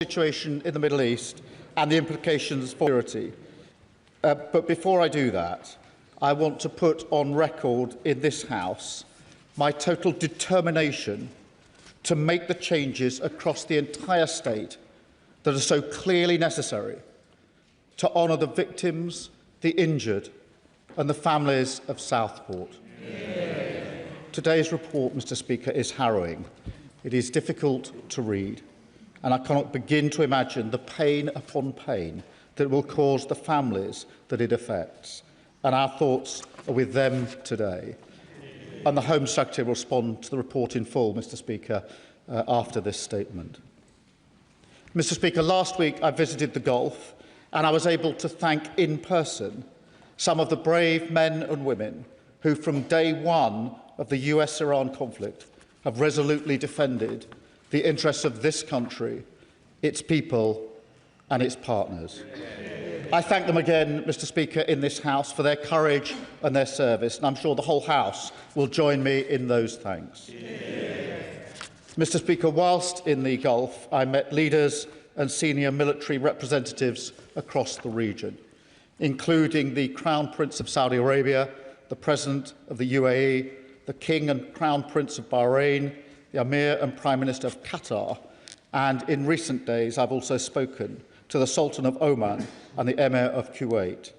situation in the Middle East and the implications for security. But before I do that, I want to put on record in this House my total determination to make the changes across the entire state that are so clearly necessary to honour the victims, the injured and the families of Southport. Today's report, Mr. Speaker, is harrowing. It is difficult to read, and I cannot begin to imagine the pain upon pain that it will cause the families that it affects. And our thoughts are with them today. And the Home Secretary will respond to the report in full, Mr. Speaker, after this statement. Mr. Speaker, last week I visited the Gulf and I was able to thank in person some of the brave men and women who, from day one of the US-Iran conflict, have resolutely defended the interests of this country, its people and its partners. I thank them again, Mr. Speaker, in this House for their courage and their service, and I'm sure the whole House will join me in those thanks. Mr. Speaker, whilst in the Gulf, I met leaders and senior military representatives across the region, including the Crown Prince of Saudi Arabia, the President of the UAE, the King and Crown Prince of Bahrain, the Emir and Prime Minister of Qatar, and in recent days I've also spoken to the Sultan of Oman and the Emir of Kuwait.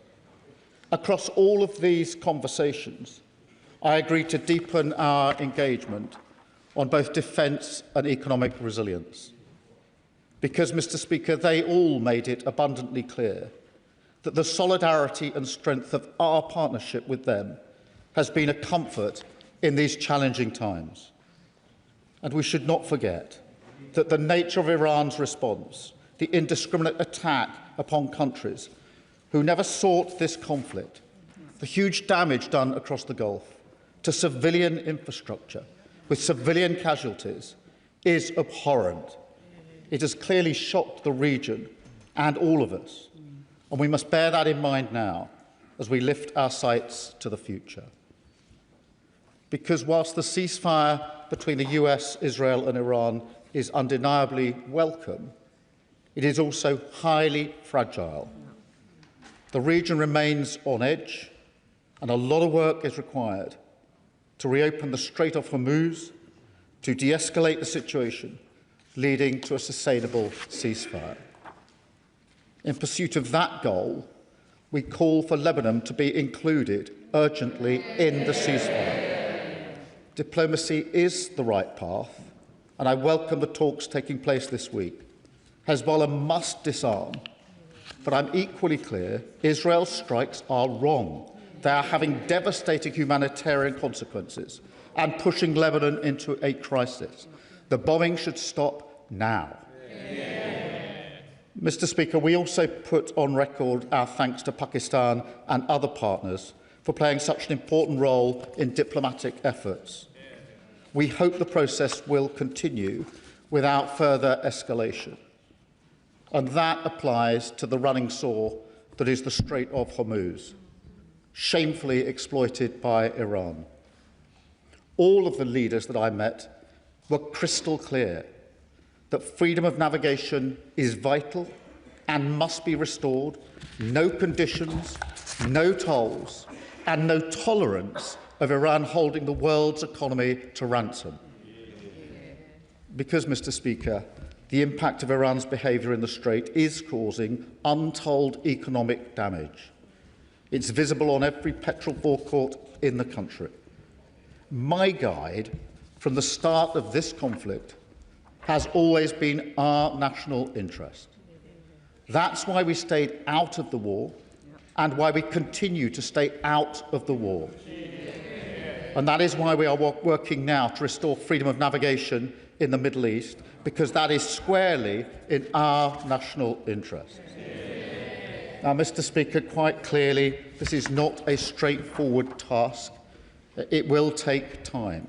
Across all of these conversations, I agreed to deepen our engagement on both defence and economic resilience. Because, Mr. Speaker, they all made it abundantly clear that the solidarity and strength of our partnership with them has been a comfort in these challenging times. And we should not forget that the nature of Iran's response, the indiscriminate attack upon countries who never sought this conflict, the huge damage done across the Gulf to civilian infrastructure with civilian casualties, is abhorrent. It has clearly shocked the region and all of us, and we must bear that in mind now as we lift our sights to the future. Because whilst the ceasefire between the US, Israel and Iran is undeniably welcome, it is also highly fragile. The region remains on edge, and a lot of work is required to reopen the Strait of Hormuz, to de-escalate the situation, leading to a sustainable ceasefire. In pursuit of that goal, we call for Lebanon to be included urgently in the ceasefire. Diplomacy is the right path, and I welcome the talks taking place this week. Hezbollah must disarm, but I'm equally clear Israel's strikes are wrong. They are having devastating humanitarian consequences and pushing Lebanon into a crisis. The bombing should stop now. Mr. Speaker, we also put on record our thanks to Pakistan and other partners for playing such an important role in diplomatic efforts. We hope the process will continue without further escalation. And that applies to the running sore that is the Strait of Hormuz, shamefully exploited by Iran. All of the leaders that I met were crystal clear that freedom of navigation is vital and must be restored, no conditions, no tolls, and no tolerance of Iran holding the world's economy to ransom. Because, Mr. Speaker, the impact of Iran's behaviour in the Strait is causing untold economic damage. It's visible on every petrol forecourt in the country. My guide from the start of this conflict has always been our national interest. That's why we stayed out of the war and why we continue to stay out of the war. And that is why we are working now to restore freedom of navigation in the Middle East, because that is squarely in our national interest. Now, Mr. Speaker, quite clearly, this is not a straightforward task. It will take time.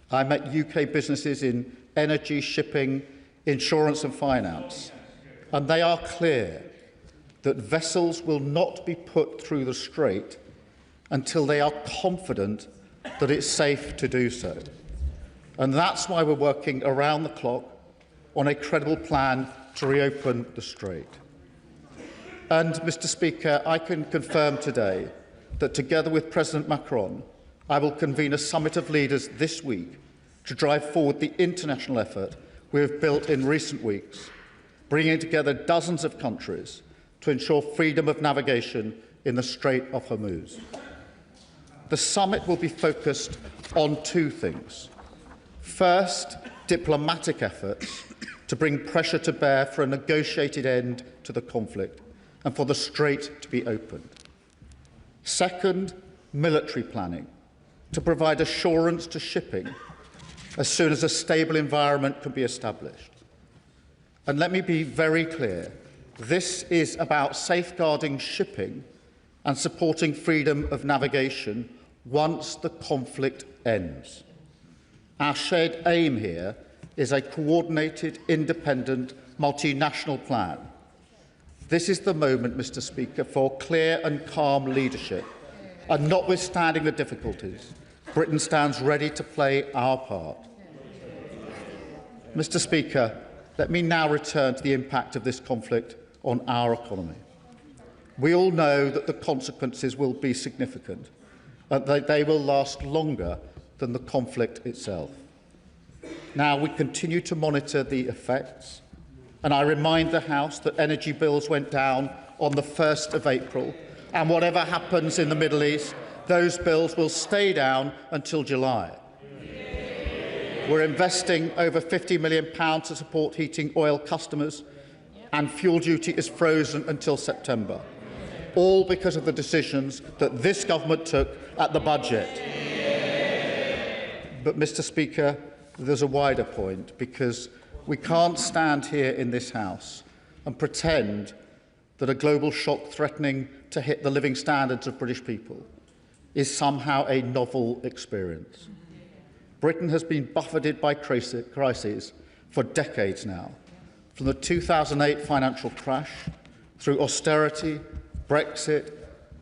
I met UK businesses in energy, shipping, insurance and finance, and they are clear that vessels will not be put through the Strait until they are confident that it's safe to do so. And that's why we're working around the clock on a credible plan to reopen the Strait. And, Mr Speaker, I can confirm today that together with President Macron, I will convene a summit of leaders this week to drive forward the international effort we have built in recent weeks, bringing together dozens of countries to ensure freedom of navigation in the Strait of Hormuz. The summit will be focused on two things. First, diplomatic efforts to bring pressure to bear for a negotiated end to the conflict and for the Strait to be opened. Second, military planning to provide assurance to shipping as soon as a stable environment can be established. And let me be very clear, this is about safeguarding shipping and supporting freedom of navigation once the conflict ends. Our shared aim here is a coordinated, independent, multinational plan. This is the moment, Mr Speaker, for clear and calm leadership. And notwithstanding the difficulties, Britain stands ready to play our part. Mr Speaker, let me now return to the impact of this conflict on our economy. We all know that the consequences will be significant and that they will last longer than the conflict itself. Now, we continue to monitor the effects, and I remind the House that energy bills went down on the 1st of April, and whatever happens in the Middle East, those bills will stay down until July. We're investing over £50 million to support heating oil customers, and fuel duty is frozen until September, all because of the decisions that this government took at the budget. But, Mr Speaker, there's a wider point, because we can't stand here in this House and pretend that a global shock threatening to hit the living standards of British people is somehow a novel experience. Britain has been buffeted by crises for decades now, from the 2008 financial crash, through austerity, Brexit,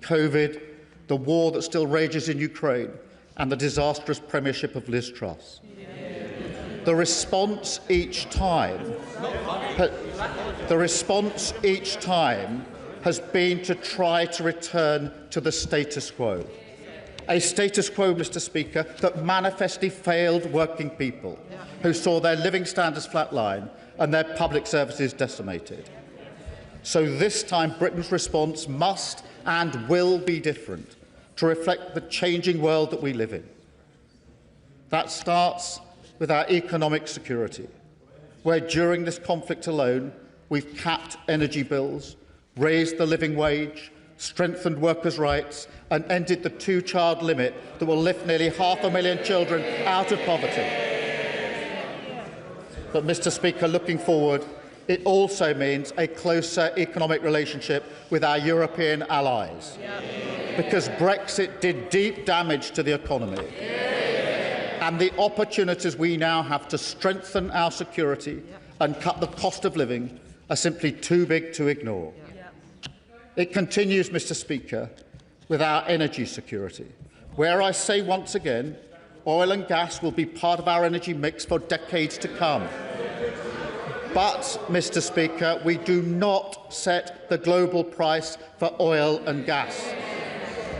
COVID, the war that still rages in Ukraine, and the disastrous premiership of Liz Truss. The response each time has been to try to return to the status quo. A status quo, Mr Speaker, that manifestly failed working people who saw their living standards flatline and their public services decimated. So this time, Britain's response must and will be different to reflect the changing world that we live in. That starts with our economic security, where during this conflict alone, we've capped energy bills, raised the living wage, strengthened workers' rights, and ended the two-child limit that will lift nearly 500,000 children out of poverty. But, Mr Speaker, looking forward, it also means a closer economic relationship with our European allies, because Brexit did deep damage to the economy. And the opportunities we now have to strengthen our security and cut the cost of living are simply too big to ignore. It continues, Mr Speaker, with our energy security, where I say once again, oil and gas will be part of our energy mix for decades to come. But, Mr Speaker, we do not set the global price for oil and gas.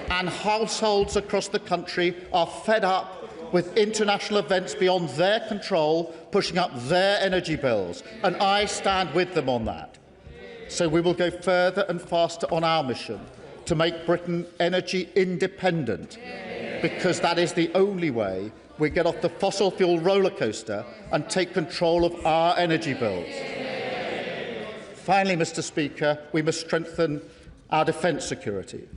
And households across the country are fed up with international events beyond their control pushing up their energy bills, and I stand with them on that. So we will go further and faster on our mission to make Britain energy independent, because that is the only way we get off the fossil fuel rollercoaster and take control of our energy bills. Finally, Mr Speaker, we must strengthen our defence security.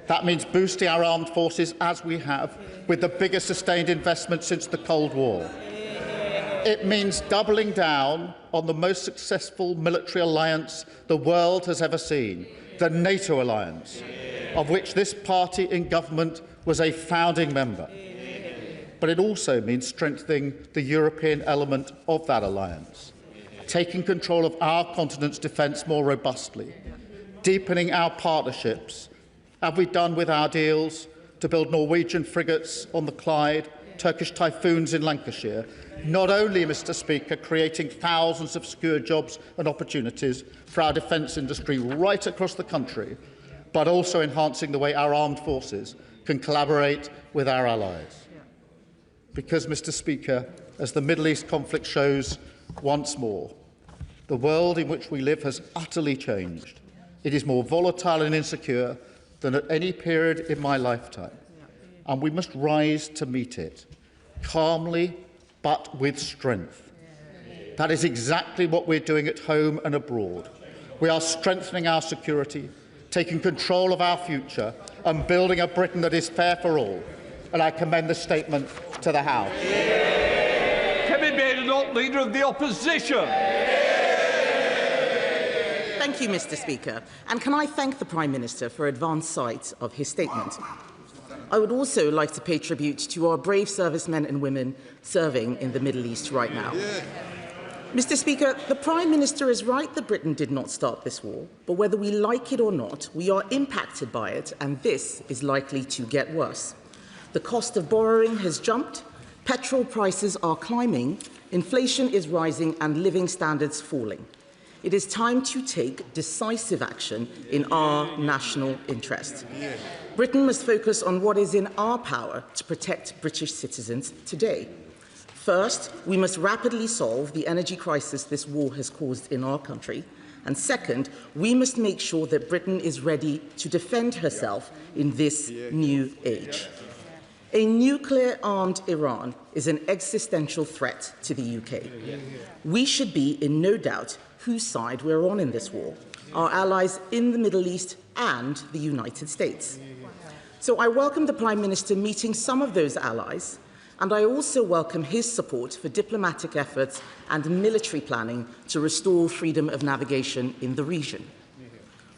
That means boosting our armed forces, as we have, with the biggest sustained investment since the Cold War. It means doubling down on the most successful military alliance the world has ever seen, the NATO alliance, of which this party in government was a founding member. But it also means strengthening the European element of that alliance, taking control of our continent's defence more robustly, deepening our partnerships, as we've done with our deals to build Norwegian frigates on the Clyde Turkish typhoons in Lancashire, not only, Mr. Speaker, creating thousands of secure jobs and opportunities for our defence industry right across the country, but also enhancing the way our armed forces can collaborate with our allies. Because, Mr. Speaker, as the Middle East conflict shows once more, the world in which we live has utterly changed. It is more volatile and insecure than at any period in my lifetime, and we must rise to meet it, calmly but with strength. That is exactly what we're doing at home and abroad. We are strengthening our security, taking control of our future, and building a Britain that is fair for all. And I commend the statement to the House. Kevin Badenoch, Leader of the Opposition. Thank you, Mr. Speaker. And can I thank the Prime Minister for advance sight of his statement. I would also like to pay tribute to our brave servicemen and women serving in the Middle East right now. Mr. Speaker, the Prime Minister is right that Britain did not start this war, but whether we like it or not, we are impacted by it, and this is likely to get worse. The cost of borrowing has jumped, petrol prices are climbing, inflation is rising, and living standards falling. It is time to take decisive action in our national interest. Britain must focus on what is in our power to protect British citizens today. First, we must rapidly solve the energy crisis this war has caused in our country. And second, we must make sure that Britain is ready to defend herself in this new age. A nuclear-armed Iran is an existential threat to the UK. We should be in no doubt whose side we're on in this war, our allies in the Middle East and the United States. So I welcome the Prime Minister meeting some of those allies, and I also welcome his support for diplomatic efforts and military planning to restore freedom of navigation in the region.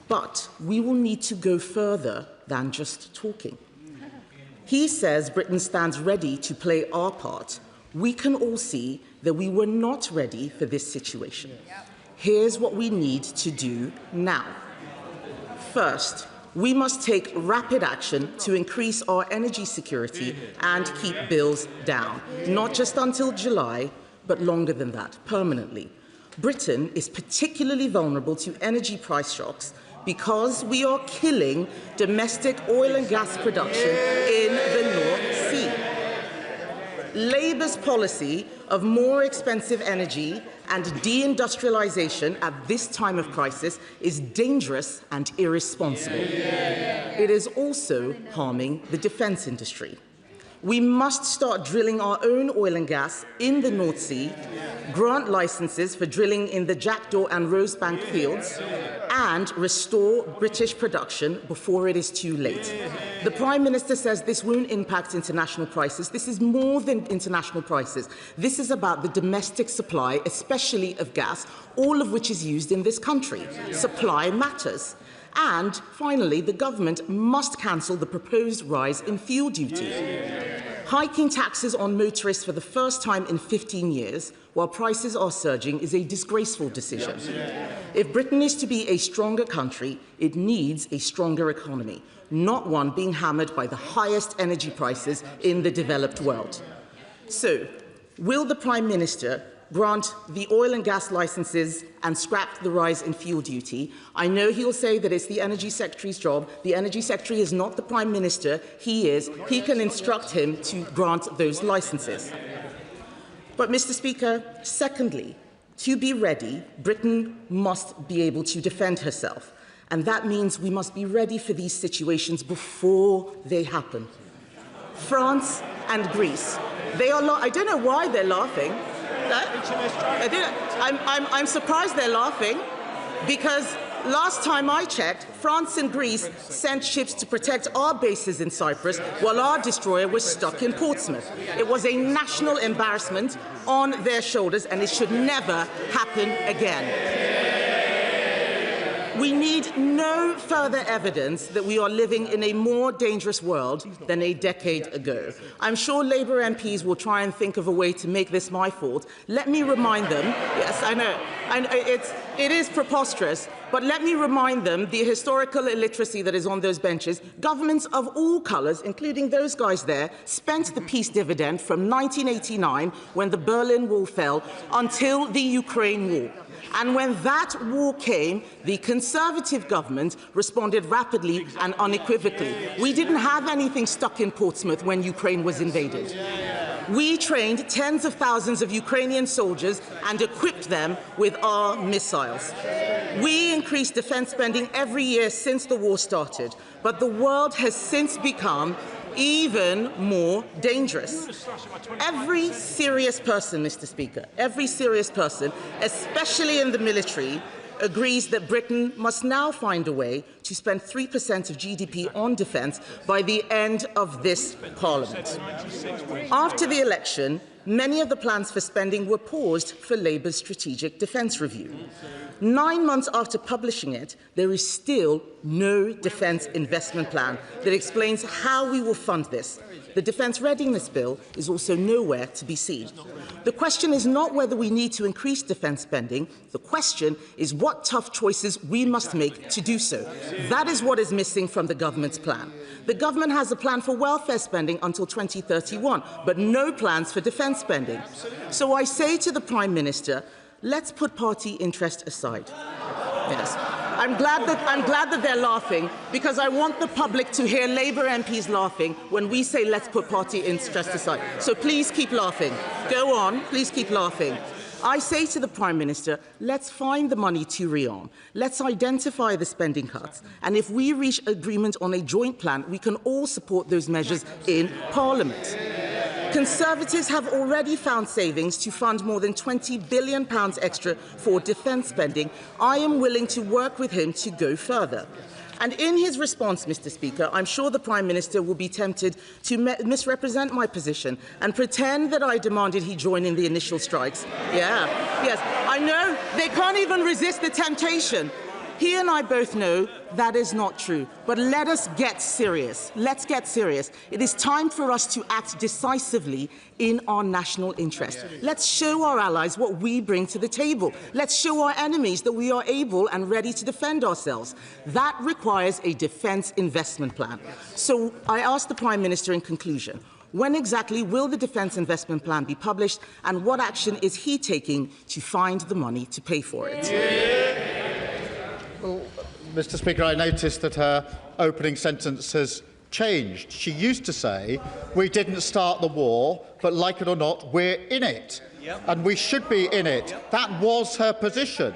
But we will need to go further than just talking. He says Britain stands ready to play our part. We can all see that we were not ready for this situation. Here's what we need to do now. First, we must take rapid action to increase our energy security and keep bills down, not just until July, but longer than that, permanently. Britain is particularly vulnerable to energy price shocks because we are killing domestic oil and gas production in the North Sea. Labour's policy of more expensive energy and deindustrialisation at this time of crisis is dangerous and irresponsible. It is also harming the defence industry. We must start drilling our own oil and gas in the North Sea, grant licences for drilling in the Jackdaw and Rosebank fields, and restore British production before it is too late. The Prime Minister says this won't impact international prices. This is more than international prices. This is about the domestic supply, especially of gas, all of which is used in this country. Supply matters. And finally, the government must cancel the proposed rise in fuel duty. Hiking taxes on motorists for the first time in 15 years, while prices are surging, is a disgraceful decision. If Britain is to be a stronger country, it needs a stronger economy, not one being hammered by the highest energy prices in the developed world. So, will the Prime Minister grant the oil and gas licences and scrap the rise in fuel duty? I know he'll say that it's the Energy Secretary's job. The Energy Secretary is not the Prime Minister. He is. He can instruct him to grant those licences. But, Mr. Speaker, secondly, to be ready, Britain must be able to defend herself. And that means we must be ready for these situations before they happen. France and Greece, they are I don't know why they're laughing. I'm surprised they're laughing, because last time I checked, France and Greece sent ships to protect our bases in Cyprus while our destroyer was stuck in Portsmouth. It was a national embarrassment on their shoulders, and it should never happen again. We need no further evidence that we are living in a more dangerous world than a decade ago. I'm sure Labour MPs will try and think of a way to make this my fault. Let me remind them, yes, I know it is preposterous, but let me remind them the historical illiteracy that is on those benches. Governments of all colours, including those guys there, spent the peace dividend from 1989, when the Berlin Wall fell, until the Ukraine war. And when that war came, the Conservative government responded rapidly and unequivocally. We didn't have anything stuck in Portsmouth when Ukraine was invaded. We trained tens of thousands of Ukrainian soldiers and equipped them with our missiles. We increased defence spending every year since the war started, but the world has since become even more dangerous. Every serious person, Mr. Speaker, every serious person, especially in the military, agrees that Britain must now find a way to spend 3% of GDP on defence by the end of this Parliament. After the election, many of the plans for spending were paused for Labour's strategic defence review. 9 months after publishing it, there is still no defence investment plan that explains how we will fund this. The Defence Readiness Bill is also nowhere to be seen. The question is not whether we need to increase defence spending. The question is what tough choices we must make to do so. That is what is missing from the government's plan. The government has a plan for welfare spending until 2031, but no plans for defence spending. So I say to the Prime Minister, let's put party interest aside. Yes. I'm glad that they're laughing, because I want the public to hear Labour MPs laughing when we say let's put party interest aside. So please keep laughing. Go on, please keep laughing. I say to the Prime Minister, let's find the money to rearm. Let's identify the spending cuts. And if we reach agreement on a joint plan, we can all support those measures in Parliament. Conservatives have already found savings to fund more than £20 billion extra for defence spending. I am willing to work with him to go further. And in his response, Mr. Speaker, I'm sure the Prime Minister will be tempted to misrepresent my position and pretend that I demanded he join in the initial strikes. Yes, I know they can't even resist the temptation. He and I both know that is not true. But let us get serious. Let's get serious. It is time for us to act decisively in our national interest. Let's show our allies what we bring to the table. Let's show our enemies that we are able and ready to defend ourselves. That requires a defence investment plan. So I ask the Prime Minister in conclusion, when exactly will the defence investment plan be published, and what action is he taking to find the money to pay for it? Well, Mr. Speaker, I noticed that her opening sentence has changed. She used to say, we didn't start the war, but like it or not, we're in it. And we should be in it. That was her position.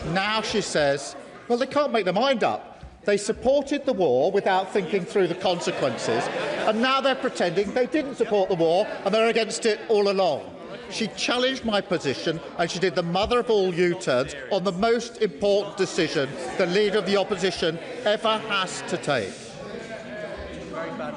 Now she says, well, they can't make their mind up. They supported the war without thinking through the consequences, and now they're pretending they didn't support the war and they're against it all along. She challenged my position, and she did the mother of all U-turns on the most important decision the Leader of the Opposition ever has to take.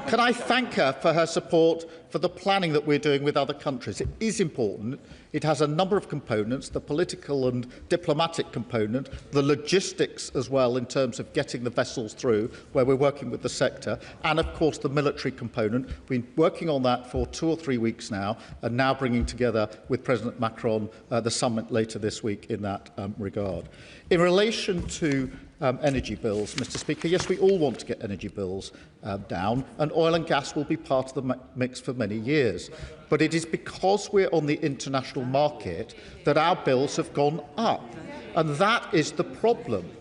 Can I thank her for her support for the planning that we're doing with other countries? It is important. It has a number of components, the political and diplomatic component, the logistics as well in terms of getting the vessels through, where we're working with the sector, and of course the military component. We've been working on that for 2 or 3 weeks now, and now bringing together with President Macron the summit later this week in that regard. In relation to energy bills, Mr. Speaker, yes, we all want to get energy bills down, and oil and gas will be part of the mix for many years. But it is because we're on the international market that our bills have gone up, and that is the problem.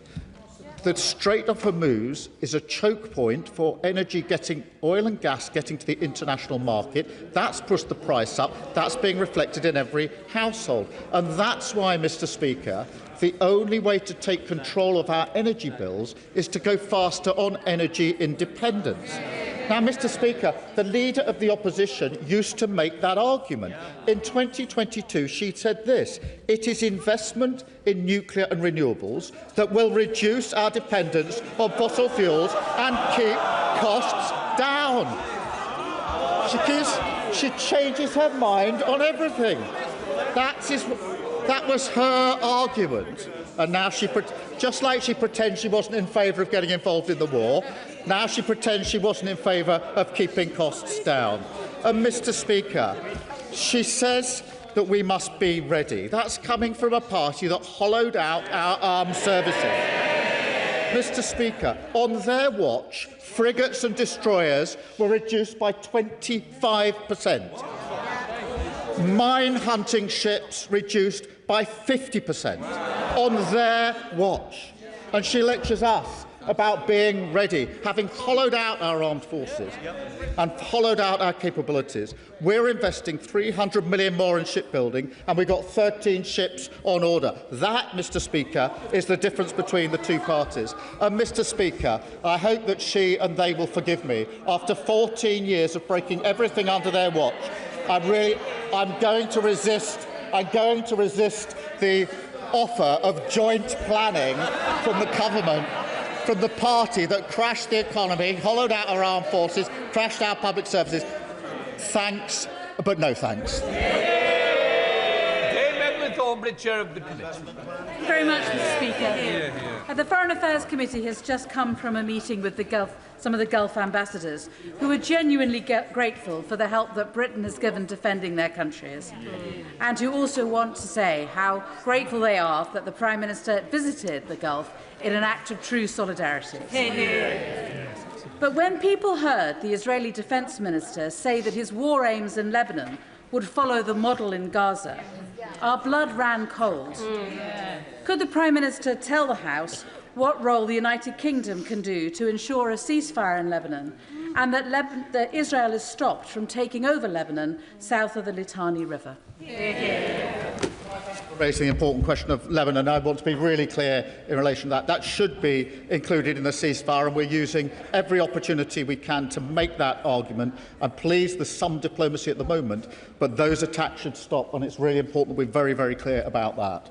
The Strait of Hormuz is a choke point for oil and gas getting to the international market. That's pushed the price up. That's being reflected in every household. And that's why, Mr. Speaker, the only way to take control of our energy bills is to go faster on energy independence. Now, Mr. Speaker, the Leader of the Opposition used to make that argument. In 2022, she said this: it is investment in nuclear and renewables that will reduce our dependence on fossil fuels and keep costs down. She changes her mind on everything. That was her argument. And now just like she pretends she wasn't in favour of getting involved in the war, now she pretends she wasn't in favour of keeping costs down. And Mr. Speaker, she says that we must be ready. That's coming from a party that hollowed out our armed services. Mr. Speaker, on their watch, frigates and destroyers were reduced by 25%. Mine-hunting ships reduced by 50% on their watch. And she lectures us about being ready, having hollowed out our armed forces and hollowed out our capabilities. We're investing £300 million more in shipbuilding, and we've got 13 ships on order. That, Mr. Speaker, is the difference between the two parties. And, Mr. Speaker, I hope that she and they will forgive me. After 14 years of breaking everything under their watch, I'm going to resist the offer of joint planning from the government, from the party that crashed the economy, hollowed out our armed forces, crashed our public services. Thanks, but no thanks. Chair of the committee. Thank you very much, Mr. Speaker. The Foreign Affairs Committee has just come from a meeting with some of the Gulf ambassadors, who are genuinely grateful for the help that Britain has given defending their countries, and who also want to say how grateful they are that the Prime Minister visited the Gulf in an act of true solidarity. But when people heard the Israeli Defence Minister say that his war aims in Lebanon would follow the model in Gaza, our blood ran cold. Could the Prime Minister tell the House what role the United Kingdom can do to ensure a ceasefire in Lebanon, and that Israel is stopped from taking over Lebanon south of the Litani River? Raising the important question of Lebanon, I want to be really clear in relation to that. That should be included in the ceasefire, and we're using every opportunity we can to make that argument. I'm pleased there's some diplomacy at the moment, but those attacks should stop, and it's really important we're very, very clear about that.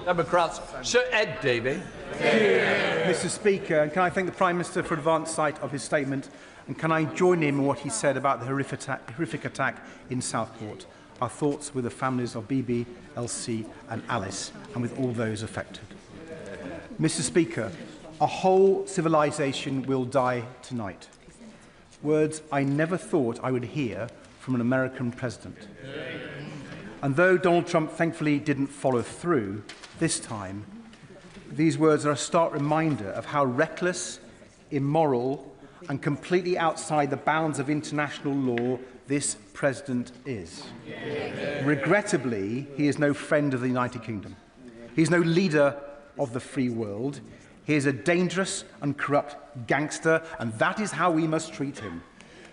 Democrats. Sir Ed Davey. Mr. Speaker, can I thank the Prime Minister for advance sight of his statement, and can I join him in what he said about the horrific attack in Southport? Our thoughts with the families of Bibi, Elsie and Alice, and with all those affected. Mr. Speaker, a whole civilization will die tonight. Words I never thought I would hear from an American president. And though Donald Trump thankfully didn't follow through this time, these words are a stark reminder of how reckless, immoral, and completely outside the bounds of international law this president is. Regrettably, he is no friend of the United Kingdom. He is no leader of the free world. He is a dangerous and corrupt gangster, and that is how we must treat him.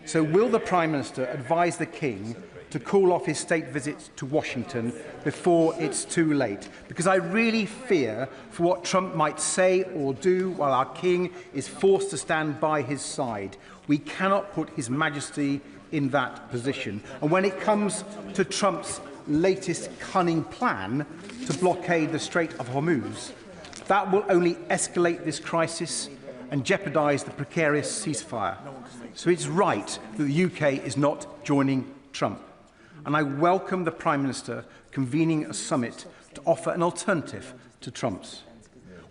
So will the Prime Minister advise the King to call off his state visits to Washington before it's too late? Because I really fear for what Trump might say or do while our King is forced to stand by his side. We cannot put His Majesty in that position. And when it comes to Trump's latest cunning plan to blockade the Strait of Hormuz, that will only escalate this crisis and jeopardise the precarious ceasefire. So it's right that the UK is not joining Trump. And I welcome the Prime Minister convening a summit to offer an alternative to Trump's.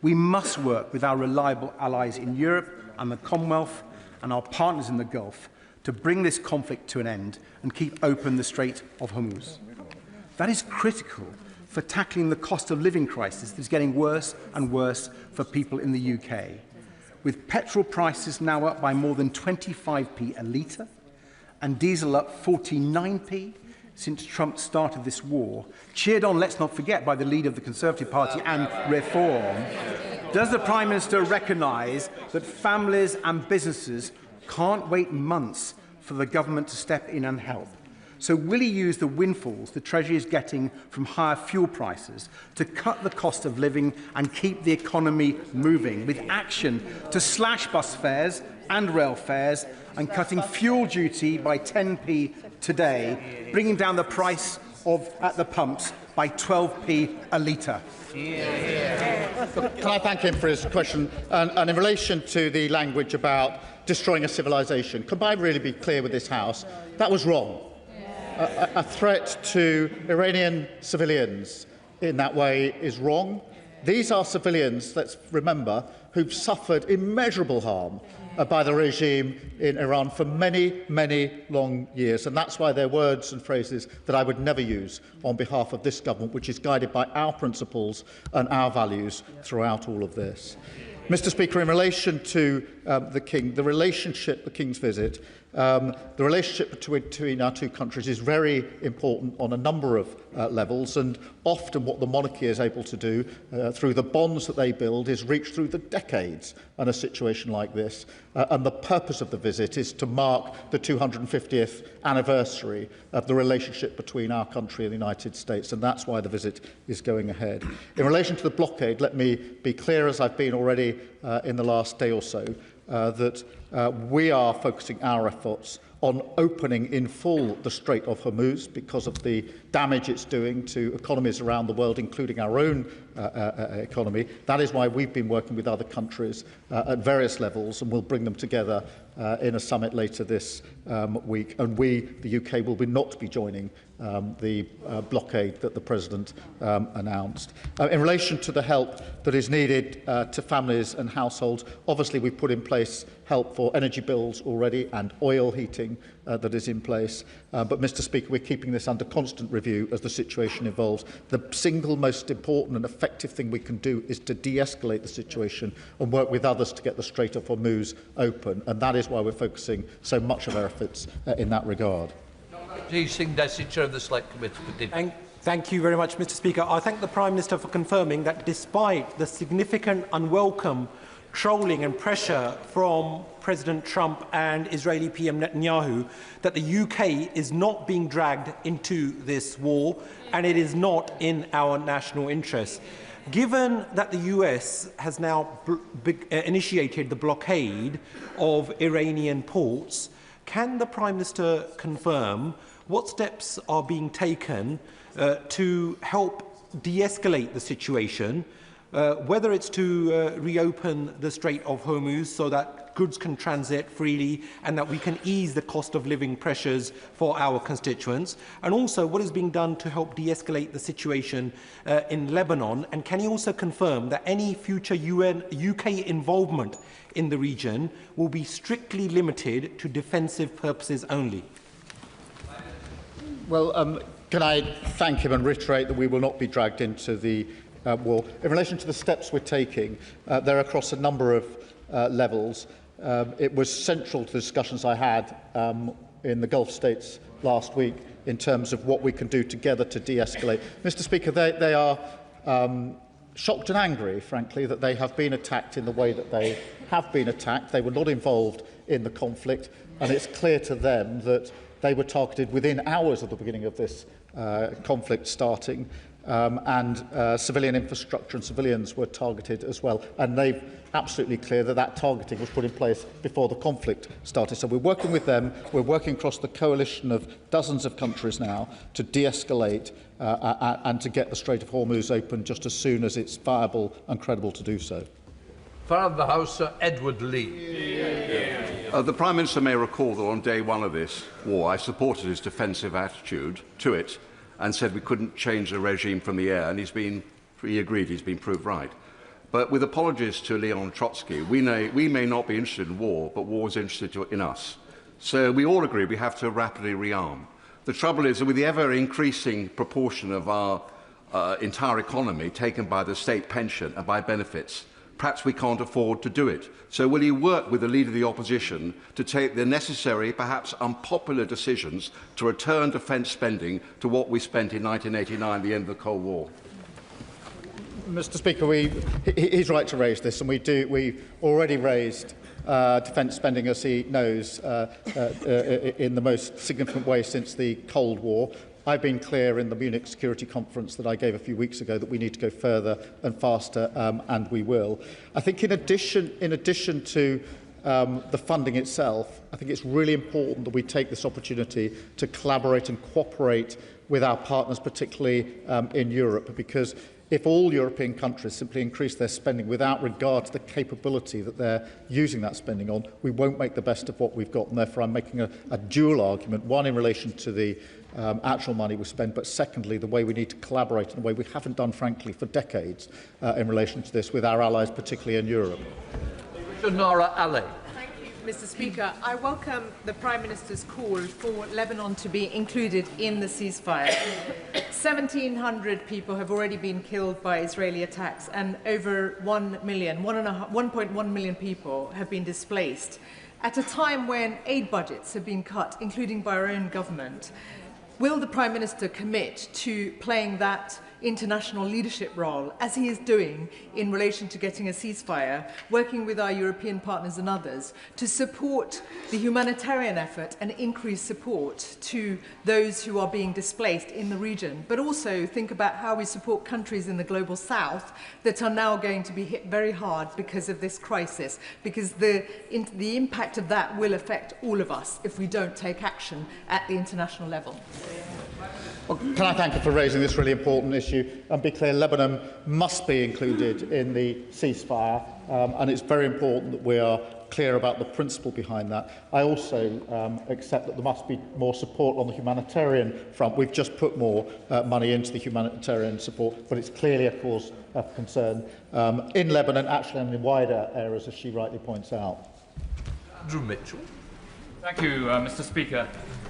We must work with our reliable allies in Europe and the Commonwealth and our partners in the Gulf to bring this conflict to an end and keep open the Strait of Hormuz. That is critical for tackling the cost of living crisis that is getting worse and worse for people in the UK. With petrol prices now up by more than 25p a litre and diesel up 49p since Trump started this war, cheered on, let's not forget, by the leader of the Conservative Party and Reform, does the Prime Minister recognise that families and businesses can't wait months for the government to step in and help? So will he use the windfalls the Treasury is getting from higher fuel prices to cut the cost of living and keep the economy moving, with action to slash bus fares and rail fares and cutting fuel duty by 10p today, bringing down the price at the pumps by 12p a litre? Can I thank him for his question? And in relation to the language about destroying a civilization, can I really be clear with this House? That was wrong. a threat to Iranian civilians in that way is wrong. These are civilians, let's remember, who've suffered immeasurable harm by the regime in Iran for many, many long years. And that's why they're words and phrases that I would never use on behalf of this government, which is guided by our principles and our values throughout all of this. Mr. Speaker, in relation to the King's visit, the relationship between our two countries is very important on a number of levels, and often what the monarchy is able to do through the bonds that they build is reach through the decades in a situation like this. And the purpose of the visit is to mark the 250th anniversary of the relationship between our country and the United States, and that's why the visit is going ahead. In relation to the blockade, let me be clear, as I've been already in the last day or so, that we are focusing our efforts on opening in full the Strait of Hormuz because of the damage it's doing to economies around the world, including our own economy. That is why we've been working with other countries at various levels, and we'll bring them together in a summit later this week. And we, the UK, will not be joining the blockade that the President announced. In relation to the help that is needed to families and households, obviously we've put in place help for energy bills already and oil heating that is in place. But, Mr. Speaker, we're keeping this under constant review as the situation evolves. The single most important and effective thing we can do is to de-escalate the situation and work with others to get the Strait of Hormuz open. And that is why we're focusing so much of our efforts in that regard. Thank you very much, Mr. Speaker. I thank the Prime Minister for confirming that despite the significant unwelcome trolling and pressure from President Trump and Israeli PM Netanyahu, that the UK is not being dragged into this war and it is not in our national interest. Given that the US has now initiated the blockade of Iranian ports, can the Prime Minister confirm what steps are being taken to help de-escalate the situation, whether it's to reopen the Strait of Hormuz so that goods can transit freely and that we can ease the cost of living pressures for our constituents, and also what is being done to help de-escalate the situation in Lebanon? And can he also confirm that any future UK involvement in the region will be strictly limited to defensive purposes only? Well, can I thank him and reiterate that we will not be dragged into the war. In relation to the steps we're taking, they're across a number of levels. It was central to the discussions I had in the Gulf states last week in terms of what we can do together to de-escalate. Mr. Speaker, they are shocked and angry, frankly, that they have been attacked in the way that they have been attacked. They were not involved in the conflict, and it's clear to them that they were targeted within hours of the beginning of this conflict starting, and civilian infrastructure and civilians were targeted as well. And they're absolutely clear that that targeting was put in place before the conflict started. So we're working with them. We're working across the coalition of dozens of countries now to de-escalate and to get the Strait of Hormuz open just as soon as it's viable and credible to do so. Of the House, Sir Edward Lee. The Prime Minister may recall that on day one of this war, I supported his defensive attitude to it and said we couldn't change the regime from the air, and he agreed, he's been proved right. But with apologies to Leon Trotsky, we may not be interested in war, but war is interested in us. So we all agree we have to rapidly rearm. The trouble is that with the ever-increasing proportion of our entire economy taken by the state pension and by benefits, perhaps we can't afford to do it. So will you work with the Leader of the Opposition to take the necessary, perhaps unpopular decisions to return defence spending to what we spent in 1989, the end of the Cold War? Mr. Speaker, he's right to raise this, and we've already raised defence spending, as he knows, in the most significant way since the Cold War. I've been clear in the Munich Security Conference that I gave a few weeks ago that we need to go further and faster, and we will. I think in addition to the funding itself, I think it's really important that we take this opportunity to collaborate and cooperate with our partners, particularly in Europe, because if all European countries simply increase their spending without regard to the capability that they're using that spending on, we won't make the best of what we've got. And therefore, I'm making a dual argument, one in relation to the actual money we spend, but secondly, the way we need to collaborate in a way we haven't done, frankly, for decades in relation to this with our allies, particularly in Europe. Nora Ali. Thank you, Mr. Speaker. I welcome the Prime Minister's call for Lebanon to be included in the ceasefire. 1,700 people have already been killed by Israeli attacks, and over 1.1 million people have been displaced. At a time when aid budgets have been cut, including by our own government, will the Prime Minister commit to playing that international leadership role, as he is doing in relation to getting a ceasefire, working with our European partners and others, to support the humanitarian effort and increase support to those who are being displaced in the region, but also think about how we support countries in the global south that are now going to be hit very hard because of this crisis, because the impact of that will affect all of us if we don't take action at the international level. Well, can I thank you for raising this really important issue and be clear, Lebanon must be included in the ceasefire and it's very important that we are clear about the principle behind that. I also accept that there must be more support on the humanitarian front. We've just put more money into the humanitarian support, but it's clearly a cause of concern in Lebanon, actually, and in wider areas, as she rightly points out. Andrew Mitchell. Thank you, Mr. Speaker.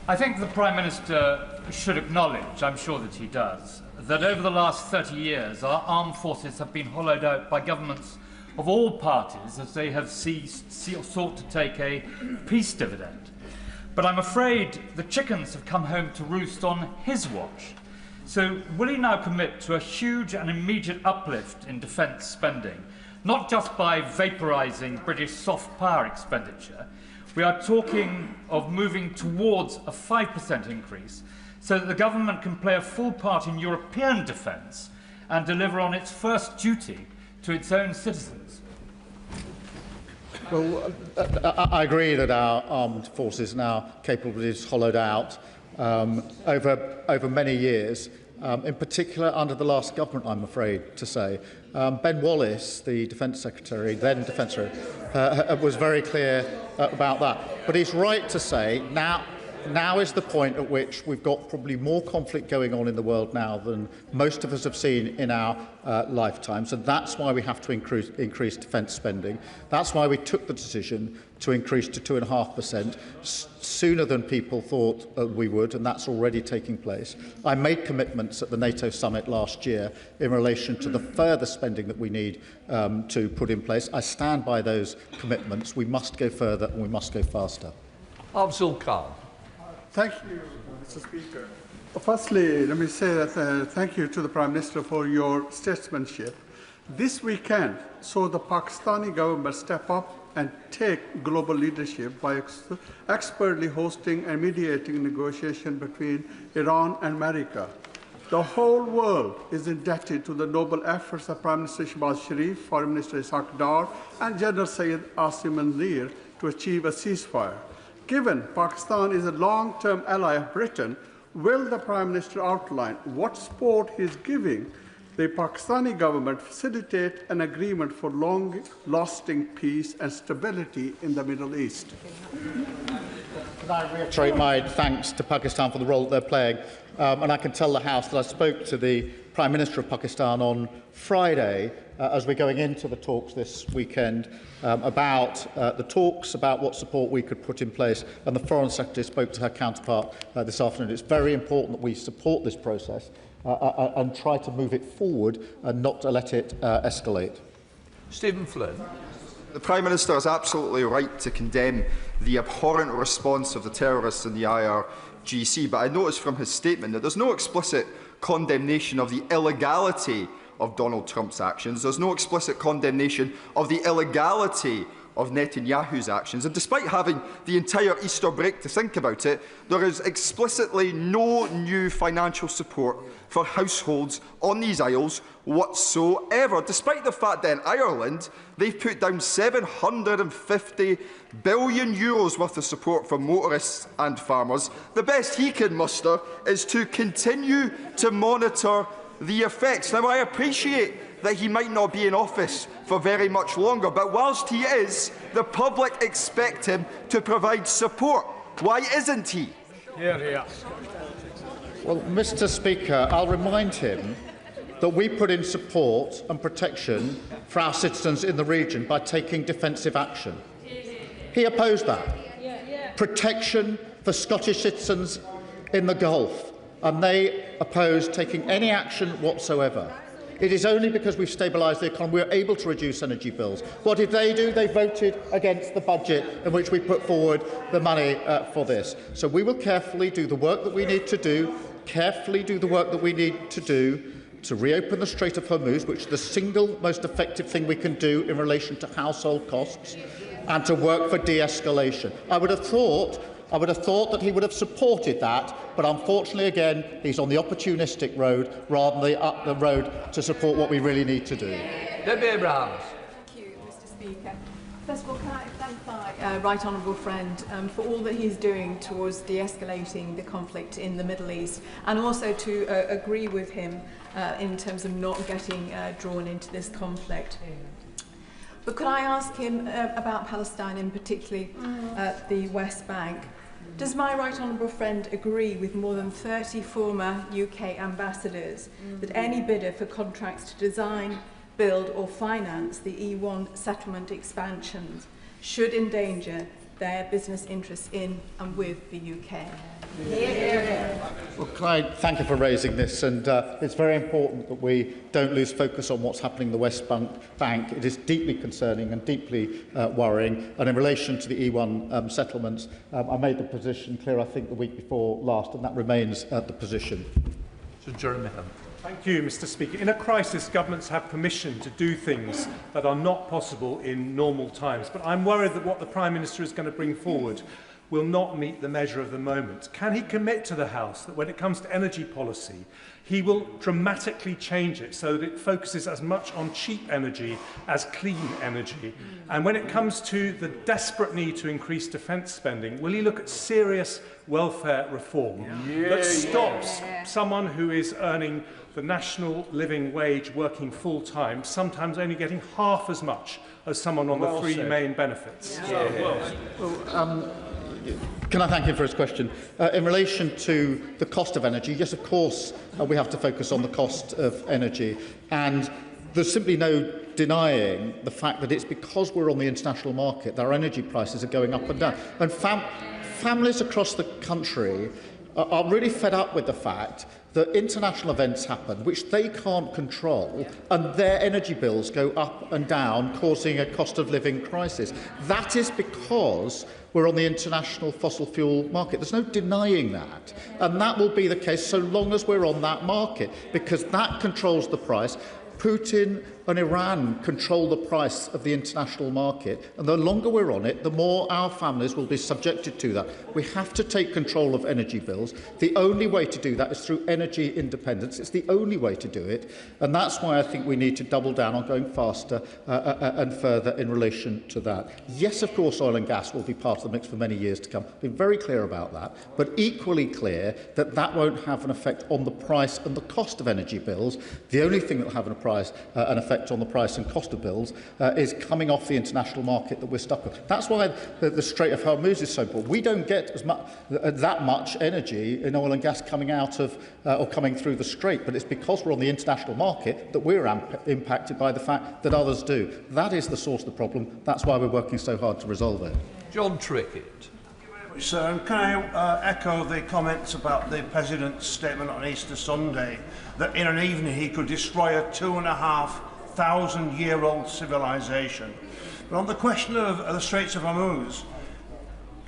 I think the Prime Minister should acknowledge, I'm sure that he does, that over the last 30 years our armed forces have been hollowed out by governments of all parties as they have sought to take a peace dividend. But I'm afraid the chickens have come home to roost on his watch. So will he now commit to a huge and immediate uplift in defence spending, not just by vaporising British soft power expenditure? We are talking of moving towards a 5% increase so that the government can play a full part in European defence and deliver on its first duty to its own citizens. Well, I agree that our armed forces now capable is hollowed out over many years, in particular under the last government, I'm afraid to say. Ben Wallace, the Defence Secretary, then Defence Secretary, was very clear about that. But he's right to say now is the point at which we've got probably more conflict going on in the world now than most of us have seen in our lifetimes, and that's why we have to increase defence spending. That's why we took the decision to increase to 2.5% sooner than people thought we would, and that's already taking place. I made commitments at the NATO summit last year in relation to the further spending that we need to put in place. I stand by those commitments. We must go further and we must go faster. Afzal Khan. Thank you, Mr. Speaker. Firstly, let me say that thank you to the Prime Minister for your statesmanship. This weekend saw the Pakistani government step up and take global leadership by expertly hosting and mediating negotiation between Iran and America. The whole world is indebted to the noble efforts of Prime Minister Shehbaz Sharif, Foreign Minister Ishaq Dar, and General Syed Asim Munir to achieve a ceasefire. Given Pakistan is a long-term ally of Britain, will the Prime Minister outline what support he is giving the Pakistani government facilitate an agreement for long-lasting peace and stability in the Middle East? Can I reiterate my thanks to Pakistan for the role that they're playing? And I can tell the House that I spoke to the Prime Minister of Pakistan on Friday as we're going into the talks this weekend about the talks, about what support we could put in place, and the Foreign Secretary spoke to her counterpart this afternoon. It's very important that we support this process and try to move it forward and not to let it escalate. Stephen Flynn. The Prime Minister is absolutely right to condemn the abhorrent response of the terrorists in the IRGC, but I noticed from his statement that there's no explicit condemnation of the illegality of Donald Trump's actions. There's no explicit condemnation of the illegality of Netanyahu's actions. And despite having the entire Easter break to think about it, there is explicitly no new financial support for households on these isles whatsoever, despite the fact that in Ireland they've put down €750 billion worth of support for motorists and farmers. The best he can muster is to continue to monitor the effects. Now, I appreciate that he might not be in office for very much longer, but whilst he is, the public expect him to provide support. Why isn't he? Here. Well, Mr. Speaker, I'll remind him that we put in support and protection for our citizens in the region by taking defensive action. He opposed that. Protection for Scottish citizens in the Gulf, and they opposed taking any action whatsoever. It is only because we've stabilised the economy we are able to reduce energy bills. What did they do? They voted against the budget in which we put forward the money for this. So we will carefully do the work that we need to do, to reopen the Strait of Hormuz, which is the single most effective thing we can do in relation to household costs, and to work for de-escalation. I would have thought that he would have supported that, but unfortunately, again, he's on the opportunistic road rather than up the road to support what we really need to do. Debbie Abrahams. Thank you, Mr. Speaker. First of all, can I thank my right honourable friend for all that he's doing towards de-escalating the conflict in the Middle East, and also to agree with him in terms of not getting drawn into this conflict. But could I ask him about Palestine, and particularly the West Bank? Does my right honourable friend agree with more than 30 former UK ambassadors that any bidder for contracts to design, build or finance the E1 settlement expansions should endanger their business interests in and with the UK? Well, Clyde, thank you for raising this, and it's very important that we don't lose focus on what's happening in the West Bank. It is deeply concerning and deeply worrying. And in relation to the E1 settlements, I made the position clear, I think, the week before last, and that remains the position. Sir Jeremy Hunt. Thank you, Mr. Speaker. In a crisis, governments have permission to do things that are not possible in normal times. But I'm worried that what the Prime Minister is going to bring forward will not meet the measure of the moment. Can he commit to the House that when it comes to energy policy, he will dramatically change it so that it focuses as much on cheap energy as clean energy? And when it comes to the desperate need to increase defence spending, will he look at serious welfare reform that stops someone who is earning the national living wage working full-time, sometimes only getting half as much as someone on the three main benefits? Can I thank him for his question? In relation to the cost of energy, yes, of course, we have to focus on the cost of energy. And there's simply no denying the fact that it's because we're on the international market that our energy prices are going up and down. And families across the country are really fed up with the fact that international events happen which they can't control, and their energy bills go up and down, causing a cost of living crisis. That is because we're on the international fossil fuel market. There's no denying that. And that will be the case so long as we're on that market, because that controls the price. Putin and Iran control the price of the international market, and the longer we're on it, the more our families will be subjected to that. We have to take control of energy bills. The only way to do that is through energy independence. It's the only way to do it, and that's why I think we need to double down on going faster and further in relation to that. Yes, of course, oil and gas will be part of the mix for many years to come. Be very clear about that, but equally clear that that won't have an effect on the price and the cost of energy bills. The only thing that will have an effect on the price and cost of bills is coming off the international market that we're stuck with. That's why the Strait of Hormuz is so important. We don't get that much energy in oil and gas coming out of or coming through the Strait, but it's because we're on the international market that we're impacted by the fact that others do. That is the source of the problem. That's why we're working so hard to resolve it. John Trickett. Sir, and can I echo the comments about the President's statement on Easter Sunday, that in an evening he could destroy a 2,500-year-old civilization. But on the question of the Straits of Hormuz,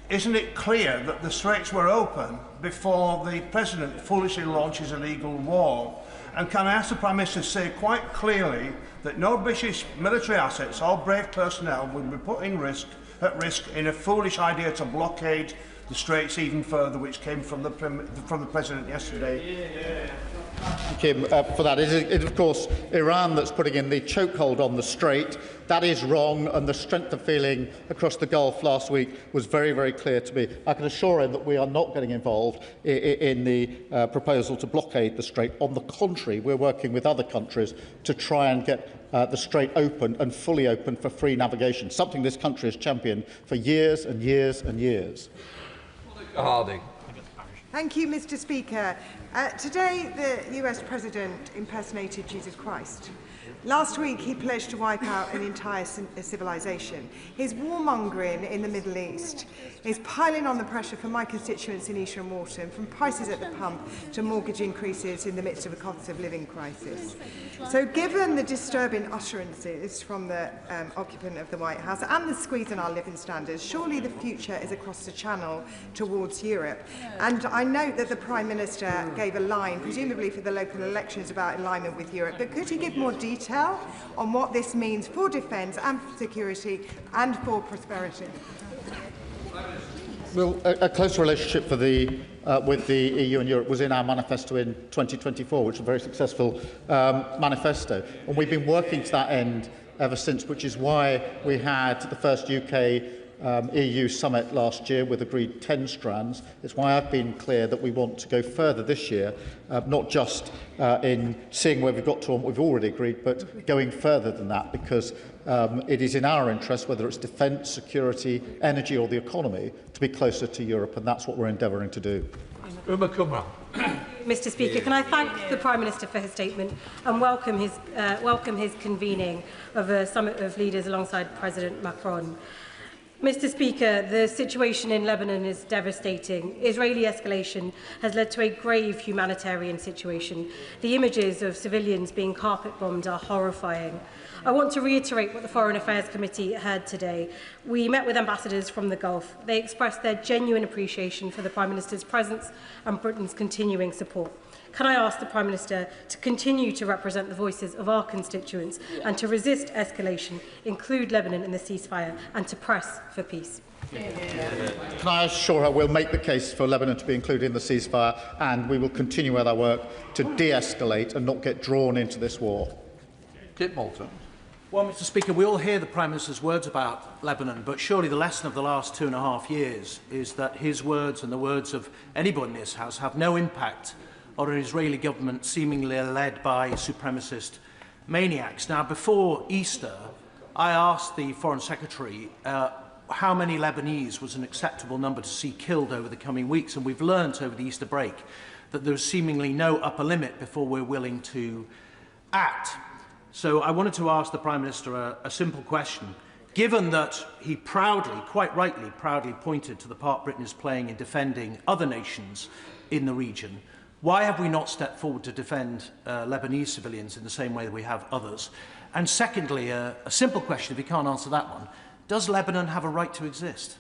isn't it clear that the Straits were open before the President foolishly launches illegal war? And can I ask the Prime Minister to say quite clearly that no British military assets or brave personnel would be put at risk in a foolish idea to blockade the Straits even further, which came from the President yesterday? Thank you for that. It is, of course, Iran that's putting in the chokehold on the Strait. That is wrong, and the strength of feeling across the Gulf last week was very, very clear to me. I can assure him that we are not getting involved in the proposal to blockade the Strait. On the contrary, we're working with other countries to try and get the Strait open and fully open for free navigation, something this country has championed for years and years and years. Harding. Thank you, Mr. Speaker. Today, the US President impersonated Jesus Christ. Last week, he pledged to wipe out an entire civilization. His warmongering in the Middle East is piling on the pressure for my constituents in East and Wharton, from prices at the pump to mortgage increases in the midst of a cost of living crisis. So given the disturbing utterances from the occupant of the White House and the squeeze on our living standards, surely the future is across the channel towards Europe. And I note that the Prime Minister gave a line, presumably for the local elections, about alignment with Europe, but could he give more detail on what this means for defence and for security and for prosperity? Well, a close relationship for with the EU and Europe was in our manifesto in 2024, which was a very successful manifesto. And we've been working to that end ever since, which is why we had the first UK EU summit last year with agreed 10 strands. It's why I've been clear that we want to go further this year, not just in seeing where we've got to and what we've already agreed, but going further than that, because it is in our interest, whether it's defence, security, energy or the economy, to be closer to Europe, and that's what we're endeavouring to do. Mr. Speaker, can I thank the Prime Minister for his statement and welcome his convening of a summit of leaders alongside President Macron. Mr. Speaker, the situation in Lebanon is devastating. Israeli escalation has led to a grave humanitarian situation. The images of civilians being carpet-bombed are horrifying. I want to reiterate what the Foreign Affairs Committee heard today. We met with ambassadors from the Gulf. They expressed their genuine appreciation for the Prime Minister's presence and Britain's continuing support. Can I ask the Prime Minister to continue to represent the voices of our constituents and to resist escalation, include Lebanon in the ceasefire, and to press for peace? Can I assure her we'll make the case for Lebanon to be included in the ceasefire, and we will continue with our work to de-escalate and not get drawn into this war? Kit Moulton. Well, Mr. Speaker, we all hear the Prime Minister's words about Lebanon, but surely the lesson of the last 2.5 years is that his words and the words of anybody in this House have no impact on an Israeli government seemingly led by supremacist maniacs. Now, before Easter, I asked the Foreign Secretary how many Lebanese was an acceptable number to see killed over the coming weeks, and we've learnt over the Easter break that there's seemingly no upper limit before we're willing to act. So I wanted to ask the Prime Minister a simple question. Given that he proudly, quite rightly, proudly pointed to the part Britain is playing in defending other nations in the region, why have we not stepped forward to defend Lebanese civilians in the same way that we have others? And secondly, a simple question, if you can't answer that one, does Lebanon have a right to exist?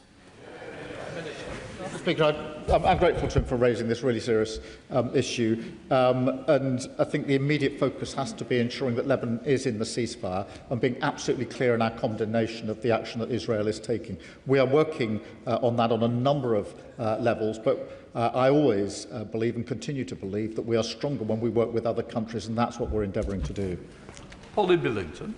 Mr. Speaker, I'm grateful to him for raising this really serious issue, and I think the immediate focus has to be ensuring that Lebanon is in the ceasefire and being absolutely clear in our condemnation of the action that Israel is taking. We are working on that on a number of levels, but I always believe and continue to believe that we are stronger when we work with other countries, and that's what we're endeavouring to do. Holly Billington.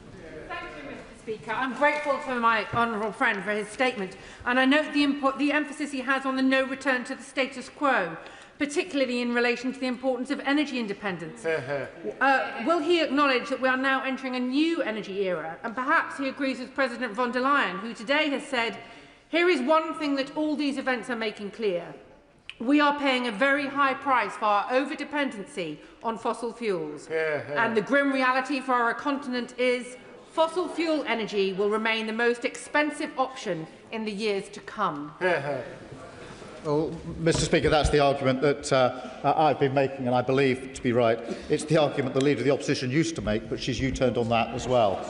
Speaker. I'm grateful to my honourable friend for his statement, and I note the emphasis he has on the no return to the status quo, particularly in relation to the importance of energy independence. Will he acknowledge that we are now entering a new energy era, and perhaps he agrees with President von der Leyen, who today has said, here is one thing that all these events are making clear. We are paying a very high price for our over-dependency on fossil fuels, and the grim reality for our continent is fossil fuel energy will remain the most expensive option in the years to come. Well, Mr. Speaker, that's the argument that I've been making, and I believe to be right. It's the argument the Leader of the Opposition used to make, but she's U-turned on that as well.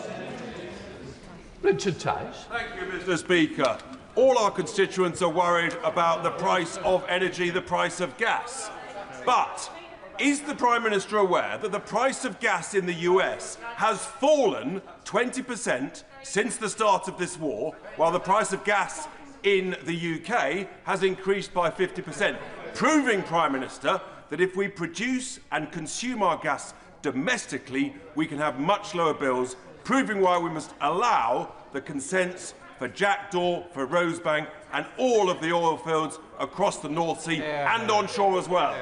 Richard Tice. Thank you, Mr. Speaker. All our constituents are worried about the price of energy, the price of gas. But is the Prime Minister aware that the price of gas in the US has fallen 20% since the start of this war, while the price of gas in the UK has increased by 50%, proving, Prime Minister, that if we produce and consume our gas domestically, we can have much lower bills, proving why we must allow the consents for Jackdaw, for Rosebank and all of the oil fields across the North Sea and onshore as well.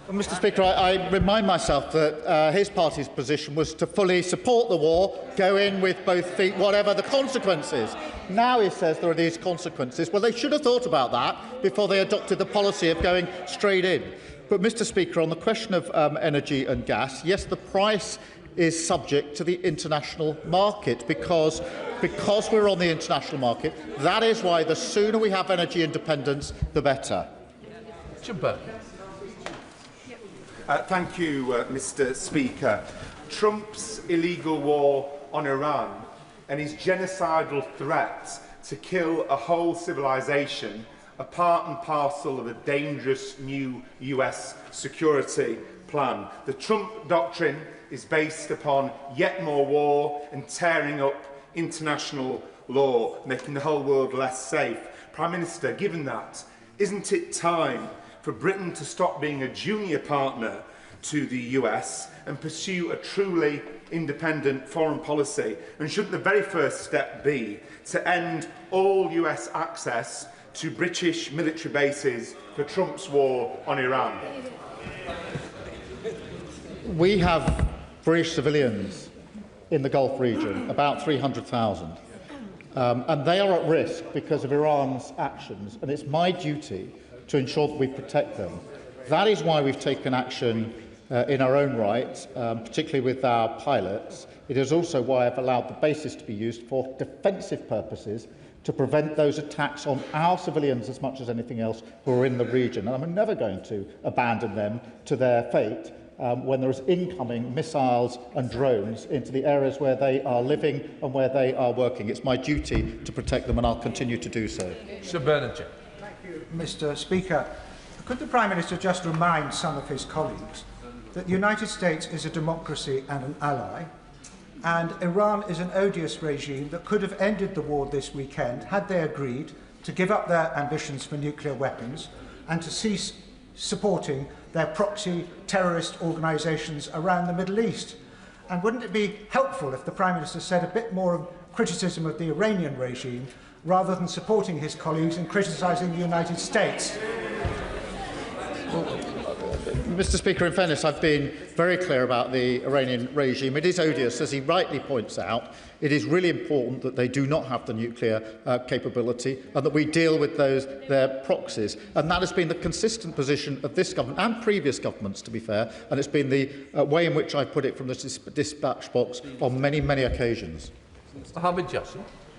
Well, Mr. Speaker, I remind myself that his party's position was to fully support the war, go in with both feet, whatever the consequences. Now he says there are these consequences. Well, they should have thought about that before they adopted the policy of going straight in. But, Mr Speaker, on the question of energy and gas, yes, the price is subject to the international market because we're on the international market. That is why the sooner we have energy independence, the better. Thank you, Mr Speaker. Trump's illegal war on Iran and his genocidal threats to kill a whole civilization are part and parcel of a dangerous new US security plan. The Trump doctrine is based upon yet more war and tearing up international law, making the whole world less safe. Prime Minister, given that, isn't it time for Britain to stop being a junior partner to the US and pursue a truly independent foreign policy? And shouldn't the very first step be to end all US access to British military bases for Trump's war on Iran? We have British civilians in the Gulf region, about 300,000, and they are at risk because of Iran's actions, and it's my duty to ensure that we protect them. That is why we've taken action in our own right, particularly with our pilots. It is also why I've allowed the bases to be used for defensive purposes to prevent those attacks on our civilians as much as anything else who are in the region. And I'm never going to abandon them to their fate when there is incoming missiles and drones into the areas where they are living and where they are working. It's my duty to protect them, and I'll continue to do so. Thank you, Mr Speaker. Could the Prime Minister just remind some of his colleagues that the United States is a democracy and an ally, and Iran is an odious regime that could have ended the war this weekend had they agreed to give up their ambitions for nuclear weapons and to cease supporting their proxy terrorist organisations around the Middle East? And wouldn't it be helpful if the Prime Minister said a bit more of criticism of the Iranian regime rather than supporting his colleagues and criticising the United States? Mr Speaker, in fairness, I've been very clear about the Iranian regime. It is odious, as he rightly points out. It is really important that they do not have the nuclear capability and that we deal with their proxies. And that has been the consistent position of this government and previous governments, to be fair, and it's been the way in which I put it from the dispatch box on many, many occasions.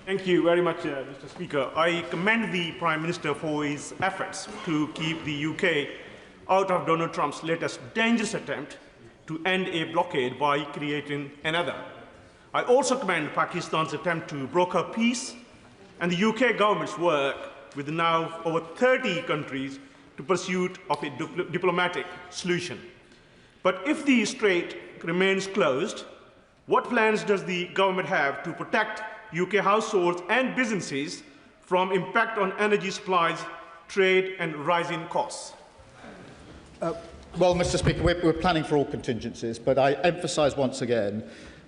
Thank you very much, Mr Speaker. I commend the Prime Minister for his efforts to keep the UK out of Donald Trump's latest dangerous attempt to end a blockade by creating another. I also commend Pakistan's attempt to broker peace and the UK government's work with now over 30 countries to pursuit of a diplomatic solution. But if the strait remains closed, what plans does the government have to protect UK households and businesses from impact on energy supplies, trade and rising costs? Well, Mr Speaker, we're planning for all contingencies, but I emphasise once again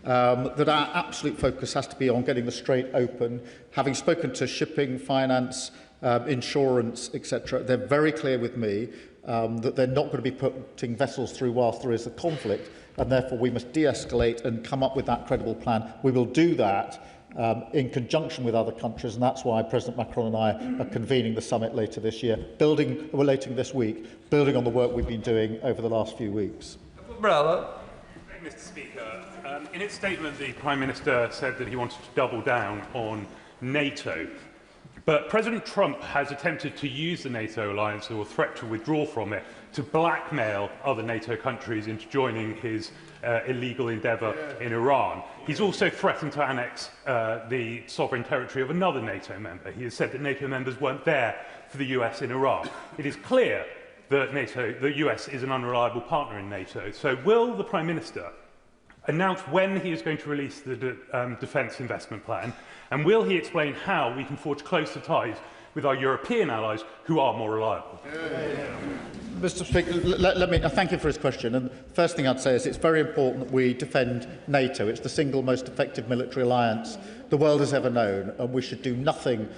that our absolute focus has to be on getting the strait open. Having spoken to shipping, finance, insurance, etc., they're very clear with me that they're not going to be putting vessels through whilst there is a conflict, and therefore we must de-escalate and come up with that credible plan. We will do that in conjunction with other countries, and that's why President Macron and I are convening the summit later this year, later this week, building on the work we've been doing over the last few weeks. Mr Speaker, in its statement, the Prime Minister said that he wanted to double down on NATO. But President Trump has attempted to use the NATO alliance, or threat to withdraw from it, to blackmail other NATO countries into joining his illegal endeavour in Iran. He's also threatened to annex the sovereign territory of another NATO member. He has said that NATO members weren't there for the US in Iraq. It is clear that the US is an unreliable partner in NATO. So will the Prime Minister announce when he is going to release the defence investment plan, and will he explain how we can forge closer ties with our European allies who are more reliable? Mr Speaker, let me thank you for his question. And the first thing I'd say is it's very important that we defend NATO. It's the single most effective military alliance the world has ever known, and we should do nothing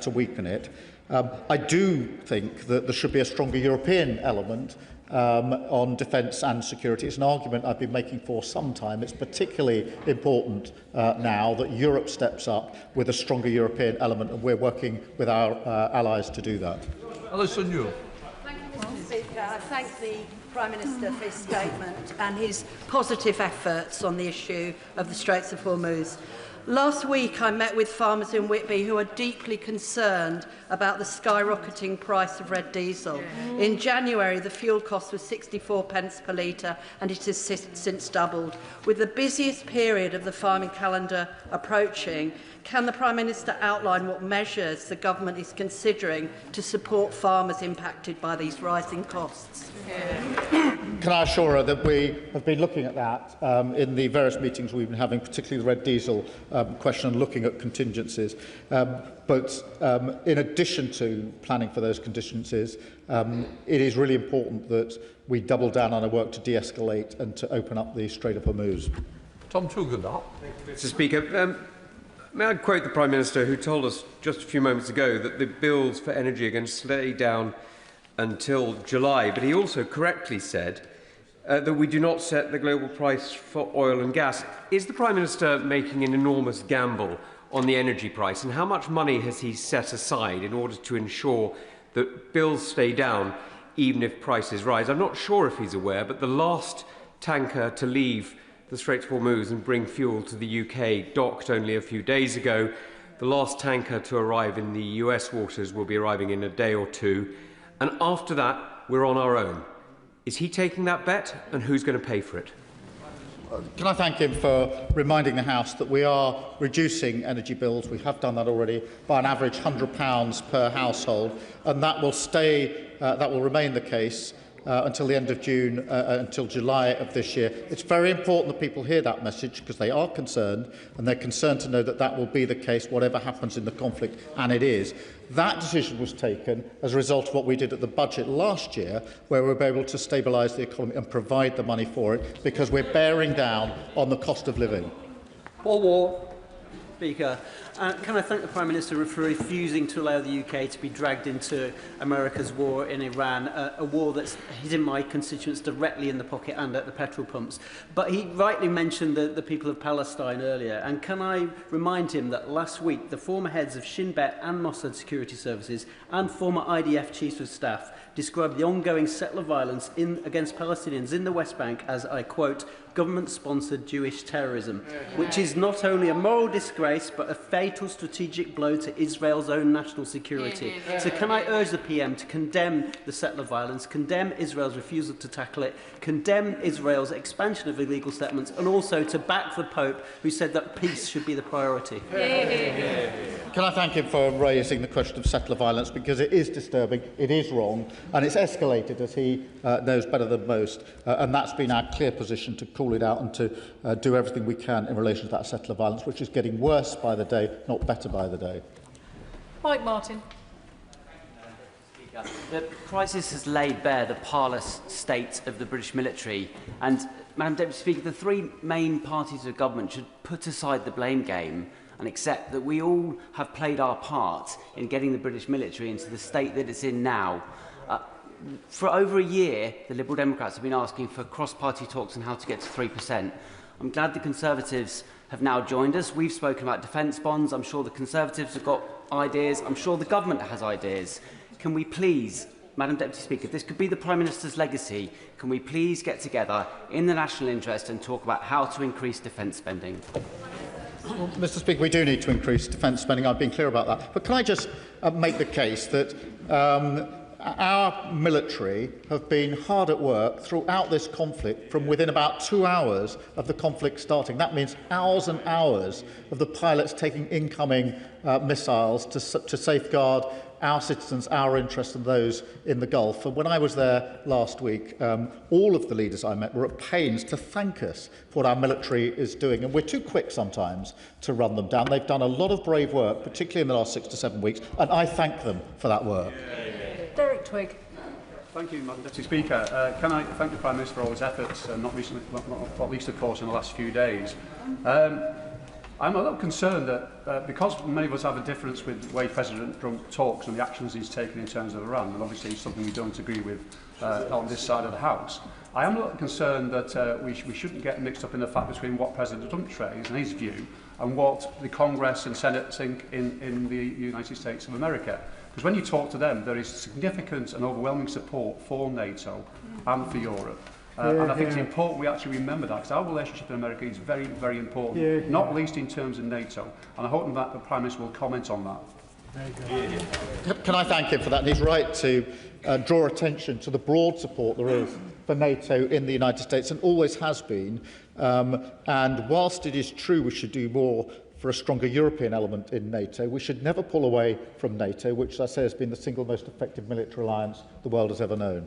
to weaken it. I do think that there should be a stronger European element on defence and security. It's an argument I've been making for some time. It's particularly important now that Europe steps up with a stronger European element, and we're working with our allies to do that. Thank you, Mr Speaker. I thank the Prime Minister for his statement and his positive efforts on the issue of the Straits of Hormuz. Last week, I met with farmers in Whitby who are deeply concerned about the skyrocketing price of red diesel. In January, the fuel cost was 64 pence per litre, and it has since doubled. With the busiest period of the farming calendar approaching, can the Prime Minister outline what measures the government is considering to support farmers impacted by these rising costs? Can I assure her that we have been looking at that in the various meetings we've been having, particularly the red diesel question, and looking at contingencies. But in addition to planning for those contingencies, it is really important that we double down on our work to de-escalate and to open up the Strait of Hormuz. Tom Tugendhat. Mr. Speaker, may I quote the Prime Minister, who told us just a few moments ago that the bills for energy are going to stay down until July, but he also correctly said that we do not set the global price for oil and gas. Is the Prime Minister making an enormous gamble on the energy price, and how much money has he set aside in order to ensure that bills stay down even if prices rise? I'm not sure if he's aware, but the last tanker to leave the Straits of Hormuz and bring fuel to the UK docked only a few days ago. The last tanker to arrive in the US waters will be arriving in a day or two, and after that we're on our own. Is he taking that bet, and who's going to pay for it? Can I thank him for reminding the House that we are reducing energy bills. We have done that already by an average £100 per household, and that will remain the case until the end of June, until July of this year. It's very important that people hear that message, because they are concerned, and they're concerned to know that that will be the case whatever happens in the conflict, and it is. That decision was taken as a result of what we did at the budget last year, where we were able to stabilise the economy and provide the money for it, because we're bearing down on the cost of living. Paul Wall. Speaker, can I thank the Prime Minister for refusing to allow the UK to be dragged into America's war in Iran, a war that's hitting my constituents directly in the pocket and at the petrol pumps. But he rightly mentioned the people of Palestine earlier, and can I remind him that last week the former heads of Shin Bet and Mossad security services and former IDF chiefs of staff described the ongoing settler violence against Palestinians in the West Bank as, I quote, government-sponsored Jewish terrorism, which is not only a moral disgrace but a fatal strategic blow to Israel's own national security. So can I urge the PM to condemn the settler violence, condemn Israel's refusal to tackle it, condemn Israel's expansion of illegal settlements, and also to back the Pope, who said that peace should be the priority? Can I thank him for raising the question of settler violence, because it is disturbing, it is wrong, and it's escalated, as he knows better than most, and that's been our clear position, to call it out and to do everything we can in relation to that settler violence, which is getting worse by the day, not better by the day. Mike Martin. The crisis has laid bare the parlous state of the British military, and, Madam Deputy Speaker, the three main parties of government should put aside the blame game and accept that we all have played our part in getting the British military into the state that it's in now. For over a year, the Liberal Democrats have been asking for cross-party talks on how to get to 3%. I'm glad the Conservatives have now joined us. We've spoken about defence bonds. I'm sure the Conservatives have got ideas. I'm sure the government has ideas. Can we please, Madam Deputy Speaker, this could be the Prime Minister's legacy, can we please get together in the national interest and talk about how to increase defence spending? Well, Mr. Speaker, we do need to increase defence spending. I've been clear about that. But can I just make the case that our military have been hard at work throughout this conflict from within about 2 hours of the conflict starting. That means hours and hours of the pilots taking incoming missiles to safeguard our citizens, our interests and those in the Gulf. And when I was there last week, all of the leaders I met were at pains to thank us for what our military is doing. And we're too quick sometimes to run them down. They've done a lot of brave work, particularly in the last 6 to 7 weeks, and I thank them for that work. Derek Twigg. Thank you, Madam Deputy Speaker. Can I thank the Prime Minister for all his efforts, not least, of course, in the last few days. I'm a little concerned that because many of us have a difference with the way President Trump talks and the actions he's taken in terms of Iran, and obviously it's something we don't agree with on this side of the House, I am a little concerned that we shouldn't get mixed up in the fact between what President Trump says and his view and what the Congress and Senate think in the United States of America. Because when you talk to them, there is significant and overwhelming support for NATO and for Europe. And I think it's important we actually remember that, because our relationship in America is very, very important, not least in terms of NATO. And I hope that the Prime Minister will comment on that. Can I thank him for that? And he's right to draw attention to the broad support there is for NATO in the United States, and always has been. And whilst it is true we should do more for a stronger European element in NATO, we should never pull away from NATO, which, as I say, has been the single most effective military alliance the world has ever known.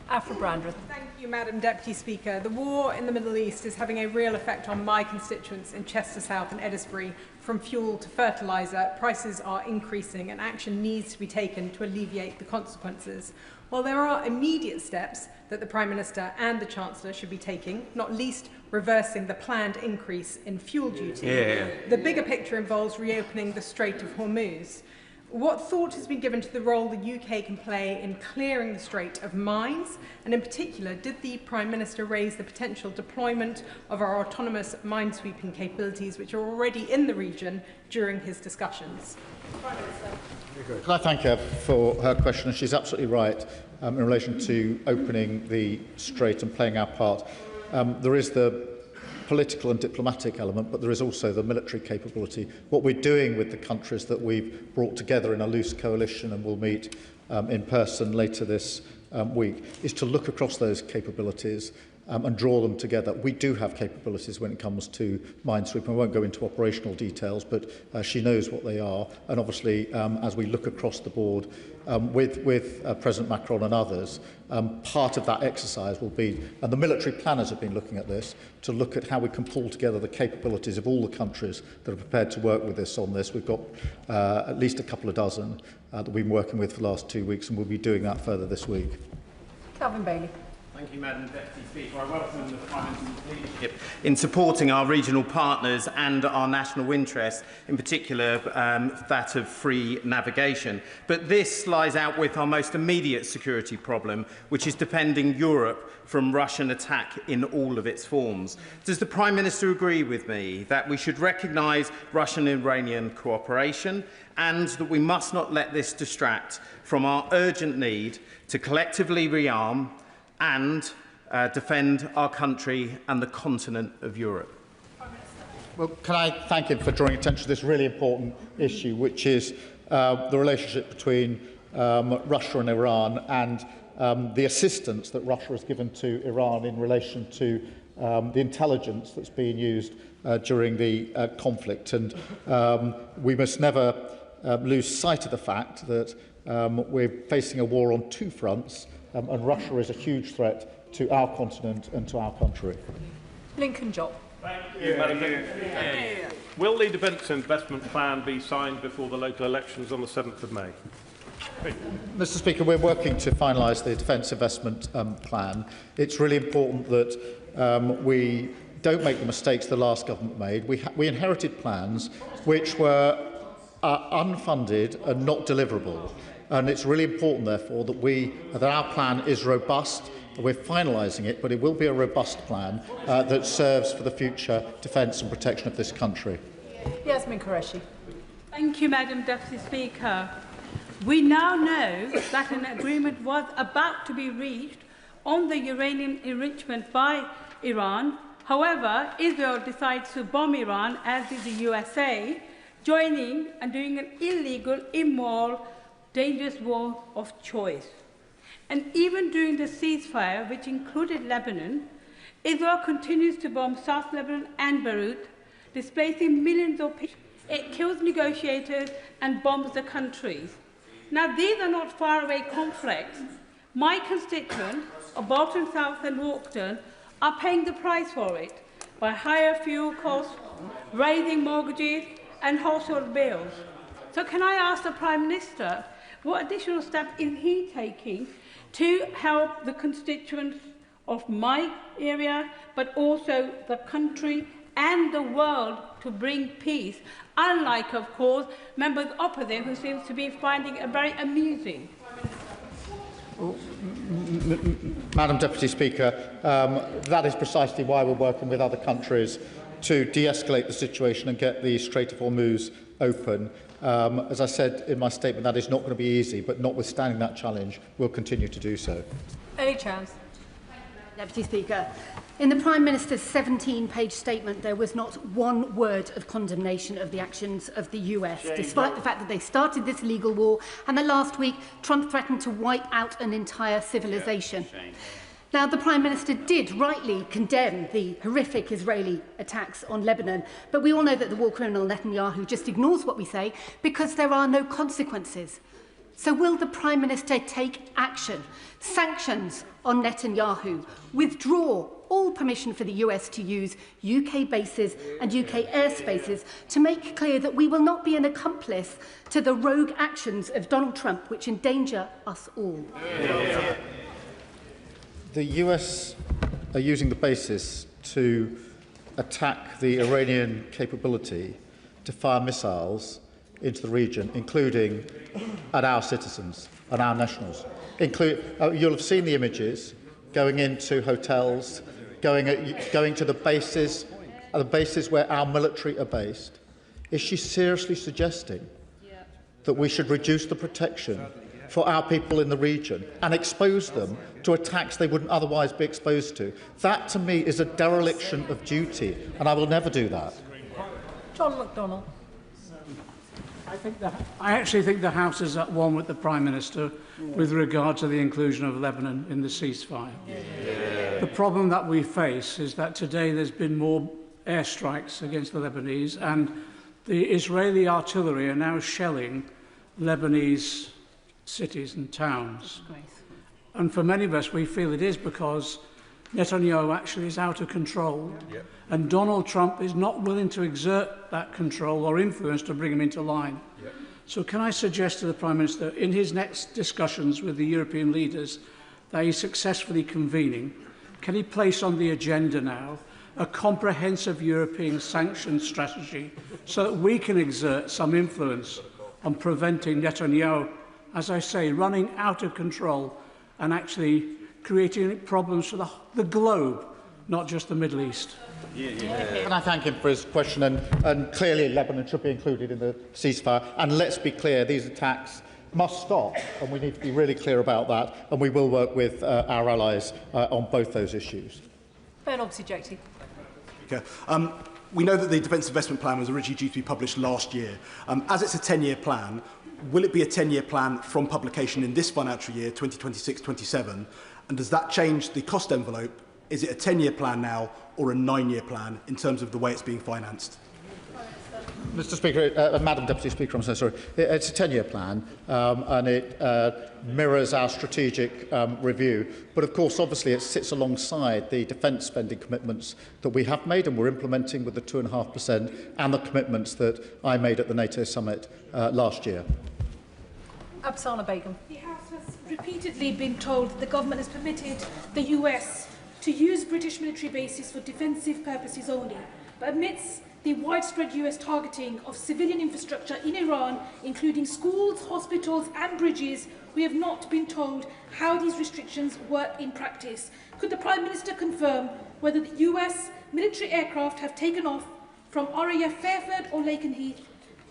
Afra Brandreth. Thank you, Madam Deputy Speaker. The war in the Middle East is having a real effect on my constituents in Chester South and Eddisbury. From fuel to fertiliser, prices are increasing and action needs to be taken to alleviate the consequences. While there are immediate steps that the Prime Minister and the Chancellor should be taking, not least reversing the planned increase in fuel duty, the bigger picture involves reopening the Strait of Hormuz. What thought has been given to the role the UK can play in clearing the Strait of mines? And in particular, did the Prime Minister raise the potential deployment of our autonomous minesweeping capabilities, which are already in the region, during his discussions? Can I thank her for her question? She's absolutely right in relation to opening the Strait and playing our part. There is the political and diplomatic element, but there is also the military capability. What we're doing with the countries that we've brought together in a loose coalition and will meet in person later this week is to look across those capabilities and draw them together. We do have capabilities when it comes to minesweeping. I won't go into operational details, but she knows what they are. And obviously, as we look across the board with President Macron and others, part of that exercise will be, and the military planners have been looking at this, to look at how we can pull together the capabilities of all the countries that are prepared to work with us on this. We've got at least a couple of dozen that we've been working with for the last 2 weeks, and we'll be doing that further this week. Calvin Bailey. Thank you, Madam Deputy Speaker. I welcome the Prime Minister's leadership in supporting our regional partners and our national interests, in particular that of free navigation. But this lies out with our most immediate security problem, which is defending Europe from Russian attack in all of its forms. Does the Prime Minister agree with me that we should recognise Russian-Iranian cooperation and that we must not let this distract from our urgent need to collectively rearm and defend our country and the continent of Europe? Well, can I thank him for drawing attention to this really important issue, which is the relationship between Russia and Iran and the assistance that Russia has given to Iran in relation to the intelligence that's being used during the conflict. And we must never lose sight of the fact that we're facing a war on two fronts, and Russia is a huge threat to our continent and to our country. Lincoln Job. Thank you, Madam Deputy. Will the Defence Investment Plan be signed before the local elections on the 7th of May? Mr Speaker, we're working to finalise the Defence Investment Plan. It's really important that we don't make the mistakes the last government made. We inherited plans which were unfunded and not deliverable. And it's really important, therefore, that our plan is robust. We're finalising it, but it will be a robust plan that serves for the future defence and protection of this country. Yasmin Qureshi. Thank you, Madam Deputy Speaker. We now know that an agreement was about to be reached on the uranium enrichment by Iran. However, Israel decides to bomb Iran, as did the USA, joining and doing an illegal, immoral, dangerous war of choice. And even during the ceasefire, which included Lebanon, Israel continues to bomb South Lebanon and Beirut, displacing millions of people. It kills negotiators and bombs the countries. Now, these are not faraway conflicts. My constituents of Bolton South and Walkden are paying the price for it by higher fuel costs, raising mortgages and household bills. So can I ask the Prime Minister, what additional steps is he taking to help the constituents of my area, but also the country and the world to bring peace, unlike, of course, members opposite who seems to be finding it very amusing? Madam Deputy Speaker, that is precisely why we're working with other countries to de-escalate the situation and get the Strait of Hormuz open. As I said in my statement, that is not going to be easy, but notwithstanding that challenge, we'll continue to do so. Any chance? Deputy Speaker, in the Prime Minister's 17-page statement, there was not one word of condemnation of the actions of the US, despite the fact that they started this illegal war and that last week Trump threatened to wipe out an entire civilization. Now, the Prime Minister did rightly condemn the horrific Israeli attacks on Lebanon, but we all know that the war criminal Netanyahu just ignores what we say because there are no consequences. So will the Prime Minister take action, sanctions on Netanyahu, withdraw all permission for the US to use UK bases and UK airspaces to make clear that we will not be an accomplice to the rogue actions of Donald Trump, which endanger us all? The US are using the basis to attack the Iranian capability to fire missiles into the region, including at our citizens and our nationals. You'll have seen the images going into hotels, going to the bases where our military are based. Is she seriously suggesting that we should reduce the protection for our people in the region and expose them to attacks they wouldn't otherwise be exposed to? That, to me, is a dereliction of duty, and I will never do that. John McDonnell. I actually think the House is at one with the Prime Minister with regard to the inclusion of Lebanon in the ceasefire. The problem that we face is that today there's been more airstrikes against the Lebanese, and the Israeli artillery are now shelling Lebanese cities and towns. And for many of us, we feel it is because Netanyahu actually is out of control, and Donald Trump is not willing to exert that control or influence to bring him into line. So can I suggest to the Prime Minister, in his next discussions with the European leaders that he's successfully convening, can he place on the agenda now a comprehensive European sanctions strategy so that we can exert some influence on preventing Netanyahu, as I say, running out of control and actually creating problems for the globe, not just the Middle East? Can I thank him for his question? And clearly Lebanon should be included in the ceasefire. And let's be clear, these attacks must stop, and we need to be really clear about that. And we will work with our allies on both those issues. Ben Objective. We know that the Defence Investment Plan was originally due to be published last year. As it's a 10-year plan, will it be a 10-year plan from publication in this financial year, 2026-27? And does that change the cost envelope? Is it a 10-year plan now or a 9-year plan in terms of the way it's being financed? Mr. Speaker, Madam Deputy Speaker, I'm so sorry. It's a 10-year plan, and it mirrors our strategic review. But of course, obviously, it sits alongside the defence spending commitments that we have made and we're implementing with the 2.5% and the commitments that I made at the NATO summit last year. Absana Begum. The House has repeatedly been told that the government has permitted the US to use British military bases for defensive purposes only. But amidst the widespread US targeting of civilian infrastructure in Iran, including schools, hospitals and bridges, we have not been told how these restrictions work in practice. Could the Prime Minister confirm whether the US military aircraft have taken off from RAF Fairford or Lakenheath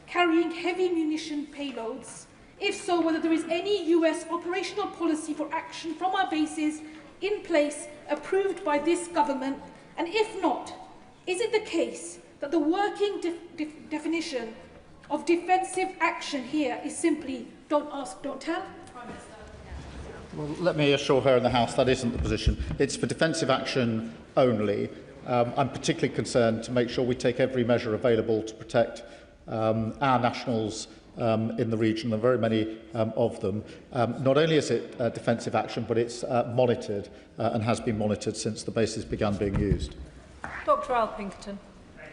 carrying heavy munition payloads? If so, whether there is any US operational policy for action from our bases in place approved by this government? And if not, is it the case that the working definition of defensive action here is simply don't ask, don't tell? Well, let me assure her in the House that isn't the position. It's for defensive action only. I'm particularly concerned to make sure we take every measure available to protect our nationals in the region, and very many of them. Not only is it defensive action, but it's monitored and has been monitored since the bases began being used. Dr. Al Pinkerton.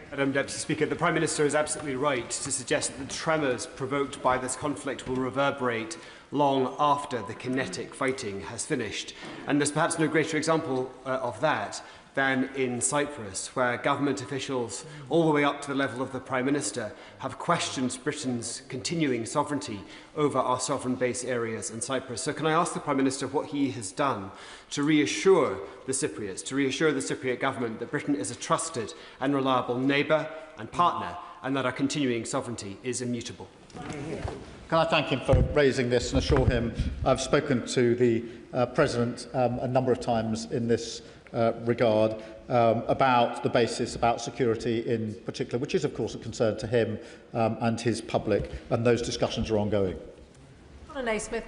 Madam Deputy Speaker, the Prime Minister is absolutely right to suggest that the tremors provoked by this conflict will reverberate long after the kinetic fighting has finished. And there's perhaps no greater example of that than in Cyprus, where government officials, all the way up to the level of the Prime Minister, have questioned Britain's continuing sovereignty over our sovereign base areas in Cyprus. So can I ask the Prime Minister what he has done to reassure the Cypriots, to reassure the Cypriot government that Britain is a trusted and reliable neighbour and partner, and that our continuing sovereignty is immutable? Can I thank him for raising this and assure him I've spoken to the President a number of times in this regard about the basis, about security in particular, which is of course a concern to him and his public, and those discussions are ongoing. Naismith.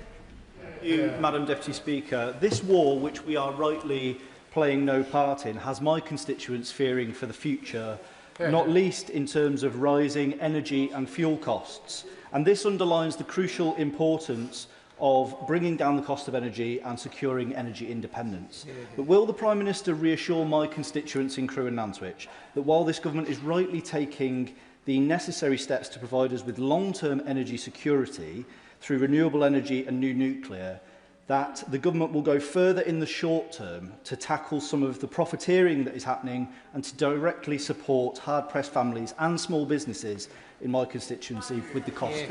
Thank you, Madam Deputy Speaker. This war, which we are rightly playing no part in, has my constituents fearing for the future, not least in terms of rising energy and fuel costs. And this underlines the crucial importance of bringing down the cost of energy and securing energy independence. But will the Prime Minister reassure my constituents in Crewe and Nantwich that while this government is rightly taking the necessary steps to provide us with long-term energy security through renewable energy and new nuclear, that the government will go further in the short term to tackle some of the profiteering that is happening and to directly support hard-pressed families and small businesses in my constituency with the cost?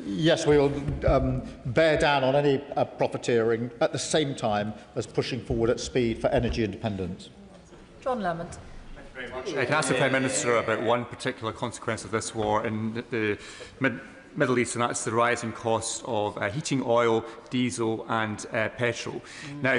Yes, we will bear down on any profiteering at the same time as pushing forward at speed for energy independence. John Lamont. Very much. I can ask the Prime Minister about one particular consequence of this war in the Middle East, and that's the rising cost of heating oil, diesel and petrol. Now,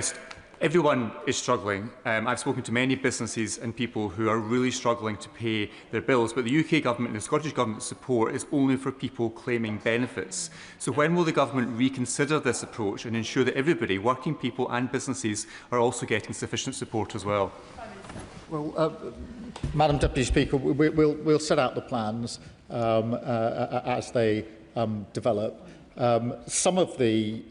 everyone is struggling. I've spoken to many businesses and people who are really struggling to pay their bills, but the UK Government and the Scottish Government's support is only for people claiming benefits. So when will the Government reconsider this approach and ensure that everybody, working people and businesses, are also getting sufficient support as well? Well, Madam Deputy Speaker, we'll set out the plans as they develop. Some of the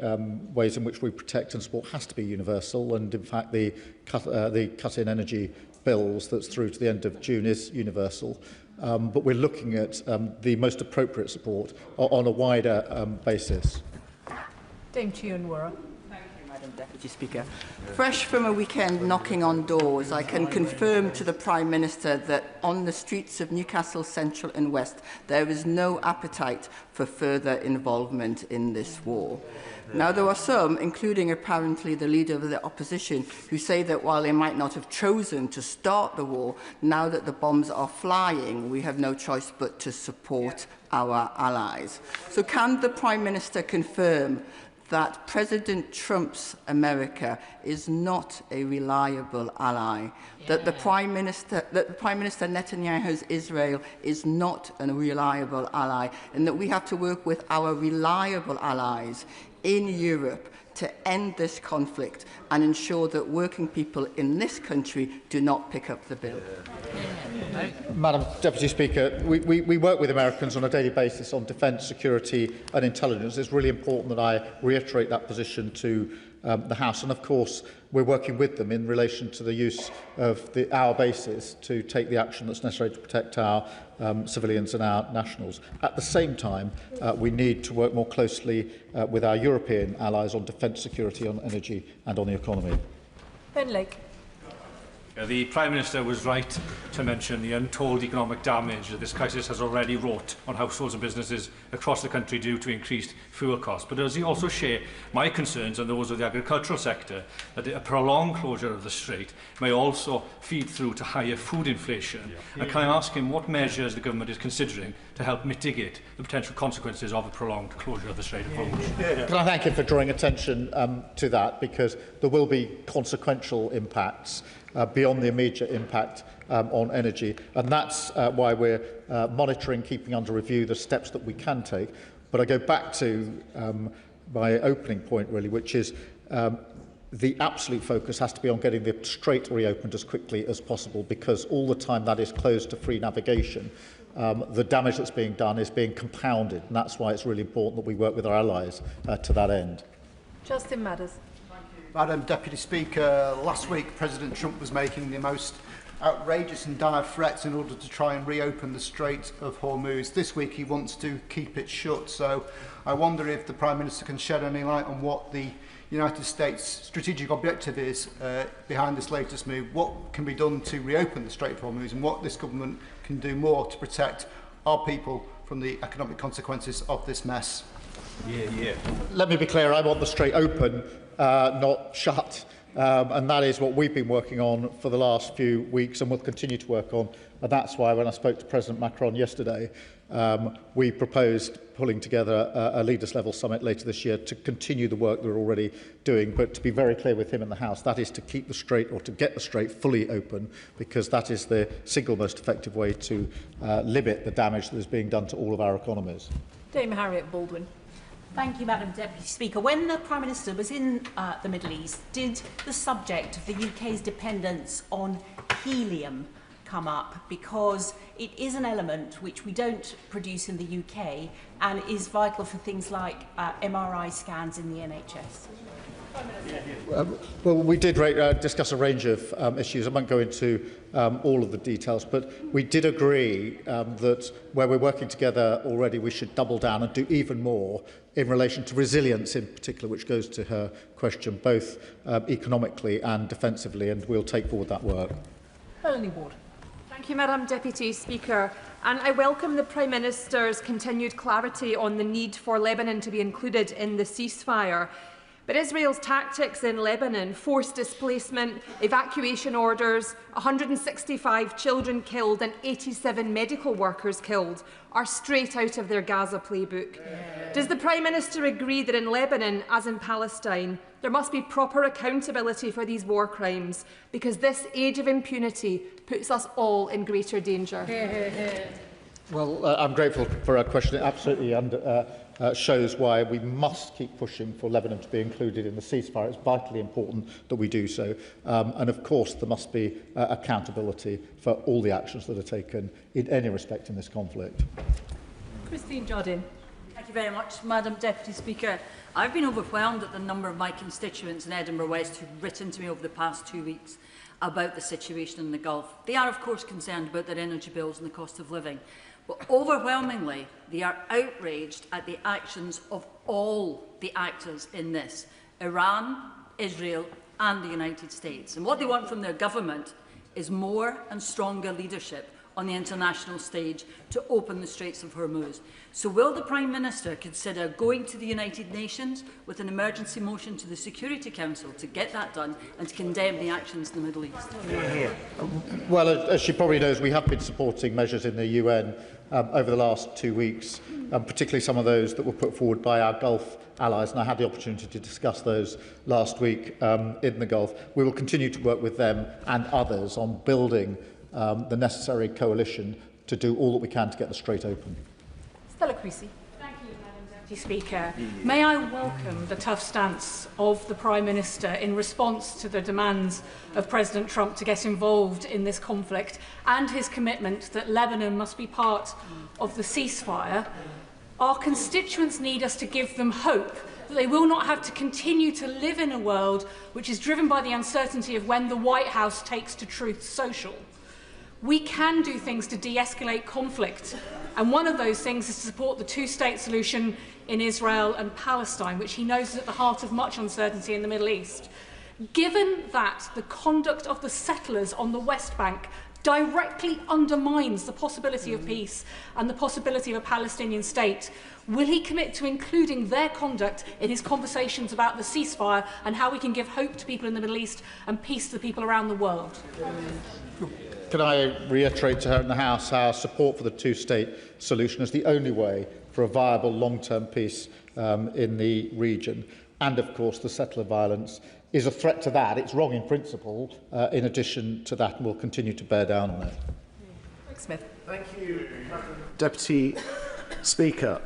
ways in which we protect and support has to be universal, and in fact the cut in energy bills that's through to the end of June is universal. But we're looking at the most appropriate support on a wider basis. Dame Chiunwara. Deputy Speaker. Fresh from a weekend knocking on doors, I can confirm to the Prime Minister that on the streets of Newcastle Central and West there is no appetite for further involvement in this war. Now, there are some, including apparently the leader of the opposition, who say that while they might not have chosen to start the war, now that the bombs are flying, we have no choice but to support our allies. So can the Prime Minister confirm that President Trump's America is not a reliable ally, that the Prime Minister Netanyahu's Israel is not a reliable ally, and that we have to work with our reliable allies in Europe to end this conflict and ensure that working people in this country do not pick up the bill? Madam Deputy Speaker, we work with Americans on a daily basis on defence, security and intelligence. It's really important that I reiterate that position to the House, and of course we're working with them in relation to the use of our bases to take the action that's necessary to protect our civilians and our nationals. At the same time, we need to work more closely with our European allies on defence, security, on energy and on the economy. Ben Lake. The Prime Minister was right to mention the untold economic damage that this crisis has already wrought on households and businesses across the country due to increased fuel costs. But does he also share my concerns and those of the agricultural sector that a prolonged closure of the strait may also feed through to higher food inflation? And can I ask him what measures the government is considering to help mitigate the potential consequences of a prolonged closure of the Strait of Hormuz? Can I thank him for drawing attention to that, because there will be consequential impacts beyond the immediate impact on energy, and that's why we're monitoring, keeping under review the steps that we can take. But I go back to my opening point, really, which is the absolute focus has to be on getting the strait reopened as quickly as possible, because all the time that is closed to free navigation, the damage that's being done is being compounded, and that's why it's really important that we work with our allies to that end. Justin Madders. Madam Deputy Speaker, last week President Trump was making the most outrageous and dire threats in order to try and reopen the Strait of Hormuz. This week he wants to keep it shut, so I wonder if the Prime Minister can shed any light on what the United States' strategic objective is behind this latest move. What can be done to reopen the Strait of Hormuz, and what this government can do more to protect our people from the economic consequences of this mess? Let me be clear, I want the strait open, not shut. and that is what we've been working on for the last few weeks and will continue to work on. And that's why when I spoke to President Macron yesterday, we proposed pulling together a leaders-level summit later this year to continue the work that we're already doing. But to be very clear with him in the House, that is to keep the Strait, or to get the Strait fully open, because that is the single most effective way to limit the damage that is being done to all of our economies. Dame Harriet Baldwin. Thank you, Madam Deputy Speaker. When the Prime Minister was in the Middle East, did the subject of the UK's dependence on helium come up? Because it is an element which we don't produce in the UK and is vital for things like MRI scans in the NHS. Well, we did discuss a range of issues. I won't go into all of the details, but we did agree that where we're working together already, we should double down and do even more in relation to resilience in particular, which goes to her question, both economically and defensively, and we'll take forward that work. Melanie Ward. Thank you, Madam Deputy Speaker. And I welcome the Prime Minister's continued clarity on the need for Lebanon to be included in the ceasefire. But Israel's tactics in Lebanon, forced displacement, evacuation orders, 165 children killed and 87 medical workers killed, are straight out of their Gaza playbook. Does the Prime Minister agree that in Lebanon, as in Palestine, there must be proper accountability for these war crimes, because this age of impunity puts us all in greater danger? Well, I'm grateful for her question. It absolutely shows why we must keep pushing for Lebanon to be included in the ceasefire. It's vitally important that we do so. And of course, there must be accountability for all the actions that are taken in any respect in this conflict. Christine Jardine. Thank you very much, Madam Deputy Speaker. I've been overwhelmed at the number of my constituents in Edinburgh West who've written to me over the past 2 weeks about the situation in the Gulf. They are, of course, concerned about their energy bills and the cost of living. But overwhelmingly, they are outraged at the actions of all the actors in this: Iran, Israel and the United States. And what they want from their government is more and stronger leadership on the international stage to open the Straits of Hormuz. So will the Prime Minister consider going to the United Nations with an emergency motion to the Security Council to get that done and to condemn the actions in the Middle East? Well, as she probably knows, we have been supporting measures in the UN over the last 2 weeks, particularly some of those that were put forward by our Gulf allies, and I had the opportunity to discuss those last week in the Gulf. We will continue to work with them and others on building the necessary coalition to do all that we can to get the Strait open. Stella Creasy. Thank you, Madam Deputy Speaker. May I welcome the tough stance of the Prime Minister in response to the demands of President Trump to get involved in this conflict, and his commitment that Lebanon must be part of the ceasefire. Our constituents need us to give them hope that they will not have to continue to live in a world which is driven by the uncertainty of when the White House takes to Truth Social. We can do things to de-escalate conflict, and one of those things is to support the two-state solution in Israel and Palestine, which he knows is at the heart of much uncertainty in the Middle East. Given that the conduct of the settlers on the West Bank directly undermines the possibility of peace and the possibility of a Palestinian state, will he commit to including their conduct in his conversations about the ceasefire and how we can give hope to people in the Middle East and peace to the people around the world? Can I reiterate to her in the House our support for the two-state solution is the only way for a viable long-term peace in the region. And, of course, the settler violence is a threat to that. It's wrong in principle, in addition to that, and we'll continue to bear down on it. Rick Smith. Thank you, Deputy Speaker.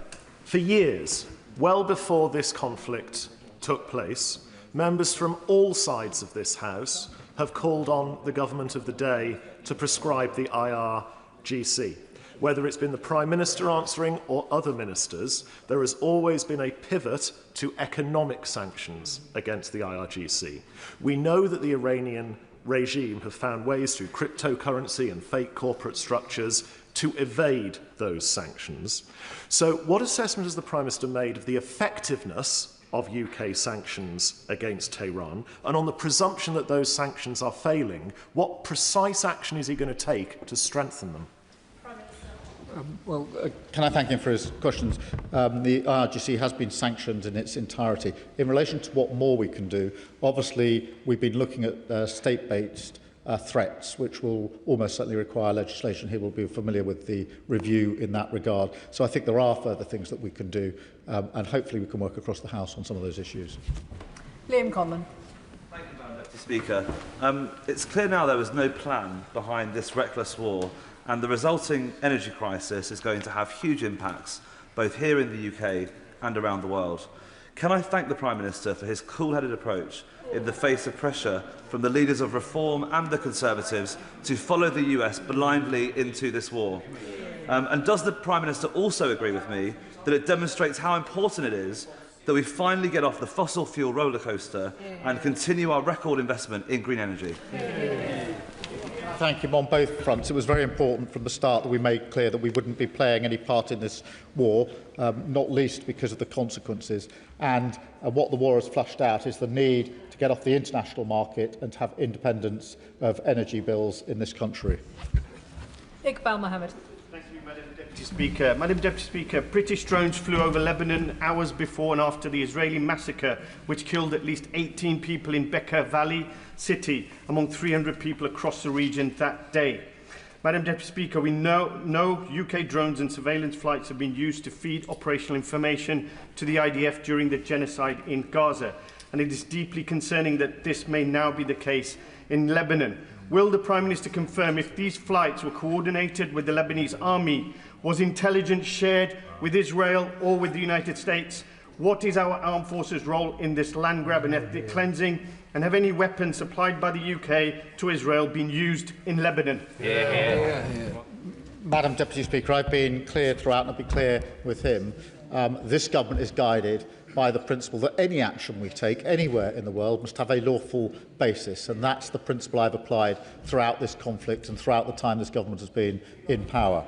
For years, well before this conflict took place, members from all sides of this House have called on the government of the day to prescribe the IRGC. Whether it's been the Prime Minister answering or other ministers, there has always been a pivot to economic sanctions against the IRGC. We know that the Iranian regime have found ways through cryptocurrency and fake corporate structures to evade those sanctions. So what assessment has the Prime Minister made of the effectiveness of UK sanctions against Tehran, and on the presumption that those sanctions are failing, what precise action is he going to take to strengthen them? Can I thank him for his questions? The IRGC has been sanctioned in its entirety. In relation to what more we can do, obviously we've been looking at state-based threats, which will almost certainly require legislation. He will be familiar with the review in that regard. So I think there are further things that we can do, and hopefully we can work across the House on some of those issues. Liam Conlon. Thank you, Madam Deputy Speaker. It's clear now there was no plan behind this reckless war, and the resulting energy crisis is going to have huge impacts, both here in the UK and around the world. Can I thank the Prime Minister for his cool-headed approach in the face of pressure from the leaders of Reform and the Conservatives to follow the US blindly into this war? And does the Prime Minister also agree with me that it demonstrates how important it is that we finally get off the fossil fuel rollercoaster and continue our record investment in green energy? Thank you on both fronts. It was very important from the start that we made clear that we wouldn't be playing any part in this war, not least because of the consequences. And what the war has flushed out is the need to get off the international market and to have independence of energy bills in this country. Iqbal Mohammed. Thank you, Madam Deputy Speaker. Madam Deputy Speaker, British drones flew over Lebanon hours before and after the Israeli massacre, which killed at least 18 people in Bekaa Valley City, among 300 people across the region that day. Madam Deputy Speaker, we know no UK drones and surveillance flights have been used to feed operational information to the IDF during the genocide in Gaza, and it is deeply concerning that this may now be the case in Lebanon. Will the Prime Minister confirm if these flights were coordinated with the Lebanese army? Was intelligence shared with Israel or with the United States? What is our armed forces' role in this land grab and ethnic cleansing? And have any weapons supplied by the UK to Israel been used in Lebanon? Madam Deputy Speaker, I've been clear throughout, and I'll be clear with him. This government is guided by the principle that any action we take anywhere in the world must have a lawful basis, and that's the principle I've applied throughout this conflict and throughout the time this government has been in power.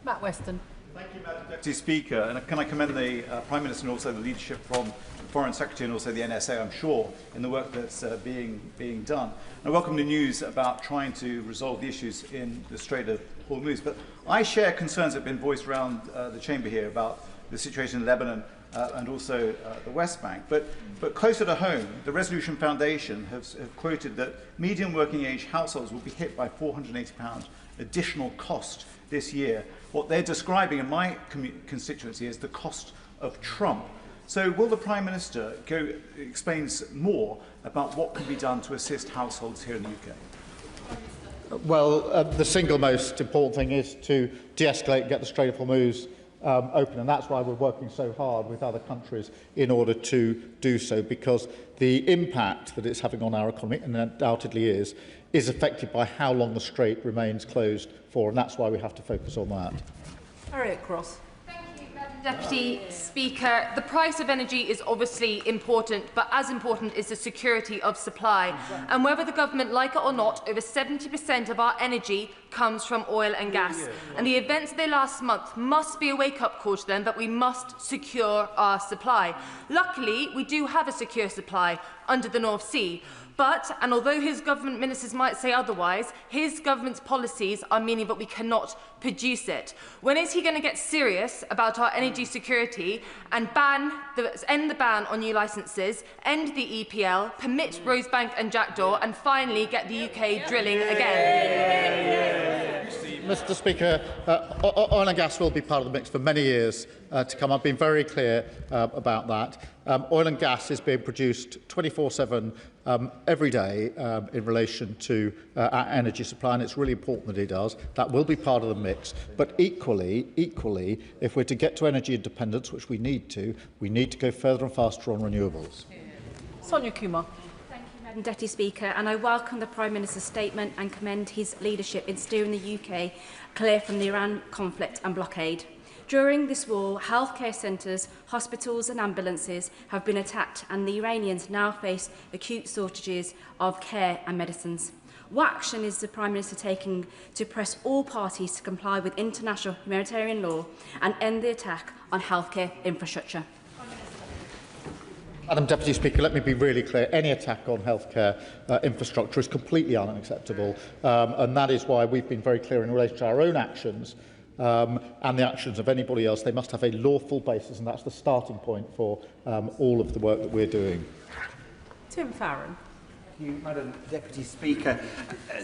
Matt Weston. Thank you, Madam Deputy Speaker. And can I commend the Prime Minister and also the leadership from the Foreign Secretary and also the NSA, I'm sure, in the work that's being done. And I welcome the news about trying to resolve the issues in the Strait of Hormuz. But I share concerns that have been voiced around the chamber here about the situation in Lebanon and also the West Bank. But closer to home, the Resolution Foundation have quoted that median working age households will be hit by £480 additional cost this year. What they're describing in my constituency is the cost of Trump. So will the Prime Minister explain more about what can be done to assist households here in the UK? Well, the single most important thing is to de-escalate and get the Strait of Hormuz open, and that's why we're working so hard with other countries in order to do so, because the impact that it's having on our economy, and undoubtedly is affected by how long the strait remains closed for, and that's why we have to focus on that. Harriet Cross. Deputy Speaker, the price of energy is obviously important, but as important is the security of supply. And whether the government like it or not, over 70% of our energy comes from oil and gas. And the events of the last month must be a wake-up call to them that we must secure our supply. Luckily, we do have a secure supply under the North Sea. But, and although his government ministers might say otherwise, his government's policies are meaning that we cannot produce it. When is he going to get serious about our energy security and end the ban on new licences, end the EPL, permit Rosebank and Jackdaw, and finally get the UK drilling again? Mr. Speaker, oil and gas will be part of the mix for many years to come. I've been very clear about that. Oil and gas is being produced 24/7 every day in relation to our energy supply, and it's really important that it does. That will be part of the mix. But equally, if we're to get to energy independence, which we need to go further and faster on renewables. Sonia Kumar. Madam Deputy Speaker, and I welcome the Prime Minister's statement and commend his leadership in steering the UK clear from the Iran conflict and blockade. During this war, healthcare centres, hospitals and ambulances have been attacked, and the Iranians now face acute shortages of care and medicines. What action is the Prime Minister taking to press all parties to comply with international humanitarian law and end the attack on healthcare infrastructure? Madam Deputy Speaker, let me be really clear. Any attack on healthcare infrastructure is completely unacceptable, and that is why we've been very clear in relation to our own actions and the actions of anybody else. They must have a lawful basis, and that's the starting point for all of the work that we're doing. Tim Farron. Thank you, Madam Deputy Speaker.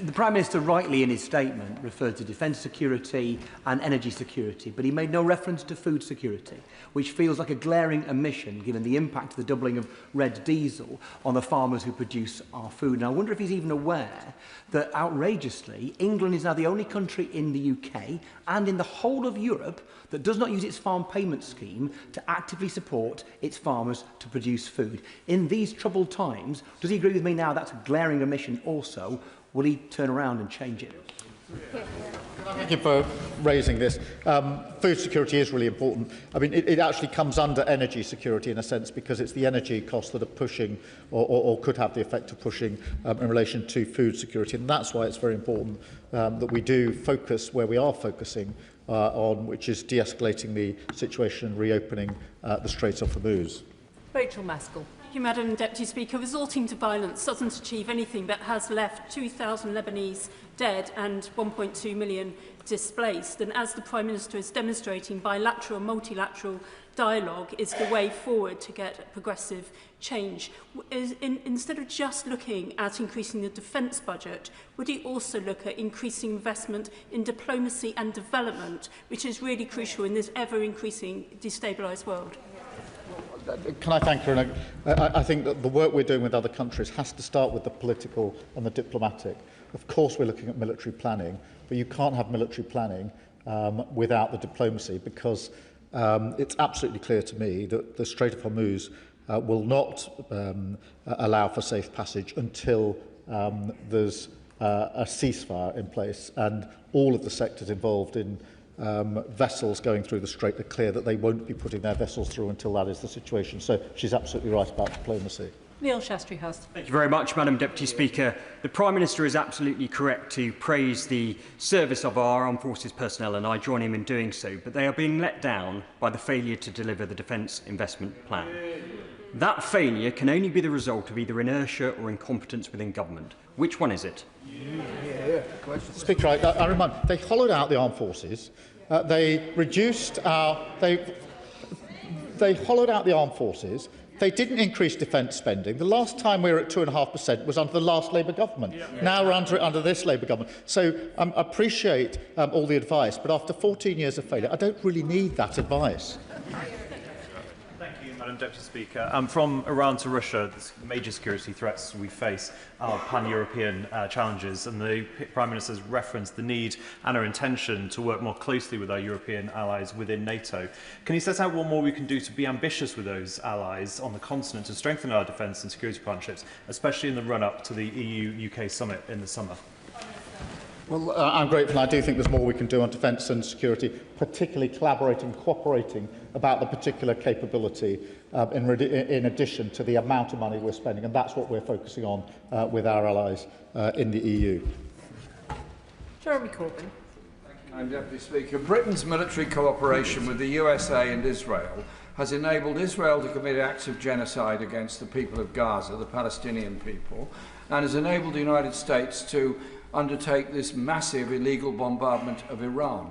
The Prime Minister rightly in his statement referred to defence security and energy security, but he made no reference to food security, which feels like a glaring omission given the impact of the doubling of red diesel on the farmers who produce our food. And I wonder if he's even aware that, outrageously, England is now the only country in the UK and in the whole of Europe that does not use its farm payment scheme to actively support its farmers to produce food. In these troubled times, does he agree with me now that's a glaring omission also? Will he turn around and change it? Thank you for raising this. Food security is really important. I mean, it actually comes under energy security in a sense, because it's the energy costs that are pushing or could have the effect of pushing in relation to food security. And that's why it's very important that we do focus where we are focusing on, which is de-escalating the situation and reopening the Strait of Hormuz. Rachel Maskell. Thank you, Madam Deputy Speaker. Resorting to violence doesn't achieve anything but has left 2,000 Lebanese dead and 1.2 million displaced. And as the Prime Minister is demonstrating, bilateral and multilateral dialogue is the way forward to get progressive change. Instead of just looking at increasing the defence budget, would he also look at increasing investment in diplomacy and development, which is really crucial in this ever-increasing destabilised world? Can I thank her? And I think that the work we're doing with other countries has to start with the political and the diplomatic. Of course, we're looking at military planning, but you can't have military planning without the diplomacy, because it's absolutely clear to me that the Strait of Hormuz will not allow for safe passage until there's a ceasefire in place, and all of the sectors involved in vessels going through the Strait are clear that they won't be putting their vessels through until that is the situation. So she's absolutely right about diplomacy. Neil Shastri-Hurst. Thank you very much, Madam Deputy Speaker. The Prime Minister is absolutely correct to praise the service of our armed forces personnel, and I join him in doing so, but they are being let down by the failure to deliver the Defence Investment Plan. That failure can only be the result of either inertia or incompetence within government. Which one is it? Speaker, I remind, they hollowed out the armed forces. They reduced our... They hollowed out the armed forces. They didn't increase defence spending. The last time we were at 2.5% was under the last Labour government. Now we're under this Labour government. So I appreciate all the advice, but after 14 years of failure, I don't really need that advice. Madam Deputy Speaker, from Iran to Russia, the major security threats we face are pan-European challenges, and the Prime Minister has referenced the need and our intention to work more closely with our European allies within NATO. Can you set out what more we can do to be ambitious with those allies on the continent to strengthen our defence and security partnerships, especially in the run-up to the EU-UK summit in the summer? Well, I'm grateful. I do think there's more we can do on defence and security, particularly collaborating, cooperating about the particular capability in addition to the amount of money we're spending, and that's what we're focusing on with our allies in the EU. Jeremy Corbyn. Madam Deputy Speaker, Britain's military cooperation with the USA and Israel has enabled Israel to commit acts of genocide against the people of Gaza, the Palestinian people, and has enabled the United States to undertake this massive illegal bombardment of Iran.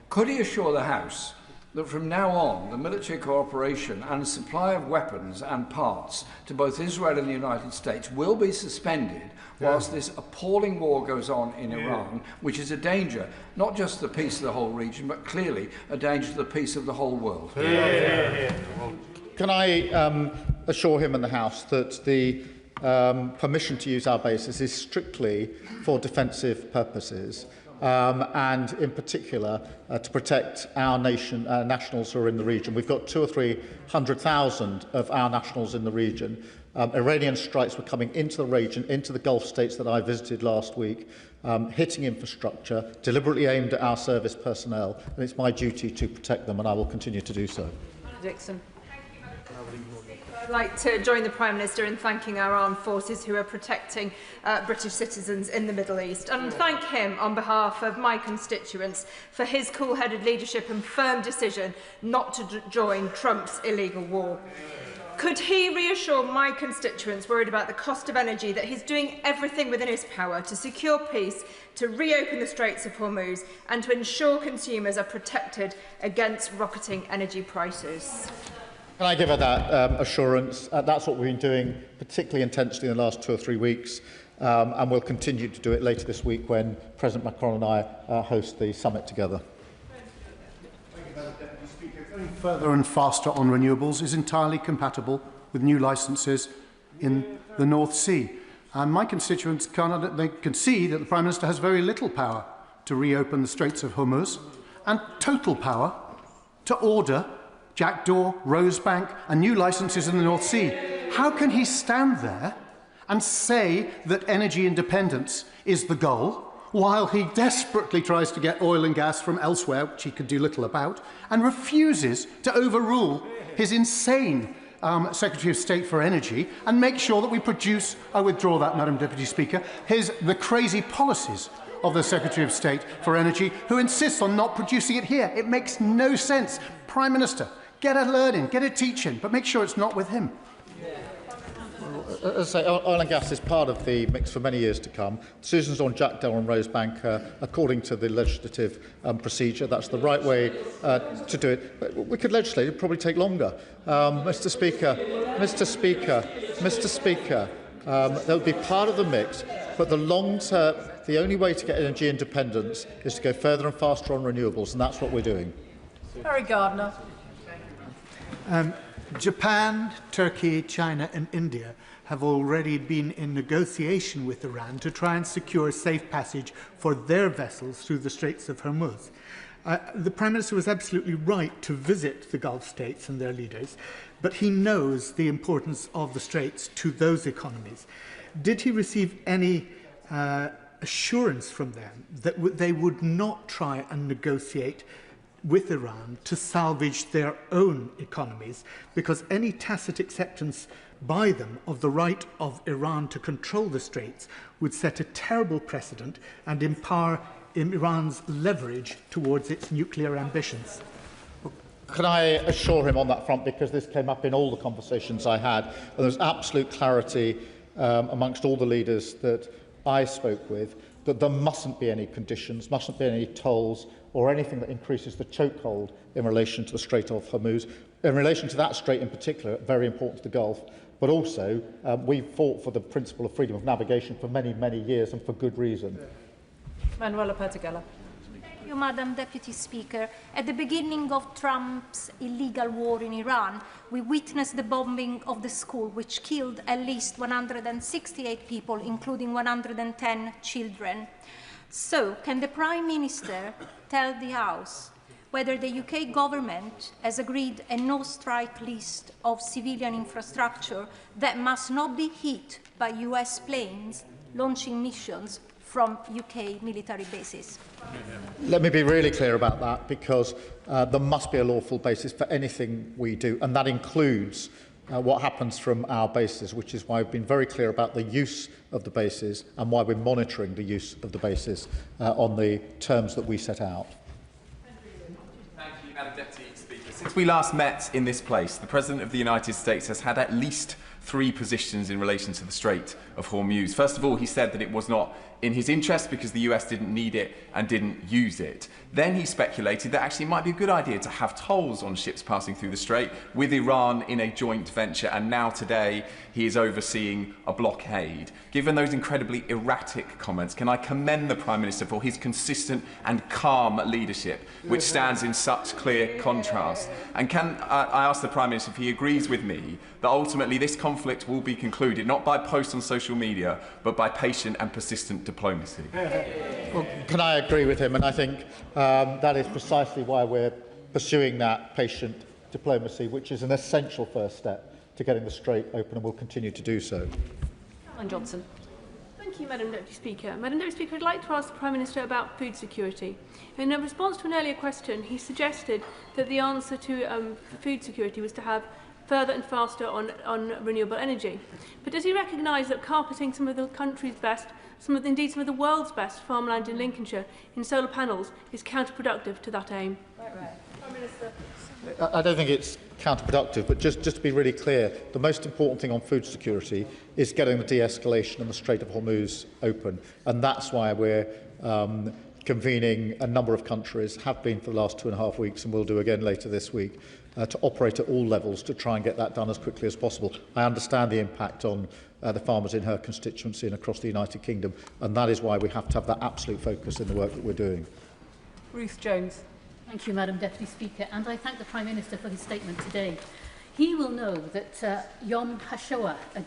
Could he assure the House that from now on the military cooperation and supply of weapons and parts to both Israel and the United States will be suspended whilst this appalling war goes on in Iran, which is a danger, not just to the peace of the whole region, but clearly a danger to the peace of the whole world? Can I assure him and the House that the permission to use our bases is strictly for defensive purposes, and in particular to protect our nationals who are in the region. We've got 200,000 or 300,000 of our nationals in the region. Iranian strikes were coming into the region, into the Gulf states that I visited last week, hitting infrastructure, deliberately aimed at our service personnel, and it's my duty to protect them, and I will continue to do so. Dixon. I'd like to join the Prime Minister in thanking our armed forces who are protecting British citizens in the Middle East, and thank him on behalf of my constituents for his cool-headed leadership and firm decision not to join Trump's illegal war. Could he reassure my constituents worried about the cost of energy that he's doing everything within his power to secure peace, to reopen the Straits of Hormuz and to ensure consumers are protected against rocketing energy prices? Can I give her that assurance? That's what we've been doing particularly intensely in the last 2 or 3 weeks, and we'll continue to do it later this week when President Macron and I host the summit together. Going further and faster on renewables is entirely compatible with new licences in the North Sea. And my constituents can see that the Prime Minister has very little power to reopen the Straits of Hormuz and total power to order Jackdaw, Rosebank and new licences in the North Sea. How can he stand there and say that energy independence is the goal while he desperately tries to get oil and gas from elsewhere, which he could do little about, and refuses to overrule his insane Secretary of State for Energy and make sure that we produce, I withdraw that, Madam Deputy Speaker, the crazy policies of the Secretary of State for Energy, who insists on not producing it here. It makes no sense. Prime Minister, get a learning, get a teaching, but make sure it's not with him. As I say, oil and gas is part of the mix for many years to come. Decisions on Jackdaw and Rosebank, according to the legislative procedure, that's the right way to do it. But we could legislate; it'd probably take longer. Mr. Speaker, that would be part of the mix. But the long term, the only way to get energy independence is to go further and faster on renewables, and that's what we're doing. Harry Gardner. Japan, Turkey, China and India have already been in negotiation with Iran to try and secure safe passage for their vessels through the Straits of Hormuz. The Prime Minister was absolutely right to visit the Gulf states and their leaders, but he knows the importance of the Straits to those economies. Did he receive any assurance from them that they would not try and negotiate with Iran to salvage their own economies, because any tacit acceptance by them of the right of Iran to control the Straits would set a terrible precedent and empower Iran's leverage towards its nuclear ambitions? Can I assure him on that front, because this came up in all the conversations I had, and there's absolute clarity amongst all the leaders that I spoke with, that there mustn't be any conditions, mustn't be any tolls or anything that increases the chokehold in relation to the Strait of Hormuz. In relation to that strait in particular, very important to the Gulf, but also we fought for the principle of freedom of navigation for many, many years, and for good reason. Manuela Pertigella. Thank you, Madam Deputy Speaker. At the beginning of Trump's illegal war in Iran, we witnessed the bombing of the school, which killed at least 168 people, including 110 children. So, can the Prime Minister tell the House whether the UK government has agreed a no-strike list of civilian infrastructure that must not be hit by US planes launching missions from UK military bases? Let me be really clear about that, because there must be a lawful basis for anything we do, and that includes what happens from our bases, which is why we've been very clear about the use of the bases and why we're monitoring the use of the bases on the terms that we set out. Thank you, Madam Deputy Speaker. Since we last met in this place, the President of the United States has had at least 3 positions in relation to the Strait of Hormuz. First of all, he said that it was not in his interest because the US didn't need it and didn't use it. Then he speculated that actually it might be a good idea to have tolls on ships passing through the Strait with Iran in a joint venture, and now today he is overseeing a blockade. Given those incredibly erratic comments, can I commend the Prime Minister for his consistent and calm leadership, which stands in such clear contrast? And can I ask the Prime Minister if he agrees with me that ultimately this conflict will be concluded not by posts on social media, but by patient and persistent diplomacy? Well, can I agree with him? And I think that is precisely why we're pursuing that patient diplomacy, which is an essential first step to getting the Strait open, and will continue to do so. Alan Johnson. Thank you, Madam Deputy Speaker. Madam Deputy Speaker, I'd like to ask the Prime Minister about food security. In a response to an earlier question, he suggested that the answer to food security was to have further and faster on renewable energy. But does he recognise that carpeting some of the country's best indeed some of the world's best farmland in Lincolnshire in solar panels is counterproductive to that aim? Prime Minister. I don't think it's counterproductive, but just to be really clear, the most important thing on food security is getting the de-escalation and the Strait of Hormuz open, and that's why we're convening a number of countries, have been for the last 2.5 weeks and will do again later this week, to operate at all levels to try and get that done as quickly as possible. I understand the impact on the farmers in her constituency and across the United Kingdom, and that is why we have to have that absolute focus in the work that we're doing. Ruth Jones. Thank you, Madam Deputy Speaker, and I thank the Prime Minister for his statement today. He will know that Yom HaShoah, a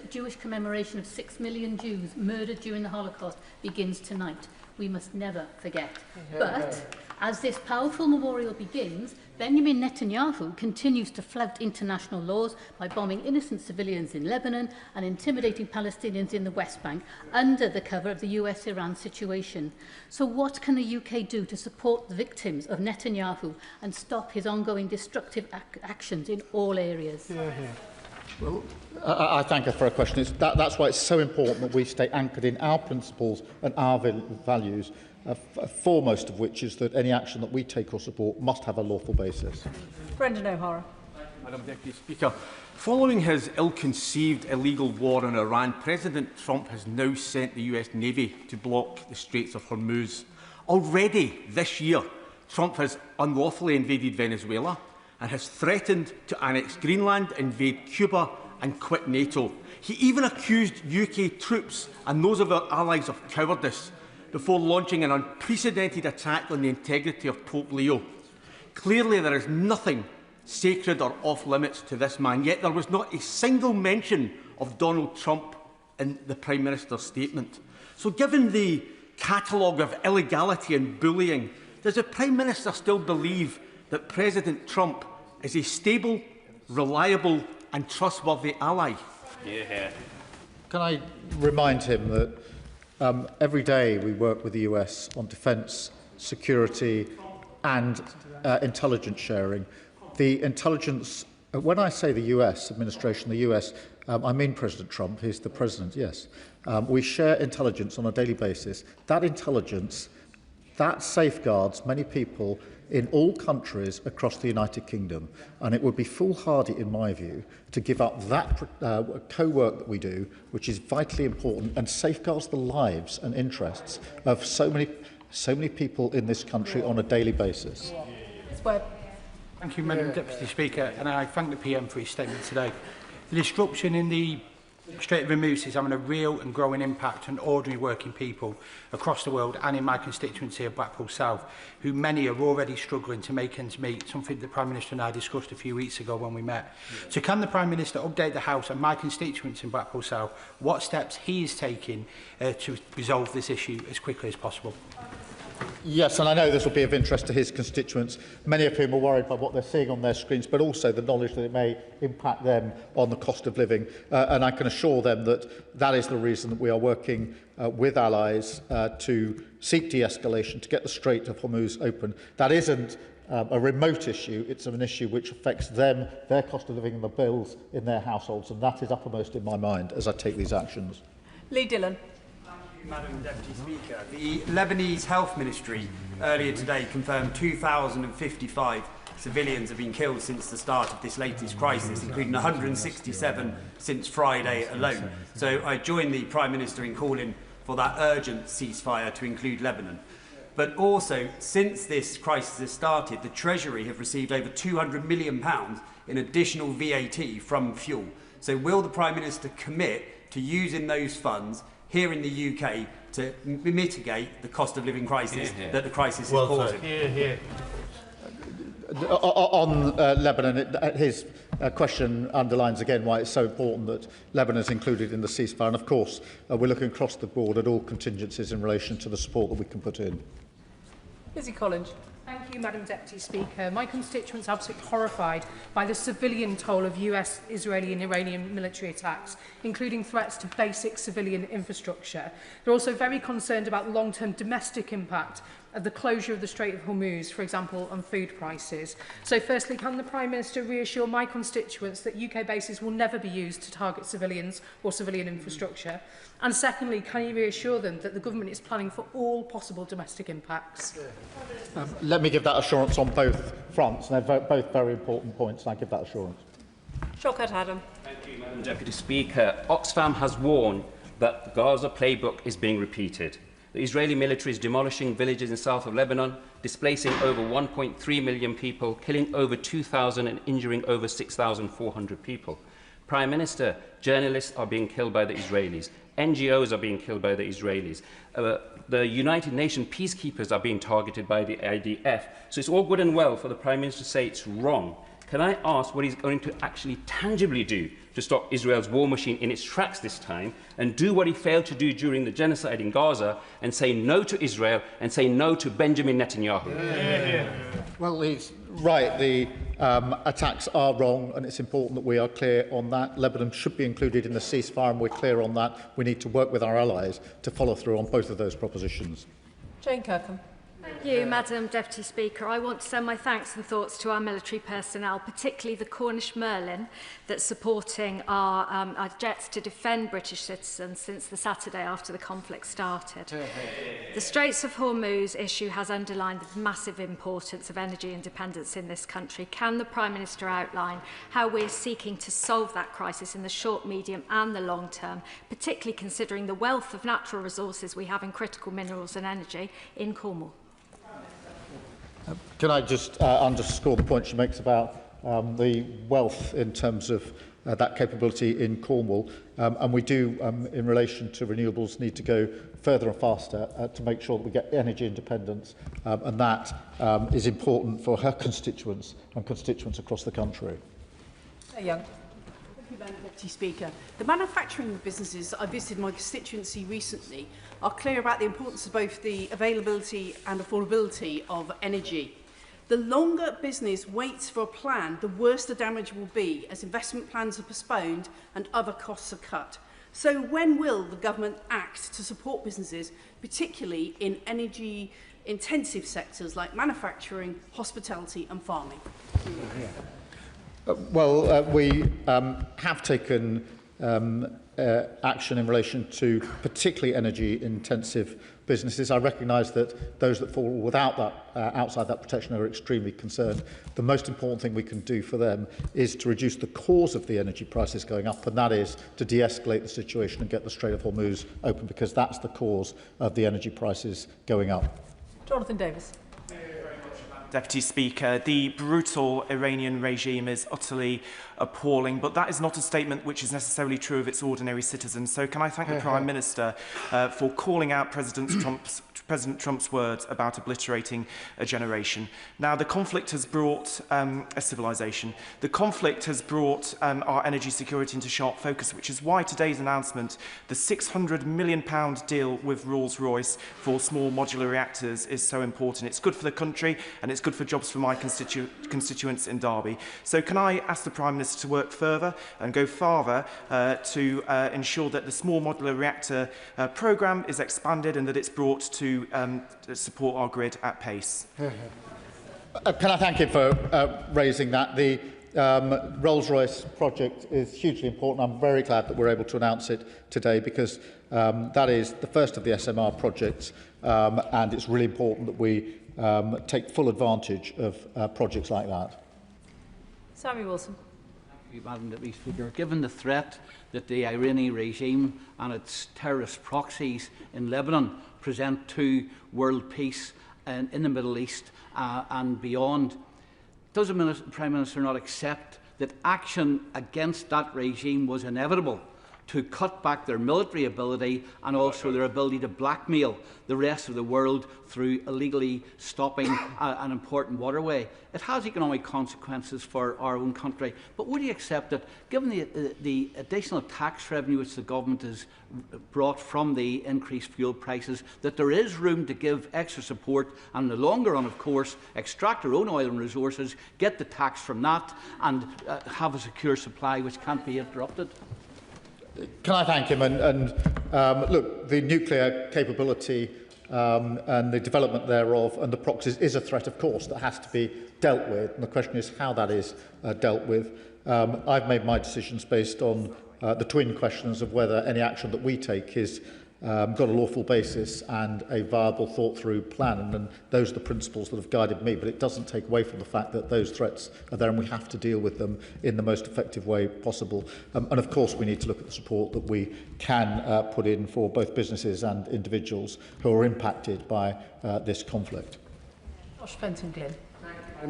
Jewish commemoration of 6 million Jews murdered during the Holocaust, begins tonight. We must never forget. But as this powerful memorial begins, Benjamin Netanyahu continues to flout international laws by bombing innocent civilians in Lebanon and intimidating Palestinians in the West Bank under the cover of the US-Iran situation. So what can the UK do to support the victims of Netanyahu and stop his ongoing destructive actions in all areas? Well, I thank her for a question. That's why it's so important that we stay anchored in our principles and our values, foremost of which is that any action that we take or support must have a lawful basis. Brendan O'Hara. Madam Deputy Speaker, following his ill-conceived illegal war on Iran, President Trump has now sent the US Navy to block the Straits of Hormuz. Already this year, Trump has unlawfully invaded Venezuela and has threatened to annex Greenland, invade Cuba and quit NATO. He even accused UK troops and those of our allies of cowardice before launching an unprecedented attack on the integrity of Pope Leo. Clearly there is nothing sacred or off-limits to this man, yet there was not a single mention of Donald Trump in the Prime Minister's statement. So given the catalogue of illegality and bullying, does the Prime Minister still believe that President Trump is a stable, reliable and trustworthy ally? Can I remind him that every day we work with the US on defence, security and intelligence sharing. The intelligence, when I say the US administration, the US, I mean President Trump, he's the president, yes. We share intelligence on a daily basis. That intelligence, that safeguards many people in all countries across the United Kingdom, and it would be foolhardy, in my view, to give up that co-work that we do, which is vitally important and safeguards the lives and interests of so many people in this country on a daily basis. Thank you, Madam Deputy Speaker, and I thank the PM for his statement today. The disruption in the Strait of Hormuz is having a real and growing impact on ordinary working people across the world and in my constituency of Blackpool South, who many are already struggling to make ends meet, something the Prime Minister and I discussed a few weeks ago when we met. So can the Prime Minister update the House and my constituents in Blackpool South what steps he is taking to resolve this issue as quickly as possible? Yes, and I know this will be of interest to his constituents, many of whom are worried by what they're seeing on their screens, but also the knowledge that it may impact them on the cost of living. And I can assure them that that is the reason that we are working with allies to seek de-escalation, to get the Strait of Hormuz open. That isn't a remote issue, it's an issue which affects them, their cost of living and the bills in their households, and that is uppermost in my mind as I take these actions. Lee Dillon. Madam Deputy Speaker, the Lebanese Health Ministry earlier today confirmed 2,055 civilians have been killed since the start of this latest crisis, including 167 since Friday alone. So I join the Prime Minister in calling for that urgent ceasefire to include Lebanon. But also, since this crisis has started, the Treasury have received over £200 million in additional VAT from fuel. So will the Prime Minister commit to using those funds here in the UK to mitigate the cost of living crisis that the crisis is causing? On Lebanon, his question underlines again why it's so important that Lebanon is included in the ceasefire. And of course, we're looking across the board at all contingencies in relation to the support that we can put in. Lizzie Collins. Thank you, Madam Deputy Speaker. My constituents are absolutely horrified by the civilian toll of US, Israeli and Iranian military attacks, including threats to basic civilian infrastructure. They're also very concerned about long-term domestic impact of the closure of the Strait of Hormuz, for example, on food prices. So firstly, can the Prime Minister reassure my constituents that UK bases will never be used to target civilians or civilian infrastructure? And secondly, can you reassure them that the government is planning for all possible domestic impacts? Let me give that assurance on both fronts. They're both very important points, and I give that assurance. Shawkat Adam. Thank you, Madam Deputy Speaker. Oxfam has warned that the Gaza playbook is being repeated. The Israeli military is demolishing villages in south of Lebanon, displacing over 1.3 million people, killing over 2,000 and injuring over 6,400 people. Prime Minister, journalists are being killed by the Israelis. NGOs are being killed by the Israelis. The United Nations peacekeepers are being targeted by the IDF. So it's all good and well for the Prime Minister to say it's wrong. Can I ask what he's going to actually tangibly do to stop Israel's war machine in its tracks this time, and do what he failed to do during the genocide in Gaza, and say no to Israel and say no to Benjamin Netanyahu? Well, he's right. The attacks are wrong, and it's important that we are clear on that. Lebanon should be included in the ceasefire, and we're clear on that. We need to work with our allies to follow through on both of those propositions. Jane Kirkham. Thank you, Madam Deputy Speaker. I want to send my thanks and thoughts to our military personnel, particularly the Cornish Merlin, that's supporting our jets to defend British citizens since the Saturday after the conflict started. The Straits of Hormuz issue has underlined the massive importance of energy independence in this country. Can the Prime Minister outline how we're seeking to solve that crisis in the short, medium and the long term, particularly considering the wealth of natural resources we have in critical minerals and energy in Cornwall? Can I just underscore the point she makes about the wealth in terms of that capability in Cornwall? And we do, in relation to renewables, need to go further and faster to make sure that we get energy independence. And that is important for her constituents and constituents across the country. Young. Thank you, Madam Deputy Speaker. The manufacturing businesses I visited my constituency recently are clear about the importance of both the availability and affordability of energy. The longer business waits for a plan, the worse the damage will be, as investment plans are postponed and other costs are cut. So when will the government act to support businesses, particularly in energy-intensive sectors like manufacturing, hospitality and farming? We have taken action in relation to particularly energy-intensive businesses. I recognise that those that fall without that, outside that protection are extremely concerned. The most important thing we can do for them is to reduce the cause of the energy prices going up, and that is to de-escalate the situation and get the Strait of Hormuz open, because that's the cause of the energy prices going up. Jonathan Davis. Deputy Speaker, the brutal Iranian regime is utterly appalling, but that is not a statement which is necessarily true of its ordinary citizens. So can I thank the Prime Minister for calling out President Trump's words about obliterating a generation. Now, the conflict has brought a civilization. The conflict has brought our energy security into sharp focus, which is why today's announcement, the £600 million deal with Rolls-Royce for small modular reactors, is so important. It's good for the country and it's good for jobs for my constituents in Derby. So can I ask the Prime Minister to work further and go farther to ensure that the small modular reactor programme is expanded and that it's brought to support our grid at pace? Can I thank you for raising that? The Rolls-Royce project is hugely important. I'm very glad that we're able to announce it today, because that is the first of the SMR projects, and it's really important that we take full advantage of projects like that. Sammy Wilson. Thank you, Madam Deputy Speaker. Given the threat that the Iranian regime and its terrorist proxies in Lebanon present to world peace in the Middle East and beyond, does the Prime Minister not accept that action against that regime was inevitable to cut back their military ability and also their ability to blackmail the rest of the world through illegally stopping an important waterway. It has economic consequences for our own country, but would you accept that, given the additional tax revenue which the government has brought from the increased fuel prices, that there is room to give extra support and in the longer run, of course, extract our own oil and resources, get the tax from that and have a secure supply which can't be interrupted? Can I thank him? Look, the nuclear capability and the development thereof and the proxies is a threat, of course, that has to be dealt with. And the question is how that is dealt with. I've made my decisions based on the twin questions of whether any action that we take is got a lawful basis and a viable, thought-through plan. And those are the principles that have guided me. But it doesn't take away from the fact that those threats are there and we have to deal with them in the most effective way possible. And of course, we need to look at the support that we can put in for both businesses and individuals who are impacted by this conflict. Josh Fenton-Glynn.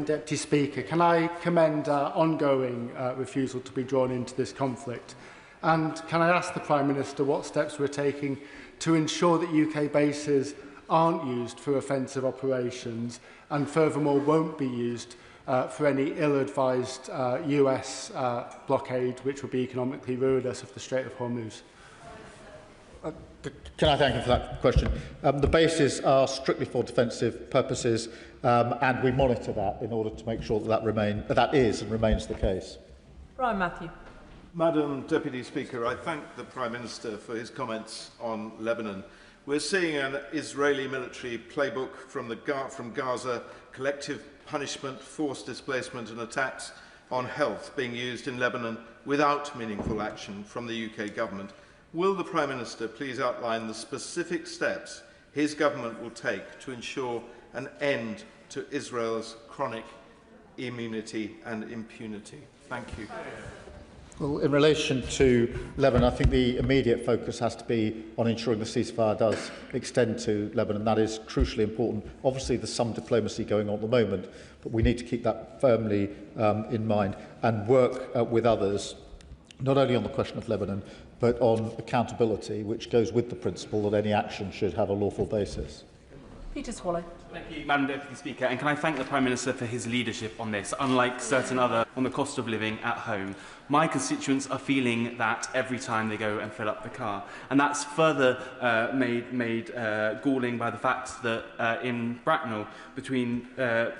Deputy Speaker, can I commend our ongoing refusal to be drawn into this conflict? And can I ask the Prime Minister what steps we're taking to ensure that UK bases aren't used for offensive operations and furthermore won't be used for any ill-advised US blockade which would be economically ruinous of the Strait of Hormuz? Can I thank him for that question? The bases are strictly for defensive purposes and we monitor that in order to make sure that that is and remains the case. Brian Matthew. Madam Deputy Speaker, I thank the Prime Minister for his comments on Lebanon. We're seeing an Israeli military playbook from Gaza, collective punishment, forced displacement and attacks on health being used in Lebanon without meaningful action from the UK government. Will the Prime Minister please outline the specific steps his government will take to ensure an end to Israel's chronic immunity and impunity? Thank you. Well, in relation to Lebanon, I think the immediate focus has to be on ensuring the ceasefire does extend to Lebanon. That is crucially important. Obviously, there's some diplomacy going on at the moment, but we need to keep that firmly in mind and work with others, not only on the question of Lebanon, but on accountability, which goes with the principle that any action should have a lawful basis. Peter Swallow. Thank you, Madam Deputy Speaker, and can I thank the Prime Minister for his leadership on this. Unlike certain other on the cost of living at home, my constituents are feeling that every time they go and fill up the car, and that's further made galling by the fact that in Bracknell,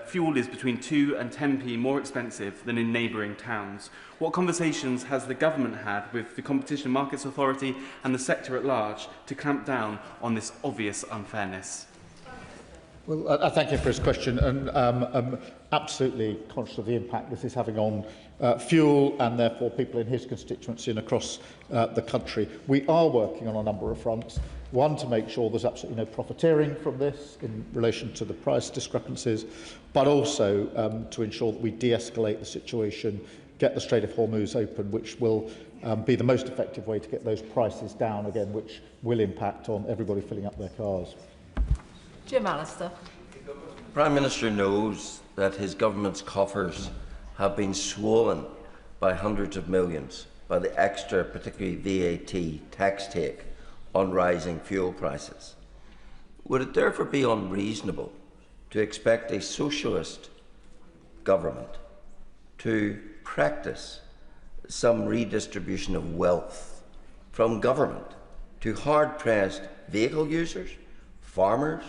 fuel is between 2 and 10p more expensive than in neighbouring towns. What conversations has the government had with the Competition Markets Authority and the sector at large to clamp down on this obvious unfairness? Well, I thank you for his question, and I'm absolutely conscious of the impact this is having on fuel and therefore people in his constituency and across the country. We are working on a number of fronts. One, to make sure there's absolutely no profiteering from this in relation to the price discrepancies, but also to ensure that we de-escalate the situation, get the Strait of Hormuz open, which will be the most effective way to get those prices down again, which will impact on everybody filling up their cars. Jim Allister. The Prime Minister knows that his government's coffers have been swollen by hundreds of millions by the extra, particularly VAT, tax take on rising fuel prices. Would it therefore be unreasonable to expect a socialist government to practice some redistribution of wealth from government to hard-pressed vehicle users, farmers,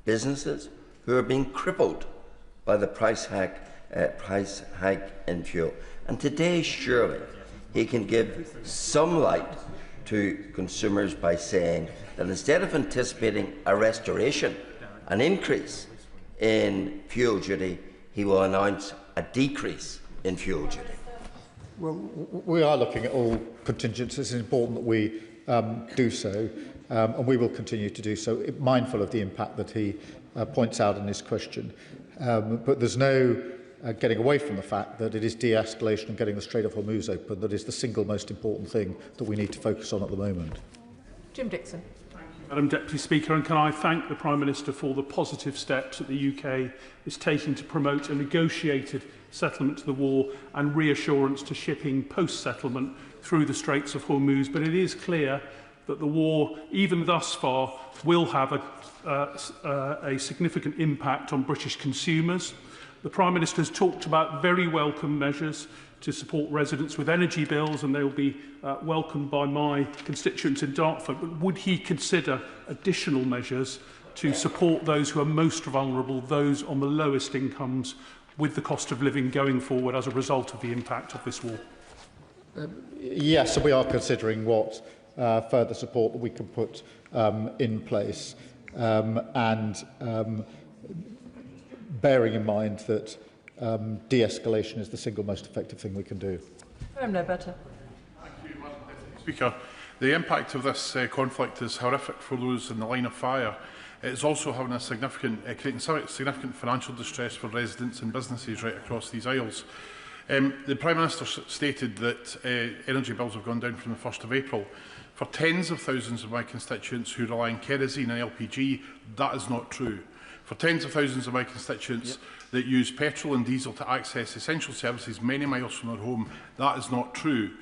businesses who are being crippled by the price hike in fuel? And today, surely, he can give some light to consumers by saying that instead of anticipating a restoration, an increase in fuel duty, he will announce a decrease in fuel duty. Well, we are looking at all contingencies. It's important that we do so. And we will continue to do so, mindful of the impact that he points out in his question. But there's no getting away from the fact that it is de-escalation and getting the Strait of Hormuz open that is the single most important thing that we need to focus on at the moment. Jim Dixon. Madam Deputy Speaker, and can I thank the Prime Minister for the positive steps that the UK is taking to promote a negotiated settlement to the war and reassurance to shipping post-settlement through the Straits of Hormuz. But it is clear that the war, even thus far, will have a significant impact on British consumers. The Prime Minister has talked about very welcome measures to support residents with energy bills, and they will be welcomed by my constituents in Dartford. But would he consider additional measures to support those who are most vulnerable, those on the lowest incomes, with the cost of living going forward as a result of the impact of this war? Yes, we are considering what further support that we can put in place, bearing in mind that de-escalation is the single most effective thing we can do. I'm no better. Thank you, Madam Deputy Speaker. The impact of this conflict is horrific for those in the line of fire. It is also having a creating significant financial distress for residents and businesses right across these isles. The Prime Minister stated that energy bills have gone down from the 1st of April. For tens of thousands of my constituents who rely on kerosene and LPG, that is not true. For tens of thousands of my constituents that use petrol and diesel to access essential services many miles from their home, that is not true.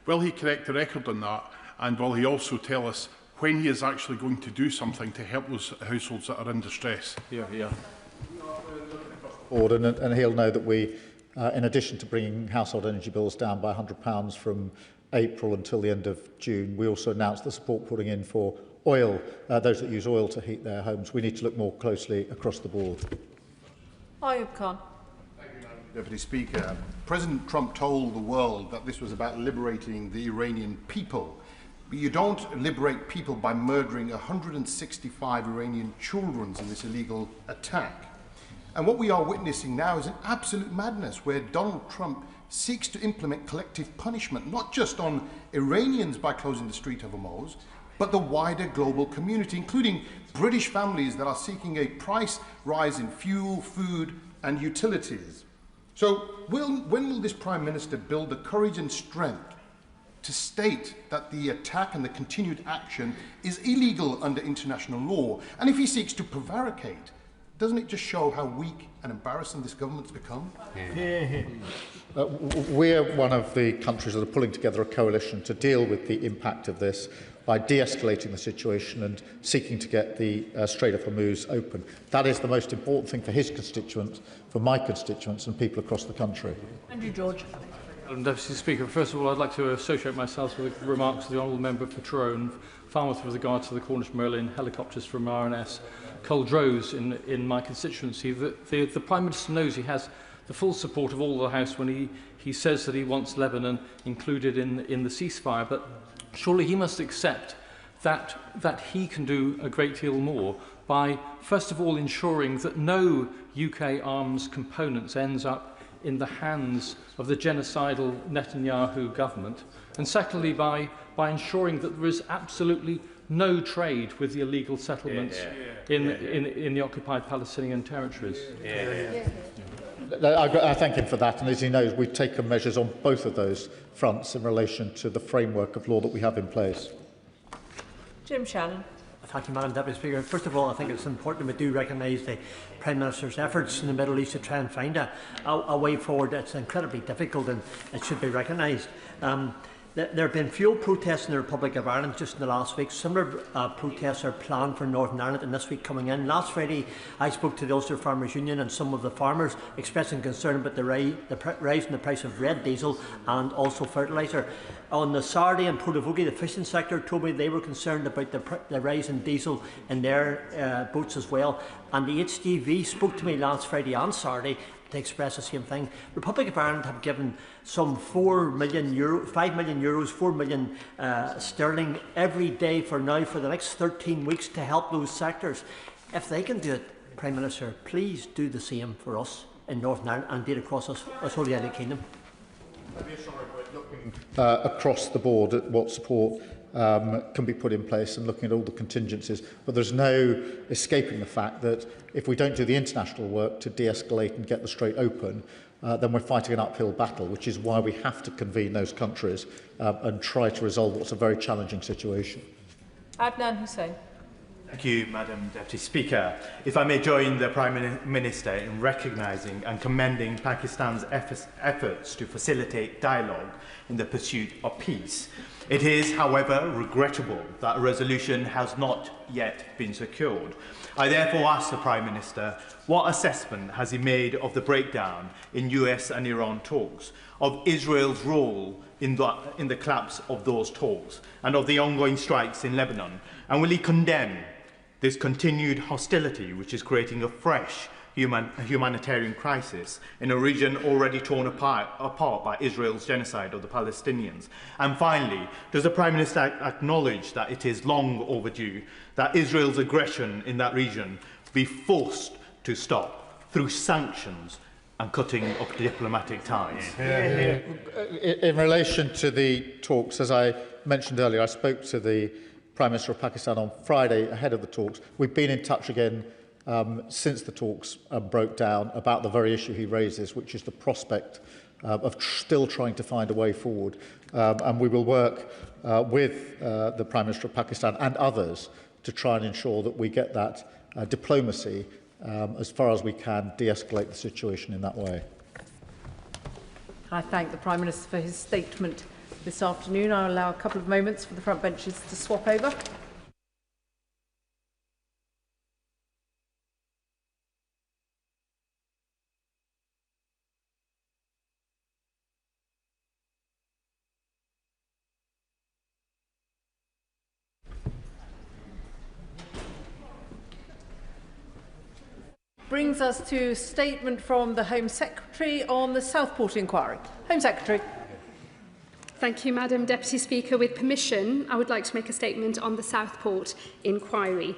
Will he correct the record on that? And will he also tell us when he is actually going to do something to help those households that are in distress? And he'll know that we, in addition to bringing household energy bills down by £100 from April until the end of June, we also announced the support putting in for oil, those that use oil to heat their homes. We need to look more closely across the board. Ayub Khan. Thank you, Madam Deputy Speaker. President Trump told the world that this was about liberating the Iranian people. But you don't liberate people by murdering 165 Iranian children in this illegal attack. And what we are witnessing now is an absolute madness where Donald Trump seeks to implement collective punishment, not just on Iranians by closing the Strait of Hormuz, but the wider global community, including British families that are seeking a price rise in fuel, food and utilities. So when will this Prime Minister build the courage and strength to state that the attack and the continued action is illegal under international law? And if he seeks to prevaricate, doesn't it just show how weak and embarrassing this government's become? We're one of the countries that are pulling together a coalition to deal with the impact of this by de-escalating the situation and seeking to get the Strait of Hormuz open. That is the most important thing for his constituents, for my constituents and people across the country. Andrew George. Madam Deputy Speaker, first of all, I'd like to associate myself with the remarks of the Honourable Member for Tyrone, Falmouth with regard to the Cornish Merlin helicopters from RNS Culdrose in my constituency. The Prime Minister knows he has the full support of all the House when he says that he wants Lebanon included in the ceasefire, but surely he must accept that he can do a great deal more by, first of all, ensuring that no UK arms components ends up in the hands of the genocidal Netanyahu government, and secondly, by ensuring that there is absolutely no trade with the illegal settlements in the occupied Palestinian territories. I thank him for that, and as he knows, we've taken measures on both of those fronts in relation to the framework of law that we have in place. Jim Shannon. Thank you, Madam Deputy Speaker. First of all, I think it's important we do recognise the Prime Minister's efforts in the Middle East to try and find a way forward. It's incredibly difficult and it should be recognised. There have been fuel protests in the Republic of Ireland just in the last week. Similar protests are planned for Northern Ireland and this week coming in. Last Friday, I spoke to the Ulster Farmers Union and some of the farmers expressing concern about the rise in the price of red diesel and also fertiliser. On the Saturday in Portavogie, the fishing sector told me they were concerned about the rise in diesel in their boats as well. And the HGV spoke to me last Friday and Saturday to express the same thing. Republic of Ireland have given some €5 million, 4 million sterling every day for the next 13 weeks to help those sectors. If they can do it, Prime Minister, please do the same for us in Northern Ireland and indeed across us whole United Kingdom. Across the board at what support can be put in place and looking at all the contingencies. But there's no escaping the fact that if we don't do the international work to de-escalate and get the Strait open, then we're fighting an uphill battle, which is why we have to convene those countries and try to resolve what's a very challenging situation. Adnan Hussain. Thank you, Madam Deputy Speaker. If I may join the Prime Minister in recognising and commending Pakistan's efforts to facilitate dialogue in the pursuit of peace. It is, however, regrettable that a resolution has not yet been secured. I therefore ask the Prime Minister, what assessment has he made of the breakdown in US and Iran talks, of Israel's role in the collapse of those talks, and of the ongoing strikes in Lebanon? And will he condemn this continued hostility, which is creating a fresh humanitarian crisis in a region already torn apart by Israel's genocide of the Palestinians? And finally, does the Prime Minister acknowledge that it is long overdue that Israel's aggression in that region be forced to stop through sanctions and cutting of diplomatic ties? In relation to the talks, as I mentioned earlier, I spoke to the Prime Minister of Pakistan on Friday ahead of the talks. We've been in touch again since the talks broke down about the very issue he raises, which is the prospect of still trying to find a way forward. And we will work with the Prime Minister of Pakistan and others to try and ensure that we get that diplomacy as far as we can, de-escalate the situation in that way. I thank the Prime Minister for his statement this afternoon. I'll allow a couple of moments for the front benches to swap over. Brings us to a statement from the Home Secretary on the Southport inquiry. Home Secretary. Thank you, Madam Deputy Speaker. With permission, I would like to make a statement on the Southport inquiry.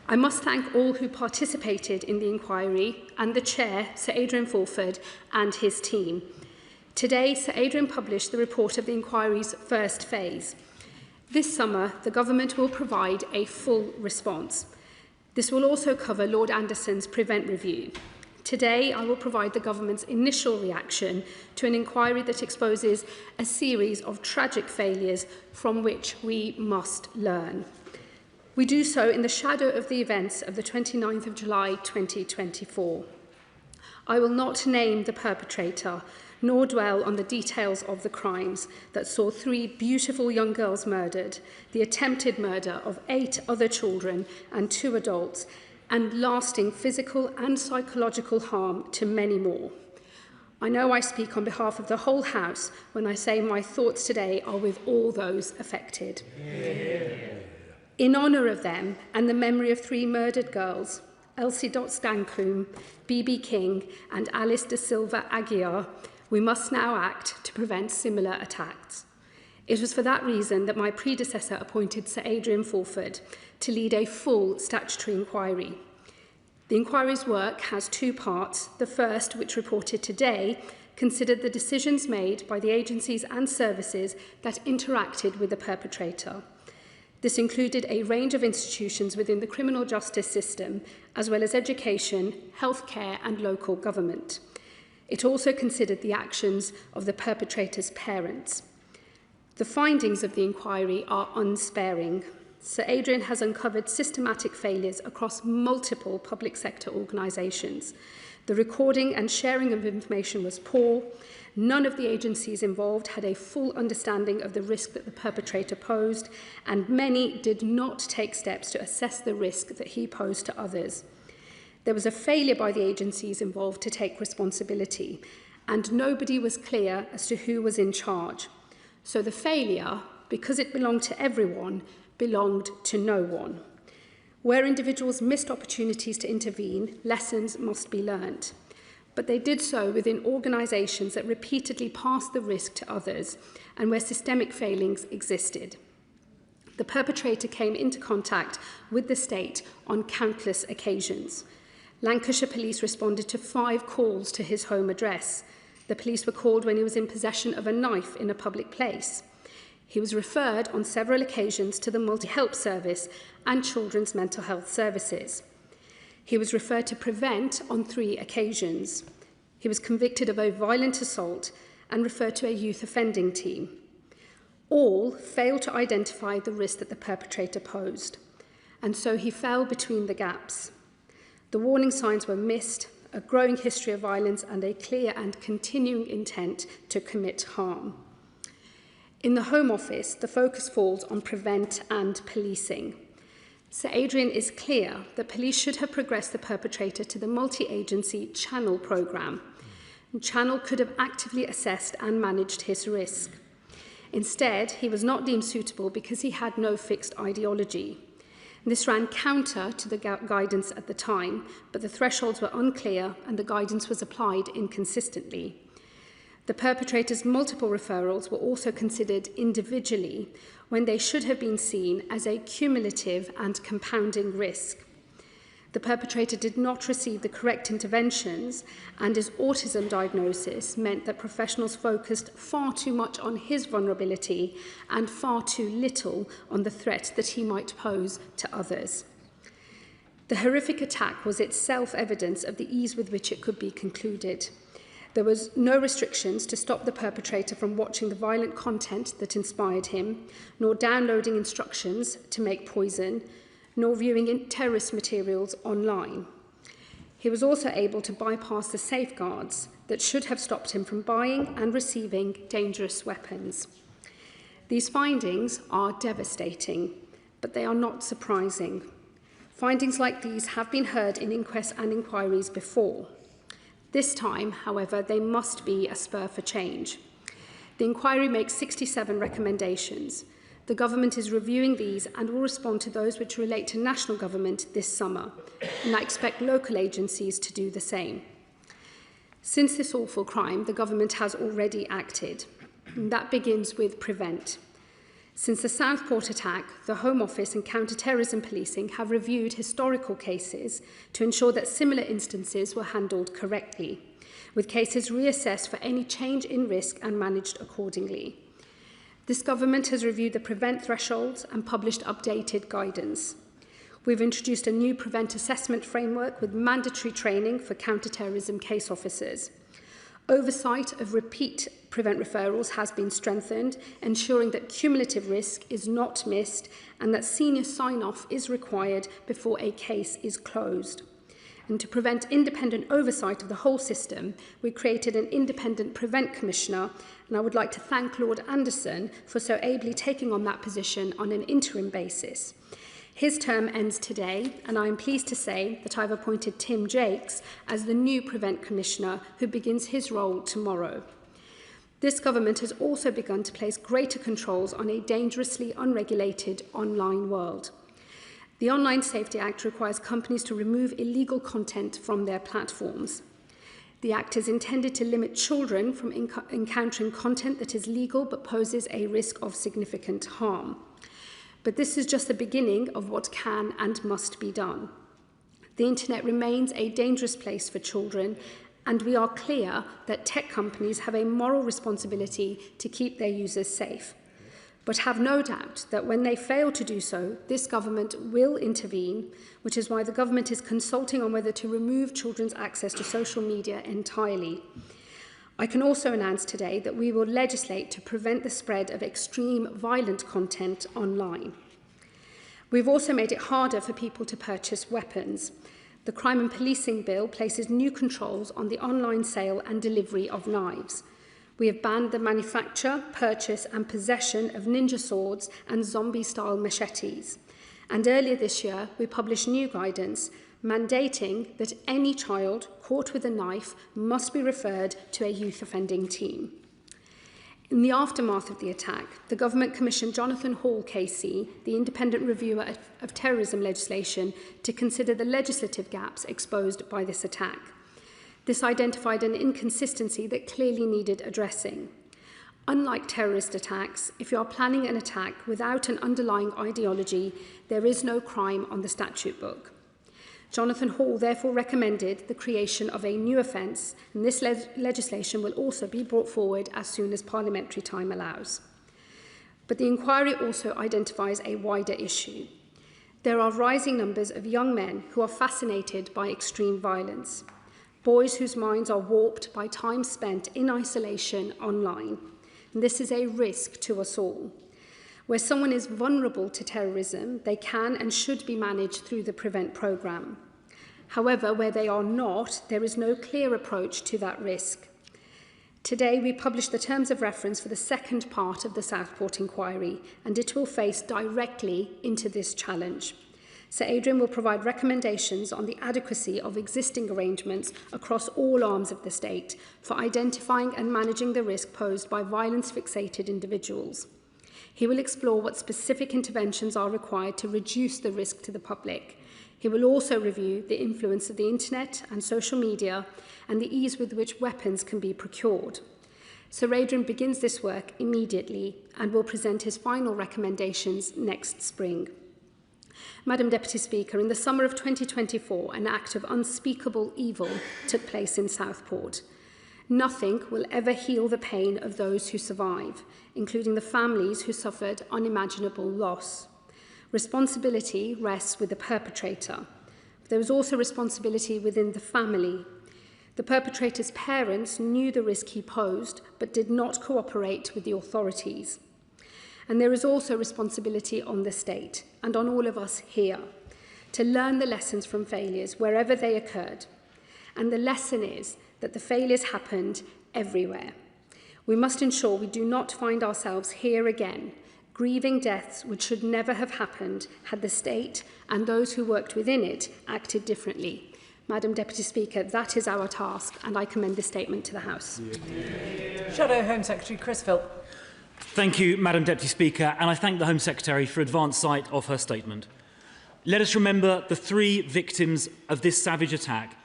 I must thank all who participated in the inquiry and the Chair, Sir Adrian Fulford, and his team. Today, Sir Adrian published the report of the inquiry's first phase. This summer, the Government will provide a full response. This will also cover Lord Anderson's Prevent review. Today, I will provide the Government's initial reaction to an inquiry that exposes a series of tragic failures from which we must learn. We do so in the shadow of the events of the 29th of July 2024. I will not name the perpetrator, nor dwell on the details of the crimes that saw 3 beautiful young girls murdered, the attempted murder of 8 other children and 2 adults, and lasting physical and psychological harm to many more. I know I speak on behalf of the whole House when I say my thoughts today are with all those affected. In honour of them and the memory of 3 murdered girls, Elsie Stancoom, BB King and Alice de Silva Aguiar, we must now act to prevent similar attacks. It was for that reason that my predecessor appointed Sir Adrian Fulford to lead a full statutory inquiry. The inquiry's work has 2 parts. The first, which reported today, considered the decisions made by the agencies and services that interacted with the perpetrator. This included a range of institutions within the criminal justice system, as well as education, healthcare and local government. It also considered the actions of the perpetrator's parents. The findings of the inquiry are unsparing. Sir Adrian has uncovered systematic failures across multiple public sector organisations. The recording and sharing of information was poor. None of the agencies involved had a full understanding of the risk that the perpetrator posed, and many did not take steps to assess the risk that he posed to others. There was a failure by the agencies involved to take responsibility, and nobody was clear as to who was in charge. So the failure, because it belonged to everyone, belonged to no one. Where individuals missed opportunities to intervene, lessons must be learnt. But they did so within organisations that repeatedly passed the risk to others and where systemic failings existed. The perpetrator came into contact with the state on countless occasions. Lancashire Police responded to 5 calls to his home address. The police were called when he was in possession of a knife in a public place. He was referred on several occasions to the Multi-Help Service and Children's Mental Health Services. He was referred to Prevent on 3 occasions. He was convicted of a violent assault and referred to a youth offending team. All failed to identify the risk that the perpetrator posed. and so he fell between the gaps. The warning signs were missed, a growing history of violence and a clear and continuing intent to commit harm. In the Home Office, the focus falls on prevent and policing. Sir Adrian is clear that police should have progressed the perpetrator to the multi-agency Channel programme. Channel could have actively assessed and managed his risk. Instead, he was not deemed suitable because he had no fixed ideology. This ran counter to the guidance at the time, but the thresholds were unclear and the guidance was applied inconsistently. The perpetrator's multiple referrals were also considered individually when they should have been seen as a cumulative and compounding risk. The perpetrator did not receive the correct interventions, and his autism diagnosis meant that professionals focused far too much on his vulnerability and far too little on the threat that he might pose to others. The horrific attack was itself evidence of the ease with which it could be concluded. There was no restrictions to stop the perpetrator from watching the violent content that inspired him, nor downloading instructions to make poison, nor viewing terrorist materials online. He was also able to bypass the safeguards that should have stopped him from buying and receiving dangerous weapons. These findings are devastating, but they are not surprising. Findings like these have been heard in inquests and inquiries before. This time, however, they must be a spur for change. The inquiry makes 67 recommendations. The government is reviewing these and will respond to those which relate to national government this summer, and I expect local agencies to do the same. Since this awful crime, the government has already acted, and that begins with prevent. Since the Southport attack, the Home Office and counter-terrorism policing have reviewed historical cases to ensure that similar instances were handled correctly, with cases reassessed for any change in risk and managed accordingly. This government has reviewed the prevent thresholds and published updated guidance. We've introduced a new prevent assessment framework with mandatory training for counter-terrorism case officers. Oversight of repeat prevent referrals has been strengthened, ensuring that cumulative risk is not missed and that senior sign-off is required before a case is closed. And to prevent independent oversight of the whole system, we created an independent prevent commissioner, and I would like to thank Lord Anderson for so ably taking on that position on an interim basis. His term ends today, and I am pleased to say that I've appointed Tim Jakes as the new Prevent Commissioner, who begins his role tomorrow. This government has also begun to place greater controls on a dangerously unregulated online world. The Online Safety Act requires companies to remove illegal content from their platforms. The Act is intended to limit children from encountering content that is legal but poses a risk of significant harm. But this is just the beginning of what can and must be done. The internet remains a dangerous place for children, and we are clear that tech companies have a moral responsibility to keep their users safe. But have no doubt that when they fail to do so, this government will intervene, which is why the government is consulting on whether to remove children's access to social media entirely. I can also announce today that we will legislate to prevent the spread of extreme violent content online. We've also made it harder for people to purchase weapons. The Crime and Policing Bill places new controls on the online sale and delivery of knives. We have banned the manufacture, purchase and possession of ninja swords and zombie-style machetes. And earlier this year, we published new guidance mandating that any child caught with a knife must be referred to a youth offending team. In the aftermath of the attack, the government commissioned Jonathan Hall KC, the independent reviewer of terrorism legislation, to consider the legislative gaps exposed by this attack. This identified an inconsistency that clearly needed addressing. Unlike terrorist attacks, if you are planning an attack without an underlying ideology, there is no crime on the statute book. Jonathan Hall therefore recommended the creation of a new offence, and this legislation will also be brought forward as soon as parliamentary time allows. But the inquiry also identifies a wider issue. There are rising numbers of young men who are fascinated by extreme violence, boys whose minds are warped by time spent in isolation online. And this is a risk to us all. Where someone is vulnerable to terrorism, they can and should be managed through the PREVENT programme. However, where they are not, there is no clear approach to that risk. Today, we publish the terms of reference for the second part of the Southport inquiry, and it will face directly into this challenge. Sir Adrian will provide recommendations on the adequacy of existing arrangements across all arms of the state for identifying and managing the risk posed by violence-fixated individuals. He will explore what specific interventions are required to reduce the risk to the public. He will also review the influence of the internet and social media and the ease with which weapons can be procured. Sir Adrian begins this work immediately and will present his final recommendations next spring. Madam Deputy Speaker, in the summer of 2024, an act of unspeakable evil took place in Southport. Nothing will ever heal the pain of those who survive, including the families who suffered unimaginable loss. Responsibility rests with the perpetrator. There was also responsibility within the family. The perpetrator's parents knew the risk he posed, but did not cooperate with the authorities. And there is also responsibility on the state and on all of us here to learn the lessons from failures wherever they occurred. And the lesson is that the failures happened everywhere. We must ensure we do not find ourselves here again, grieving deaths which should never have happened had the state and those who worked within it acted differently. Madam Deputy Speaker, that is our task, and I commend this statement to the House. Shadow Home Secretary Chris Philp. Thank you, Madam Deputy Speaker, and I thank the Home Secretary for advance sight of her statement. Let us remember the 3 victims of this savage attack: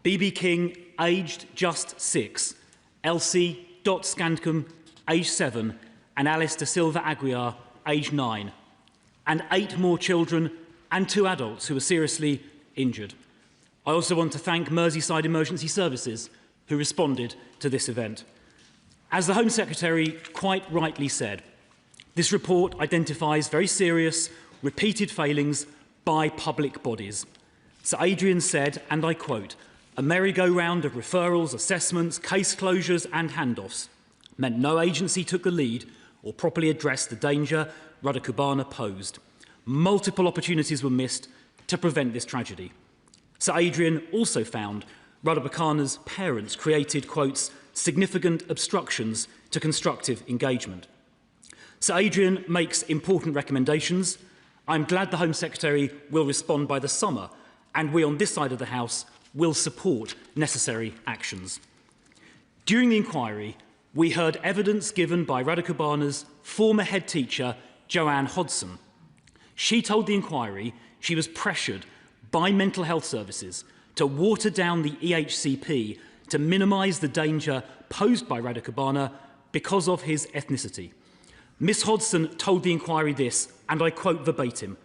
BB King, aged just 6, Elsie Dot Scancombe, aged 7, and Alice da Silva Aguiar, aged 9, and 8 more children and 2 adults who were seriously injured. I also want to thank Merseyside Emergency Services who responded to this event. As the Home Secretary quite rightly said, this report identifies very serious, repeated failings by public bodies. Sir Adrian said, and I quote, "A merry-go-round of referrals, assessments, case closures and handoffs meant no agency took the lead or properly addressed the danger Rudder Cubana posed. Multiple opportunities were missed to prevent this tragedy." Sir Adrian also found Rudder Cubana's parents created, quotes, "significant obstructions to constructive engagement." Sir Adrian makes important recommendations. I'm glad the Home Secretary will respond by the summer, and we on this side of the House will support necessary actions. During the inquiry, we heard evidence given by Rudder Cubana's former head teacher, Joanne Hodson. She told the inquiry she was pressured by mental health services to water down the EHCP to minimise the danger posed by Rudder Cubana because of his ethnicity. Miss Hodson told the inquiry this, and I quote verbatim,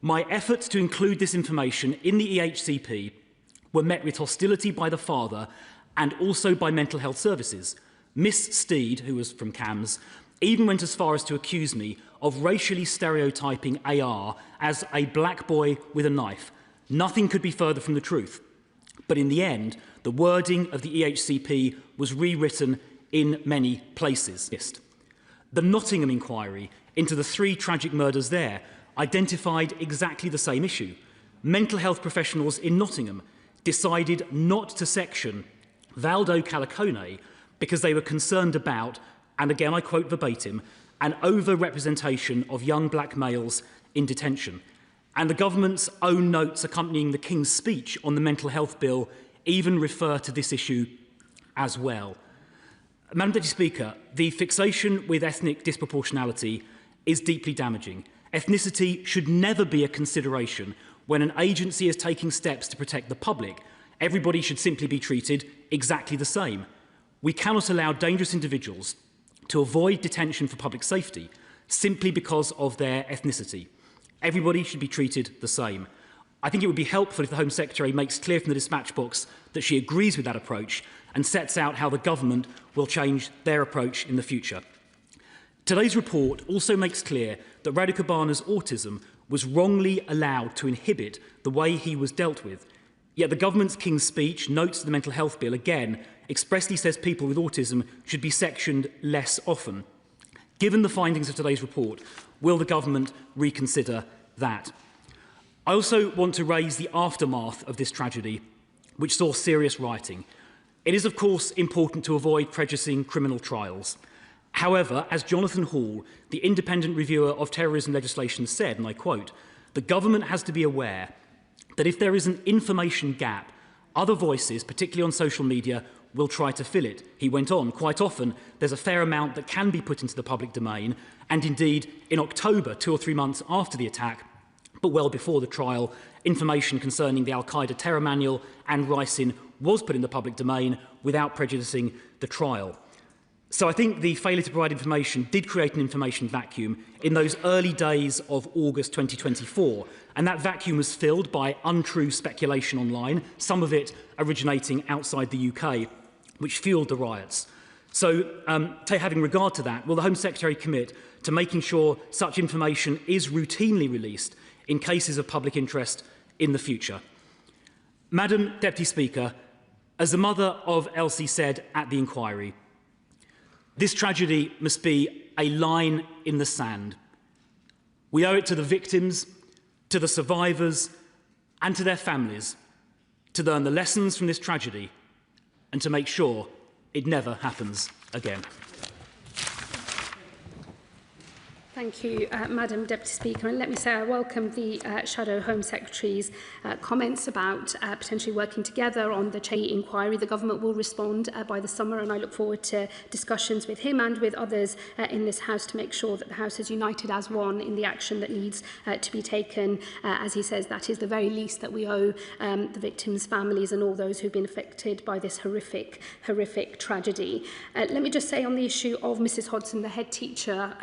"My efforts to include this information in the EHCP were met with hostility by the father and also by mental health services. Miss Steed, who was from CAMS, even went as far as to accuse me of racially stereotyping AR as a black boy with a knife. Nothing could be further from the truth. But in the end, the wording of the EHCP was rewritten in many places." The Nottingham inquiry into the 3 tragic murders there identified exactly the same issue. Mental health professionals in Nottingham decided not to section Valdo Calicone because they were concerned about, and again I quote verbatim, an over-representation of young black males in detention. And the government's own notes accompanying the King's speech on the mental health bill even refer to this issue as well. Madam Deputy Speaker, the fixation with ethnic disproportionality is deeply damaging. Ethnicity should never be a consideration when an agency is taking steps to protect the public. Everybody should simply be treated exactly the same. We cannot allow dangerous individuals to avoid detention for public safety simply because of their ethnicity. Everybody should be treated the same. I think it would be helpful if the Home Secretary makes clear from the dispatch box that she agrees with that approach and sets out how the government will change their approach in the future. Today's report also makes clear that Rudder Cubana's autism was wrongly allowed to inhibit the way he was dealt with. Yet the government's King's speech, notes the mental health bill, again expressly says people with autism should be sectioned less often. Given the findings of today's report, will the government reconsider that? I also want to raise the aftermath of this tragedy, which saw serious rioting. It is, of course, important to avoid prejudicing criminal trials. However, as Jonathan Hall, the independent reviewer of terrorism legislation, said, and I quote, "The government has to be aware that if there is an information gap, other voices, particularly on social media, will try to fill it." He went on, "Quite often, there's a fair amount that can be put into the public domain, and indeed, in October, 2 or 3 months after the attack, but well before the trial, information concerning the Al-Qaeda terror manual and ricin was put in the public domain without prejudicing the trial." So I think the failure to provide information did create an information vacuum in those early days of August 2024, and that vacuum was filled by untrue speculation online, some of it originating outside the UK, which fuelled the riots. So, having regard to that, will the Home Secretary commit to making sure such information is routinely released in cases of public interest in the future? Madam Deputy Speaker, as the mother of Elsie said at the inquiry, this tragedy must be a line in the sand. We owe it to the victims, to the survivors, and to their families to learn the lessons from this tragedy and to make sure it never happens again. Thank you, Madam Deputy Speaker. And let me say I welcome the Shadow Home Secretary's comments about potentially working together on the Cheney inquiry. The Government will respond by the summer, and I look forward to discussions with him and with others in this House to make sure that the House is united as one in the action that needs to be taken. As he says, that is the very least that we owe the victims' families and all those who've been affected by this horrific tragedy. Let me just say on the issue of Mrs Hodson, the head teacher,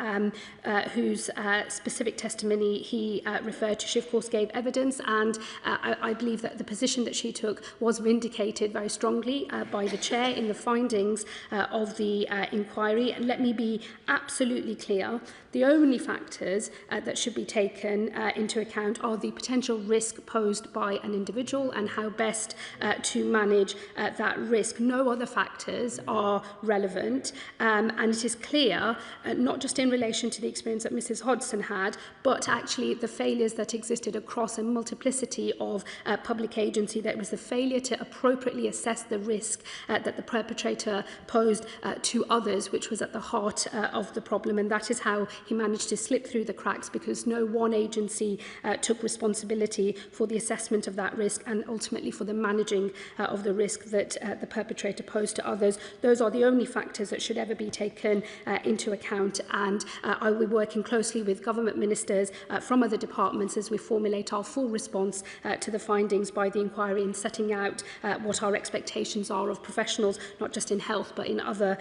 whose specific testimony he referred to. She, of course, gave evidence, and I believe that the position that she took was vindicated very strongly by the Chair in the findings of the inquiry. And let me be absolutely clear. The only factors that should be taken into account are the potential risk posed by an individual and how best to manage that risk. No other factors are relevant, and it is clear, not just in relation to the experience that Mrs Hodson had, but actually the failures that existed across a multiplicity of public agency. That was the failure to appropriately assess the risk that the perpetrator posed to others, which was at the heart of the problem. And that is how he managed to slip through the cracks, because no one agency took responsibility for the assessment of that risk and ultimately for the managing of the risk that the perpetrator posed to others. Those are the only factors that should ever be taken into account, and I will be working closely with government ministers from other departments as we formulate our full response to the findings by the inquiry, and setting out what our expectations are of professionals, not just in health but in other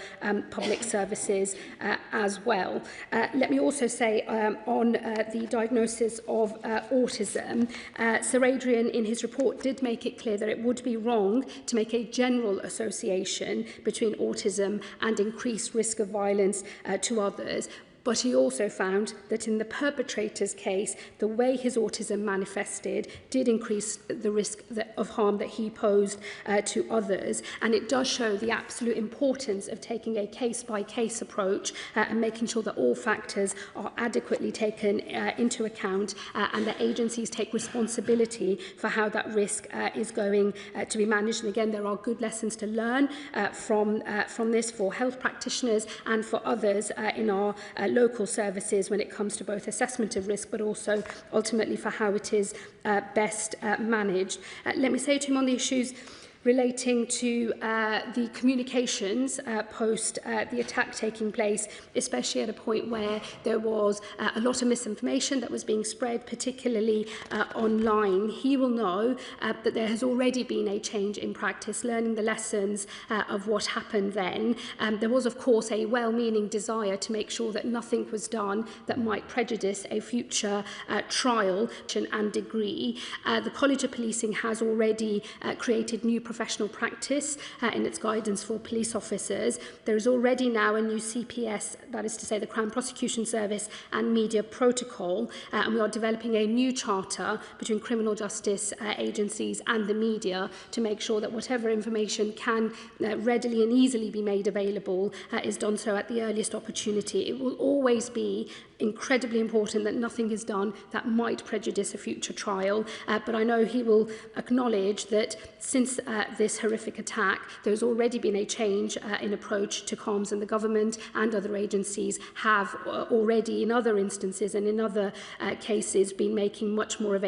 public services as well. Let me also say on the diagnosis of autism, Sir Adrian in his report did make it clear that it would be wrong to make a general association between autism and increased risk of violence to others. But he also found that in the perpetrator's case, the way his autism manifested did increase the risk of harm that he posed to others. And it does show the absolute importance of taking a case-by-case approach and making sure that all factors are adequately taken into account and that agencies take responsibility for how that risk is going to be managed. And again, there are good lessons to learn from this for health practitioners and for others in our local services when it comes to both assessment of risk but also ultimately for how it is best managed. Let me say to him on the issues relating to the communications post the attack taking place, especially at a point where there was a lot of misinformation that was being spread, particularly online. He will know that there has already been a change in practice, learning the lessons of what happened then. There was, of course, a well-meaning desire to make sure that nothing was done that might prejudice a future trial and degree. The College of Policing has already created new professional practice in its guidance for police officers. There is already now a new CPS, that is to say the Crown Prosecution Service and media protocol, and we are developing a new charter between criminal justice agencies and the media to make sure that whatever information can readily and easily be made available is done so at the earliest opportunity. It will always be incredibly important that nothing is done that might prejudice a future trial, but I know he will acknowledge that since this horrific attack, there has already been a change in approach to comms, and the government and other agencies have already, in other instances and in other cases, been making much more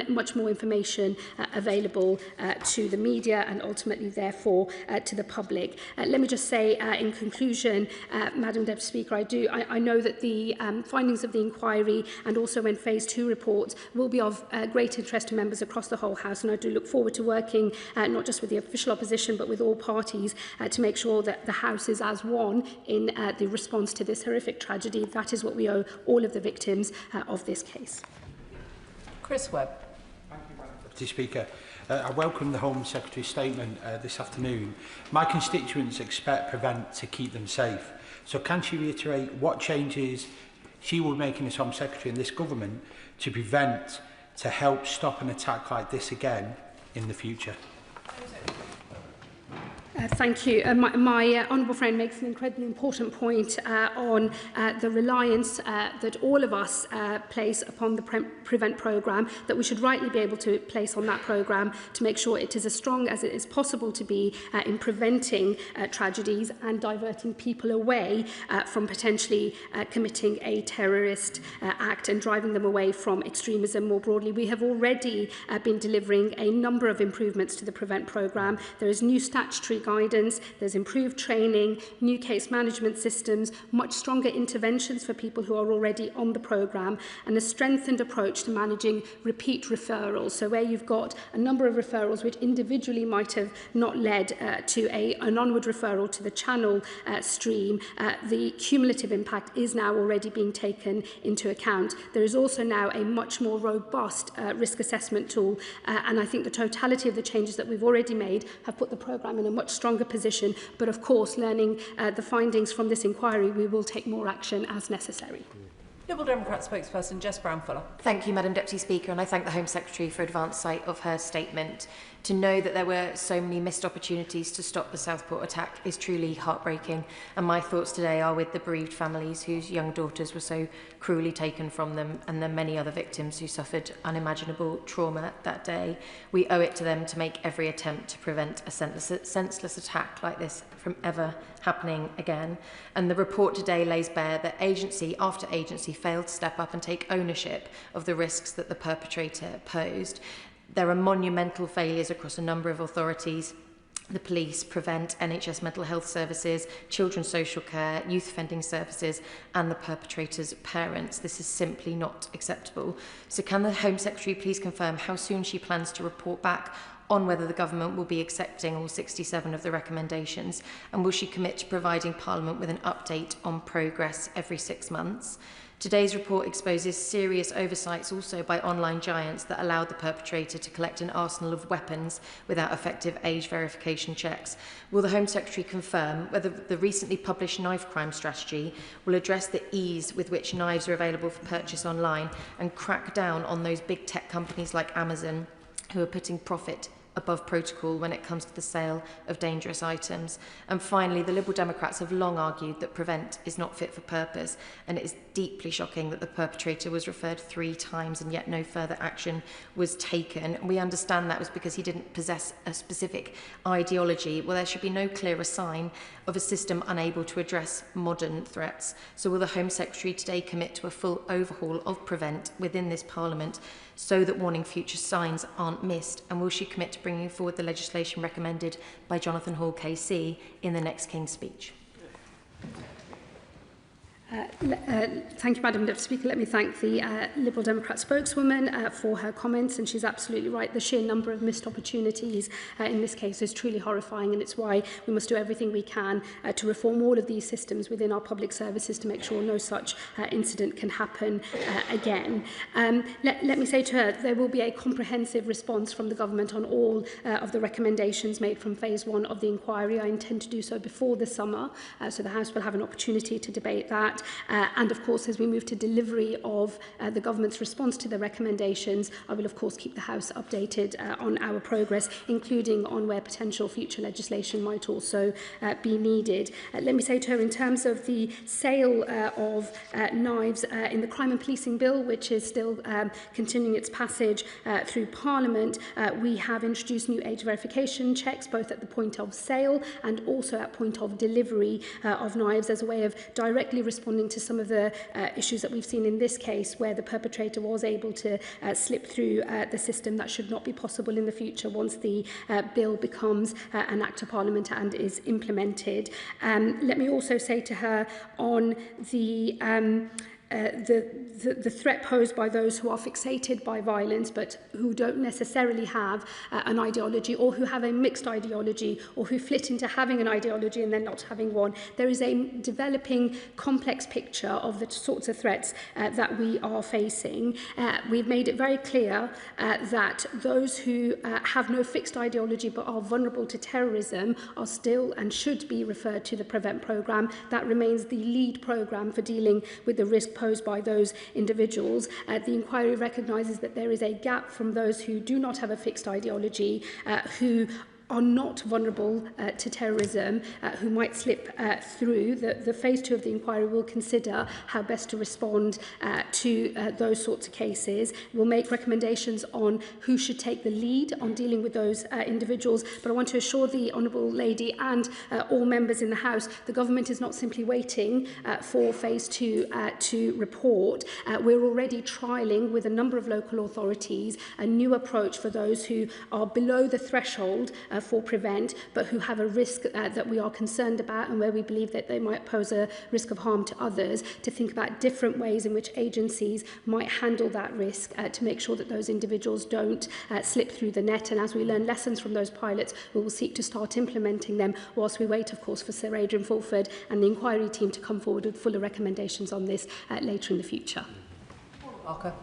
much more information available to the media and ultimately, therefore, to the public. Let me just say, in conclusion, Madam Deputy Speaker, I know that the findings of the inquiry and also when Phase 2 reports will be of great interest to members across the whole House, and I do look forward to working not just with the official opposition but with all parties to make sure that the House is as one in the response to this horrific tragedy. That is what we owe all of the victims of this case. Chris Webb. Thank you, Madam Deputy Speaker. I welcome the Home Secretary's statement this afternoon. My constituents expect Prevent to keep them safe. So can she reiterate what changes she will be making as Home Secretary in this government to prevent, to help stop an attack like this again in the future? Thank you. My honourable friend makes an incredibly important point on the reliance that all of us place upon the Prevent programme, that we should rightly be able to place on that programme to make sure it is as strong as it is possible to be in preventing tragedies and diverting people away from potentially committing a terrorist act and driving them away from extremism more broadly. We have already been delivering a number of improvements to the Prevent programme. There is new statutory guidance, there's improved training, new case management systems, much stronger interventions for people who are already on the programme, and a strengthened approach to managing repeat referrals. So where you've got a number of referrals which individually might have not led to an onward referral to the channel stream, the cumulative impact is now already being taken into account. There is also now a much more robust risk assessment tool, and I think the totality of the changes that we've already made have put the programme in a much stronger position. But of course, learning the findings from this inquiry, we will take more action as necessary. Liberal Democrat spokesperson Jess Brown-Fuller. Thank you, Madam Deputy Speaker, and I thank the Home Secretary for advance sight of her statement. To know that there were so many missed opportunities to stop the Southport attack is truly heartbreaking, and my thoughts today are with the bereaved families whose young daughters were so cruelly taken from them, and the many other victims who suffered unimaginable trauma that day. We owe it to them to make every attempt to prevent a senseless attack like this from ever happening again. And the report today lays bare that agency after agency failed to step up and take ownership of the risks that the perpetrator posed. There are monumental failures across a number of authorities: the police, Prevent, NHS mental health services, children's social care, youth offending services, and the perpetrator's parents. This is simply not acceptable. So can the Home Secretary please confirm how soon she plans to report back on whether the government will be accepting all 67 of the recommendations, and will she commit to providing Parliament with an update on progress every 6 months? Today's report exposes serious oversights also by online giants that allowed the perpetrator to collect an arsenal of weapons without effective age verification checks. Will the Home Secretary confirm whether the recently published knife crime strategy will address the ease with which knives are available for purchase online and crack down on those big tech companies like Amazon who are putting profit above protocol when it comes to the sale of dangerous items? And finally, the Liberal Democrats have long argued that Prevent is not fit for purpose, and it is deeply shocking that the perpetrator was referred 3 times and yet no further action was taken. We understand that was because he didn't possess a specific ideology. Well, there should be no clearer sign of a system unable to address modern threats. So will the Home Secretary today commit to a full overhaul of Prevent within this Parliament so that warning future signs aren't missed? And will she commit to bringing forward the legislation recommended by Jonathan Hall KC in the next King's Speech? Thank you, Madam Deputy Speaker. Let me thank the Liberal Democrat spokeswoman for her comments, and she's absolutely right. The sheer number of missed opportunities in this case is truly horrifying, and it's why we must do everything we can to reform all of these systems within our public services to make sure no such incident can happen again. Let me say to her, there will be a comprehensive response from the government on all of the recommendations made from phase 1 of the inquiry. I intend to do so before the summer, so the House will have an opportunity to debate that. And of course, as we move to delivery of the government's response to the recommendations, I will of course keep the House updated on our progress, including on where potential future legislation might also be needed. Let me say to her, in terms of the sale of knives in the Crime and Policing Bill, which is still continuing its passage through Parliament, we have introduced new age verification checks, both at the point of sale and also at point of delivery of knives, as a way of directly responding to some of the issues that we've seen in this case, where the perpetrator was able to slip through the system. That should not be possible in the future once the bill becomes an Act of Parliament and is implemented. Let me also say to her on the threat posed by those who are fixated by violence but who don't necessarily have an ideology, or who have a mixed ideology, or who flit into having an ideology and then not having one. There is a developing complex picture of the sorts of threats that we are facing. We've made it very clear that those who have no fixed ideology but are vulnerable to terrorism are still and should be referred to the PREVENT programme. That remains the lead programme for dealing with the risk posed by those individuals. The inquiry recognises that there is a gap from those who do not have a fixed ideology, who are not vulnerable to terrorism, who might slip through. The phase 2 of the inquiry will consider how best to respond to those sorts of cases. We'll make recommendations on who should take the lead on dealing with those individuals. But I want to assure the Honourable Lady and all members in the House, the government is not simply waiting for phase 2 to report. We're already trialling with a number of local authorities a new approach for those who are below the threshold for PREVENT, but who have a risk that we are concerned about, and where we believe that they might pose a risk of harm to others, to think about different ways in which agencies might handle that risk to make sure that those individuals don't slip through the net. And as we learn lessons from those pilots, we will seek to start implementing them, whilst we wait, of course, for Sir Adrian Fulford and the inquiry team to come forward with fuller recommendations on this later in the future. Walker.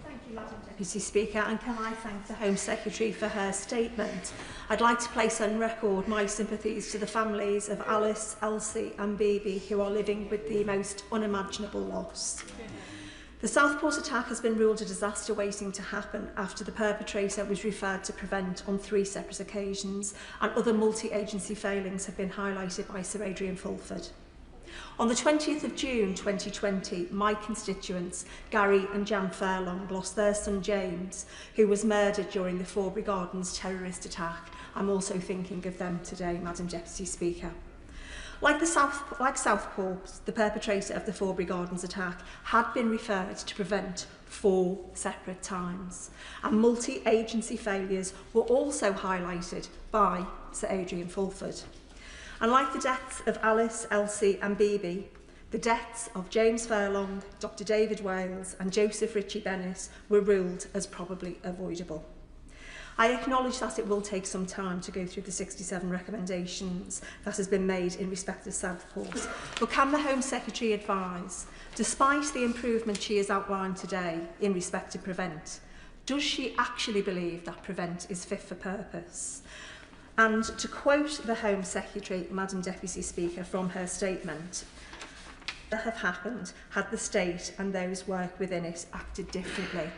Thank you, Madam Deputy Speaker, and can I thank the Home Secretary for her statement. I'd like to place on record my sympathies to the families of Alice, Elsie and Bibi, who are living with the most unimaginable loss. The Southport attack has been ruled a disaster waiting to happen after the perpetrator was referred to PREVENT on 3 separate occasions, and other multi-agency failings have been highlighted by Sir Adrian Fulford. On the 20th of June 2020, my constituents, Gary and Jan Fairlong, lost their son James, who was murdered during the Forbury Gardens terrorist attack. I'm also thinking of them today, Madam Deputy Speaker. Like Southport, the perpetrator of the Forbury Gardens attack had been referred to PREVENT 4 separate times, and multi-agency failures were also highlighted by Sir Adrian Fulford. And like the deaths of Alice, Elsie and Bibi, the deaths of James Fairlong, Dr David Wales and Joseph Ritchie Bennis were ruled as probably avoidable. I acknowledge that it will take some time to go through the 67 recommendations that has been made in respect of Southport, but can the Home Secretary advise, despite the improvement she has outlined today in respect of PREVENT, does she actually believe that PREVENT is fit for purpose? And to quote the Home Secretary, Madam Deputy Speaker, from her statement, "What have happened had the state and those work within it acted differently."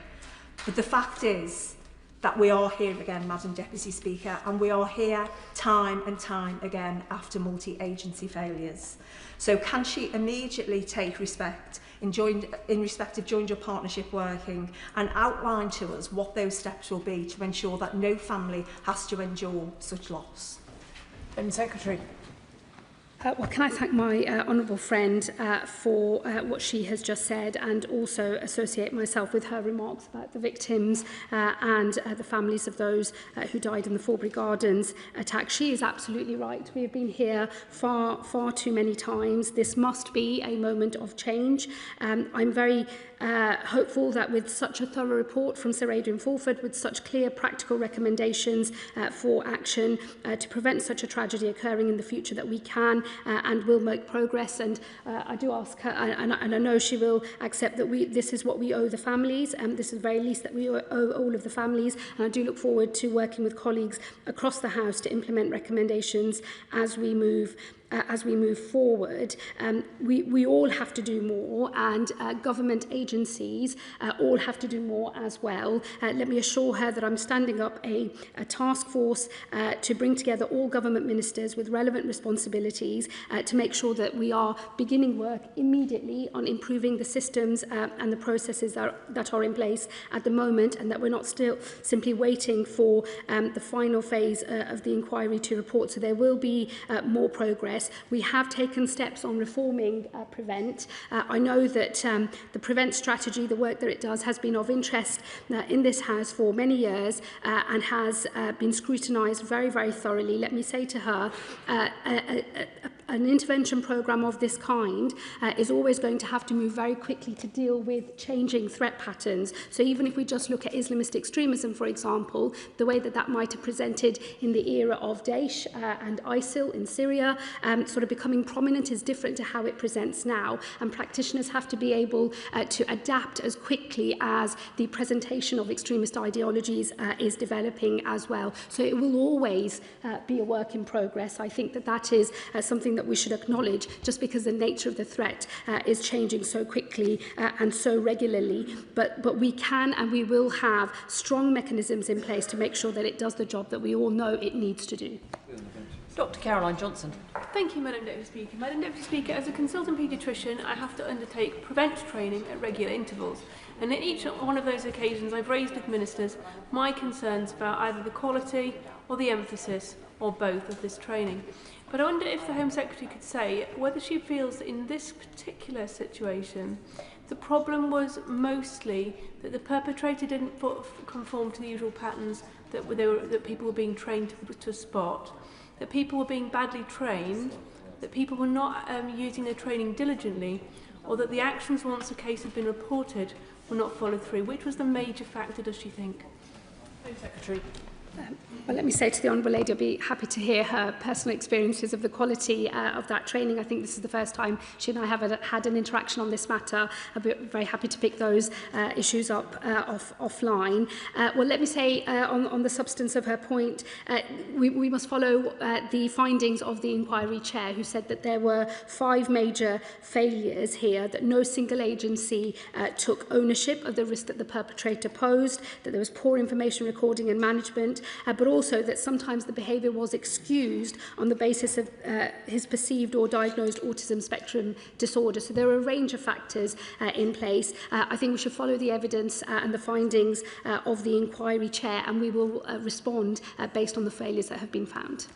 But the fact is that we are here again, Madam Deputy Speaker, and we are here time and time again after multi-agency failures. So can she immediately take respect in respect of joined-up partnership working and outline to us what those steps will be to ensure that no family has to endure such loss? Home Secretary. Well, can I thank my honourable friend for what she has just said, and also associate myself with her remarks about the victims and the families of those who died in the Forbury Gardens attack. She is absolutely right. We have been here far too many times. This must be a moment of change. I'm very hopeful that with such a thorough report from Sir Adrian Fulford, with such clear practical recommendations for action to prevent such a tragedy occurring in the future, that we can and will make progress. And I do ask her, and I know she will accept that this is what we owe the families, and this is the very least that we owe all of the families. And I do look forward to working with colleagues across the House to implement recommendations as we move forward. We all have to do more, and government agencies all have to do more as well. Let me assure her that I'm standing up a task force to bring together all government ministers with relevant responsibilities to make sure that we are beginning work immediately on improving the systems and the processes that are in place at the moment, and that we're not still simply waiting for the final phase of the inquiry to report. So there will be more progress. We have taken steps on reforming Prevent. I know that the Prevent strategy, the work that it does, has been of interest in this House for many years and has been scrutinised very thoroughly. Let me say to her, an intervention programme of this kind is always going to have to move very quickly to deal with changing threat patterns. So even if we just look at Islamist extremism, for example, the way that might have presented in the era of Daesh and ISIL in Syria, sort of becoming prominent, is different to how it presents now. And practitioners have to be able to adapt as quickly as the presentation of extremist ideologies is developing as well. So it will always be a work in progress. I think that is something that we should acknowledge, just because the nature of the threat is changing so quickly and so regularly. But we can and we will have strong mechanisms in place to make sure that it does the job that we all know it needs to do. Dr. Caroline Johnson. Thank you, Madam Deputy Speaker. Madam Deputy Speaker, as a consultant paediatrician, I have to undertake Prevent training at regular intervals. And in each one of those occasions, I've raised with ministers my concerns about either the quality or the emphasis or both of this training. But I wonder if the Home Secretary could say whether she feels that in this particular situation, the problem was mostly that the perpetrator didn't conform to the usual patterns that people were being trained to spot, that people were being badly trained, that people were not using their training diligently, or that the actions, once a case had been reported, were not followed through. Which was the major factor, does she think? Home Secretary. Well, let me say to the Honourable Lady, I'll be happy to hear her personal experiences of the quality of that training. I think this is the first time she and I have had an interaction on this matter. I'll be very happy to pick those issues up offline. Well, let me say on the substance of her point, we must follow the findings of the inquiry chair, who said that there were 5 major failures here, that no single agency took ownership of the risk that the perpetrator posed, that there was poor information recording and management, but also that sometimes the behaviour was excused on the basis of his perceived or diagnosed autism spectrum disorder. So there are a range of factors in place. I think we should follow the evidence and the findings of the inquiry chair, and we will respond based on the failures that have been found.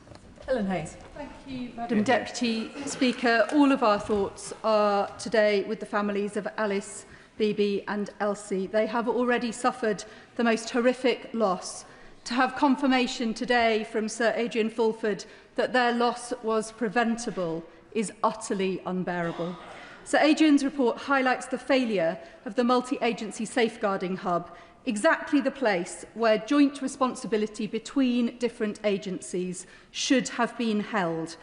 Helen Hayes. Thank you, Madam Deputy Speaker. All of our thoughts are today with the families of Alice, Bibi and Elsie. They have already suffered the most horrific loss. To have confirmation today from Sir Adrian Fulford that their loss was preventable is utterly unbearable. Sir Adrian's report highlights the failure of the multi-agency safeguarding hub, exactly the place where joint responsibility between different agencies should have been held.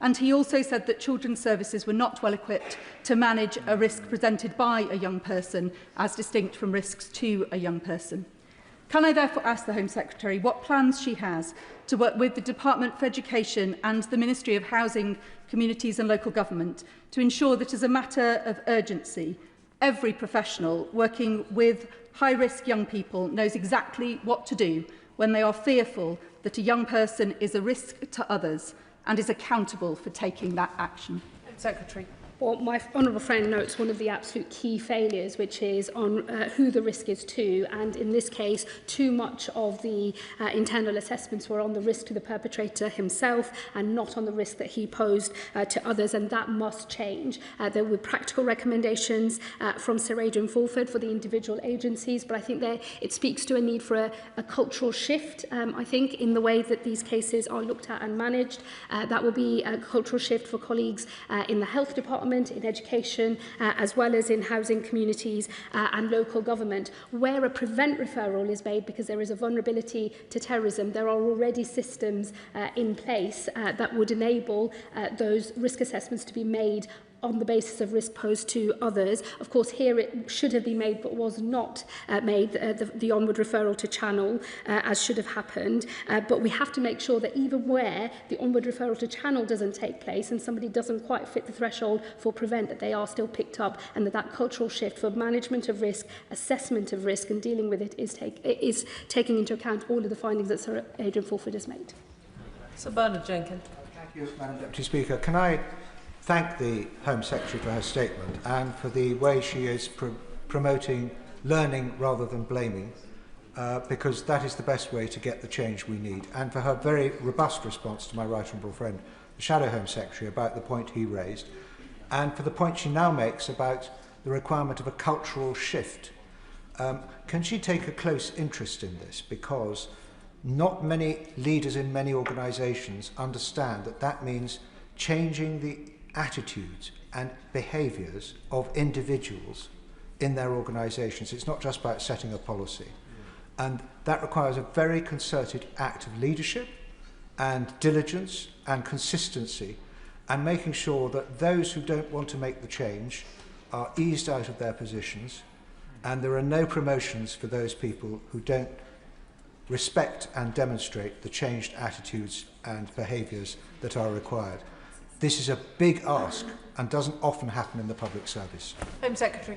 And he also said that children's services were not well equipped to manage a risk presented by a young person as distinct from risks to a young person. Can I therefore ask the Home Secretary what plans she has to work with the Department for Education and the Ministry of Housing, Communities and Local Government to ensure that, as a matter of urgency, every professional working with high-risk young people knows exactly what to do when they are fearful that a young person is a risk to others and is accountable for taking that action? Secretary. Well, my honourable friend notes one of the absolute key failures, which is on who the risk is to, and in this case, too much of the internal assessments were on the risk to the perpetrator himself and not on the risk that he posed to others, and that must change. There were practical recommendations from Sir Adrian Fulford for the individual agencies, but I think it speaks to a need for a cultural shift, I think, in the way that these cases are looked at and managed. That will be a cultural shift for colleagues in the health department, in education, as well as in housing communities and local government. Where a prevent referral is made because there is a vulnerability to terrorism, there are already systems in place that would enable those risk assessments to be made on the basis of risk posed to others. Of course, here it should have been made but was not made, the onward referral to Channel, as should have happened. But we have to make sure that even where the onward referral to Channel doesn't take place and somebody doesn't quite fit the threshold for prevent, that they are still picked up, and that cultural shift for management of risk, assessment of risk and dealing with it is taking into account all of the findings that Sir Adrian Fulford has made. Sir Bernard Jenkins. Thank you, Madam Deputy Speaker. Can I thank the Home Secretary for her statement and for the way she is promoting learning rather than blaming, because that is the best way to get the change we need, and for her very robust response to my right honourable friend, the Shadow Home Secretary, about the point he raised, and for the point she now makes about the requirement of a cultural shift. Can she take a close interest in this? Because not many leaders in many organisations understand that that means changing the attitudes and behaviours of individuals in their organisations. It's not just about setting a policy. And that requires a very concerted act of leadership and diligence and consistency, and making sure that those who don't want to make the change are eased out of their positions, and there are no promotions for those people who don't respect and demonstrate the changed attitudes and behaviours that are required. This is a big ask and doesn't often happen in the public service. Home Secretary.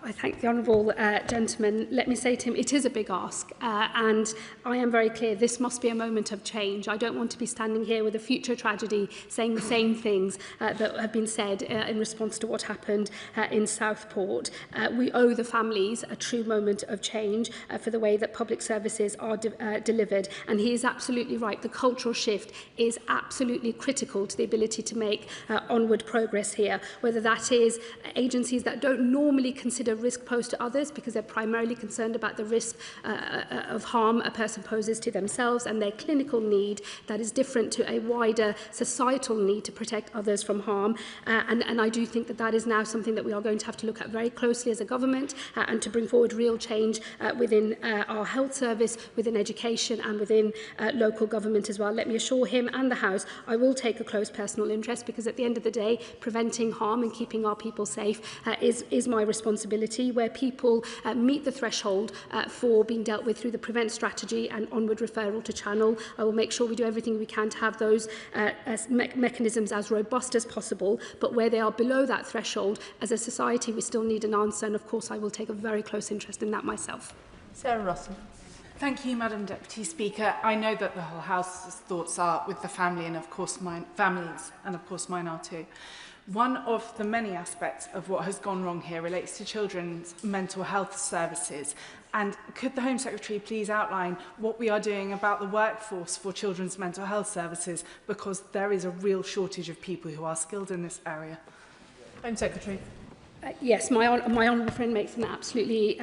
I thank the honourable gentleman. Let me say to him, it is a big ask, and I am very clear this must be a moment of change. I don't want to be standing here with a future tragedy saying the same things that have been said in response to what happened in Southport. We owe the families a true moment of change for the way that public services are delivered, and he is absolutely right. The cultural shift is absolutely critical to the ability to make onward progress here, whether that is agencies that don't normally consider risk posed to others because they're primarily concerned about the risk of harm a person poses to themselves and their clinical need that is different to a wider societal need to protect others from harm. And I do think that that is now something that we are going to have to look at very closely as a government and to bring forward real change within our health service, within education and within local government as well. Let me assure him and the House I will take a close personal interest, because at the end of the day, preventing harm and keeping our people safe is my responsibility. Where people meet the threshold for being dealt with through the prevent strategy and onward referral to Channel, I will make sure we do everything we can to have those mechanisms as robust as possible. But where they are below that threshold, as a society, we still need an answer. And of course, I will take a very close interest in that myself. Sarah Russell. Thank you, Madam Deputy Speaker. I know that the whole House's thoughts are with the family, and of course mine are too. One of the many aspects of what has gone wrong here relates to children's mental health services. And could the Home Secretary please outline what we are doing about the workforce for children's mental health services, because there is a real shortage of people who are skilled in this area. Home Secretary. Yes, my honourable friend makes an absolutely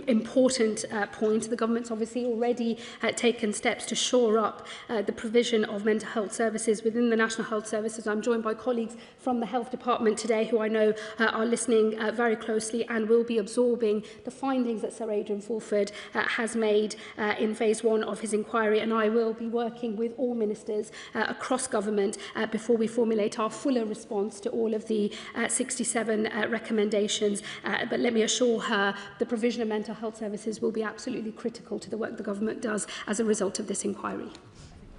important point. The government's obviously already taken steps to shore up the provision of mental health services within the National Health Services. I'm joined by colleagues from the Health Department today who I know are listening very closely and will be absorbing the findings that Sir Adrian Fulford has made in phase 1 of his inquiry, and I will be working with all ministers across government before we formulate our fuller response to all of the 67 recommendations. But let me assure her the provision of mental health services will be absolutely critical to the work the government does as a result of this inquiry.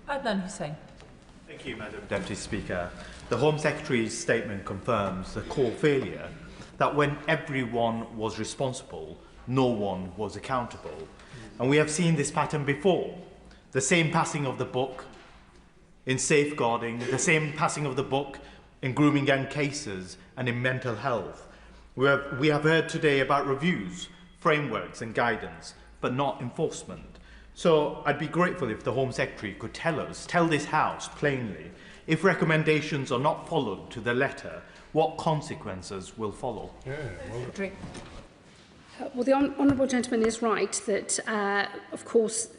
Adnan Hussain. Thank you, Madam Deputy Speaker. The Home Secretary's statement confirms the core failure that when everyone was responsible, no one was accountable. And we have seen this pattern before. The same passing of the book in safeguarding, the same passing of the book in grooming young cases and in mental health. We have heard today about reviews, frameworks and guidance, but not enforcement. So I'd be grateful if the Home Secretary could tell this House plainly, if recommendations are not followed to the letter, what consequences will follow? Well, the honourable gentleman is right that, of course,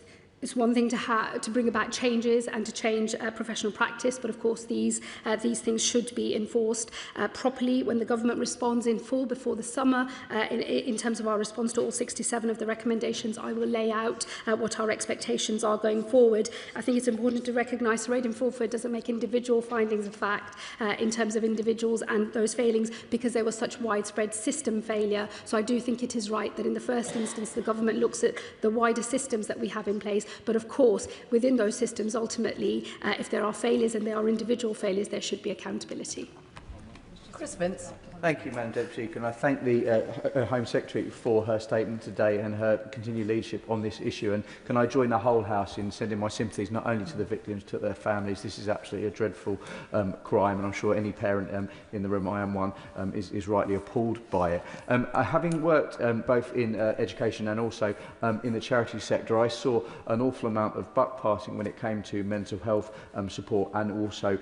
it's one thing to bring about changes and to change professional practice, but of course these things should be enforced properly. When the government responds in full before the summer, in terms of our response to all 67 of the recommendations, I will lay out what our expectations are going forward. I think it's important to recognise Sir Aidan Fulford doesn't make individual findings of fact in terms of individuals and those failings, because there was such widespread system failure. So I do think it is right that in the first instance the government looks at the wider systems that we have in place. But of course, within those systems, ultimately, if there are failures and there are individual failures, there should be accountability. Chris Vince. Thank you, Madam Deputy Speaker, and I thank the Home Secretary for her statement today and her continued leadership on this issue. And can I join the whole House in sending my sympathies not only to the victims, to their families. This is absolutely a dreadful crime, and I'm sure any parent in the room, I am one, is rightly appalled by it. Having worked both in education and also in the charity sector, I saw an awful amount of buck passing when it came to mental health support and also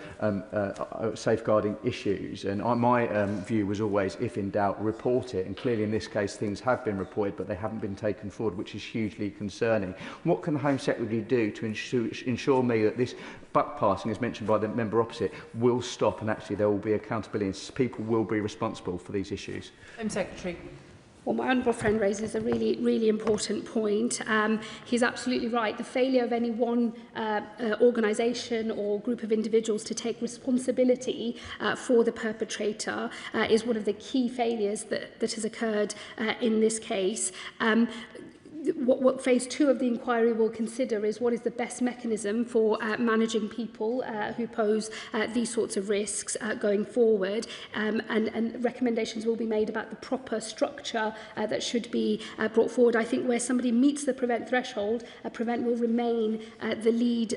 safeguarding issues. And my view was always, if in doubt, report it. And clearly in this case things have been reported, but they haven't been taken forward, which is hugely concerning. What can the Home Secretary do to ensure me that this buck passing, as mentioned by the member opposite, will stop and actually there will be accountability and people will be responsible for these issues? Home Secretary. Well, my honourable friend raises a really, really important point. He's absolutely right. The failure of any one organisation or group of individuals to take responsibility for the perpetrator is one of the key failures that has occurred in this case. What phase 2 of the inquiry will consider is what is the best mechanism for managing people who pose these sorts of risks going forward, and recommendations will be made about the proper structure that should be brought forward. I think where somebody meets the prevent threshold, prevent will remain the lead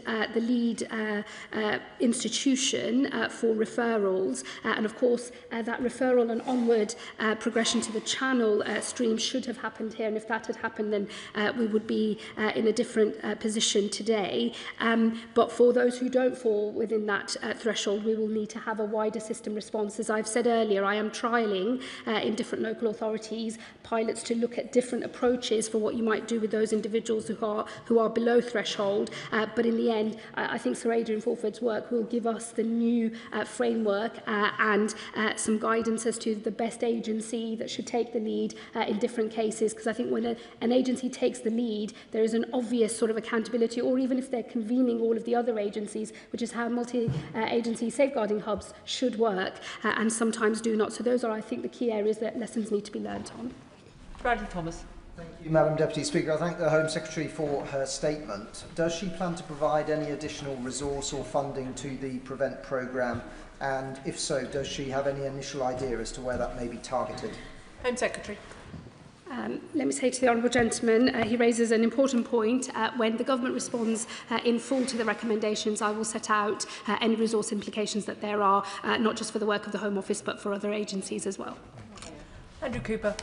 institution for referrals, and of course that referral and onward progression to the channel stream should have happened here, and if that had happened then we would be in a different position today. But for those who don't fall within that threshold, we will need to have a wider system response. As I've said earlier, I am trialling in different local authorities pilots to look at different approaches for what you might do with those individuals who are below threshold. But in the end, I think Sir Aidan Fulford's work will give us the new framework and some guidance as to the best agency that should take the lead in different cases. Because I think when an agency takes the lead, there is an obvious sort of accountability, or even if they're convening all of the other agencies, which is how multi-agency safeguarding hubs should work, and sometimes do not. So those are, I think, the key areas that lessons need to be learnt on. Bradley Thomas. Thank you, Madam Deputy Speaker. I thank the Home Secretary for her statement. Does she plan to provide any additional resource or funding to the Prevent programme? And if so, does she have any initial idea as to where that may be targeted? Home Secretary. Let me say to the honourable gentleman, he raises an important point. When the government responds in full to the recommendations, I will set out any resource implications that there are, not just for the work of the Home Office, but for other agencies as well. Andrew Cooper.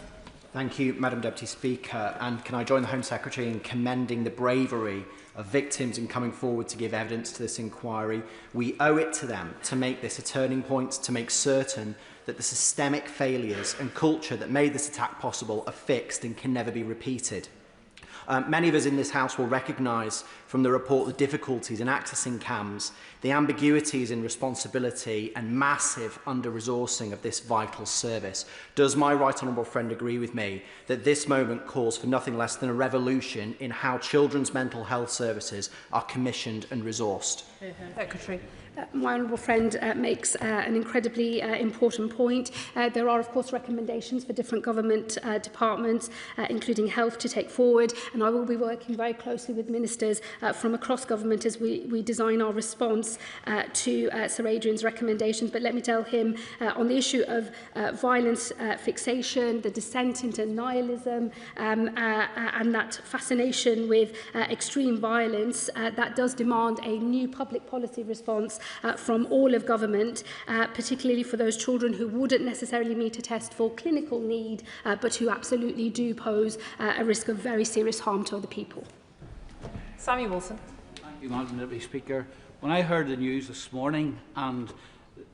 Thank you, Madam Deputy Speaker. And can I join the Home Secretary in commending the bravery of victims in coming forward to give evidence to this inquiry? We owe it to them to make this a turning point, to make certain that the systemic failures and culture that made this attack possible are fixed and can never be repeated. Many of us in this House will recognise from the report the difficulties in accessing CAMs, the ambiguities in responsibility and massive under-resourcing of this vital service. Does my right honourable friend agree with me that this moment calls for nothing less than a revolution in how children's mental health services are commissioned and resourced? Secretary. My honourable friend makes an incredibly important point. There are, of course, recommendations for different government departments, including health, to take forward, and I will be working very closely with ministers from across government as we design our response to Sir Adrian's recommendations. But let me tell him on the issue of violence fixation, the descent into nihilism, and that fascination with extreme violence, that does demand a new public policy response from all of government, particularly for those children who wouldn't necessarily meet a test for clinical need, but who absolutely do pose a risk of very serious harm to other people. Sammy Wilson. Thank you, Madam Deputy Speaker. When I heard the news this morning and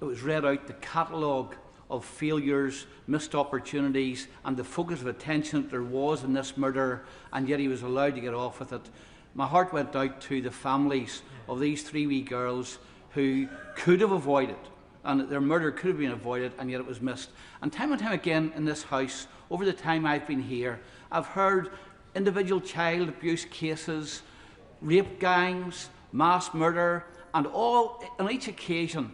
it was read out the catalogue of failures, missed opportunities and the focus of attention that there was in this murder, and yet he was allowed to get off with it, my heart went out to the families of these 3 wee girls who could have avoided, and their murder could have been avoided, and yet it was missed. And time again in this House, over the time I've been here, I've heard individual child abuse cases, rape gangs, mass murder, and all on each occasion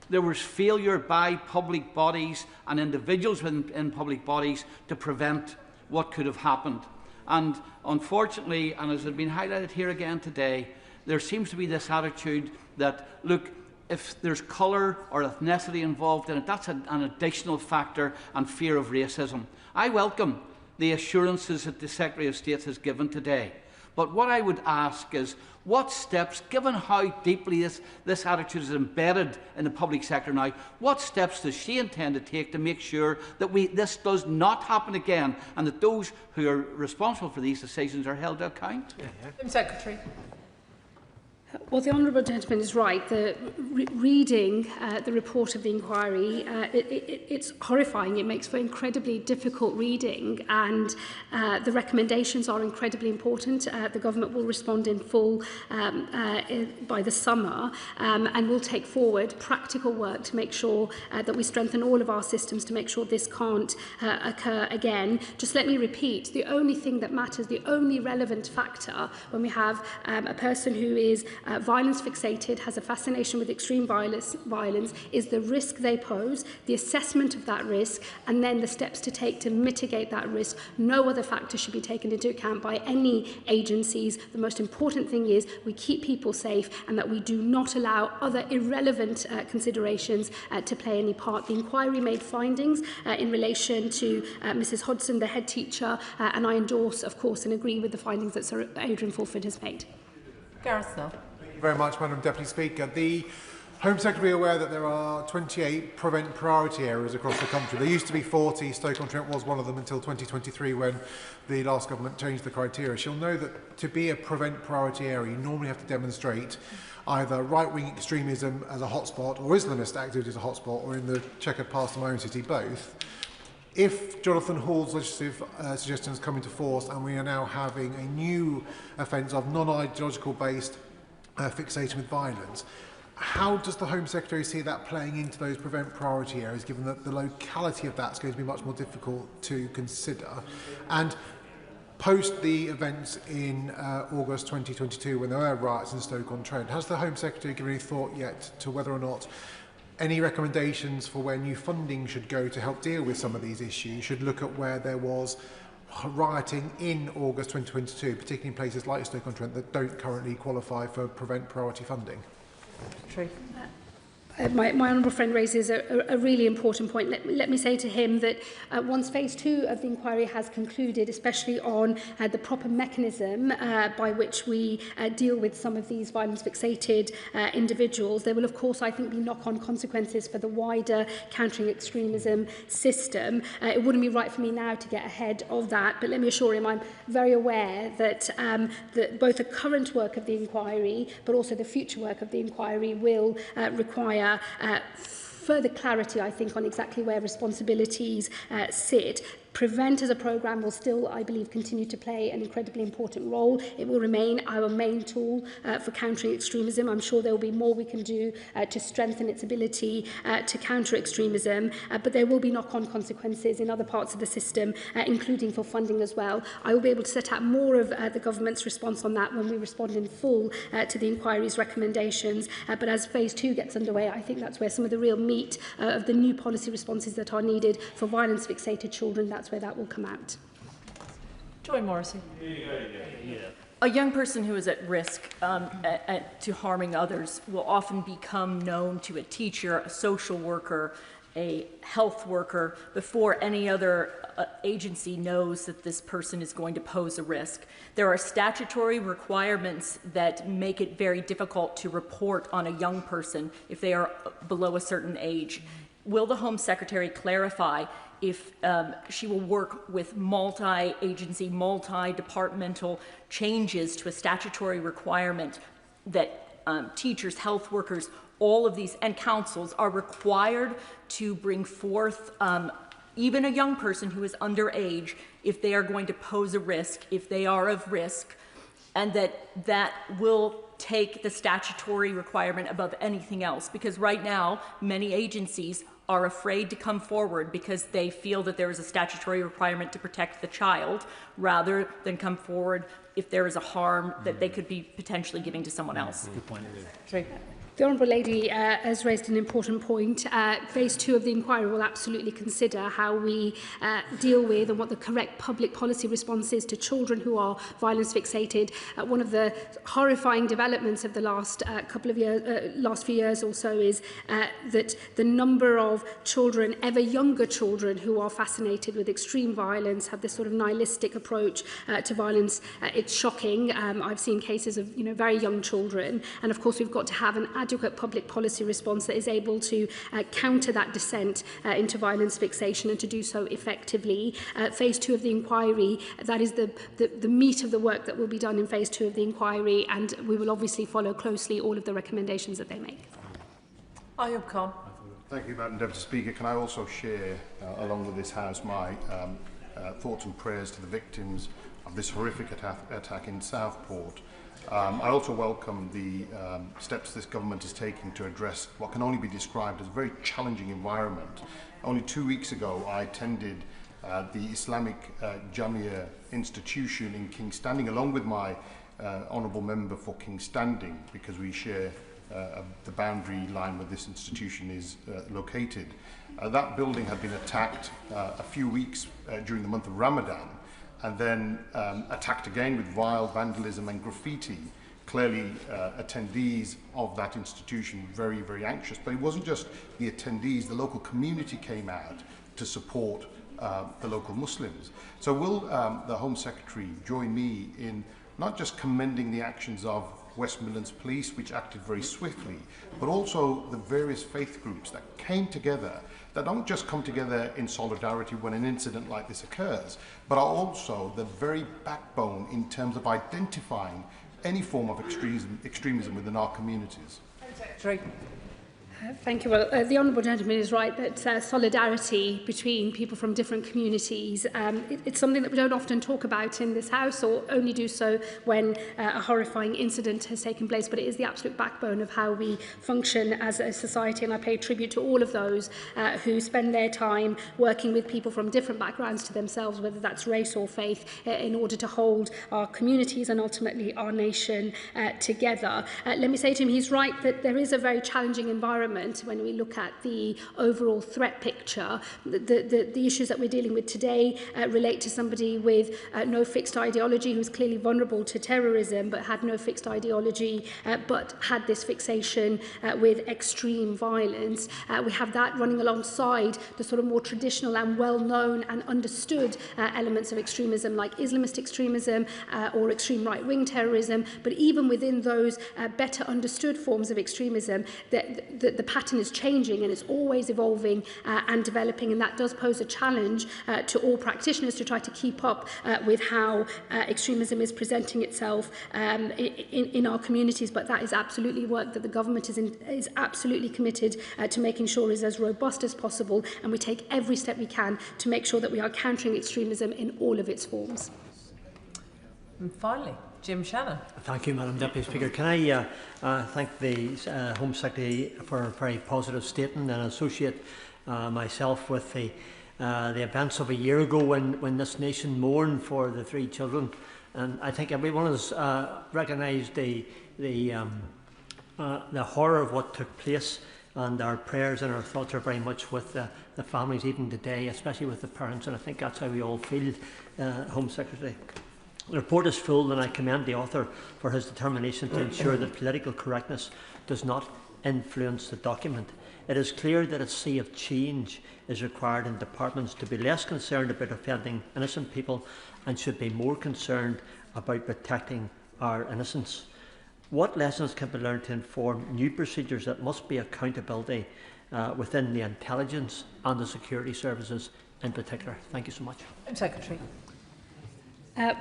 there was failure by public bodies and individuals in public bodies to prevent what could have happened. And unfortunately, and as has been highlighted here again today, there seems to be this attitude that, look, if there's colour or ethnicity involved in it, that's an additional factor and fear of racism. I welcome the assurances that the Secretary of State has given today. But what I would ask is, what steps, given how deeply this attitude is embedded in the public sector now, what steps does she intend to take to make sure that this does not happen again and that those who are responsible for these decisions are held to account? Secretary. Well, the honourable gentleman is right. Reading the report of the inquiry, it's horrifying. It makes for incredibly difficult reading, and the recommendations are incredibly important. The government will respond in full by the summer, and will take forward practical work to make sure that we strengthen all of our systems to make sure this can't occur again. Just let me repeat, the only thing that matters, the only relevant factor when we have a person who is violence fixated, has a fascination with extreme violence, is the risk they pose, the assessment of that risk, and then the steps to take to mitigate that risk. No other factor should be taken into account by any agencies. The most important thing is we keep people safe and that we do not allow other irrelevant considerations to play any part. The inquiry made findings in relation to Mrs Hodson, the head teacher, and I endorse, of course, and agree with the findings that Sir Adrian Fulford has made. Gareth Snell. Thank you very much, Madam Deputy Speaker. The Home Secretary aware that there are 28 prevent priority areas across the country. There used to be 40. Stoke-on-Trent was one of them until 2023 when the last government changed the criteria. She'll know that to be a prevent priority area, you normally have to demonstrate either right-wing extremism as a hotspot or Islamist activity as a hotspot, or in the checkered past of my own city, both. If Jonathan Hall's legislative suggestions come into force and we are now having a new offence of non-ideological based fixation with violence, how does the Home Secretary see that playing into those prevent priority areas, given that the locality of that's going to be much more difficult to consider? And post the events in August 2022, when there were riots in Stoke-on-Trent, has the Home Secretary given any thought yet to whether or not any recommendations for where new funding should go to help deal with some of these issues should look at where there was rioting in August 2022, particularly in places like Stoke-on-Trent that don't currently qualify for prevent priority funding? True. My honourable friend raises a really important point. Let me say to him that once phase 2 of the inquiry has concluded, especially on the proper mechanism by which we deal with some of these violence-fixated individuals, there will, of course, I think, be knock-on consequences for the wider countering extremism system. It wouldn't be right for me now to get ahead of that, but let me assure him I'm very aware that, both the current work of the inquiry but also the future work of the inquiry will require further clarity, I think, on exactly where responsibilities sit. Prevent as a programme will still, I believe, continue to play an incredibly important role. It will remain our main tool for countering extremism. I'm sure there will be more we can do to strengthen its ability to counter extremism, but there will be knock-on consequences in other parts of the system, including for funding as well. I will be able to set out more of the government's response on that when we respond in full to the inquiry's recommendations. But as phase 2 gets underway, I think that's where some of the real meat of the new policy responses that are needed for violence-fixated children, that's where that will come out. Joy Morrissey. A young person who is at risk to harming others will often become known to a teacher, a social worker, a health worker before any other agency knows that this person is going to pose a risk. There are statutory requirements that make it very difficult to report on a young person if they are below a certain age. Will the Home Secretary clarify if she will work with multi-agency, multi-departmental changes to a statutory requirement that teachers, health workers, all of these, and councils are required to bring forth even a young person who is underage if they are going to pose a risk, if they are of risk, and that will take the statutory requirement above anything else. Because right now, many agencies are afraid to come forward because they feel that there is a statutory requirement to protect the child rather than come forward if there is a harm that they could be potentially giving to someone else. Good point. The Honourable Lady has raised an important point. Phase 2 of the inquiry will absolutely consider how we deal with and what the correct public policy response is to children who are violence fixated. One of the horrifying developments of the last last few years or so is that the number of children, ever younger children, who are fascinated with extreme violence, have this sort of nihilistic approach to violence. It's shocking. I've seen cases of very young children, and of course we've got to have an adequate public policy response that is able to counter that descent into violence fixation and to do so effectively. Phase 2 of the inquiry, that is the meat of the work that will be done in phase 2 of the inquiry, and we will obviously follow closely all of the recommendations that they make. Ayub Khan. Thank you, Madam Deputy Speaker. Can I also share, along with this House, my thoughts and prayers to the victims of this horrific attack in Southport. I also welcome the steps this government is taking to address what can only be described as a very challenging environment. Only 2 weeks ago, I attended the Islamic Jamia Institution in King's Standing, along with my honourable member for King's Standing, because we share the boundary line where this institution is located. That building had been attacked a few weeks during the month of Ramadan, and then attacked again with vile vandalism and graffiti. Clearly, attendees of that institution very, very anxious. But it wasn't just the attendees, the local community came out to support the local Muslims. So will the Home Secretary join me in not just commending the actions of West Midlands Police, which acted very swiftly, but also the various faith groups that came together, that don't just come together in solidarity when an incident like this occurs, but are also the very backbone in terms of identifying any form of extremism within our communities. Thank you. Well, the Honourable Gentleman is right that solidarity between people from different communities, it's something that we don't often talk about in this House, or only do so when a horrifying incident has taken place, but it is the absolute backbone of how we function as a society, and I pay tribute to all of those who spend their time working with people from different backgrounds to themselves, whether that's race or faith, in order to hold our communities and ultimately our nation together. Let me say to him, he's right that there is a very challenging environment when we look at the overall threat picture. The issues that we're dealing with today relate to somebody with no fixed ideology, who's clearly vulnerable to terrorism, but had no fixed ideology, but had this fixation with extreme violence. We have that running alongside the sort of more traditional and well-known and understood elements of extremism, like Islamist extremism or extreme right-wing terrorism. But even within those better understood forms of extremism, the pattern is changing and it's always evolving and developing, and that does pose a challenge to all practitioners to try to keep up with how extremism is presenting itself in our communities. But that is absolutely work that the government is absolutely committed to making sure is as robust as possible, and we take every step we can to make sure that we are countering extremism in all of its forms. And finally, Jim Shannon. Thank you, Madam Deputy Speaker. Can I thank the Home Secretary for a very positive statement, and associate myself with the events of a year ago when this nation mourned for the 3 children. And I think everyone has recognised the horror of what took place, and our prayers and our thoughts are very much with the families even today, especially with the parents, and I think that's how we all feel, Home Secretary. The report is full, and I commend the author for his determination to ensure that political correctness does not influence the document. It is clear that a sea of change is required in departments to be less concerned about offending innocent people and should be more concerned about protecting our innocence. What lessons can be learned to inform new procedures that must be accountability within the intelligence and the security services in particular? Thank you so much. Secretary.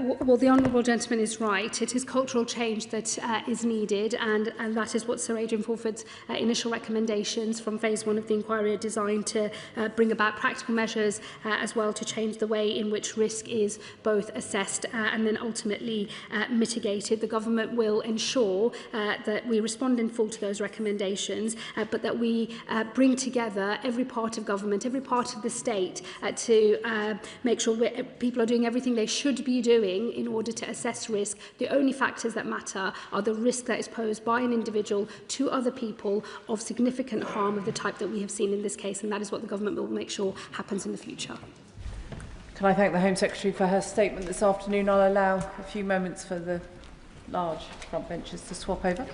Well, the Honourable Gentleman is right. It is cultural change that is needed, and that is what Sir Adrian Fulford's initial recommendations from phase 1 of the inquiry are designed to bring about practical measures as well to change the way in which risk is both assessed and then ultimately mitigated. The Government will ensure that we respond in full to those recommendations, but that we bring together every part of government, every part of the state to make sure people are doing everything they should be doing in order to assess risk. The only factors that matter are the risk that is posed by an individual to other people of significant harm of the type that we have seen in this case, and that is what the Government will make sure happens in the future. Can I thank the Home Secretary for her statement this afternoon? I'll allow a few moments for the large front benches to swap over.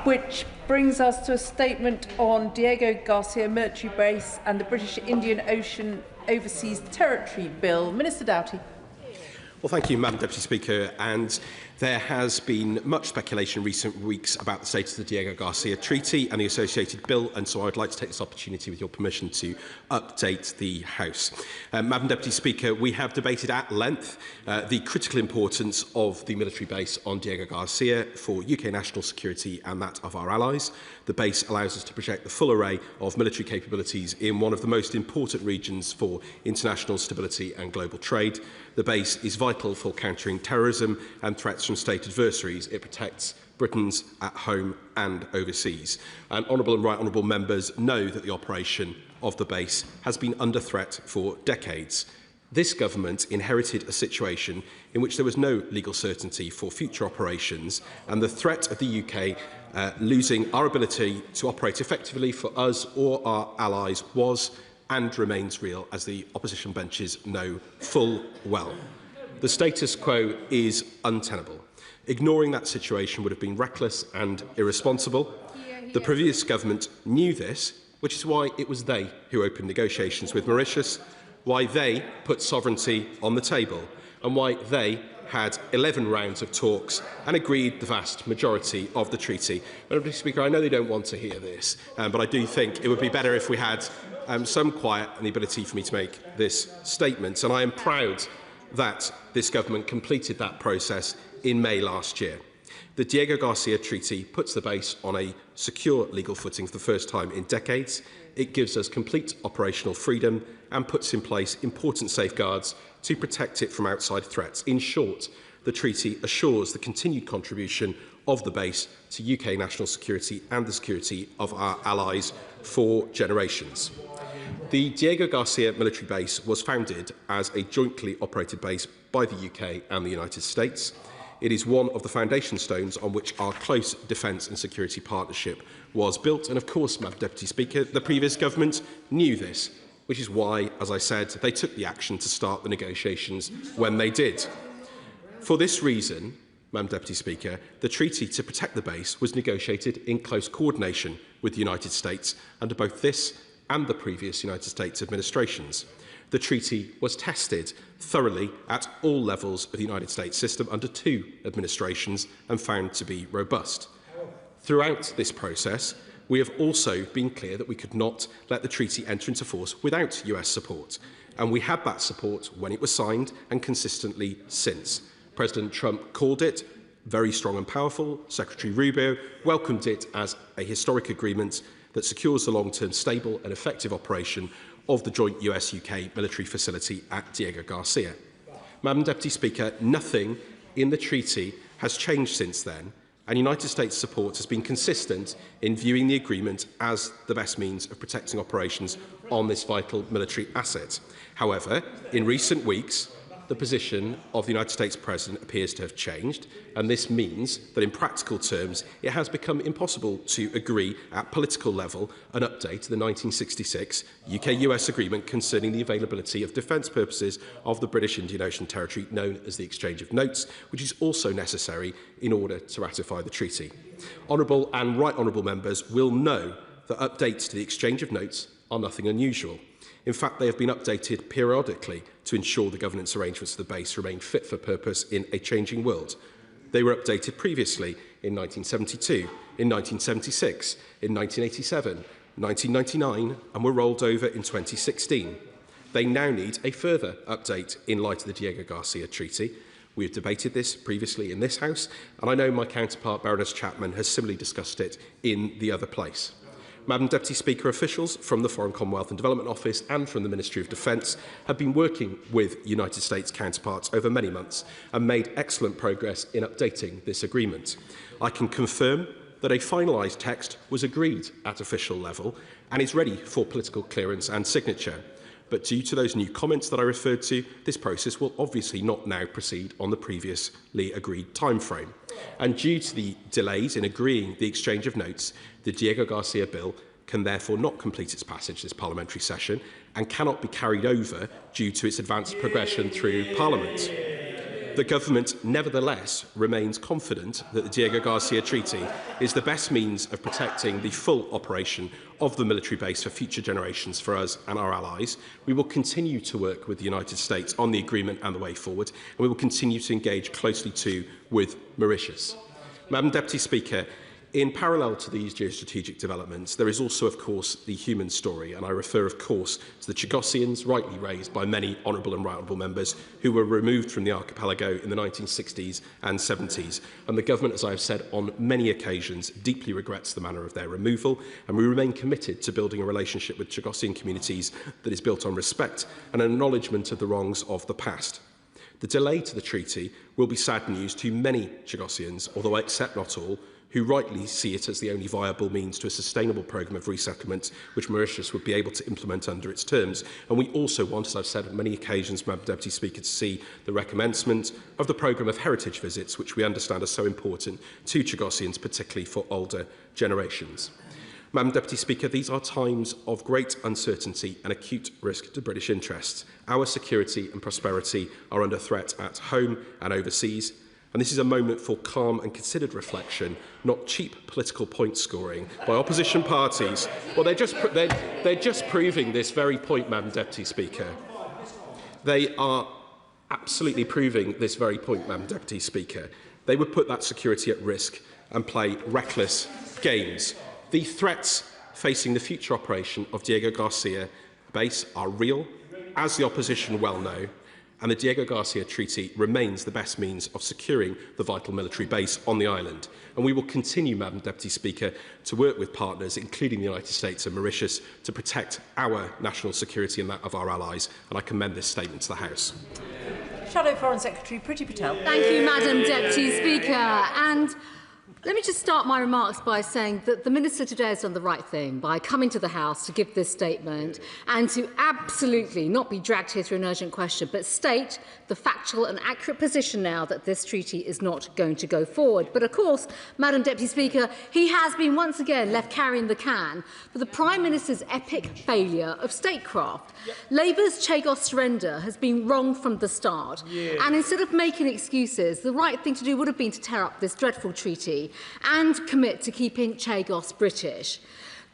Which brings us to a statement on Diego Garcia military base and the British Indian Ocean Overseas Territory Bill. Minister Doughty. Well, thank you, Madam Deputy Speaker. And there has been much speculation in recent weeks about the status of the Diego Garcia Treaty and the associated bill, and so I'd like to take this opportunity, with your permission, to update the House. Madam Deputy Speaker, we have debated at length the critical importance of the military base on Diego Garcia for UK national security and that of our allies. The base allows us to project the full array of military capabilities in one of the most important regions for international stability and global trade. The base is vital for countering terrorism and threats from state adversaries. It protects Britons at home and overseas. And honourable and right honourable members know that the operation of the base has been under threat for decades. This government inherited a situation in which there was no legal certainty for future operations, and the threat of the UK losing our ability to operate effectively for us or our allies was and remains real, as the opposition benches know full well. The status quo is untenable. Ignoring that situation would have been reckless and irresponsible. The previous government knew this, which is why it was they who opened negotiations with Mauritius, why they put sovereignty on the table, and why they had 11 rounds of talks and agreed the vast majority of the treaty. Madam Speaker, I know they don't want to hear this, but I do think it would be better if we had some quiet and the ability for me to make this statement. And I am proud that this government completed that process in May last year. The Diego Garcia Treaty puts the base on a secure legal footing for the first time in decades. It gives us complete operational freedom and puts in place important safeguards to protect it from outside threats. In short, the treaty assures the continued contribution of the base to UK national security and the security of our allies for generations. The Diego Garcia military base was founded as a jointly operated base by the UK and the United States. It is one of the foundation stones on which our close defence and security partnership was built. And of course, Madam Deputy Speaker, the previous government knew this, which is why, as I said, they took the action to start the negotiations when they did. For this reason, Madam Deputy Speaker, the treaty to protect the base was negotiated in close coordination with the United States under both this and the previous United States administrations. The treaty was tested thoroughly at all levels of the United States system under 2 administrations and found to be robust. Throughout this process, we have also been clear that we could not let the treaty enter into force without US support, and we had that support when it was signed and consistently since. President Trump called it very strong and powerful. Secretary Rubio welcomed it as a historic agreement that secures the long-term stable and effective operation of the joint US-UK military facility at Diego Garcia. Madam Deputy Speaker, nothing in the treaty has changed since then, and United States support has been consistent in viewing the agreement as the best means of protecting operations on this vital military asset. However, in recent weeks, the position of the United States President appears to have changed, and this means that in practical terms it has become impossible to agree at political level an update to the 1966 UK-US agreement concerning the availability of defence purposes of the British Indian Ocean Territory, known as the Exchange of Notes, which is also necessary in order to ratify the treaty. Honourable and right honourable members will know that updates to the Exchange of Notes are nothing unusual. In fact, they have been updated periodically to ensure the governance arrangements of the base remain fit for purpose in a changing world. They were updated previously in 1972, in 1976, in 1987, 1999, and were rolled over in 2016. They now need a further update in light of the Diego Garcia Treaty. We have debated this previously in this House, and I know my counterpart, Baroness Chapman, has similarly discussed it in the other place. Madam Deputy Speaker, officials from the Foreign Commonwealth and Development Office and from the Ministry of Defence have been working with United States counterparts over many months and made excellent progress in updating this agreement. I can confirm that a finalised text was agreed at official level and is ready for political clearance and signature. But due to those new comments that I referred to, this process will obviously not now proceed on the previously agreed timeframe. And due to the delays in agreeing the exchange of notes, the Diego Garcia Bill can therefore not complete its passage this parliamentary session and cannot be carried over due to its advanced progression through Parliament. The government nevertheless remains confident that the Diego Garcia Treaty is the best means of protecting the full operation of the military base for future generations for us and our allies. We will continue to work with the United States on the agreement and the way forward, and we will continue to engage closely too with Mauritius. Madam Deputy Speaker, in parallel to these geostrategic developments, there is also, of course, the human story, and I refer, of course, to the Chagosians, rightly raised by many honourable and right honourable members, who were removed from the archipelago in the 1960s and 70s. And the government, as I have said on many occasions, deeply regrets the manner of their removal, and we remain committed to building a relationship with Chagosian communities that is built on respect and an acknowledgement of the wrongs of the past. The delay to the treaty will be sad news to many Chagosians, although I accept not all, who rightly see it as the only viable means to a sustainable programme of resettlement which Mauritius would be able to implement under its terms. And we also want, as I've said on many occasions, Madam Deputy Speaker, to see the recommencement of the programme of heritage visits, which we understand are so important to Chagosians, particularly for older generations. Madam Deputy Speaker, these are times of great uncertainty and acute risk to British interests. Our security and prosperity are under threat at home and overseas, and this is a moment for calm and considered reflection, not cheap political point scoring by opposition parties. Well, they're just proving this very point, Madam Deputy Speaker. They are absolutely proving this very point, Madam Deputy Speaker. They would put that security at risk and play reckless games. The threats facing the future operation of Diego Garcia base are real, as the opposition well know, and the Diego Garcia Treaty remains the best means of securing the vital military base on the island. And we will continue, Madam Deputy Speaker, to work with partners, including the United States and Mauritius, to protect our national security and that of our allies. And I commend this statement to the House. Shadow Foreign Secretary Priti Patel. Thank you, Madam Deputy Speaker. And let me just start my remarks by saying that the Minister today has done the right thing by coming to the House to give this statement and to absolutely not be dragged here through an urgent question, but state the factual and accurate position now that this treaty is not going to go forward. But of course, Madam Deputy Speaker, he has been once again left carrying the can for the Prime Minister's epic failure of statecraft. Labour's Chagos surrender has been wrong from the start. And instead of making excuses, the right thing to do would have been to tear up this dreadful treaty and commit to keeping Chagos British.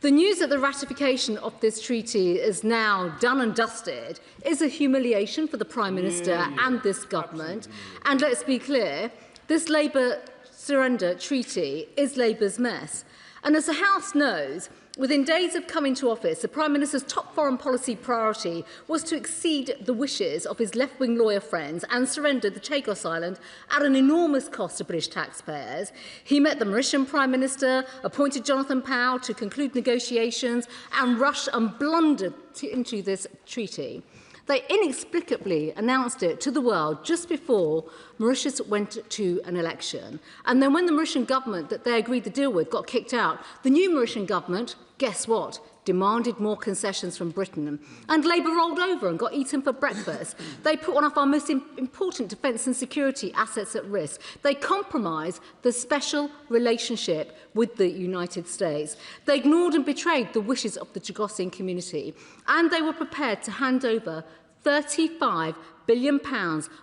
The news that the ratification of this treaty is now done and dusted is a humiliation for the Prime Minister and this government. And let's be clear, this Labour surrender treaty is Labour's mess. And as the House knows, within days of coming to office, the Prime Minister's top foreign policy priority was to exceed the wishes of his left-wing lawyer friends and surrender the Chagos Island at an enormous cost to British taxpayers. He met the Mauritian Prime Minister, appointed Jonathan Powell to conclude negotiations, and rushed and blundered into this treaty. They inexplicably announced it to the world just before Mauritius went to an election. And then when the Mauritian government that they agreed to deal with got kicked out, the new Mauritian government, guess what, demanded more concessions from Britain, and Labour rolled over and got eaten for breakfast. They put one of our most important defence and security assets at risk. They compromised the special relationship with the United States. They ignored and betrayed the wishes of the Chagosian community, and they were prepared to hand over £35 billion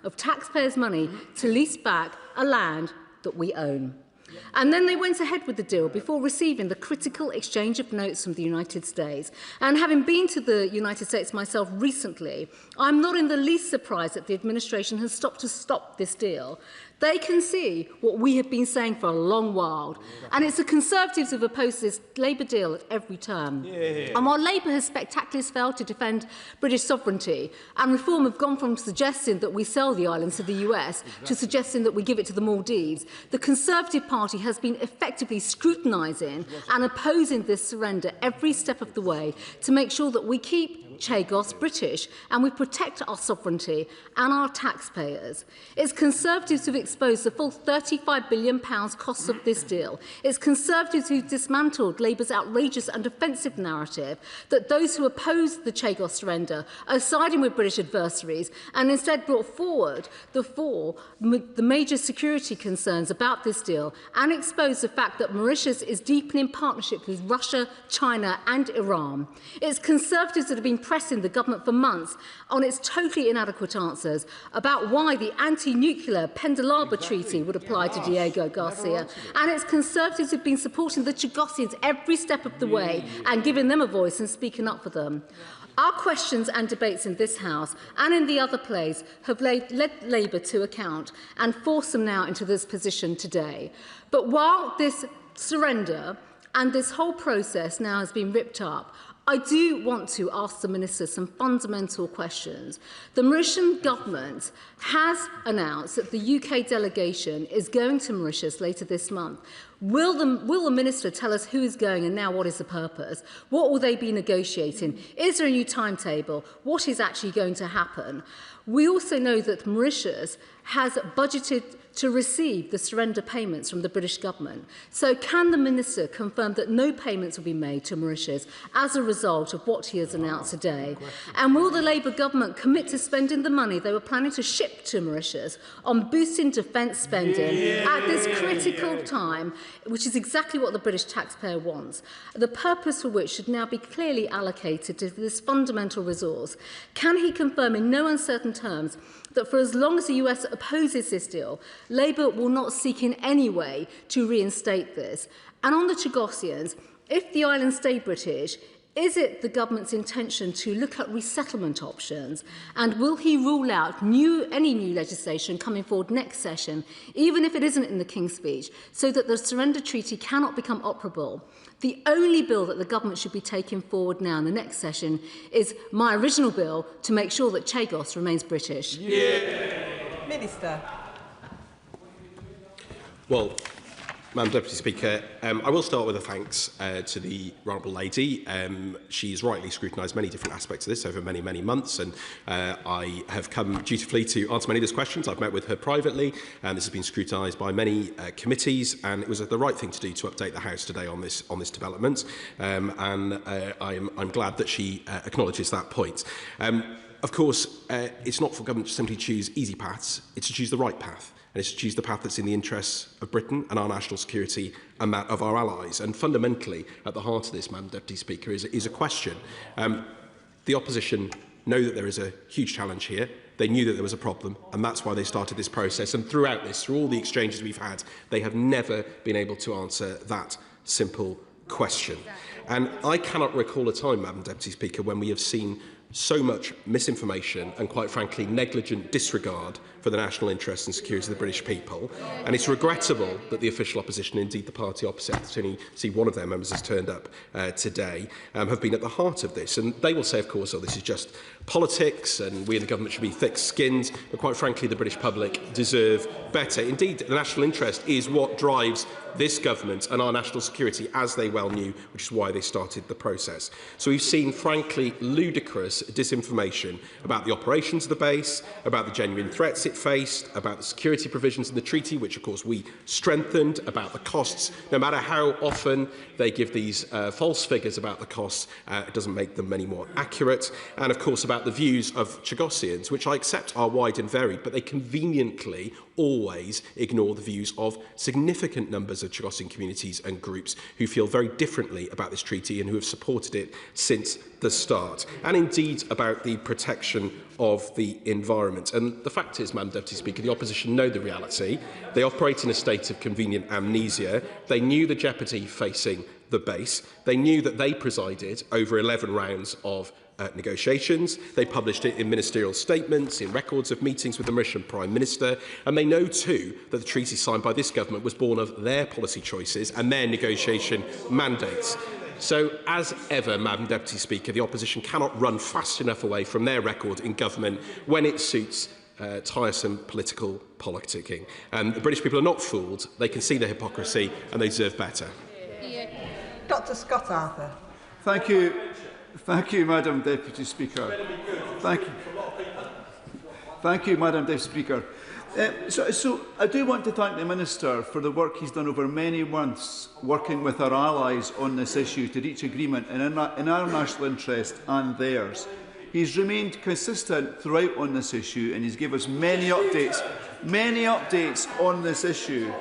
of taxpayers' money to lease back a land that we own. And then they went ahead with the deal before receiving the critical exchange of notes from the United States. And having been to the United States myself recently, I'm not in the least surprised that the administration has stopped to stop this deal. They can see what we have been saying for a long while. And it's the Conservatives who have opposed this Labour deal at every turn. And while Labour has spectacularly failed to defend British sovereignty, and Reform have gone from suggesting that we sell the islands to the US to suggesting that we give it to the Maldives, the Conservative Party has been effectively scrutinising and opposing this surrender every step of the way to make sure that we keep Chagos British and we protect our sovereignty and our taxpayers. It's Conservatives who have exposed the full £35 billion costs of this deal. It's Conservatives who dismantled Labour's outrageous and offensive narrative that those who oppose the Chagos surrender are siding with British adversaries and instead brought forward the major security concerns about this deal and exposed the fact that Mauritius is deepening partnerships with Russia, China and Iran. It's Conservatives that have been pressing the government for months on its totally inadequate answers about why the anti-nuclear Pendalaba Treaty would apply to Diego Garcia. And it's Conservatives who've been supporting the Chagosians every step of the way and giving them a voice and speaking up for them. Our questions and debates in this House and in the other place have led Labour to account and forced them now into this position today. But while this surrender and this whole process now has been ripped up, I do want to ask the Minister some fundamental questions. The Mauritian government has announced that the UK delegation is going to Mauritius later this month. Will the Minister tell us who is going and now what is the purpose? What will they be negotiating? Is there a new timetable? What is actually going to happen? We also know that Mauritius has budgeted to receive the surrender payments from the British government. So can the Minister confirm that no payments will be made to Mauritius as a result of what he has announced today? And will the Labour government commit to spending the money they were planning to ship to Mauritius on boosting defence spending at this critical time, which is exactly what the British taxpayer wants, the purpose for which should now be clearly allocated to this fundamental resource? Can he confirm in no uncertain terms that for as long as the US opposes this deal, Labour will not seek in any way to reinstate this? And on the Chagosians, if the islands stay British, is it the government's intention to look at resettlement options? And will he rule out any new legislation coming forward next session, even if it isn't in the King's Speech, so that the surrender treaty cannot become operable? The only bill that the government should be taking forward now in the next session is my original bill to make sure that Chagos remains British. Minister. Well, Madam Deputy Speaker, I will start with a thanks to the Honourable Lady. She's rightly scrutinised many different aspects of this over many, many months, and I have come dutifully to answer many of those questions. I've met with her privately, and this has been scrutinised by many committees, and it was the right thing to do to update the House today on this development, and I'm glad that she acknowledges that point. Of course, it's not for government to simply choose easy paths, it's to choose the right path. And it's to choose the path that's in the interests of Britain and our national security and that of our allies. And fundamentally, at the heart of this, Madam Deputy Speaker, is a question. The opposition know that there is a huge challenge here. They knew that there was a problem, and that's why they started this process. And throughout this, through all the exchanges we've had, they have never been able to answer that simple question. And I cannot recall a time, Madam Deputy Speaker, when we have seen so much misinformation and, quite frankly, negligent disregard for the national interests and security of the British people. And it's regrettable that the official opposition, indeed the party opposite, to only see one of their members has turned up today, have been at the heart of this. And they will say, of course, oh, this is just politics and we in the government should be thick-skinned. But quite frankly, the British public deserve better. Indeed, the national interest is what drives this government and our national security, as they well knew, which is why they started the process. So we've seen, frankly, ludicrous disinformation about the operations of the base, about the genuine threats it faced, about the security provisions in the treaty, which, of course, we strengthened, about the costs. No matter how often they give these false figures about the costs, it doesn't make them any more accurate. And, of course, about the views of Chagossians, which I accept are wide and varied, but they conveniently always ignore the views of significant numbers of Chagossian communities and groups who feel very differently about this treaty and who have supported it since the start, and indeed about the protection of the environment. And the fact is, Madam Deputy Speaker, the opposition know the reality. They operate in a state of convenient amnesia. They knew the jeopardy facing the base. They knew that they presided over 11 rounds of negotiations. They published it in ministerial statements, in records of meetings with the Mauritian Prime Minister, and they know too that the treaty signed by this government was born of their policy choices and their negotiation mandates. So, as ever, Madam Deputy Speaker, the opposition cannot run fast enough away from their record in government when it suits tiresome political politicking. The British people are not fooled. They can see the hypocrisy and they deserve better. Dr. Scott Arthur. Thank you. Thank you, Madam Deputy Speaker. Thank you, Madam Deputy Speaker. So I do want to thank the Minister for the work he's done over many months working with our allies on this issue to reach agreement in our national interest and theirs. He's remained consistent throughout on this issue and he's given us many updates on this issue.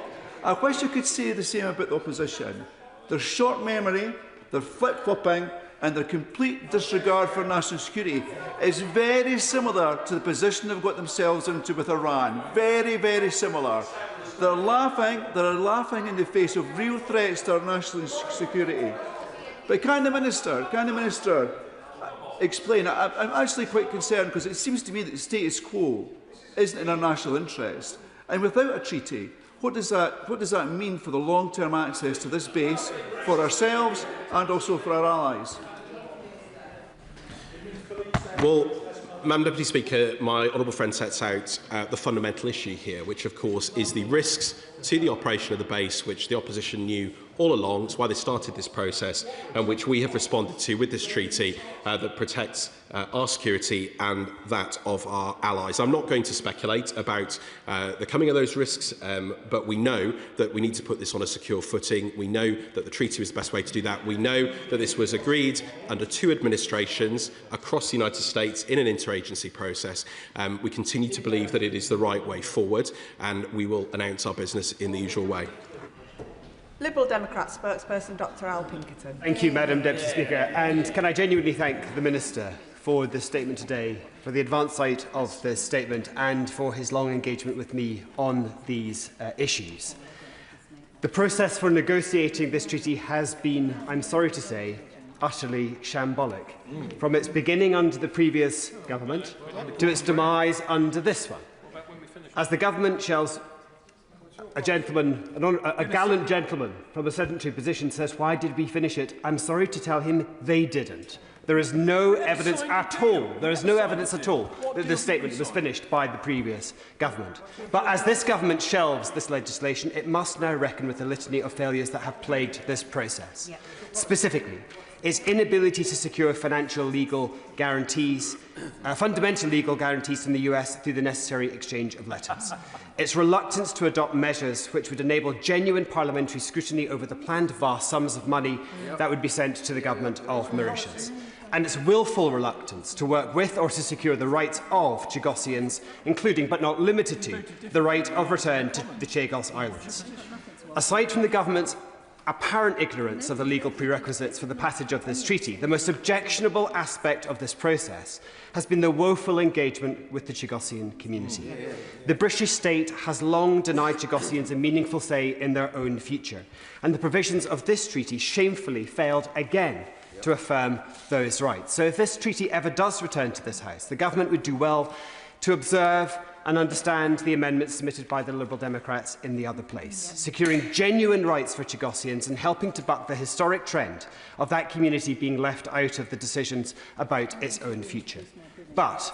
I wish I could say the same about the opposition. Their short memory, their flip-flopping and their complete disregard for national security is very similar to the position they've got themselves into with Iran. Very, very similar. They're laughing in the face of real threats to our national security. But can the Minister explain? I'm actually quite concerned because it seems to me that the status quo isn't in our national interest. And without a treaty, what does that mean for the long-term access to this base, for ourselves and also for our allies? Well, Madam Deputy Speaker, my honourable friend sets out the fundamental issue here, which of course is the risks to the operation of the base, which the opposition knew all along. It's why they started this process, and which we have responded to with this treaty that protects our security and that of our allies. I'm not going to speculate about the coming of those risks, but we know that we need to put this on a secure footing. We know that the treaty was the best way to do that. We know that this was agreed under 2 administrations across the United States in an interagency process. We continue to believe that it is the right way forward, and we will announce our business in the usual way. Liberal Democrat spokesperson Dr Al Pinkerton. Thank you, Madam Deputy Speaker. And can I genuinely thank the Minister for this statement today, for the advance sight of this statement and for his long engagement with me on these issues. The process for negotiating this treaty has been, I'm sorry to say, utterly shambolic, from its beginning under the previous government to its demise under this one. As the government shells a gallant gentleman from a sedentary position says, why did we finish it? I'm sorry to tell him they didn't. There is no evidence at all. There is no evidence at all that this statement was finished by the previous government. But as this government shelves this legislation, it must now reckon with the litany of failures that have plagued this process. Specifically, its inability to secure fundamental legal guarantees from the US through the necessary exchange of letters. Its reluctance to adopt measures which would enable genuine parliamentary scrutiny over the planned vast sums of money that would be sent to the government of Mauritius. And its willful reluctance to work with or to secure the rights of Chagossians, including but not limited to the right of return to the Chagos Islands. Aside from the government's apparent ignorance of the legal prerequisites for the passage of this treaty, the most objectionable aspect of this process has been the woeful engagement with the Chagossian community. The British state has long denied Chagossians a meaningful say in their own future, and the provisions of this treaty shamefully failed again to affirm those rights. So if this treaty ever does return to this House, the government would do well to observe and understand the amendments submitted by the Liberal Democrats in the other place, securing genuine rights for Chagossians and helping to buck the historic trend of that community being left out of the decisions about its own future. But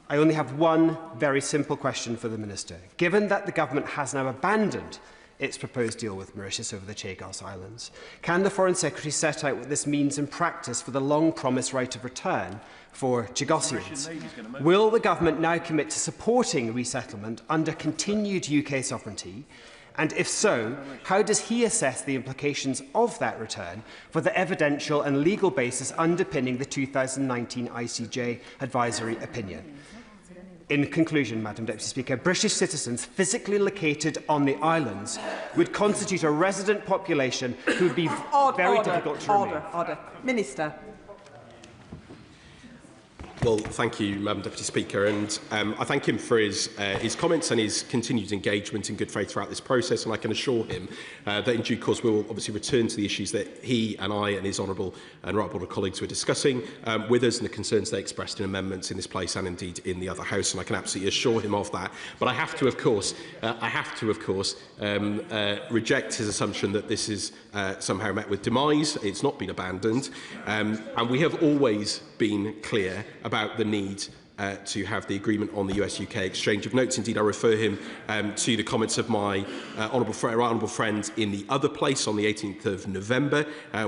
I only have one very simple question for the Minister. Given that the Government has now abandoned its proposed deal with Mauritius over the Chagos Islands, can the Foreign Secretary set out what this means in practice for the long-promised right of return for Chagossians? Will the Government now commit to supporting resettlement under continued UK sovereignty? And if so, how does he assess the implications of that return for the evidential and legal basis underpinning the 2019 ICJ advisory opinion? In conclusion, Madam Deputy Speaker, British citizens physically located on the islands would constitute a resident population who would be very difficult to remove. Order. Minister. Well, thank you, Madam Deputy Speaker, and I thank him for his comments and his continued engagement in good faith throughout this process, and I can assure him that in due course we will obviously return to the issues that he and I and his honourable and right honourable colleagues were discussing with us and the concerns they expressed in amendments in this place and indeed in the other House, and I can absolutely assure him of that. But I have to, of course, reject his assumption that this is somehow met with demise. It's not been abandoned, and we have always been clear about the need to have the agreement on the US-UK exchange of notes. Indeed, I refer him to the comments of my honourable friend in the other place on the 18th of November,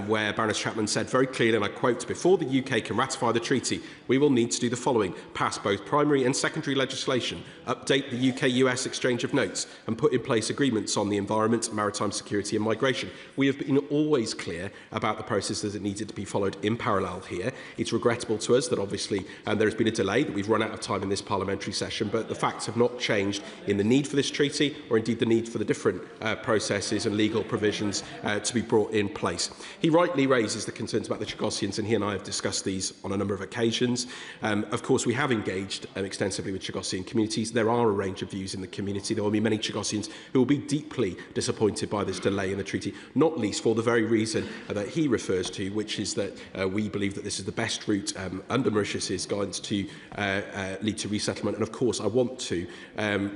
where Baroness Chapman said very clearly, and I quote, "Before the UK can ratify the treaty, we will need to do the following: pass both primary and secondary legislation, update the UK-US exchange of notes, and put in place agreements on the environment, maritime security and migration." We have been always clear about the processes that needed to be followed in parallel here. It's regrettable to us that obviously there has been a delay, that we've run out of time in this parliamentary session, but the facts have not changed in the need for this treaty or indeed the need for the different processes and legal provisions to be brought in place. He rightly raises the concerns about the Chagossians, and he and I have discussed these on a number of occasions. Of course, we have engaged extensively with Chagossian communities. There are a range of views in the community. There will be many Chagossians who will be deeply disappointed by this delay in the treaty, not least for the very reason that he refers to, which is that we believe that this is the best route under Mauritius's guidance to lead to resettlement. And of course, I want to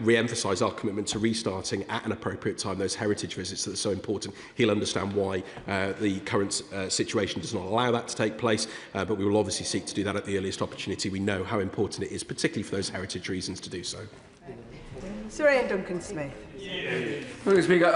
re-emphasise our commitment to restarting at an appropriate time those heritage visits that are so important. He'll understand why the current situation does not allow that to take place, but we will obviously seek to do that at the earliest opportunity. We know how important it is, particularly for those heritage reasons, to do so. Sir Ian Duncan-Smith. Mr. Speaker,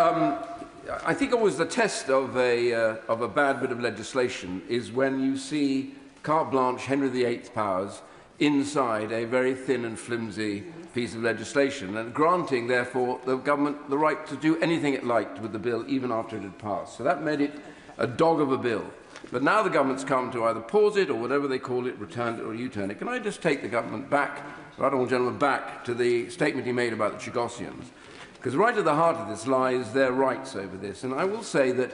I think always the test of a bad bit of legislation is when you see carte blanche Henry VIII powers inside a very thin and flimsy piece of legislation, and granting, therefore, the government the right to do anything it liked with the bill, even after it had passed. So that made it a dog of a bill. But now the government's come to either pause it or whatever they call it, return it or U-turn it. Can I just take the government back, the right honourable gentleman, back to the statement he made about the Chagossians? Because right at the heart of this lies their rights over this. And I will say that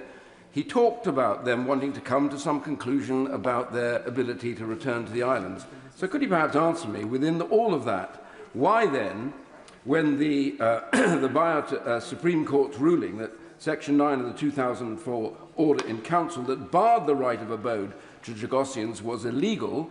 he talked about them wanting to come to some conclusion about their ability to return to the islands. So could you perhaps answer me, within all of that, why then, when the Supreme Court's ruling that Section 9 of the 2004 order in Council that barred the right of abode to Chagossians was illegal,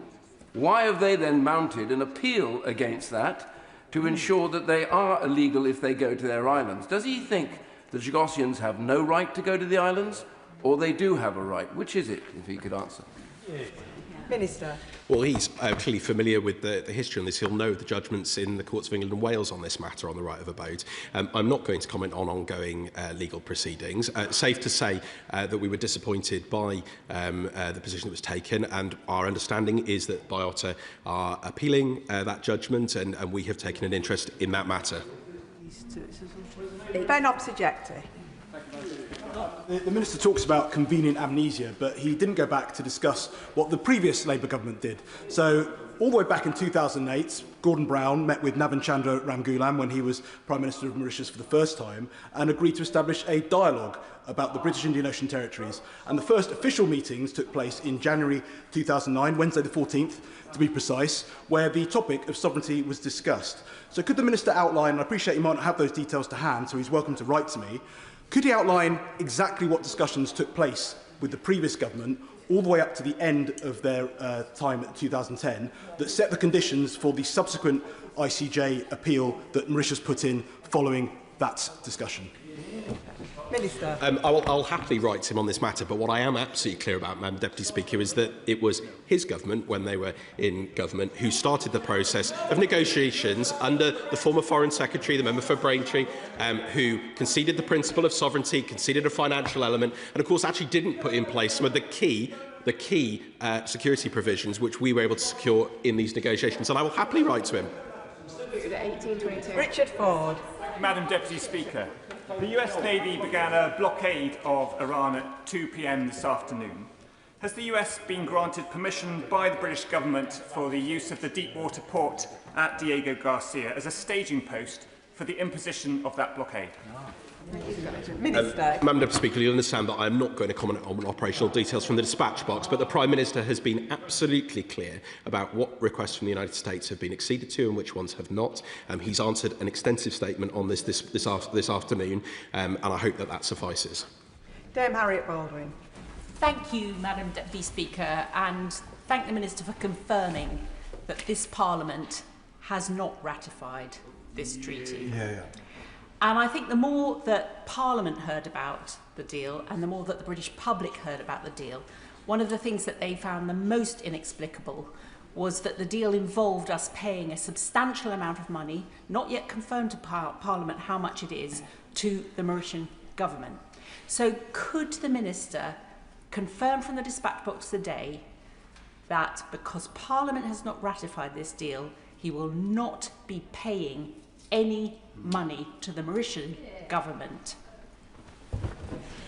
why have they then mounted an appeal against that to ensure that they are illegal if they go to their islands? Does he think the Chagossians have no right to go to the islands, or they do have a right? Which is it, if he could answer? Minister. Well, he's clearly familiar with the history on this. He'll know the judgments in the Courts of England and Wales on this matter on the right of abode. I'm not going to comment on ongoing legal proceedings. Safe to say that we were disappointed by the position that was taken, and our understanding is that Biota are appealing that judgment, and we have taken an interest in that matter. Ben Obsojecti. The Minister talks about convenient amnesia, but he didn't go back to discuss what the previous Labour government did. So, all the way back in 2008, Gordon Brown met with Navan Chandra Ramgoolam when he was Prime Minister of Mauritius for the first time and agreed to establish a dialogue about the British Indian Ocean territories. And the first official meetings took place in January 2009, Wednesday the 14th to be precise, where the topic of sovereignty was discussed. So could the Minister outline, and I appreciate you might not have those details to hand, so he's welcome to write to me, could he outline exactly what discussions took place with the previous government all the way up to the end of their time at 2010 that set the conditions for the subsequent ICJ appeal that Mauritius put in following that discussion? Minister. I'll happily write to him on this matter, but what I am absolutely clear about, Madam Deputy Speaker, is that it was his government, when they were in government, who started the process of negotiations under the former Foreign Secretary, the member for Braintree, who conceded the principle of sovereignty, conceded a financial element, and of course actually didn't put in place some of the key security provisions which we were able to secure in these negotiations. And I will happily write to him. Richard Ford. Madam Deputy Speaker, the US Navy began a blockade of Iran at 2 p.m. this afternoon. Has the US been granted permission by the British government for the use of the deepwater port at Diego Garcia as a staging post for the imposition of that blockade? Minister. Madam Deputy Speaker, you'll understand that I am not going to comment on operational details from the dispatch box, but the Prime Minister has been absolutely clear about what requests from the United States have been acceded to and which ones have not. He's answered an extensive statement on this afternoon, and I hope that suffices. Dame Harriet Baldwin. Thank you, Madam Deputy Speaker, and thank the Minister for confirming that this Parliament has not ratified this treaty. And I think the more that Parliament heard about the deal and the more that the British public heard about the deal, one of the things that they found the most inexplicable was that the deal involved us paying a substantial amount of money, not yet confirmed to Parliament how much it is, to the Mauritian government. So could the Minister confirm from the dispatch box today that because Parliament has not ratified this deal, he will not be paying any money to the Mauritian government?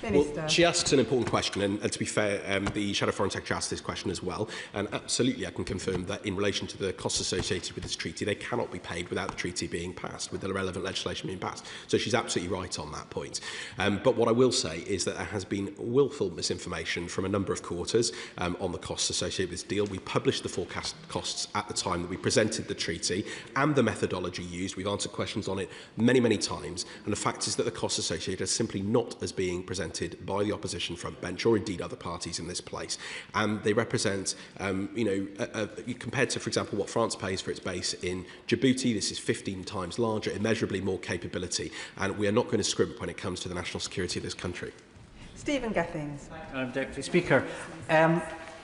Well, she asks an important question, and to be fair, the Shadow Foreign Secretary asked this question as well, and absolutely I can confirm that in relation to the costs associated with this treaty, they cannot be paid without the treaty being passed, with the relevant legislation being passed. So she's absolutely right on that point. But what I will say is that there has been willful misinformation from a number of quarters on the costs associated with this deal. We published the forecast costs at the time that we presented the treaty and the methodology used. We've answered questions on it many, many times, and the fact is that the costs associated are simply not as being presented by the opposition front bench or indeed other parties in this place, and they represent, compared to, for example, what France pays for its base in Djibouti, this is 15 times larger, immeasurably more capability, and we are not going to scrimp when it comes to the national security of this country. Stephen Gethings. Madam Deputy Speaker,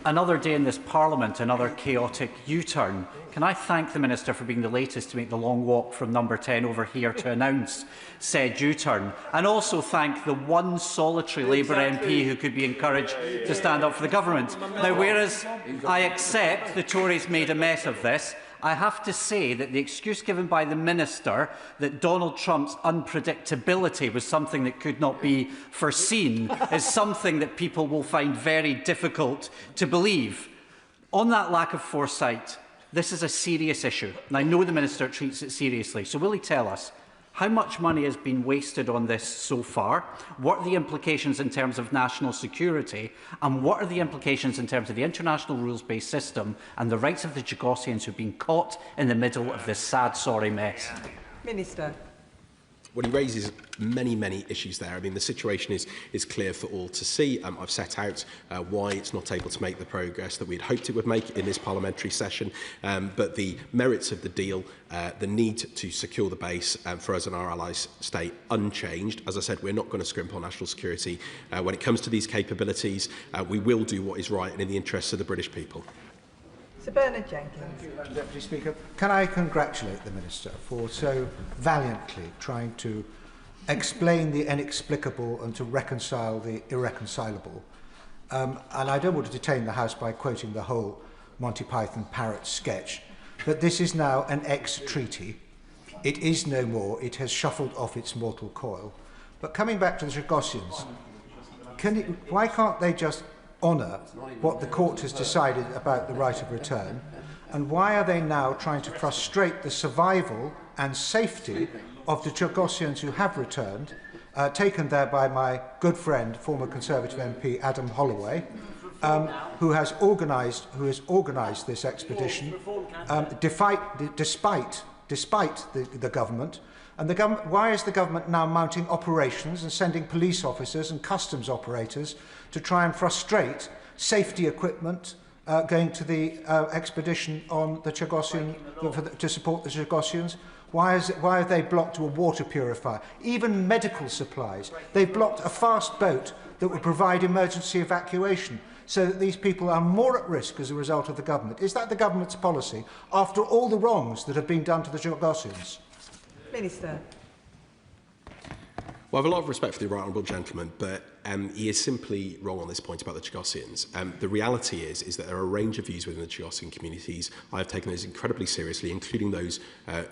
another day in this Parliament, another chaotic U-turn. Can I thank the Minister for being the latest to make the long walk from number 10 over here to announce said U-turn, and also thank the one solitary Labour MP who could be encouraged to stand up for the government. Now, whereas I accept the Tories made a mess of this, I have to say that the excuse given by the Minister that Donald Trump's unpredictability was something that could not be foreseen is something that people will find very difficult to believe. On that lack of foresight, this is a serious issue, and I know the Minister treats it seriously. So will he tell us how much money has been wasted on this so far? What are the implications in terms of national security? And what are the implications in terms of the international rules-based system and the rights of the Chagossians who have been caught in the middle of this sad, sorry mess? Minister. Well, he raises many, many issues there. I mean, the situation is clear for all to see. I've set out why it's not able to make the progress that we had hoped it would make in this parliamentary session. But the merits of the deal, the need to secure the base for us and our allies stay unchanged. As I said, we're not going to scrimp on national security. When it comes to these capabilities, we will do what is right and in the interests of the British people. Sir Bernard Jenkins. Deputy Speaker, can I congratulate the Minister for so valiantly trying to explain the inexplicable and to reconcile the irreconcilable. And I don't want to detain the House by quoting the whole Monty Python parrot sketch, but this is now an ex-treaty. It is no more. It has shuffled off its mortal coil. But coming back to the Chagossians, why can't they just honour what the court has decided about the right of return, and why are they now trying to frustrate the survival and safety of the Chagossians who have returned, taken there by my good friend, former Conservative MP Adam Holloway, who has organised this expedition, despite the government. And why is the government now mounting operations and sending police officers and customs operators to try and frustrate safety equipment, going to the expedition on the Chagossian to support the Chagossians? Why have they blocked a water purifier? Even medical supplies. They've blocked a fast boat that would provide emergency evacuation, so that these people are more at risk as a result of the government. Is that the government's policy, after all the wrongs that have been done to the Chagossians? Minister. Well, I have a lot of respect for the right honourable gentleman, but he is simply wrong on this point about the Chagossians. The reality is that there are a range of views within the Chagossian communities. I have taken those incredibly seriously, including those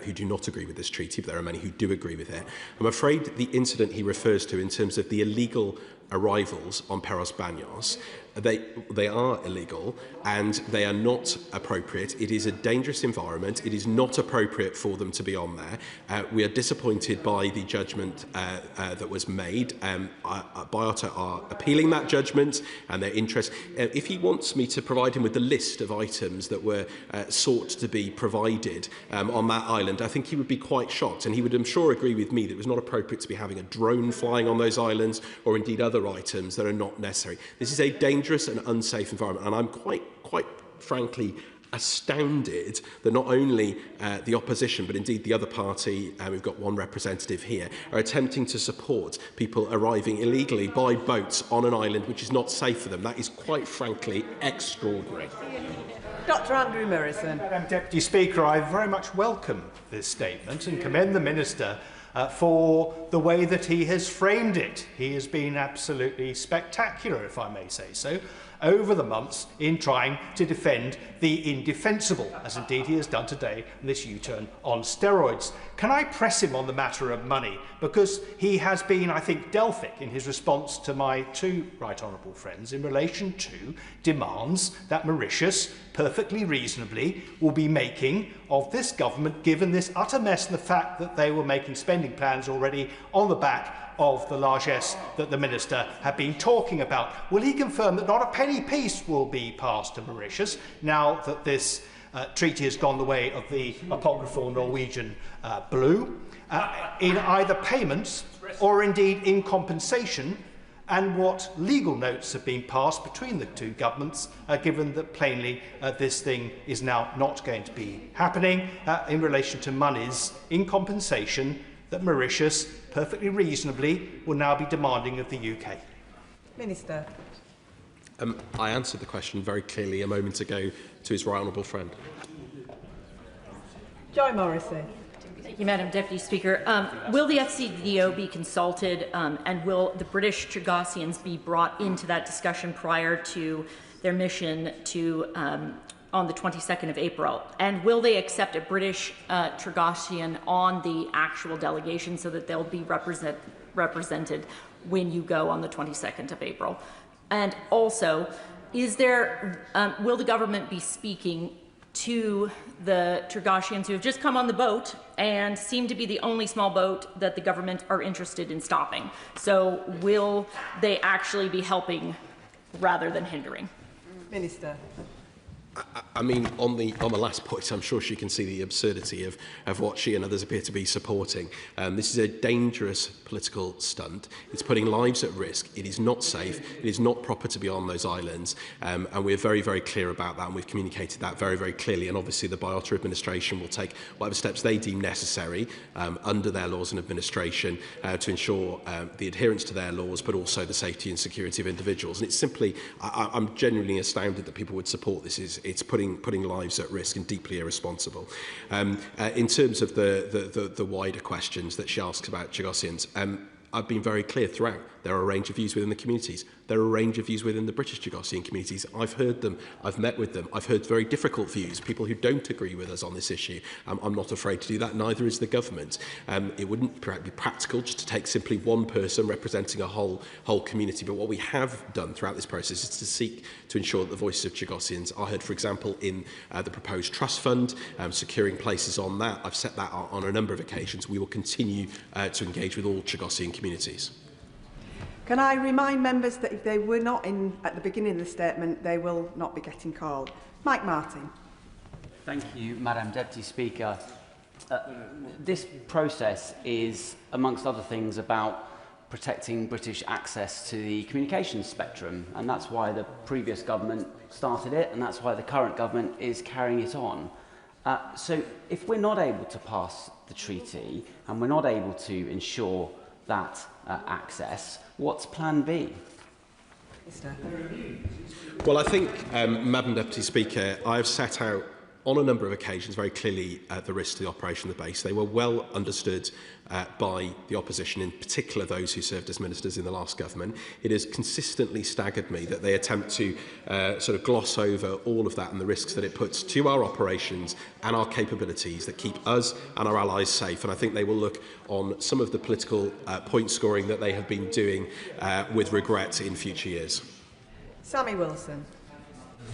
who do not agree with this treaty, but there are many who do agree with it. I'm afraid the incident he refers to in terms of the illegal arrivals on Peros Banhos, they are illegal and they are not appropriate. It is a dangerous environment. It is not appropriate for them to be on there. We are disappointed by the judgment that was made. BIATA are appealing that judgment and their interest. If he wants me to provide him with the list of items that were sought to be provided on that island, I think he would be quite shocked, and he would, I'm sure, agree with me that it was not appropriate to be having a drone flying on those islands or indeed other items that are not necessary. This is a dangerous and unsafe environment, and I'm quite frankly astounded that not only the opposition but indeed the other party, we've got one representative here, are attempting to support people arriving illegally by boats on an island which is not safe for them. That is quite frankly extraordinary. Dr Andrew Murison. Madam Deputy Speaker, I very much welcome this statement and commend the Minister for the way that he has framed it. He has been absolutely spectacular, if I may say so, over the months in trying to defend the indefensible, as indeed he has done today in this U-turn on steroids. Can I press him on the matter of money? Because he has been, I think, Delphic in his response to my two right honourable friends in relation to demands that Mauritius, perfectly reasonably, will be making of this government, given this utter mess and the fact that they were making spending plans already on the back of the largesse that the Minister had been talking about. Will he confirm that not a penny piece will be passed to Mauritius now that this treaty has gone the way of the apocryphal Norwegian blue, in either payments or indeed in compensation, and what legal notes have been passed between the two governments, given that plainly this thing is now not going to be happening in relation to monies in compensation that Mauritius, perfectly reasonably, will now be demanding of the UK. Minister. I answered the question very clearly a moment ago to his right honourable friend. Joy Morrissey. Thank you, Madam Deputy Speaker. Will the FCDO be consulted and will the British Chagossians be brought into that discussion prior to their mission to on the 22nd of April? And will they accept a British Chagossian on the actual delegation so that they'll be represented when you go on the 22nd of April? And also, is there, will the government be speaking to the Chagossians who have just come on the boat and seem to be the only small boat that the government are interested in stopping? So will they actually be helping rather than hindering? Minister. I mean, on the last point, I'm sure she can see the absurdity of what she and others appear to be supporting. This is a dangerous political stunt. It's putting lives at risk. It is not safe. It is not proper to be on those islands. And we're very, very clear about that, and we've communicated that very, very clearly. And obviously, the BIATA administration will take whatever steps they deem necessary under their laws and administration to ensure the adherence to their laws, but also the safety and security of individuals. And it's simply, I'm genuinely astounded that people would support this. It's putting lives at risk and deeply irresponsible. In terms of the wider questions that she asks about Chagossians, I've been very clear throughout. There are a range of views within the communities. There are a range of views within the British Chagossian communities. I've heard them. I've met with them. I've heard very difficult views, people who don't agree with us on this issue. I'm not afraid to do that. Neither is the government. It wouldn't be practical just to take simply one person representing a whole community. But what we have done throughout this process is to seek to ensure that the voices of Chagossians are heard, for example, in the proposed trust fund, securing places on that. I've set that on a number of occasions. We will continue to engage with all Chagossian communities. Can I remind members that if they were not in at the beginning of the statement, they will not be getting called. Mike Martin. Thank you, Madam Deputy Speaker. This process is, amongst other things, about protecting British access to the communications spectrum, and that's why the previous government started it, and that's why the current government is carrying it on. So if we're not able to pass the treaty and we're not able to ensure that access, what's plan B? Well, I think, Madam Deputy Speaker, I have set out on a number of occasions very clearly the risks to the operation of the base. They were well understood by the opposition, in particular those who served as ministers in the last government. It has consistently staggered me that they attempt to sort of gloss over all of that and the risks that it puts to our operations and our capabilities that keep us and our allies safe. And I think they will look on some of the political point scoring that they have been doing with regret in future years. Sammy Wilson.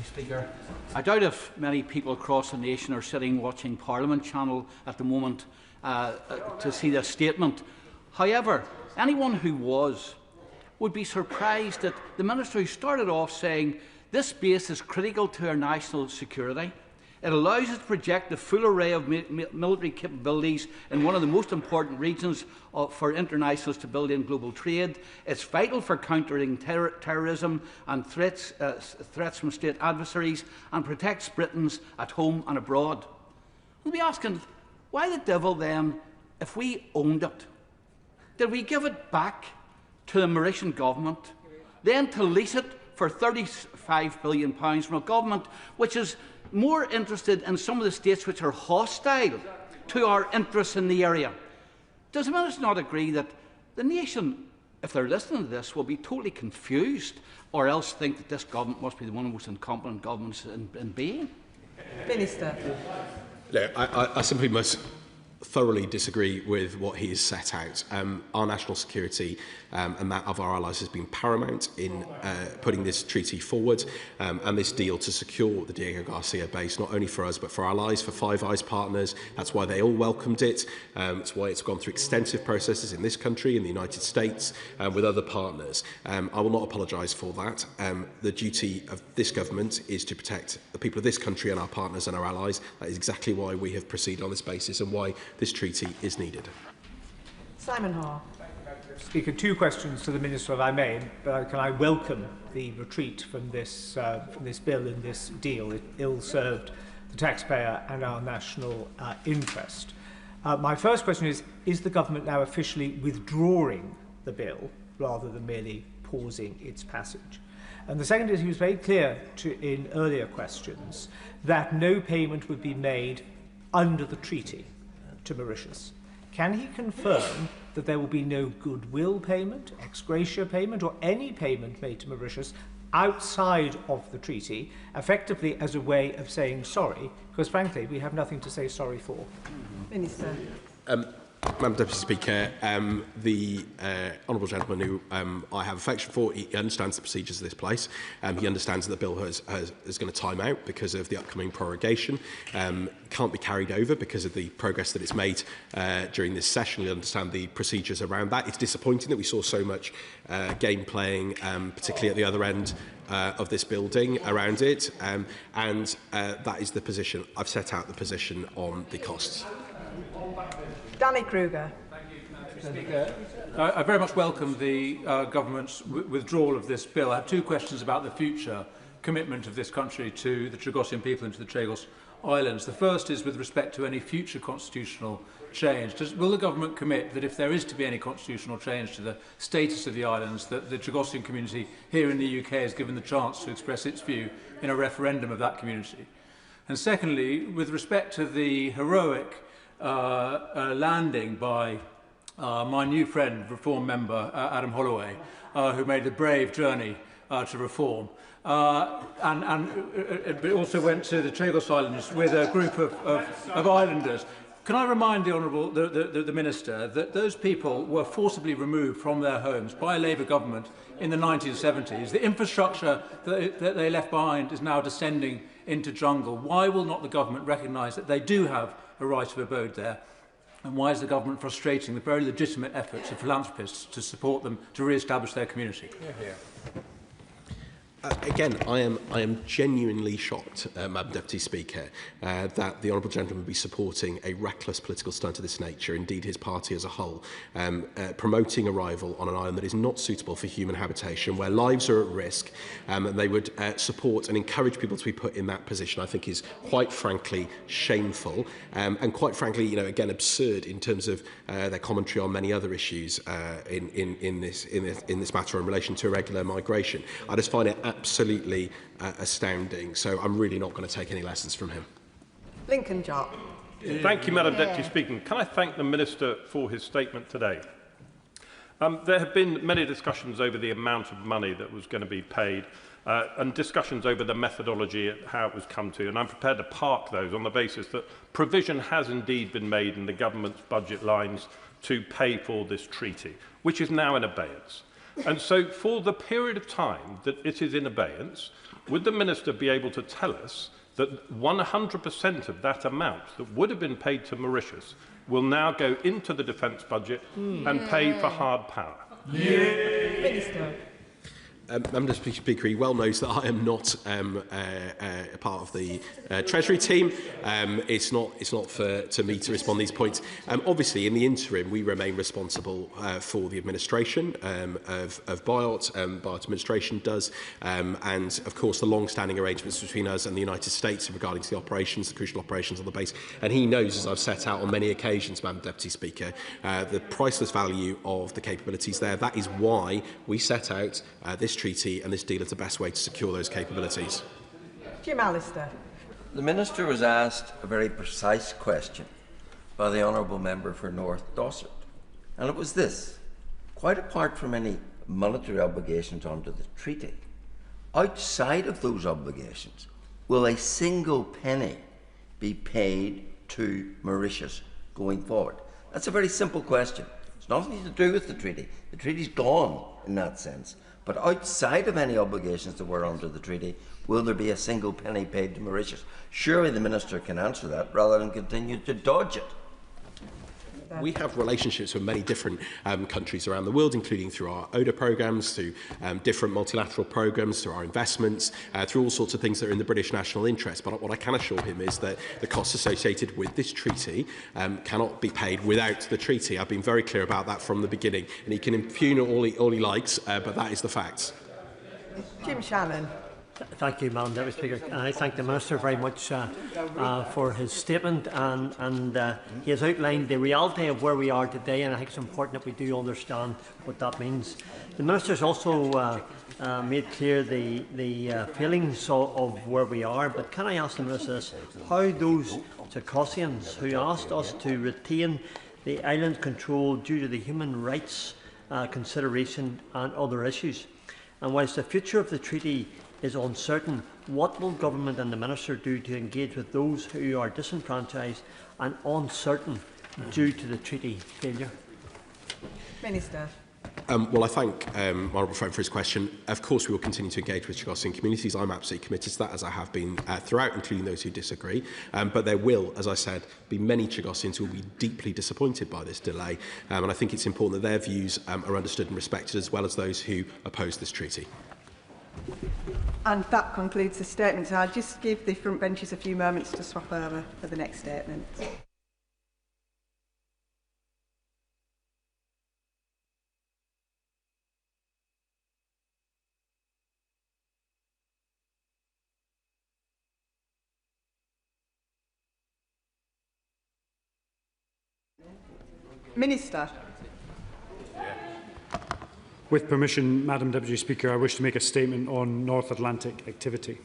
Speaker, I doubt if many people across the nation are sitting watching Parliament Channel at the moment to see this statement. However, anyone who would be surprised that the Minister who started off saying this base is critical to our national security. It allows us to project the full array of military capabilities in one of the most important regions for international stability and global trade. It's vital for countering terrorism and threats from state adversaries, and protects Britons at home and abroad. We'll be asking, why the devil then, if we owned it, did we give it back to the Mauritian government, then to lease it for £35 billion from a government which is more interested in some of the states which are hostile to our interests in the area? Does the Minister not agree that the nation, if they're listening to this, will be totally confused, or else think that this government must be one of the most incompetent governments in being? Minister. No, I simply must thoroughly disagree with what he has set out. Our national security and that of our allies has been paramount in putting this treaty forward and this deal to secure the Diego Garcia base, not only for us but for our allies, for Five Eyes partners. That's why they all welcomed it. It's why it's gone through extensive processes in this country, in the United States, with other partners. I will not apologise for that. The duty of this government is to protect the people of this country and our partners and our allies. That is exactly why we have proceeded on this basis and why this treaty is needed. Simon Hoare. Speaker, two questions to the Minister, if I may. Can I welcome the retreat from this bill and this deal? It ill-served the taxpayer and our national interest. My first question is the government now officially withdrawing the bill rather than merely pausing its passage? And the second is he was very clear in earlier questions that no payment would be made under the treaty to Mauritius. Can he confirm that there will be no goodwill payment, ex gratia payment, or any payment made to Mauritius outside of the treaty, effectively as a way of saying sorry? Because frankly, we have nothing to say sorry for. Minister. Madam Deputy Speaker, the honourable gentleman who I have affection for, he understands the procedures of this place. He understands that the bill is going to time out because of the upcoming prorogation. Can't be carried over because of the progress that it's made during this session. He understands the procedures around that. It's disappointing that we saw so much game playing, particularly at the other end of this building around it. And that is the position. I've set out the position on the costs. Danny Kruger. Speaker, I very much welcome the government's withdrawal of this bill. I have two questions about the future commitment of this country to the Chagosian people and to the Chagos Islands. The first is with respect to any future constitutional change. Will the government commit that if there is to be any constitutional change to the status of the islands, that the Chagosian community here in the UK is given the chance to express its view in a referendum of that community? And secondly, with respect to the heroic landing by my new friend, Reform member Adam Holloway, who made the brave journey to Reform, but also went to the Chagos Islands with a group of islanders. Can I remind the Honourable the Minister that those people were forcibly removed from their homes by a Labour government in the 1970s? The infrastructure that they left behind is now descending into jungle. Why will not the government recognise that they do have a right of abode there? And why is the government frustrating the very legitimate efforts of philanthropists to support them to re-establish their community? Again, I am genuinely shocked, Madam Deputy Speaker, that the Honourable Gentleman would be supporting a reckless political stunt of this nature, indeed his party as a whole, promoting arrival on an island that is not suitable for human habitation, where lives are at risk, and they would support and encourage people to be put in that position, I think is quite frankly shameful, and quite frankly, again, absurd in terms of their commentary on many other issues in this matter in relation to irregular migration. I just find it absolutely astounding. So I'm really not going to take any lessons from him. Lincoln Jock. Thank you, Madam Deputy Speaker. Can I thank the Minister for his statement today? There have been many discussions over the amount of money that was going to be paid and discussions over the methodology, how it was come to, and I'm prepared to park those on the basis that provision has indeed been made in the government's budget lines to pay for this treaty, which is now in abeyance. And so for the period of time that it is in abeyance, would the Minister be able to tell us that 100% of that amount that would have been paid to Mauritius will now go into the defence budget and pay for hard power? Minister. Madam Deputy Speaker, he well knows that I am not a part of the Treasury team. It's not to me to respond to these points. Obviously, in the interim, we remain responsible for the administration of BIOT. BIOT administration does, and of course the long-standing arrangements between us and the United States regarding the operations, the crucial operations on the base. And he knows, as I've set out on many occasions, Madam Deputy Speaker, the priceless value of the capabilities there. That is why we set out this treaty and this deal is the best way to secure those capabilities. Jim Allister. The Minister was asked a very precise question by the Honourable Member for North Dorset, and it was this: quite apart from any monetary obligations under the treaty, outside of those obligations, will a single penny be paid to Mauritius going forward? That's a very simple question. It's nothing to do with the treaty. The treaty's gone in that sense. But outside of any obligations that were under the treaty, will there be a single penny paid to Mauritius? Surely the Minister can answer that rather than continue to dodge it. We have relationships with many different countries around the world, including through our ODA programmes, through different multilateral programmes, through our investments, through all sorts of things that are in the British national interest. But what I can assure him is that the costs associated with this treaty cannot be paid without the treaty. I've been very clear about that from the beginning, and he can impugn it all he likes, but that is the facts. Jim Shannon. Thank you, Madam Deputy Speaker. I thank the Minister very much for his statement, and he has outlined the reality of where we are today, and I think it's important that we do understand what that means. The Minister has also made clear the feelings of where we are, but can I ask the Minister this: how those Circassians who asked us to retain the island control due to the human rights consideration and other issues, and whilst the future of the treaty is uncertain, what will Government and the Minister do to engage with those who are disenfranchised and uncertain due to the treaty failure? Minister. Well, I thank my honourable friend for his question. Of course, we will continue to engage with Circassian communities. I'm absolutely committed to that, as I have been throughout, including those who disagree. But there will, as I said, be many Circassians who will be deeply disappointed by this delay. And I think it's important that their views are understood and respected, as well as those who oppose this treaty. And that concludes the statement. So I'll just give the front benches a few moments to swap over for the next statement. Minister. With permission, Madam Deputy Speaker, I wish to make a statement on North Atlantic activity.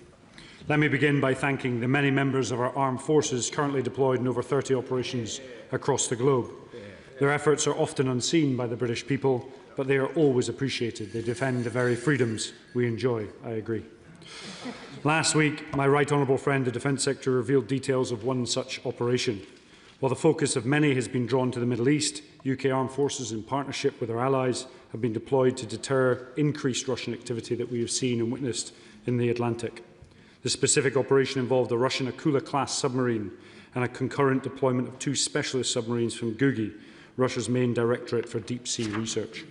Let me begin by thanking the many members of our armed forces currently deployed in over 30 operations across the globe. Their efforts are often unseen by the British people, but they are always appreciated. They defend the very freedoms we enjoy, I agree. Last week, my right honourable friend, the Defence Secretary, revealed details of one such operation. While the focus of many has been drawn to the Middle East, UK armed forces, in partnership with our allies, have been deployed to deter increased Russian activity that we have seen and witnessed in the Atlantic. The specific operation involved a Russian Akula-class submarine and a concurrent deployment of 2 specialist submarines from Gugi, Russia's main directorate for deep-sea research.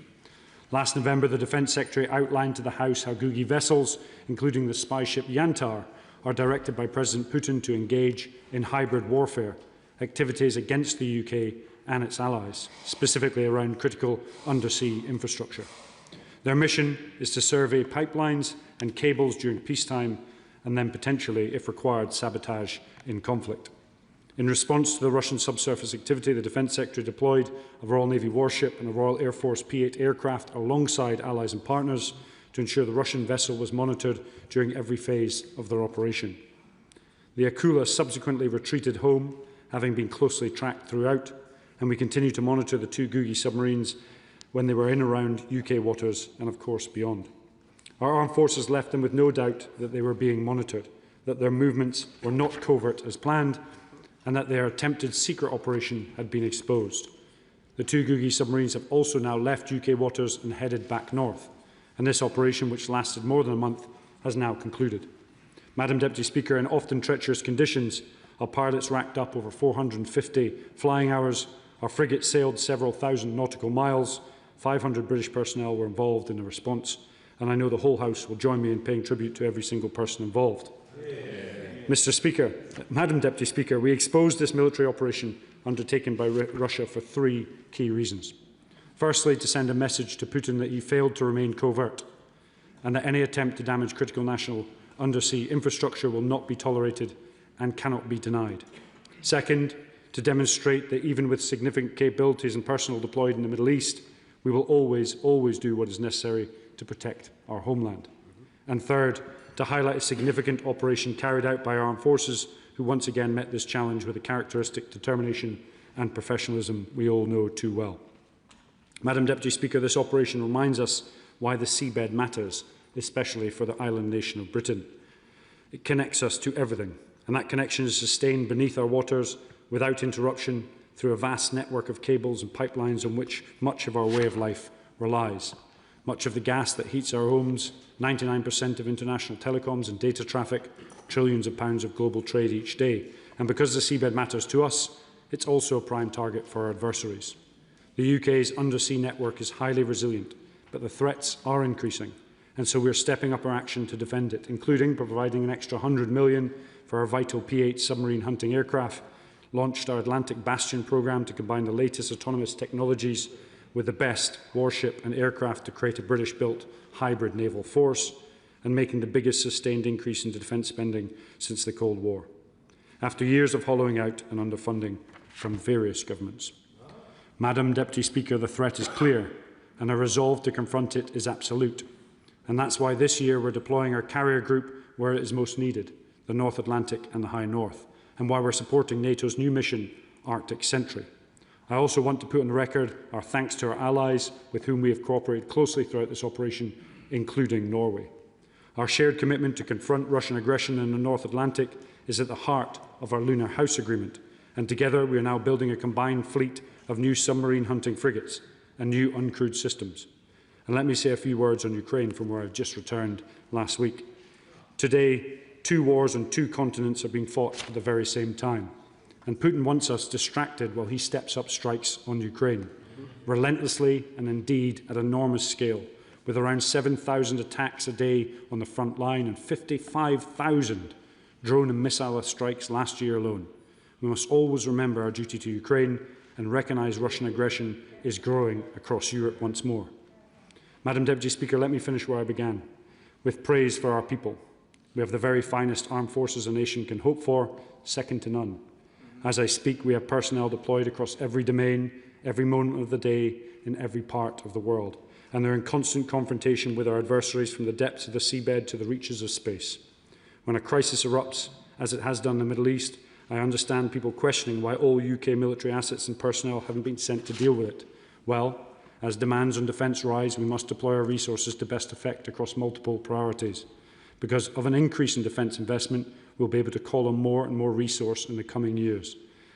Last November, the Defence Secretary outlined to the House how Googie vessels, including the spy ship Yantar, are directed by President Putin to engage in hybrid warfare, activities against the UK and its allies, specifically around critical undersea infrastructure. Their mission is to survey pipelines and cables during peacetime and then potentially, if required, sabotage in conflict. In response to the Russian subsurface activity, the Defence Secretary deployed a Royal Navy warship and a Royal Air Force P-8 aircraft alongside allies and partners to ensure the Russian vessel was monitored during every phase of their operation. The Akula subsequently retreated home, having been closely tracked throughout, and we continue to monitor the 2 Googie submarines when they were in around UK waters and, of course, beyond. Our armed forces left them with no doubt that they were being monitored, that their movements were not covert as planned, and that their attempted secret operation had been exposed. The 2 Googie submarines have also now left UK waters and headed back north, and this operation, which lasted more than a month, has now concluded. Madam Deputy Speaker, in often treacherous conditions, our pilots racked up over 450 flying hours, our frigates sailed several thousand nautical miles, 500 British personnel were involved in the response, and I know the whole House will join me in paying tribute to every single person involved. Mr. Speaker, Madam Deputy Speaker, we exposed this military operation undertaken by Russia for 3 key reasons. Firstly, to send a message to Putin that he failed to remain covert and that any attempt to damage critical national undersea infrastructure will not be tolerated and cannot be denied. Second, to demonstrate that even with significant capabilities and personnel deployed in the Middle East, we will always do what is necessary to protect our homeland. And third, to highlight a significant operation carried out by our armed forces who once again met this challenge with a characteristic determination and professionalism we all know too well. Madam Deputy Speaker, this operation reminds us why the seabed matters, especially for the island nation of Britain. It connects us to everything, and that connection is sustained beneath our waters without interruption through a vast network of cables and pipelines on which much of our way of life relies. Much of the gas that heats our homes, 99% of international telecoms and data traffic, trillions of pounds of global trade each day. And because the seabed matters to us, it's also a prime target for our adversaries. The UK's undersea network is highly resilient, but the threats are increasing, and so we're stepping up our action to defend it, including providing an extra £100 million for our vital P-8 submarine hunting aircraft, launched our Atlantic Bastion programme to combine the latest autonomous technologies with the best warship and aircraft to create a British-built hybrid naval force, and making the biggest sustained increase in defence spending since the Cold War, after years of hollowing out and underfunding from various governments. Madam Deputy Speaker, the threat is clear, and our resolve to confront it is absolute. And that's why this year we're deploying our carrier group where it is most needed, the North Atlantic and the High North, and why we're supporting NATO's new mission, Arctic Sentry. I also want to put on the record our thanks to our allies with whom we have cooperated closely throughout this operation, including Norway. Our shared commitment to confront Russian aggression in the North Atlantic is at the heart of our Lunar House Agreement, and together we are now building a combined fleet of new submarine hunting frigates and new uncrewed systems. And let me say a few words on Ukraine, from where I've just returned last week. Today, 2 wars on 2 continents are being fought at the very same time. And Putin wants us distracted while he steps up strikes on Ukraine, relentlessly and indeed at enormous scale, with around 7,000 attacks a day on the front line and 55,000 drone and missile strikes last year alone. We must always remember our duty to Ukraine and recognise Russian aggression is growing across Europe once more. Madam Deputy Speaker, let me finish where I began, with praise for our people. We have the very finest armed forces a nation can hope for, second to none. As I speak, we have personnel deployed across every domain, every moment of the day, in every part of the world, and they're in constant confrontation with our adversaries from the depths of the seabed to the reaches of space. When a crisis erupts, as it has done in the Middle East, I understand people questioning why all UK military assets and personnel haven't been sent to deal with it. Well, as demands on defence rise, we must deploy our resources to best effect across multiple priorities. Because of an increase in defence investment, we'll be able to call on more and more resource in the coming years.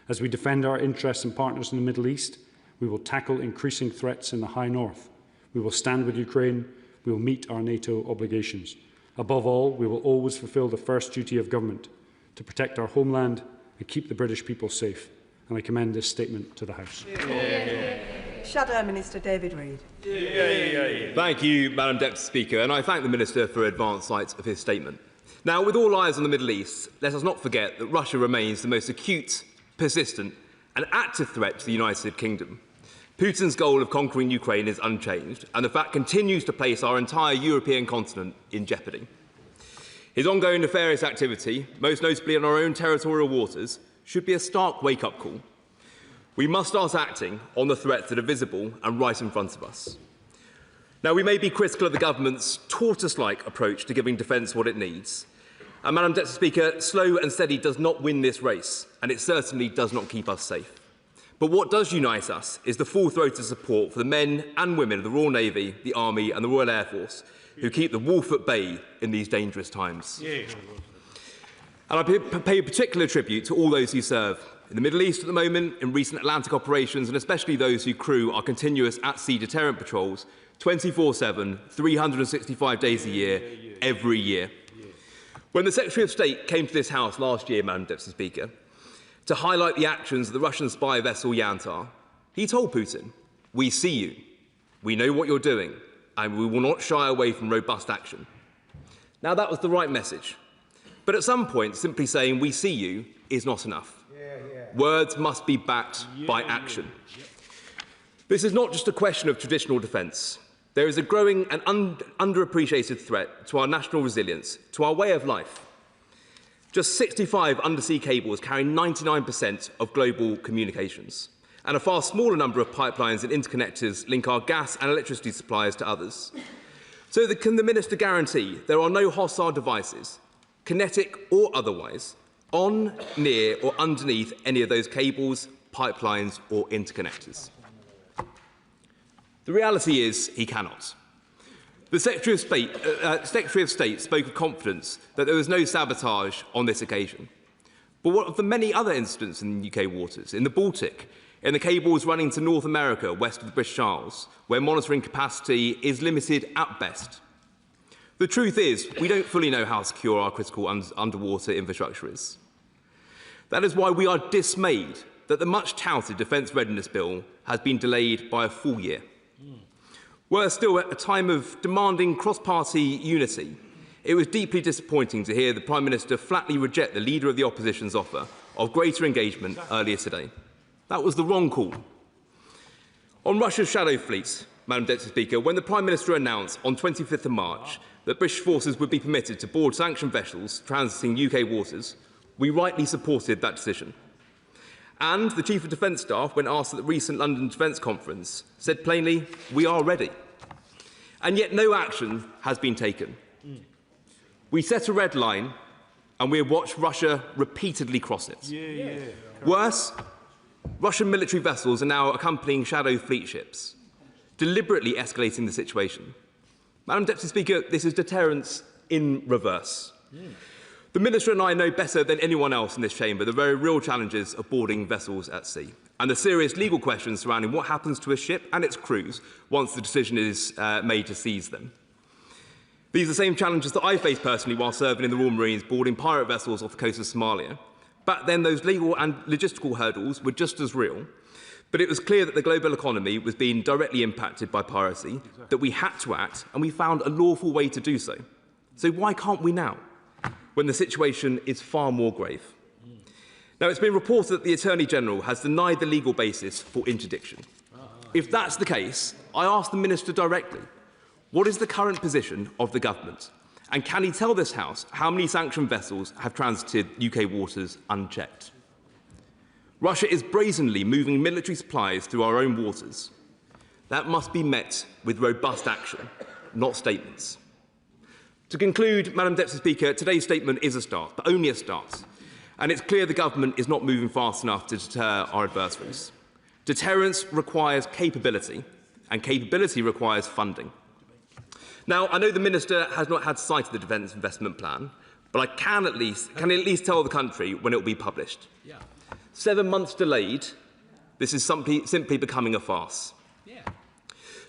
As we defend our interests and partners in the Middle East, we will tackle increasing threats in the High North. We will stand with Ukraine. We will meet our NATO obligations. Above all, we will always fulfil the first duty of government, to protect our homeland and keep the British people safe. And I commend this statement to the House. Shadow Minister David Reid. Thank you, Madam Deputy Speaker, and I thank the Minister for advance sight of his statement. Now, with all eyes on the Middle East, let us not forget that Russia remains the most acute, persistent and active threat to the United Kingdom. Putin's goal of conquering Ukraine is unchanged, and the fact continues to place our entire European continent in jeopardy. His ongoing nefarious activity, most notably in our own territorial waters, should be a stark wake-up call. We must start acting on the threats that are visible and right in front of us. Now, we may be critical of the government's tortoise-like approach to giving defence what it needs. And, Madam Deputy Speaker, slow and steady does not win this race, and it certainly does not keep us safe. But what does unite us is the full-throated support for the men and women of the Royal Navy, the Army and the Royal Air Force, who keep the wolf at bay in these dangerous times. And I pay particular tribute to all those who serve in the Middle East at the moment, in recent Atlantic operations, and especially those who crew our continuous at-sea deterrent patrols 24/7, 365 days a year, every year. When the Secretary of State came to this House last year, Madam Deputy Speaker, to highlight the actions of the Russian spy vessel Yantar, he told Putin, "We see you, we know what you're doing, and we will not shy away from robust action." Now, that was the right message. But at some point, simply saying, "We see you," is not enough. Words must be backed by action. This is not just a question of traditional defence. There is a growing and underappreciated threat to our national resilience, to our way of life. Just 65 undersea cables carry 99% of global communications, and a far smaller number of pipelines and interconnectors link our gas and electricity suppliers to others. So can the Minister guarantee there are no hostile devices, kinetic or otherwise, on, near or underneath any of those cables, pipelines or interconnectors? The reality is he cannot. The Secretary of State spoke of confidence that there was no sabotage on this occasion. But what of the many other incidents in UK waters, in the Baltic, in the cables running to North America west of the British Isles, where monitoring capacity is limited at best? The truth is, we don't fully know how secure our critical underwater infrastructure is. That is why we are dismayed that the much-touted Defence Readiness Bill has been delayed by a full year. Worse still, at a time of demanding cross-party unity, it was deeply disappointing to hear the Prime Minister flatly reject the Leader of the Opposition's offer of greater engagement earlier today. That was the wrong call. On Russia's shadow fleet, Madam Deputy Speaker, when the Prime Minister announced on 25th of March that British forces would be permitted to board sanctioned vessels transiting UK waters, we rightly supported that decision. And the Chief of Defence Staff, when asked at the recent London Defence Conference, said plainly, "We are ready." And yet no action has been taken. We set a red line and we have watched Russia repeatedly cross it. Worse, Russian military vessels are now accompanying shadow fleet ships, deliberately escalating the situation. Madam Deputy Speaker, this is deterrence in reverse. The Minister and I know better than anyone else in this chamber the very real challenges of boarding vessels at sea and the serious legal questions surrounding what happens to a ship and its crews once the decision is made to seize them. These are the same challenges that I faced personally while serving in the Royal Marines boarding pirate vessels off the coast of Somalia. Back then, those legal and logistical hurdles were just as real, but it was clear that the global economy was being directly impacted by piracy, that we had to act, and we found a lawful way to do so. So why can't we now, when the situation is far more grave? Now, it's been reported that the Attorney-General has denied the legal basis for interdiction. If that's the case, I ask the Minister directly, what is the current position of the government? And can he tell this House how many sanctioned vessels have transited UK waters unchecked? Russia is brazenly moving military supplies through our own waters. That must be met with robust action, not statements. To conclude, Madam Deputy Speaker, today's statement is a start, but only a start. And it's clear the government is not moving fast enough to deter our adversaries. Deterrence requires capability, and capability requires funding. Now, I know the Minister has not had sight of the Defence Investment Plan, but I can at least tell the country when it will be published. 7 months delayed, this is simply becoming a farce.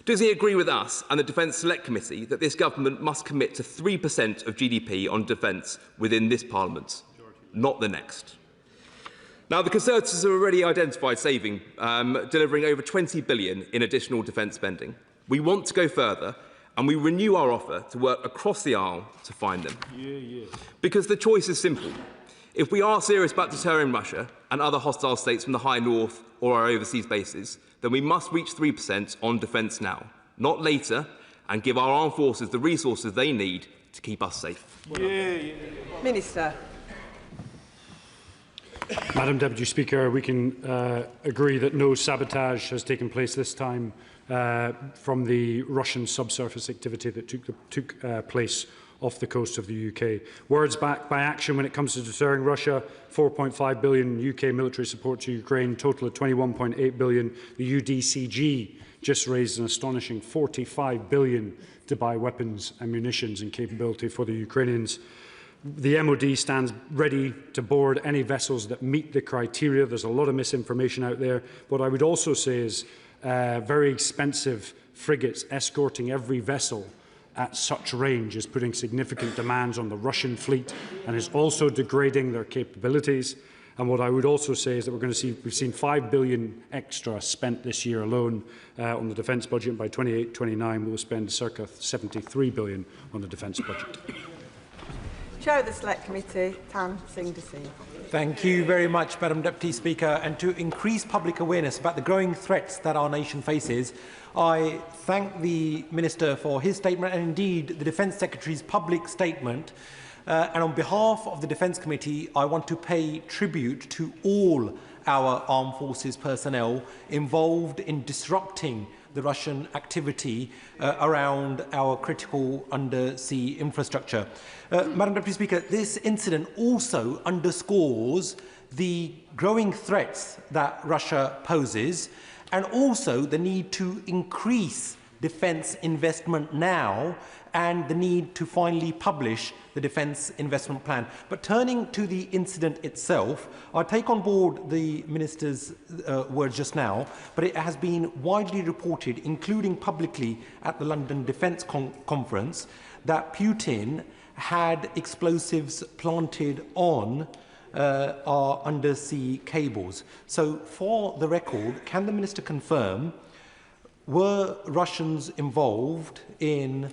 Does he agree with us and the Defence Select Committee that this government must commit to 3% of GDP on defence within this Parliament, not the next? Now, the Conservatives have already identified saving, delivering over £20 billion in additional defence spending. We want to go further, and we renew our offer to work across the aisle to find them. Because the choice is simple. If we are serious about deterring Russia and other hostile states from the high north or our overseas bases, then we must reach 3% on defence now, not later, and give our armed forces the resources they need to keep us safe. Minister. Madam Deputy Speaker, we can agree that no sabotage has taken place this time from the Russian subsurface activity that took place off the coast of the UK. Words backed by action when it comes to deterring Russia, £4.5 billion UK military support to Ukraine, total of £21.8 billion. The UDCG just raised an astonishing £45 billion to buy weapons and munitions and capability for the Ukrainians. The MOD stands ready to board any vessels that meet the criteria. There's a lot of misinformation out there. What I would also say is very expensive frigates escorting every vessel at such range is putting significant demands on the Russian fleet and is also degrading their capabilities. And what I would also say is that we've seen £5 billion extra spent this year alone on the defence budget, and by 28-29 we'll spend circa £73 billion on the defence budget. Chair of the Select Committee, Tan Singh Desai. Thank you very much, Madam Deputy Speaker. And to increase public awareness about the growing threats that our nation faces, I thank the Minister for his statement and indeed the Defence Secretary's public statement. And on behalf of the Defence Committee, I want to pay tribute to all our armed forces personnel involved in disrupting the Russian activity around our critical undersea infrastructure. Madam Deputy Speaker, this incident also underscores the growing threats that Russia poses and also the need to increase defence investment now and the need to finally publish the defence investment plan. But turning to the incident itself, I take on board the Minister's words just now, but it has been widely reported, including publicly at the London Defence Conference, that Putin had explosives planted on our undersea cables. So, for the record, can the Minister confirm, were Russians involved in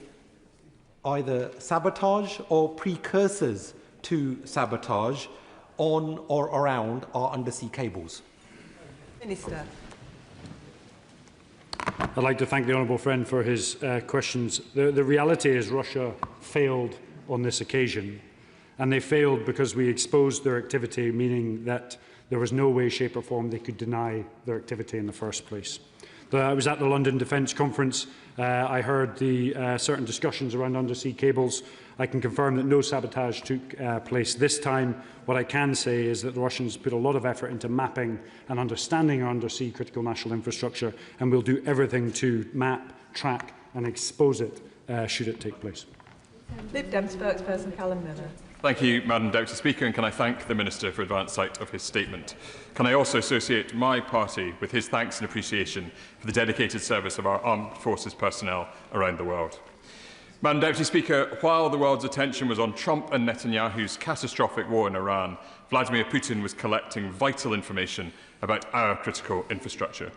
either sabotage or precursors to sabotage on or around our undersea cables? Minister. I'd like to thank the honourable friend for his questions. The reality is Russia failed on this occasion, and they failed because we exposed their activity, meaning that there was no way, shape or form they could deny their activity in the first place. I was at the London Defence Conference. I heard the certain discussions around undersea cables. I can confirm that no sabotage took place this time. What I can say is that the Russians put a lot of effort into mapping and understanding our undersea critical national infrastructure, and we'll do everything to map, track and expose it should it take place. Lib Dem spokesperson Callum Miller. Thank you, Madam Deputy Speaker, and can I thank the Minister for advance sight of his statement. Can I also associate my party with his thanks and appreciation for the dedicated service of our armed forces personnel around the world. Madam Deputy Speaker, while the world's attention was on Trump and Netanyahu's catastrophic war in Iran, Vladimir Putin was collecting vital information about our critical infrastructure.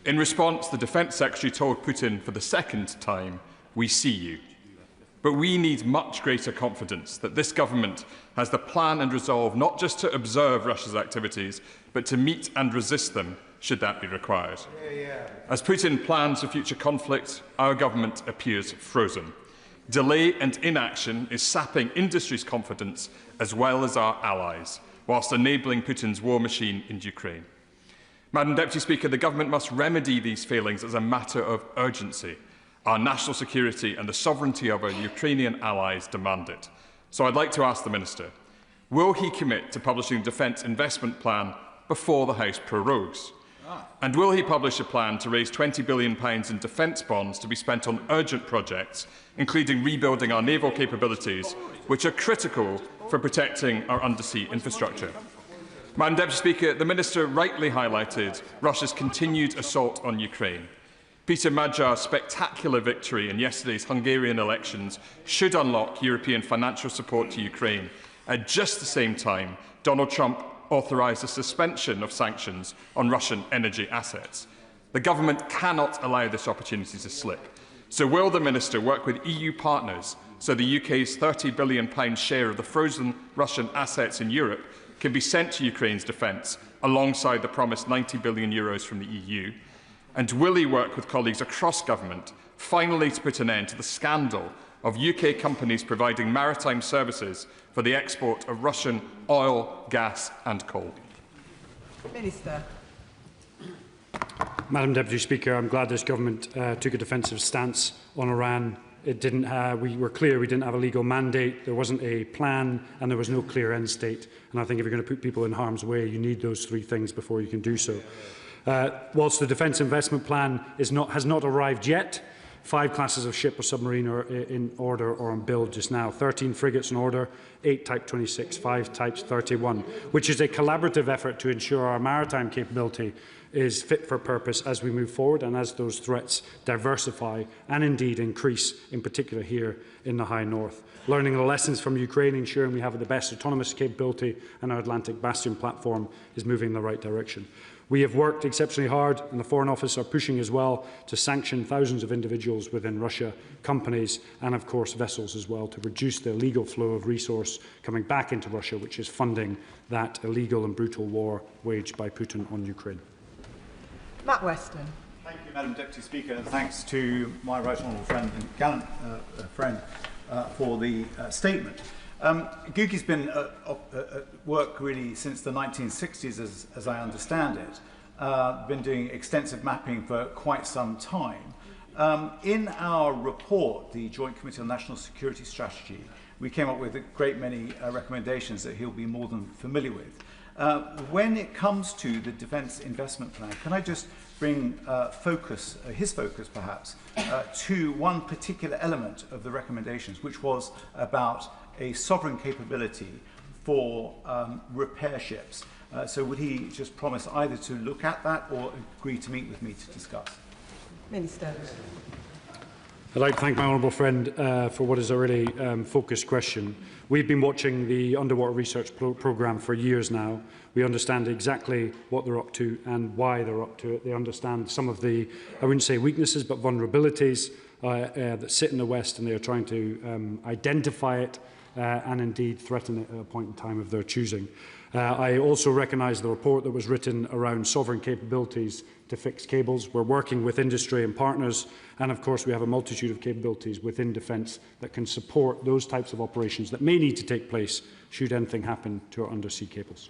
In response, the Defence Secretary told Putin for the second time, "We see you." But we need much greater confidence that this government has the plan and resolve not just to observe Russia's activities, but to meet and resist them should that be required. As Putin plans for future conflict, our government appears frozen. Delay and inaction is sapping industry's confidence as well as our allies, whilst enabling Putin's war machine in Ukraine. Madam Deputy Speaker, the government must remedy these failings as a matter of urgency. Our national security and the sovereignty of our Ukrainian allies demand it. So I'd like to ask the Minister, will he commit to publishing a defence investment plan before the House prorogues? And will he publish a plan to raise £20 billion in defence bonds to be spent on urgent projects, including rebuilding our naval capabilities, which are critical for protecting our undersea infrastructure? Madam Deputy Speaker, the Minister rightly highlighted Russia's continued assault on Ukraine. Peter Magyar's spectacular victory in yesterday's Hungarian elections should unlock European financial support to Ukraine. At just the same time, Donald Trump authorised a suspension of sanctions on Russian energy assets. The government cannot allow this opportunity to slip. So will the Minister work with EU partners so the UK's £30 billion share of the frozen Russian assets in Europe can be sent to Ukraine's defence alongside the promised €90 billion from the EU? And will he work with colleagues across government finally to put an end to the scandal of UK companies providing maritime services for the export of Russian oil, gas and coal? Minister. Madam Deputy Speaker, I'm glad this government took a defensive stance on Iran. We were clear we didn't have a legal mandate, there wasn't a plan, and there was no clear end state. And I think if you're going to put people in harm's way, you need those three things before you can do so. Whilst the Defence Investment Plan has not arrived yet, 5 classes of ship or submarine are in order or on build just now. 13 frigates in order, 8 Type 26, 5 Types 31, which is a collaborative effort to ensure our maritime capability is fit for purpose as we move forward and as those threats diversify and indeed increase, in particular here in the High North. Learning the lessons from Ukraine, ensuring we have the best autonomous capability, and our Atlantic Bastion platform is moving in the right direction. We have worked exceptionally hard, and the Foreign Office are pushing as well to sanction thousands of individuals within Russia, companies and, of course, vessels as well, to reduce the illegal flow of resource coming back into Russia, which is funding that illegal and brutal war waged by Putin on Ukraine. Matt Weston. Thank you, Madam Deputy Speaker, and thanks to my right honourable friend and gallant friend for the statement. GUGI's been at work really since the 1960s, as I understand it. Been doing extensive mapping for quite some time. In our report, the Joint Committee on National Security Strategy, we came up with a great many recommendations that he'll be more than familiar with. When it comes to the Defence Investment Plan, can I just bring his focus perhaps, to one particular element of the recommendations, which was about a sovereign capability for repair ships. So would he just promise either to look at that or agree to meet with me to discuss? Minister. I'd like to thank my honourable friend for what is a really focused question. We've been watching the underwater research programme for years now. We understand exactly what they're up to and why they're up to it. They understand some of the, I wouldn't say weaknesses, but vulnerabilities that sit in the West, and they are trying to identify it and indeed threaten it at a point in time of their choosing. I also recognise the report that was written around sovereign capabilities to fix cables. We're working with industry and partners, and of course we have a multitude of capabilities within defence that can support those types of operations that may need to take place should anything happen to our undersea cables.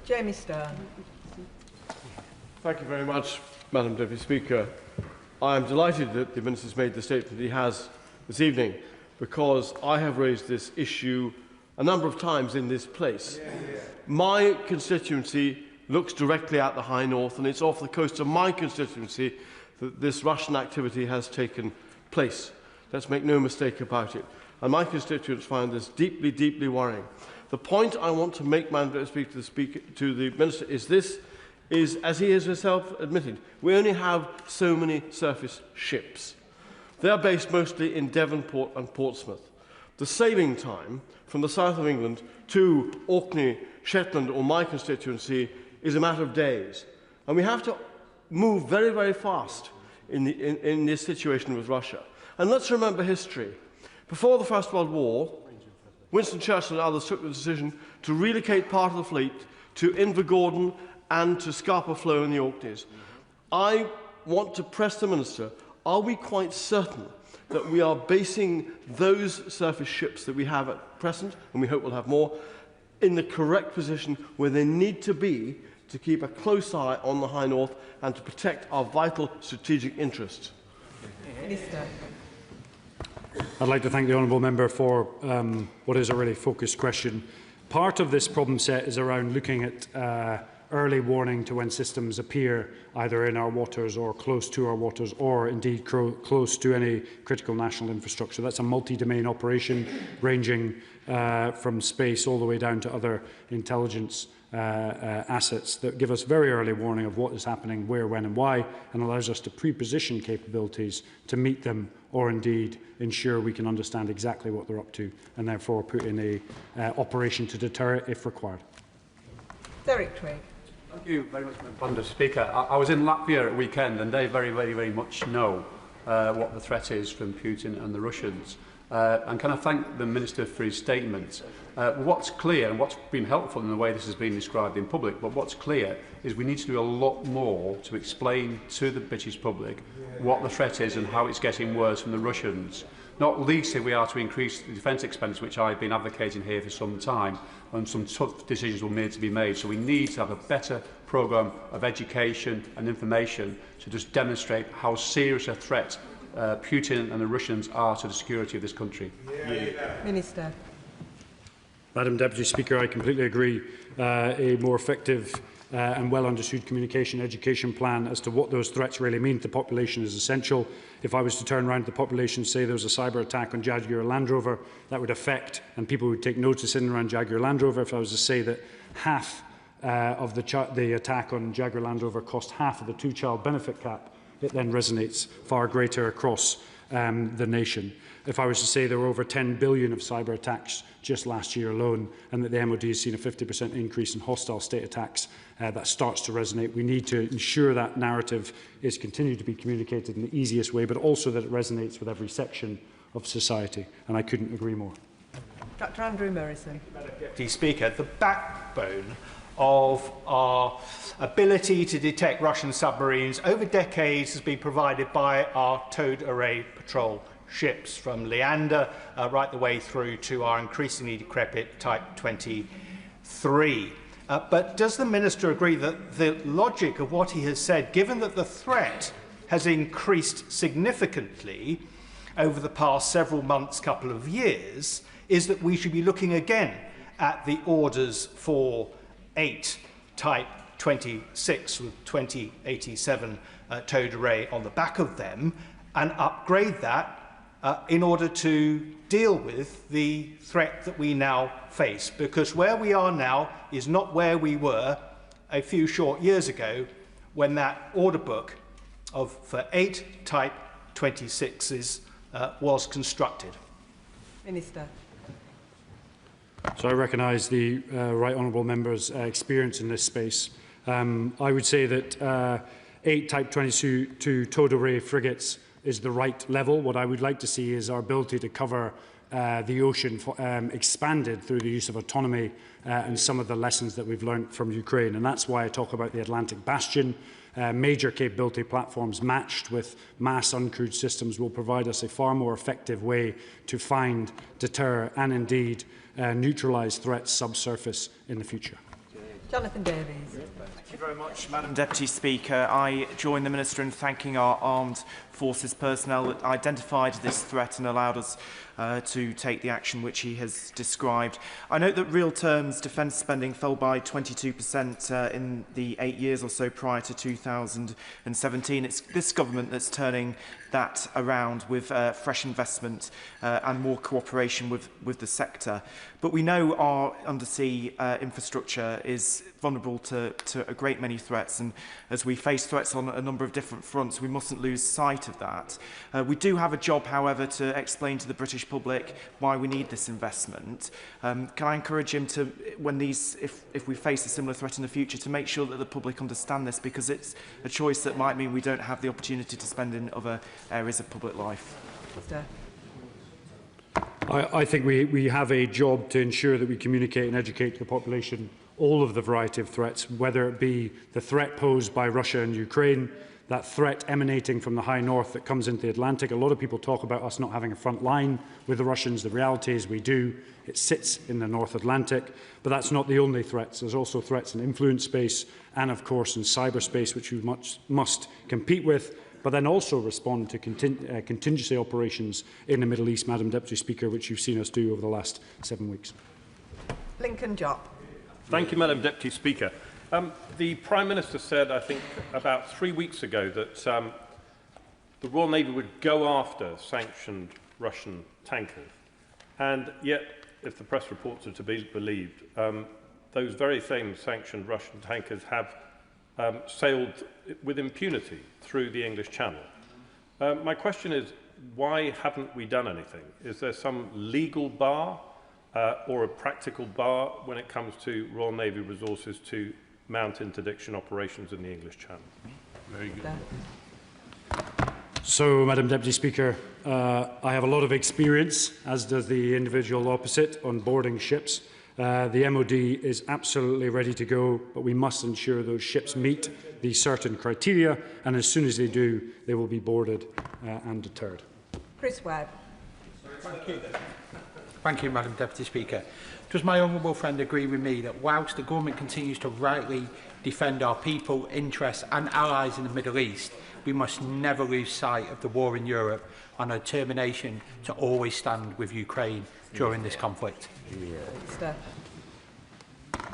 Jamie Stern. Thank you very much, Madam Deputy Speaker. I am delighted that the Minister has made the statement he has this evening, because I have raised this issue a number of times in this place. My constituency looks directly at the High North, and it's off the coast of my constituency that this Russian activity has taken place. Let's make no mistake about it. And my constituents find this deeply, deeply worrying. The point I want to make, Madam Deputy Speaker, to the Minister is this, as he has himself admitted, we only have so many surface ships. They are based mostly in Devonport and Portsmouth. The sailing time from the south of England to Orkney, Shetland or my constituency is a matter of days. And we have to move very, very fast in this situation with Russia. And let's remember history. Before the First World War, Winston Churchill and others took the decision to relocate part of the fleet to Invergordon and to Scapa Flow in the Orkneys. I want to press the Minister, are we quite certain that we are basing those surface ships that we have at present, and we hope we'll have more, in the correct position where they need to be to keep a close eye on the High North and to protect our vital strategic interests? Minister. I'd like to thank the honourable member for what is a really focused question. Part of this problem set is around looking at early warning to when systems appear either in our waters or close to our waters, or indeed close to any critical national infrastructure. That's a multi-domain operation ranging from space all the way down to other intelligence assets that give us very early warning of what is happening, where, when and why, and allows us to pre-position capabilities to meet them, or indeed ensure we can understand exactly what they're up to and therefore put in a operation to deter it if required. Derek Trigg. Thank you very much, Madam Speaker. I was in Latvia at weekend, and they very much know what the threat is from Putin and the Russians. And can I thank the Minister for his statement? What's clear, and what's been helpful in the way this has been described in public, but what's clear is we need to do a lot more to explain to the British public what the threat is and how it's getting worse from the Russians. Not least if we are to increase the defence expense, which I've been advocating here for some time, and some tough decisions will need to be made. So we need to have a better programme of education and information to just demonstrate how serious a threat Putin and the Russians are to the security of this country. Minister. Madam Deputy Speaker, I completely agree. A more effective and well-understood communication education plan as to what those threats really mean to the population is essential. If I was to turn around to the population and say there was a cyber attack on Jaguar Land Rover, that would affect, and people would take notice in and around Jaguar Land Rover. If I was to say that half of the attack on Jaguar Land Rover cost half of the two-child benefit cap, it then resonates far greater across the nation. If I was to say there were over 10 billion of cyber attacks just last year alone, and that the MOD has seen a 50% increase in hostile state attacks, that starts to resonate. We need to ensure that narrative is continued to be communicated in the easiest way, but also that it resonates with every section of society. And I couldn't agree more. Dr. Andrew Morrison. Deputy Speaker, the backbone of our ability to detect Russian submarines over decades has been provided by our towed array patrol ships, from Leander right the way through to our increasingly decrepit Type 23. But does the Minister agree that the logic of what he has said, given that the threat has increased significantly over the past several months, couple of years, is that we should be looking again at the orders for 8 Type 26 with 2087 towed array on the back of them, and upgrade that in order to deal with the threat that we now face? Because where we are now is not where we were a few short years ago, when that order book for 8 Type 26s was constructed. Minister. So I recognise the right honourable member's experience in this space. I would say that 8 Type 22 towed array frigates is the right level. What I would like to see is our ability to cover the ocean expanded through the use of autonomy and some of the lessons that we've learned from Ukraine. And that's why I talk about the Atlantic Bastion. Major capability platforms matched with mass uncrewed systems will provide us a far more effective way to find, deter and indeed neutralise threats subsurface in the future. Jonathan Davies. Thank you very much, Madam Deputy Speaker. I join the Minister in thanking our armed forces personnel that identified this threat and allowed us to take the action which he has described. I note that real terms defence spending fell by 22% in the 8 years or so prior to 2017. It's this government that's turning that around with fresh investment and more cooperation with the sector. But we know our undersea infrastructure is vulnerable to a great many threats, and as we face threats on a number of different fronts, we mustn't lose sight of that. We do have a job, however, to explain to the British public why we need this investment. Can I encourage him to, when if we face a similar threat in the future, to make sure that the public understand this, because it's a choice that might mean we don't have the opportunity to spend in other areas of public life. I think we have a job to ensure that we communicate and educate to the population all of the variety of threats, whether it be the threat posed by Russia and Ukraine, that threat emanating from the high north that comes into the Atlantic. A lot of people talk about us not having a front line with the Russians. The reality is we do. It sits in the North Atlantic. But that's not the only threats. There's also threats in influence space and, of course, in cyberspace, which we must compete with, but then also respond to contingency operations in the Middle East, Madam Deputy Speaker, which you've seen us do over the last 7 weeks. Lincoln Jopp. Thank you, Madam Deputy Speaker. The Prime Minister said, I think, about 3 weeks ago that the Royal Navy would go after sanctioned Russian tankers. And yet, if the press reports are to be believed, those very same sanctioned Russian tankers have sailed with impunity through the English Channel. My question is, why haven't we done anything? Is there some legal bar or a practical bar when it comes to Royal Navy resources to mount interdiction operations in the English Channel? Very good. So, Madam Deputy Speaker, I have a lot of experience, as does the individual opposite, on boarding ships. The MOD is absolutely ready to go, but we must ensure those ships meet the certain criteria, and as soon as they do, they will be boarded and deterred. Chris Webb. Thank you, Madam Deputy Speaker. Does my honourable friend agree with me that whilst the government continues to rightly defend our people, interests and allies in the Middle East, we must never lose sight of the war in Europe and our determination to always stand with Ukraine during this conflict?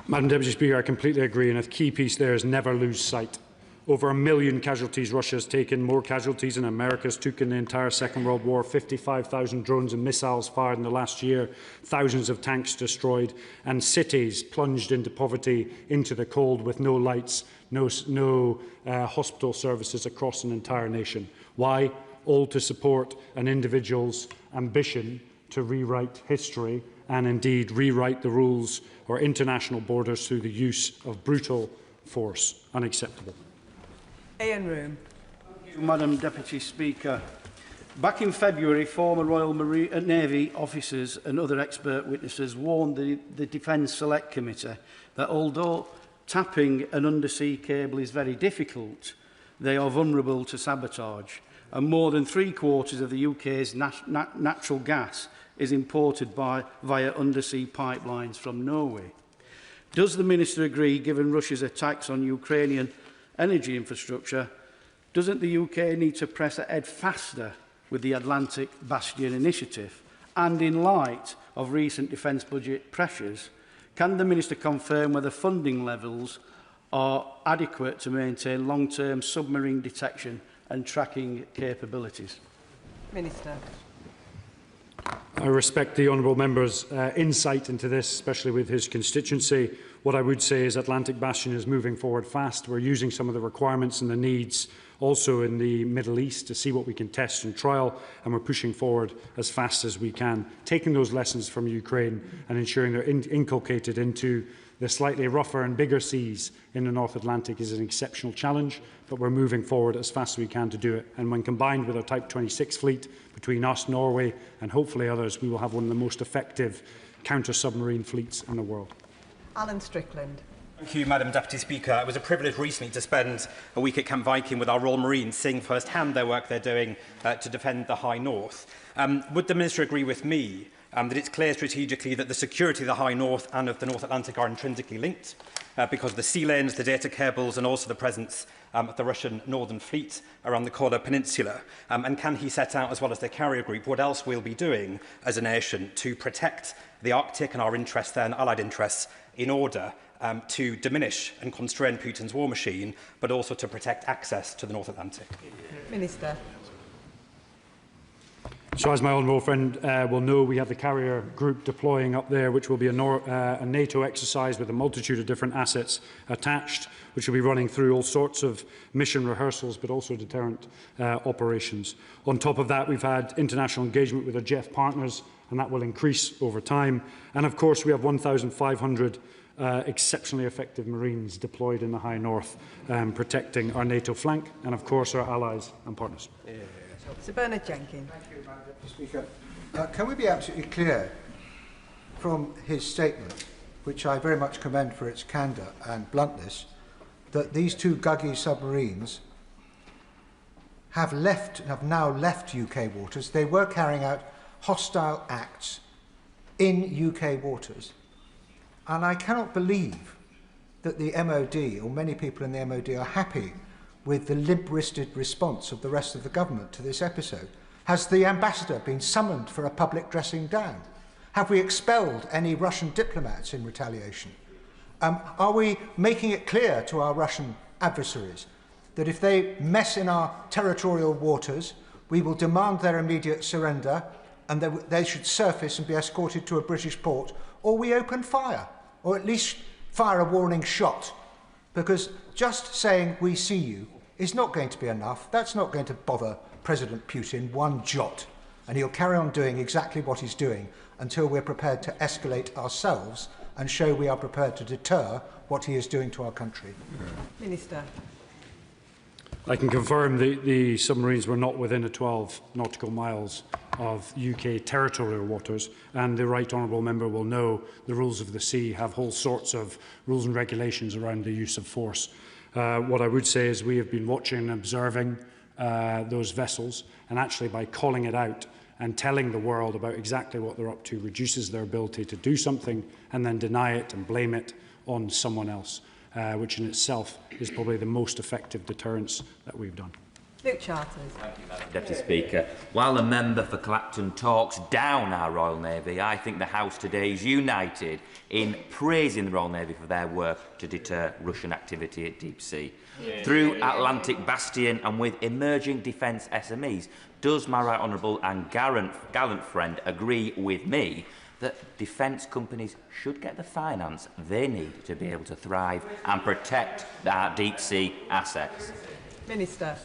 Madam Deputy Speaker, I completely agree, and a key piece there is never lose sight. Over 1 million casualties Russia has taken, more casualties than America's took in the entire Second World War, 55,000 drones and missiles fired in the last year, thousands of tanks destroyed, and cities plunged into poverty, into the cold, with no lights, no hospital services across an entire nation. Why? All to support an individual's ambition to rewrite history and indeed rewrite the rules or international borders through the use of brutal force. Unacceptable. Ian Room. Thank you, Madam Deputy Speaker. Back in February, former Royal Navy officers and other expert witnesses warned the Defence Select Committee that although tapping an undersea cable is very difficult, they are vulnerable to sabotage, and more than 3/4 of the UK's natural gas is imported via undersea pipelines from Norway. Does the Minister agree, given Russia's attacks on Ukrainian energy infrastructure, doesn't the UK need to press ahead faster with the Atlantic Bastion initiative? And in light of recent defence budget pressures, can the Minister confirm whether funding levels are adequate to maintain long-term submarine detection and tracking capabilities? Minister. I respect the honourable member's insight into this, especially with his constituency. What I would say is Atlantic Bastion is moving forward fast. We're using some of the requirements and the needs also in the Middle East to see what we can test and trial, and we're pushing forward as fast as we can, taking those lessons from Ukraine and ensuring they're inculcated into the slightly rougher and bigger seas in the North Atlantic is an exceptional challenge, but we're moving forward as fast as we can to do it. And when combined with our Type 26 fleet between us, Norway and hopefully others, we will have one of the most effective counter-submarine fleets in the world. Alan Strickland. Thank you, Madam Deputy Speaker. It was a privilege recently to spend a week at Camp Viking with our Royal Marines, seeing firsthand their work they're doing to defend the High North. Would the Minister agree with me that it's clear strategically that the security of the High North and of the North Atlantic are intrinsically linked because of the sea lanes, the data cables and also the presence of the Russian Northern Fleet around the Kola Peninsula? And can he set out, as well as the carrier group, what else we'll be doing as a nation to protect the Arctic and our interests there and allied interests in order to diminish and constrain Putin's war machine, but also to protect access to the North Atlantic? Minister. So, as my honourable friend will know, we have the carrier group deploying up there, which will be a NATO exercise with a multitude of different assets attached, which will be running through all sorts of mission rehearsals, but also deterrent operations. On top of that, we've had international engagement with our JEF partners, and that will increase over time. And of course, we have 1,500 exceptionally effective Marines deployed in the High North, protecting our NATO flank and, of course, our allies and partners. Sir Bernard Jenkins. Thank you, Madam Deputy Speaker. Can we be absolutely clear from his statement, which I very much commend for its candour and bluntness, that these two Guggy submarines have now left UK waters? They were carrying out hostile acts in UK waters. And I cannot believe that the MOD, or many people in the MOD, are happy with the limp-wristed response of the rest of the government to this episode. Has the ambassador been summoned for a public dressing down? Have we expelled any Russian diplomats in retaliation? Are we making it clear to our Russian adversaries that if they mess in our territorial waters, we will demand their immediate surrender and they should surface and be escorted to a British port, or we open fire, or at least fire a warning shot? Because just saying we see you is not going to be enough. That's not going to bother President Putin one jot. And he'll carry on doing exactly what he's doing until we're prepared to escalate ourselves and show we are prepared to deter what he is doing to our country. Minister. I can confirm the submarines were not within a 12 nautical miles of UK territorial waters, and the Right Honourable Member will know the rules of the sea have whole sorts of rules and regulations around the use of force. What I would say is we have been watching and observing those vessels, and actually by calling it out and telling the world about exactly what they're up to reduces their ability to do something and then deny it and blame it on someone else, which in itself is probably the most effective deterrence that we've done. Luke Charters. Thank you, Madam Deputy Speaker. While the member for Clacton talks down our Royal Navy, I think the House today is united in praising the Royal Navy for their work to deter Russian activity at deep sea. Through Atlantic Bastion and with emerging defence SMEs, does my right honourable and gallant friend agree with me that defence companies should get the finance they need to be able to thrive and protect our deep sea assets? Minister.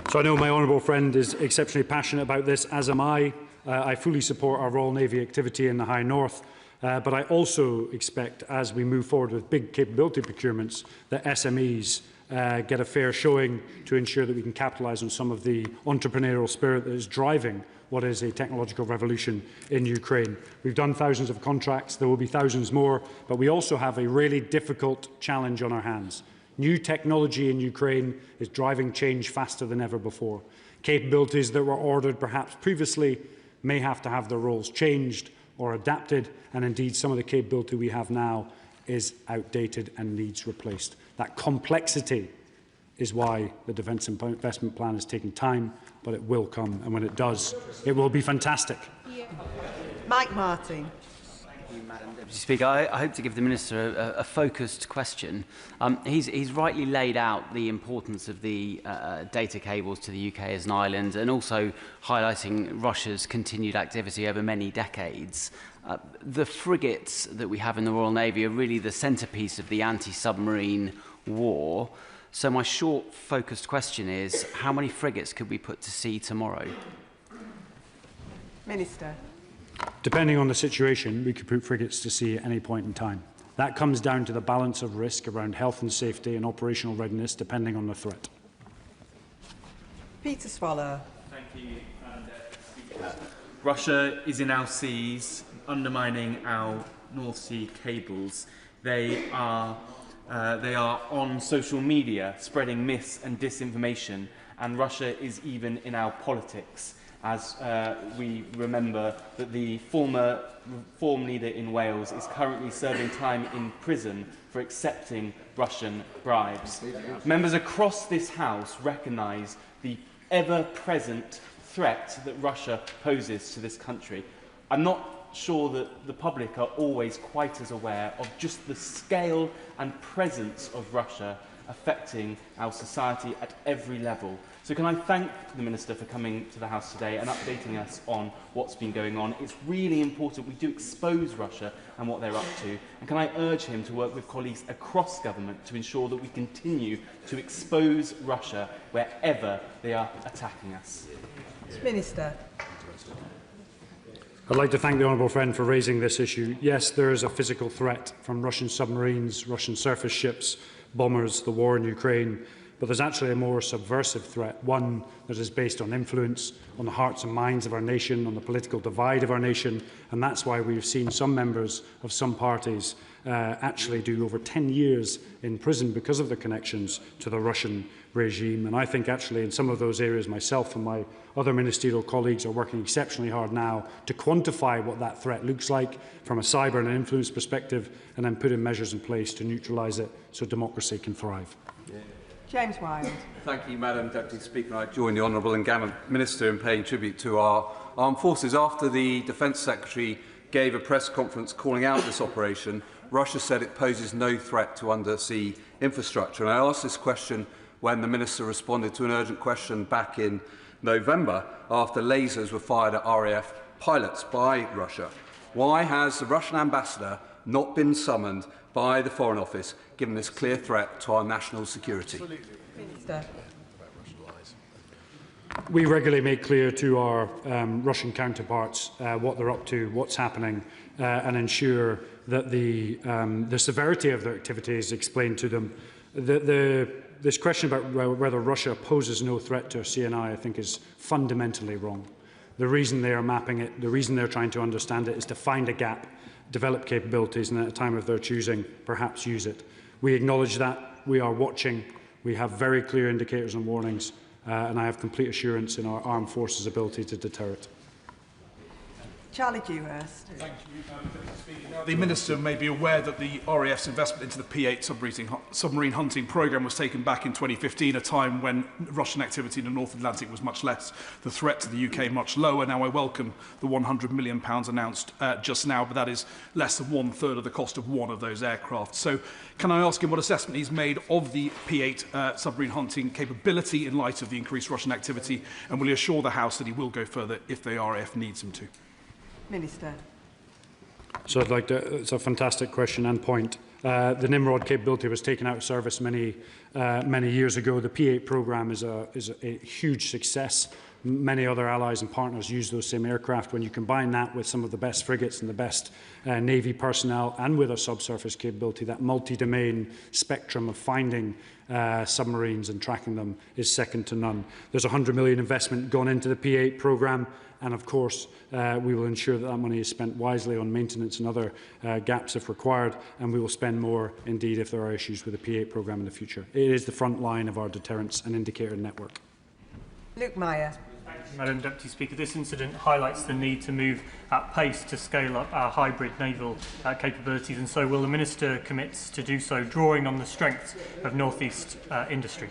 So I know my honourable friend is exceptionally passionate about this, as am I. I fully support our Royal Navy activity in the High North, but I also expect, as we move forward with big capability procurements, that SMEs get a fair showing to ensure that we can capitalise on some of the entrepreneurial spirit that is driving what is a technological revolution in Ukraine. We've done thousands of contracts, there will be thousands more, but we also have a really difficult challenge on our hands. New technology in Ukraine is driving change faster than ever before. Capabilities that were ordered perhaps previously may have to have their roles changed or adapted, and indeed some of the capability we have now is outdated and needs replaced. That complexity is why the Defence Investment Plan is taking time, but it will come, and when it does, it will be fantastic. Mike Martin. Madam Deputy Speaker, I hope to give the Minister a focused question. He's rightly laid out the importance of the data cables to the UK as an island, and also highlighting Russia's continued activity over many decades. The frigates that we have in the Royal Navy are really the centrepiece of the anti-submarine war. So my short, focused question is, how many frigates could we put to sea tomorrow? Minister. Depending on the situation, we could put frigates to sea at any point in time. That comes down to the balance of risk around health and safety and operational readiness, depending on the threat. Peter Swallow. Thank you, Madam Speaker. Russia is in our seas, undermining our North Sea cables. They are on social media, spreading myths and disinformation, and Russia is even in our politics, as we remember that the former Reform leader in Wales is currently serving time in prison for accepting Russian bribes. Members across this House recognise the ever-present threat that Russia poses to this country. I'm not sure that the public are always quite as aware of just the scale and presence of Russia affecting our society at every level. So can I thank the Minister for coming to the House today and updating us on what's been going on. It's really important we do expose Russia and what they're up to. And can I urge him to work with colleagues across government to ensure that we continue to expose Russia wherever they are attacking us. Minister. I'd like to thank the honourable friend for raising this issue. Yes, there is a physical threat from Russian submarines, Russian surface ships, bombers, the war in Ukraine, but there's actually a more subversive threat, one that is based on influence, on the hearts and minds of our nation, on the political divide of our nation, and that's why we've seen some members of some parties actually do over 10 years in prison because of their connections to the Russian regime. And I think actually in some of those areas myself and my other ministerial colleagues are working exceptionally hard now to quantify what that threat looks like from a cyber and influence perspective, and then put in measures in place to neutralise it so democracy can thrive. James Wilde. Thank you, Madam Deputy Speaker. I join the Honourable and gallant Minister in paying tribute to our armed forces. After the Defence Secretary gave a press conference calling out this operation, Russia said it poses no threat to undersea infrastructure. And I asked this question when the Minister responded to an urgent question back in November after lasers were fired at RAF pilots by Russia. Why has the Russian ambassador not been summoned by the Foreign Office, given this clear threat to our national security? Minister. We regularly make clear to our Russian counterparts what they're up to, what's happening, and ensure that the severity of their activity is explained to them. This question about whether Russia poses no threat to CNI, I think, is fundamentally wrong. The reason they are mapping it, the reason they're trying to understand it, is to find a gap, develop capabilities, and at a time of their choosing, perhaps use it. We acknowledge that. We are watching. We have very clear indicators and warnings, and I have complete assurance in our armed forces' ability to deter it. Charlie Dewhurst. Thank you, Madam Deputy Speaker. Now, the Minister may be aware that the RAF's investment into the P-8 submarine hunting programme was taken back in 2015, a time when Russian activity in the North Atlantic was much less, the threat to the UK much lower. Now, I welcome the £100 million announced just now, but that is less than 1/3 of the cost of one of those aircraft. So, can I ask him what assessment he's made of the P-8 submarine hunting capability in light of the increased Russian activity, and will he assure the House that he will go further if the RAF needs him to? Minister. So I'd like to, it's a fantastic question and point. The Nimrod capability was taken out of service many years ago. The P-8 programme is a huge success. Many other allies and partners use those same aircraft. When you combine that with some of the best frigates and the best Navy personnel, and with a subsurface capability, that multi-domain spectrum of finding submarines and tracking them is second to none. There's a £100 million investment gone into the P-8 programme, and of course we will ensure that that money is spent wisely on maintenance and other gaps if required, and we will spend more indeed if there are issues with the P-8 programme in the future. It is the front line of our deterrence and indicator network. Luke Meyer. Madam Deputy Speaker, this incident highlights the need to move at pace to scale up our hybrid naval capabilities, and so will the Minister commit to do so, drawing on the strengths of North East industry?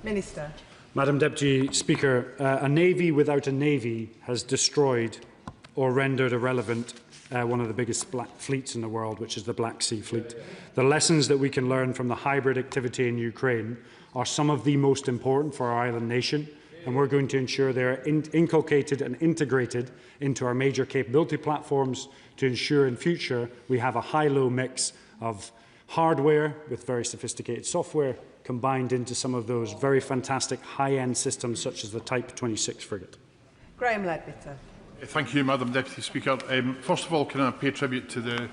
Minister. Madam Deputy Speaker, a navy without a navy has destroyed or rendered irrelevant one of the biggest fleets in the world, which is the Black Sea Fleet. The lessons that we can learn from the hybrid activity in Ukraine are some of the most important for our island nation, and we're going to ensure they are inculcated and integrated into our major capability platforms to ensure in future we have a high-low mix of hardware with very sophisticated software combined into some of those very fantastic high-end systems such as the Type 26 frigate. Graham Ledbetter. Thank you, Madam Deputy Speaker. First of all, can I pay tribute to the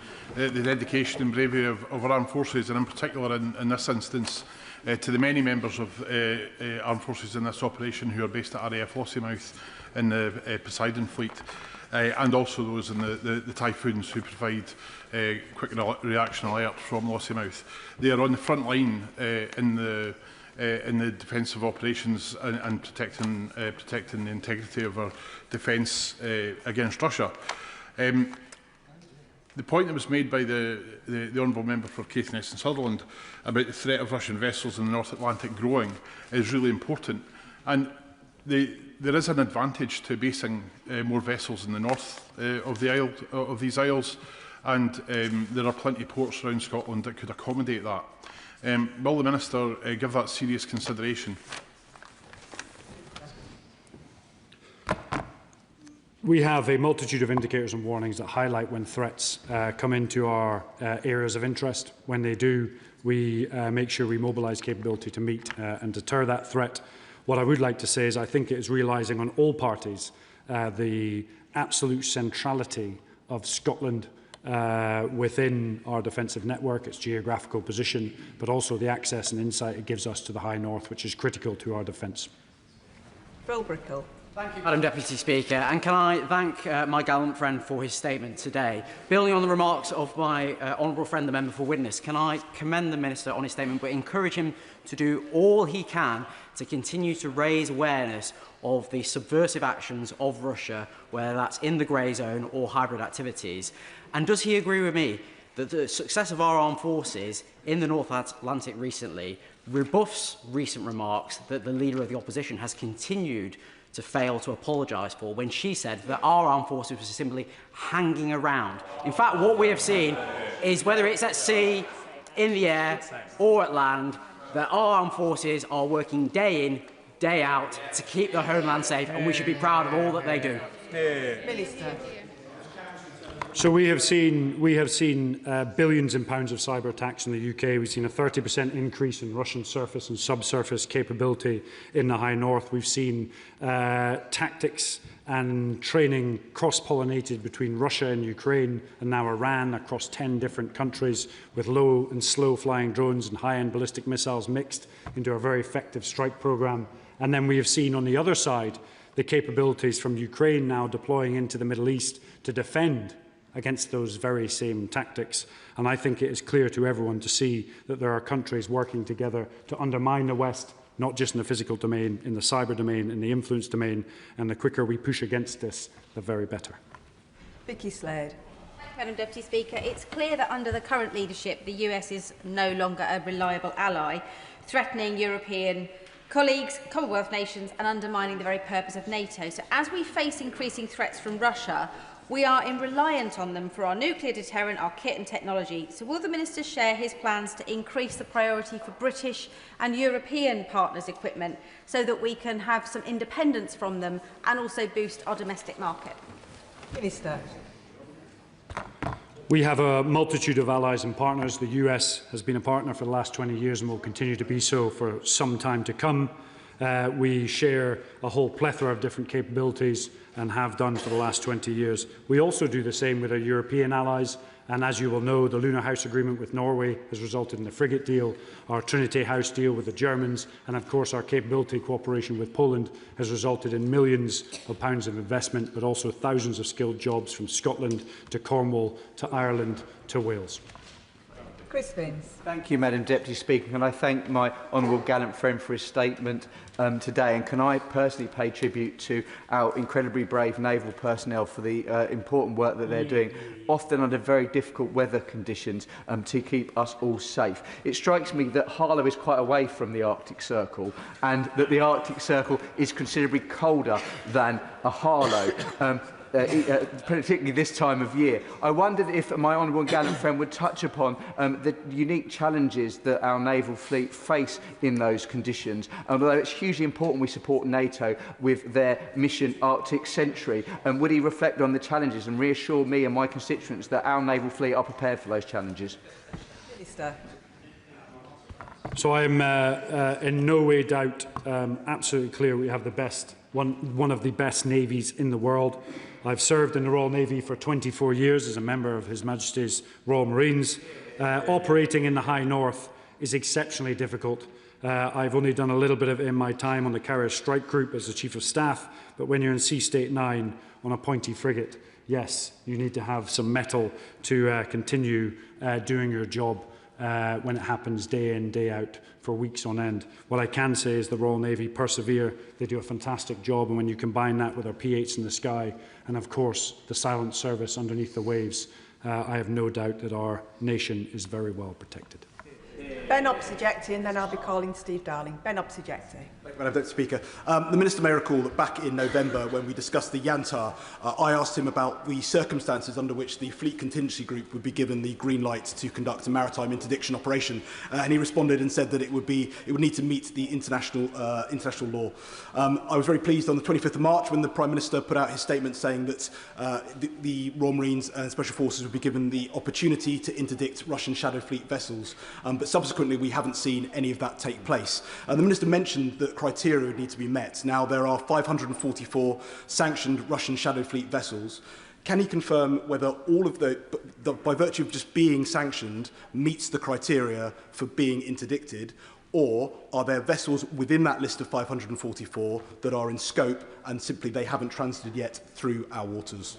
dedication and bravery of our armed forces, and in particular in this instance to the many members of armed forces in this operation who are based at RAF Lossiemouth in the Poseidon fleet, and also those in the Typhoons who provide quick reaction alerts from Lossiemouth. They are on the front line in the defensive operations and protecting the integrity of our defence against Russia. The point that was made by the Honourable Member for Caithness and Sutherland about the threat of Russian vessels in the North Atlantic growing is really important. And there is an advantage to basing more vessels in the north of these isles, and there are plenty of ports around Scotland that could accommodate that. Will the Minister give that serious consideration? We have a multitude of indicators and warnings that highlight when threats come into our areas of interest. When they do, we make sure we mobilise capability to meet and deter that threat. What I would like to say is I think it is realising on all parties the absolute centrality of Scotland within our defensive network, its geographical position, but also the access and insight it gives us to the High North, which is critical to our defence. Phil Brickell. Thank you, Madam Deputy Speaker, and can I thank my gallant friend for his statement today. Building on the remarks of my honourable friend, the member for Widnes, can I commend the Minister on his statement but encourage him to do all he can to continue to raise awareness of the subversive actions of Russia, whether that's in the grey zone or hybrid activities? And does he agree with me that the success of our armed forces in the North Atlantic recently rebuffs recent remarks that the Leader of the Opposition has continued to fail to apologise for, when she said that our armed forces were simply hanging around? In fact, what we have seen is, whether it's at sea, in the air or at land, that our armed forces are working day in, day out to keep the homeland safe, and we should be proud of all that they do. Minister. So we have seen billions in pounds of cyber attacks in the UK. We've seen a 30% increase in Russian surface and subsurface capability in the High North. We've seen tactics and training cross-pollinated between Russia and Ukraine and now Iran across 10 different countries, with low and slow-flying drones and high-end ballistic missiles mixed into a very effective strike programme. And then we have seen on the other side the capabilities from Ukraine now deploying into the Middle East to defend against those very same tactics. And I think it is clear to everyone to see that there are countries working together to undermine the West, not just in the physical domain, in the cyber domain, in the influence domain, and the quicker we push against this, the very better. Vicky Slade. Madam Deputy Speaker, it's clear that under the current leadership, the US is no longer a reliable ally, threatening European colleagues, Commonwealth nations, and undermining the very purpose of NATO. So as we face increasing threats from Russia, we are reliant on them for our nuclear deterrent, our kit and technology. So will the Minister share his plans to increase the priority for British and European partners' equipment so that we can have some independence from them and also boost our domestic market? Minister. We have a multitude of allies and partners. The US has been a partner for the last 20 years and will continue to be so for some time to come. We share a whole plethora of different capabilities and have done for the last 20 years. We also do the same with our European allies, and as you will know, the Lunar House Agreement with Norway has resulted in the frigate deal, our Trinity House deal with the Germans, and of course our capability cooperation with Poland has resulted in millions of pounds of investment, but also thousands of skilled jobs from Scotland to Cornwall to Ireland to Wales. Chris Vins. Thank you, Madam Deputy Speaker. And I thank my honourable gallant friend for his statement today. And can I personally pay tribute to our incredibly brave naval personnel for the important work that they're doing, often under very difficult weather conditions, to keep us all safe. It strikes me that Harlow is quite away from the Arctic Circle and that the Arctic Circle is considerably colder than a Harlow. Particularly this time of year. I wondered if my honourable and gallant friend would touch upon the unique challenges that our naval fleet face in those conditions. Although it's hugely important we support NATO with their mission Arctic Sentry, would he reflect on the challenges and reassure me and my constituents that our naval fleet are prepared for those challenges? Minister. So I am in no way doubt absolutely clear we have the best, one of the best navies in the world. I've served in the Royal Navy for 24 years as a member of His Majesty's Royal Marines. Operating in the High North is exceptionally difficult. I've only done a little bit of it in my time on the Carrier Strike Group as the Chief of Staff, but when you're in Sea State 9 on a pointy frigate, yes, you need to have some mettle to continue doing your job when it happens day in, day out for weeks on end. What I can say is the Royal Navy persevere. They do a fantastic job, and when you combine that with our P8s in the sky and, of course, the silent service underneath the waves, I have no doubt that our nation is very well protected. Ben Opsijecti, and then I'll be calling Steve Darling. Ben Opsijecti. Madam Deputy Speaker, the Minister may recall that back in November, when we discussed the Yantar, I asked him about the circumstances under which the Fleet Contingency Group would be given the green light to conduct a maritime interdiction operation, and he responded and said that it would need to meet the international law. I was very pleased on the 25th of March when the Prime Minister put out his statement saying that the Royal Marines and Special Forces would be given the opportunity to interdict Russian Shadow Fleet vessels, but subsequently we haven't seen any of that take place. The Minister mentioned that criteria would need to be met. Now, there are 544 sanctioned Russian Shadow Fleet vessels. Can he confirm whether all of by virtue of just being sanctioned, meets the criteria for being interdicted, or are there vessels within that list of 544 that are in scope and simply they haven't transited yet through our waters?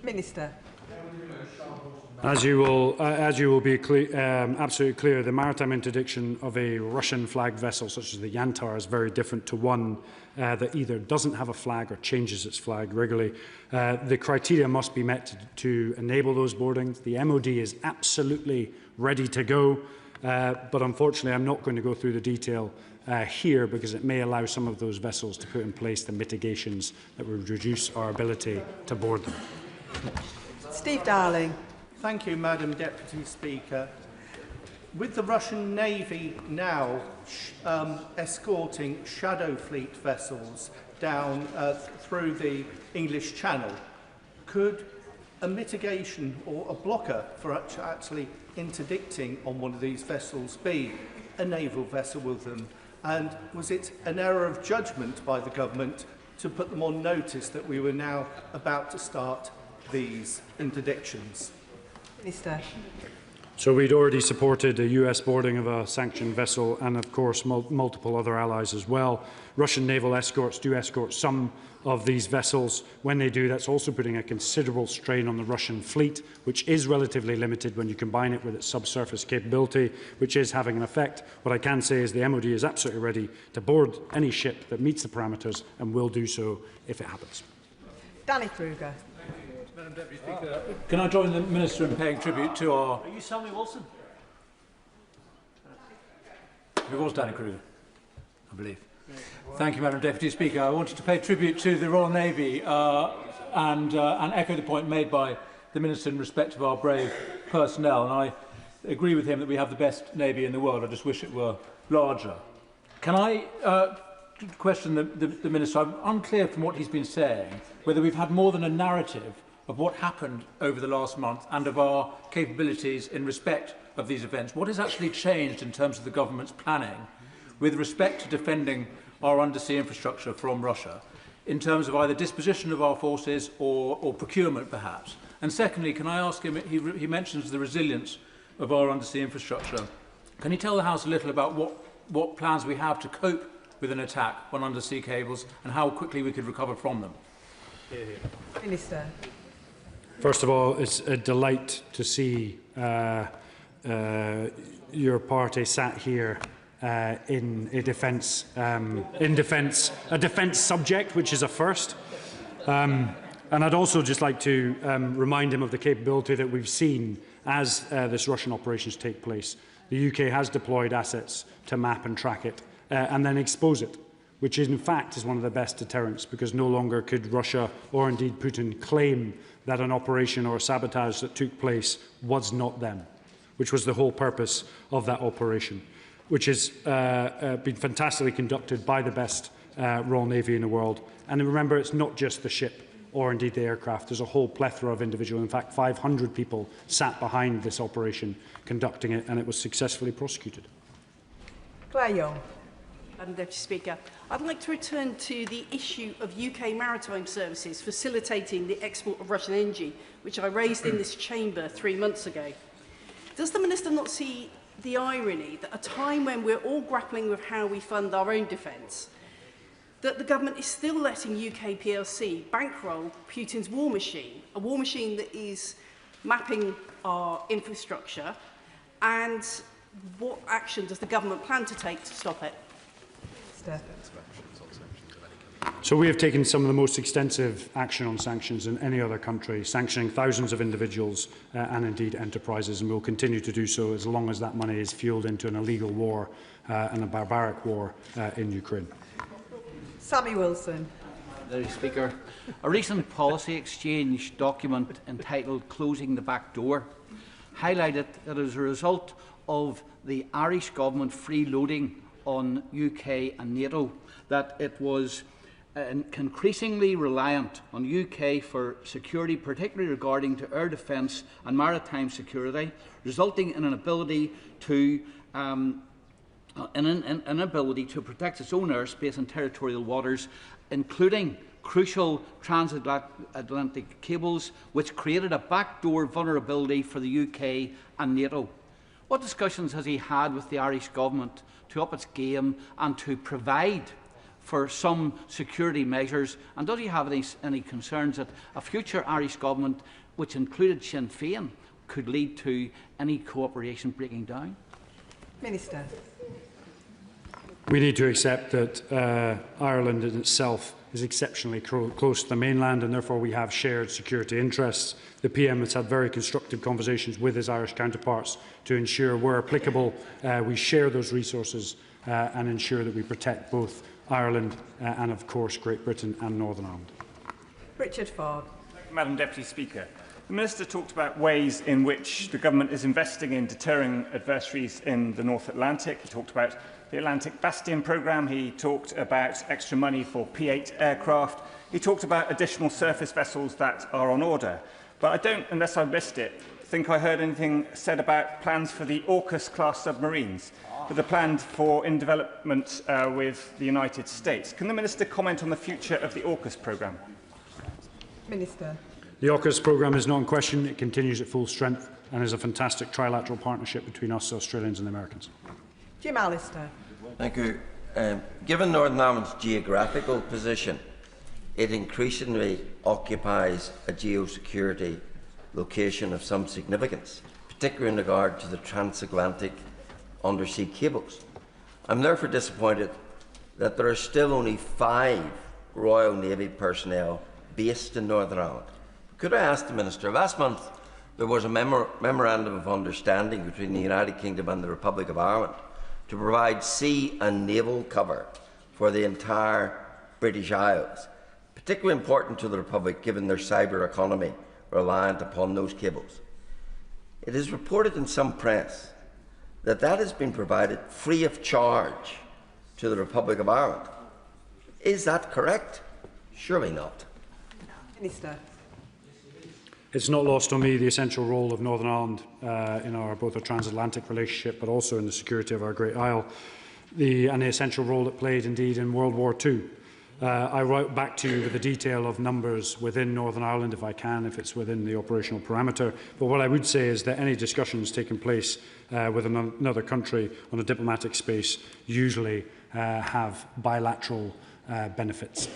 Minister. As you will be absolutely clear, the maritime interdiction of a Russian-flagged vessel, such as the Yantar, is very different to one that either doesn't have a flag or changes its flag regularly. The criteria must be met to enable those boardings. The MOD is absolutely ready to go, but unfortunately I'm not going to go through the detail here because it may allow some of those vessels to put in place the mitigations that would reduce our ability to board them. Steve Darling. Thank you, Madam Deputy Speaker. With the Russian Navy now escorting Shadow Fleet vessels down through the English Channel, could a mitigation or a blocker for actually interdicting on one of these vessels be a naval vessel with them? And was it an error of judgment by the government to put them on notice that we were now about to start these interdictions? Minister. So we'd already supported a US boarding of a sanctioned vessel and, of course, multiple other allies as well. Russian naval escorts do escort some of these vessels. When they do, that's also putting a considerable strain on the Russian fleet, which is relatively limited when you combine it with its subsurface capability, which is having an effect. What I can say is the MOD is absolutely ready to board any ship that meets the parameters and will do so if it happens. Danny Kruger. Madam Deputy Speaker, can I join the Minister in paying tribute to our... Are you Sammy Wilson? It was Danny Kruger, I believe. Thank you, Madam Deputy Speaker. I wanted to pay tribute to the Royal Navy and echo the point made by the Minister in respect of our brave personnel. And I agree with him that we have the best Navy in the world. I just wish it were larger. Can I question the Minister? I'm unclear from what he's been saying whether we've had more than a narrative of what happened over the last month and of our capabilities in respect of these events. What has actually changed in terms of the government's planning with respect to defending our undersea infrastructure from Russia, in terms of either disposition of our forces or procurement, perhaps? And secondly, can I ask him, he mentions the resilience of our undersea infrastructure. Can he tell the House a little about what plans we have to cope with an attack on undersea cables and how quickly we could recover from them? Minister. First of all, it's a delight to see your party sat here in a defence subject, which is a first. And I'd also just like to remind him of the capability that we've seen as this Russian operations take place. The UK has deployed assets to map and track it and then expose it, which in fact is one of the best deterrents, because no longer could Russia or indeed Putin claim that an operation or a sabotage that took place was not them, which was the whole purpose of that operation, which has been fantastically conducted by the best Royal Navy in the world. And remember, it's not just the ship or indeed the aircraft. There's a whole plethora of individuals. In fact, 500 people sat behind this operation conducting it, and it was successfully prosecuted. Claire Young. Madam Deputy Speaker, I'd like to return to the issue of UK maritime services facilitating the export of Russian energy, which I raised in this chamber 3 months ago. Does the Minister not see the irony that at a time when we're all grappling with how we fund our own defence, that the government is still letting UK PLC bankroll Putin's war machine, a war machine that is mapping our infrastructure, and what action does the government plan to take to stop it? So we have taken some of the most extensive action on sanctions in any other country, sanctioning thousands of individuals and indeed enterprises, and we will continue to do so as long as that money is fuelled into an illegal war and a barbaric war in Ukraine. Sammy Wilson. Mr. Speaker, a recent policy exchange document entitled Closing the Back Door highlighted that as a result of the Irish government freeloading on UK and NATO, that it was increasingly reliant on UK for security, particularly regarding to air defence and maritime security, resulting in an ability to inability to protect its own airspace and territorial waters, including crucial transatlantic cables, which created a backdoor vulnerability for the UK and NATO. What discussions has he had with the Irish government to up its game and to provide for some security measures? And does he have any concerns that a future Irish government, which included Sinn Féin, could lead to any cooperation breaking down? Minister. We need to accept that Ireland in itself is exceptionally close to the mainland, and therefore we have shared security interests. The PM has had very constructive conversations with his Irish counterparts to ensure, where applicable, we share those resources and ensure that we protect both Ireland and, of course, Great Britain and Northern Ireland. Richard Ford. Madam Deputy Speaker, the Minister talked about ways in which the government is investing in deterring adversaries in the North Atlantic. He talked about the Atlantic Bastion programme. He talked about extra money for P-8 aircraft. He talked about additional surface vessels that are on order. But I don't, unless I missed it, think I heard anything said about plans for the AUKUS-class submarines that are planned for in development with the United States. Can the Minister comment on the future of the AUKUS programme? Minister. The AUKUS programme is not in question. It continues at full strength and is a fantastic trilateral partnership between us, Australians and Americans. Jim Allister. Thank you. Given Northern Ireland's geographical position, it increasingly occupies a geosecurity location of some significance, particularly in regard to the transatlantic undersea cables. I'm therefore disappointed that there are still only 5 Royal Navy personnel based in Northern Ireland. Could I ask the Minister, last month there was a memorandum of understanding between the United Kingdom and the Republic of Ireland to provide sea and naval cover for the entire British Isles, particularly important to the Republic given their cyber economy reliant upon those cables. It is reported in some press that that has been provided free of charge to the Republic of Ireland. Is that correct? Surely not. Minister. It's not lost on me the essential role of Northern Ireland in both our transatlantic relationship but also in the security of our great isle, and the essential role it played indeed in World War II. I wrote back to you with the detail of numbers within Northern Ireland, if I can, if it's within the operational parameter. But what I would say is that any discussions taking place with another country on a diplomatic space usually have bilateral benefits.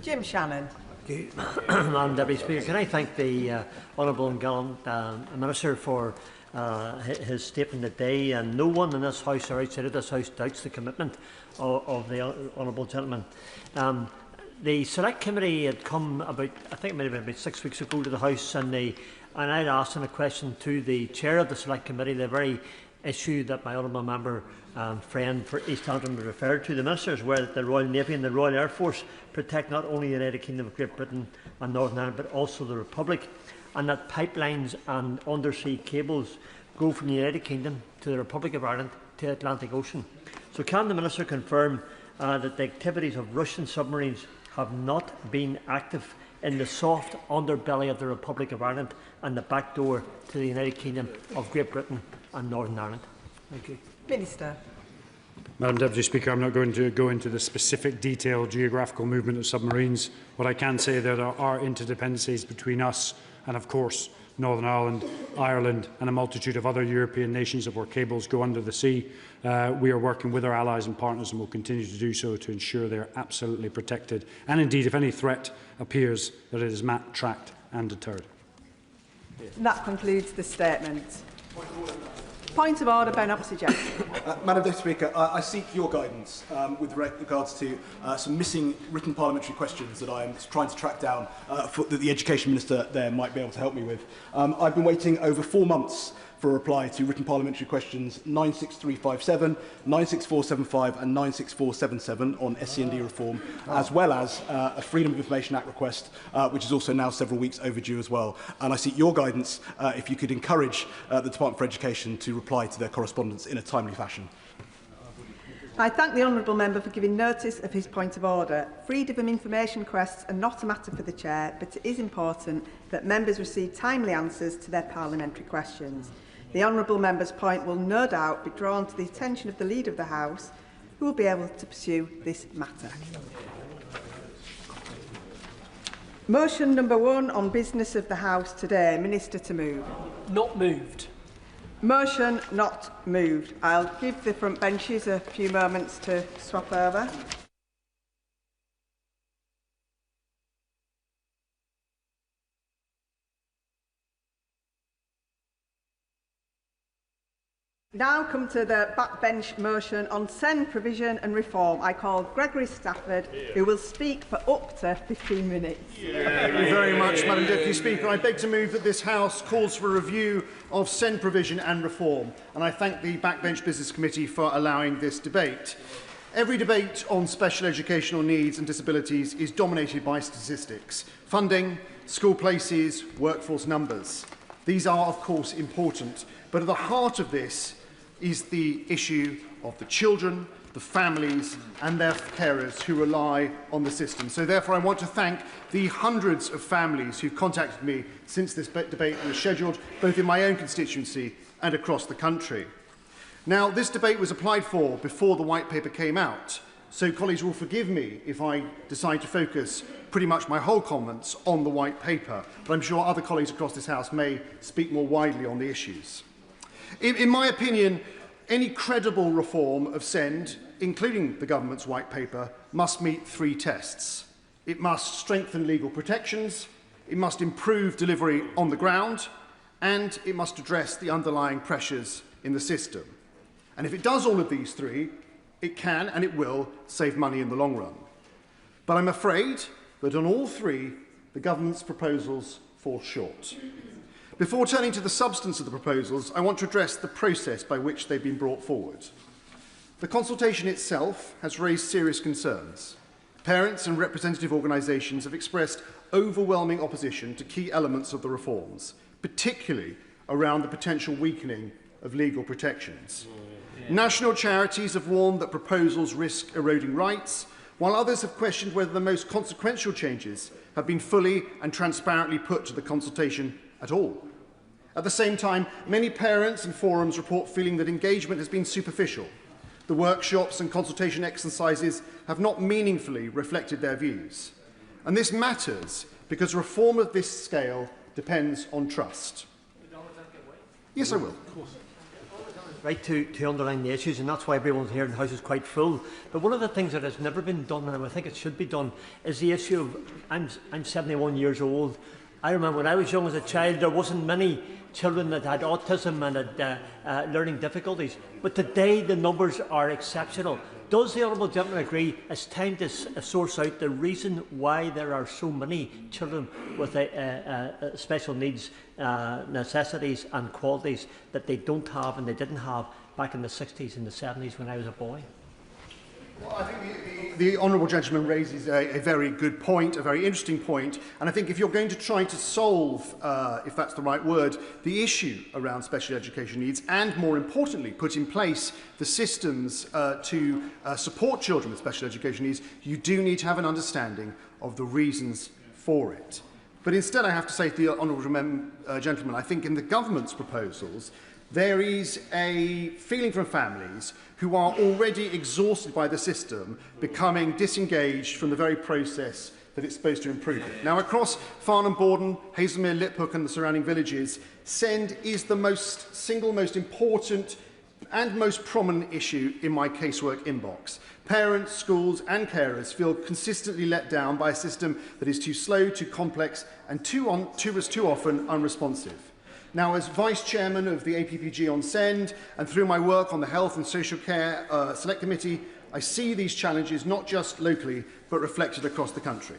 Jim Shannon. Thank you. Madam Deputy Speaker, can I thank the Honourable and Gallant Minister for his statement today, and no one in this House or outside of this House doubts the commitment of the Honourable Gentleman. The Select Committee had come about, I think it might have been about 6 weeks ago, to the House, and I'd asked a question to the Chair of the Select Committee, the very issue that my honourable member friend for East Antrim referred to. The Minister is aware that the Royal Navy and the Royal Air Force protect not only the United Kingdom of Great Britain and Northern Ireland but also the Republic, and that pipelines and undersea cables go from the United Kingdom to the Republic of Ireland to the Atlantic Ocean. So can the Minister confirm that the activities of Russian submarines have not been active in the soft underbelly of the Republic of Ireland and the back door to the United Kingdom of Great Britain and Northern Ireland? Thank you. Minister. Madam Deputy Speaker, I'm not going to go into the specific detailed geographical movement of submarines. What I can say is that there are interdependencies between us and, of course, Northern Ireland, Ireland and a multitude of other European nations where cables go under the sea. We are working with our allies and partners and will continue to do so to ensure they are absolutely protected and indeed, if any threat appears, that it is mapped, tracked and deterred. And that concludes the statement. Point of order, Ben Oxygen. Madam Deputy Speaker, I seek your guidance with regards to some missing written parliamentary questions that I am trying to track down that the Education Minister there might be able to help me with. I've been waiting over 4 months for a reply to written parliamentary questions 96357, 96475 and 96477 on SCND reform, as well as a Freedom of Information Act request, which is also now several weeks overdue as well. And I seek your guidance if you could encourage the Department for Education to reply to their correspondence in a timely fashion. I thank the honourable member for giving notice of his point of order. Freedom of information requests are not a matter for the Chair, but it is important that members receive timely answers to their parliamentary questions. The honourable member's point will no doubt be drawn to the attention of the Leader of the House, who will be able to pursue this matter. Motion number 1 on business of the House today. Minister to move. Not moved. Motion not moved. I'll give the front benches a few moments to swap over. Now come to the backbench motion on SEND provision and reform. I call Gregory Stafford, who will speak for up to 15 minutes. Thank you very much, Madam Deputy Speaker. I beg to move that this House calls for a review of SEND provision and reform, and I thank the Backbench Business Committee for allowing this debate. Every debate on special educational needs and disabilities is dominated by statistics: funding, school places, workforce numbers. These are, of course, important, but at the heart of this is the issue of the children the families and their carers who rely on the system. So therefore I want to thank the hundreds of families who've contacted me since this debate was scheduled, both in my own constituency and across the country. Now, this debate was applied for before the White Paper came out, so colleagues will forgive me if I decide to focus pretty much my whole comments on the White Paper, but I'm sure other colleagues across this House may speak more widely on the issues. In my opinion, any credible reform of SEND, including the government's White Paper, must meet three tests. It must strengthen legal protections, it must improve delivery on the ground, and it must address the underlying pressures in the system. And if it does all of these three, it can and it will save money in the long run. But I'm afraid that on all three, the government's proposals fall short. Before turning to the substance of the proposals, I want to address the process by which they've been brought forward. The consultation itself has raised serious concerns. Parents and representative organisations have expressed overwhelming opposition to key elements of the reforms, particularly around the potential weakening of legal protections. National charities have warned that proposals risk eroding rights, while others have questioned whether the most consequential changes have been fully and transparently put to the consultation at all. At the same time, many parents and forums report feeling that engagement has been superficial. The workshops and consultation exercises have not meaningfully reflected their views. And this matters because reform of this scale depends on trust. Yes, I will. Right to underline the issues, and that's why everyone here in the House is quite full. But one of the things that has never been done, and I think it should be done, is the issue of, I'm 71 years old. I remember when I was young as a child, there wasn't many children that had autism and had learning difficulties. But today the numbers are exceptional. Does the Honourable Gentleman agree it's time to source out the reason why there are so many children with special needs, necessities and qualities that they don't have and they didn't have back in the 60s and the 70s when I was a boy? Well, I think the honourable gentleman raises a very good point, a very interesting point, and I think if you're going to try to solve, if that's the right word, the issue around special education needs, and more importantly, put in place the systems to support children with special education needs, you do need to have an understanding of the reasons for it. But instead, I have to say to the honourable gentleman, I think in the government's proposals, there is a feeling from families who are already exhausted by the system becoming disengaged from the very process that it's supposed to improve it. Now, across Farnham, Borden, Hazelmere, Liphook and the surrounding villages, SEND is the single most important and most prominent issue in my casework inbox. Parents, schools and carers feel consistently let down by a system that is too slow, too complex and too often unresponsive. Now, as Vice Chairman of the APPG on SEND and through my work on the Health and Social Care Select Committee, I see these challenges not just locally but reflected across the country.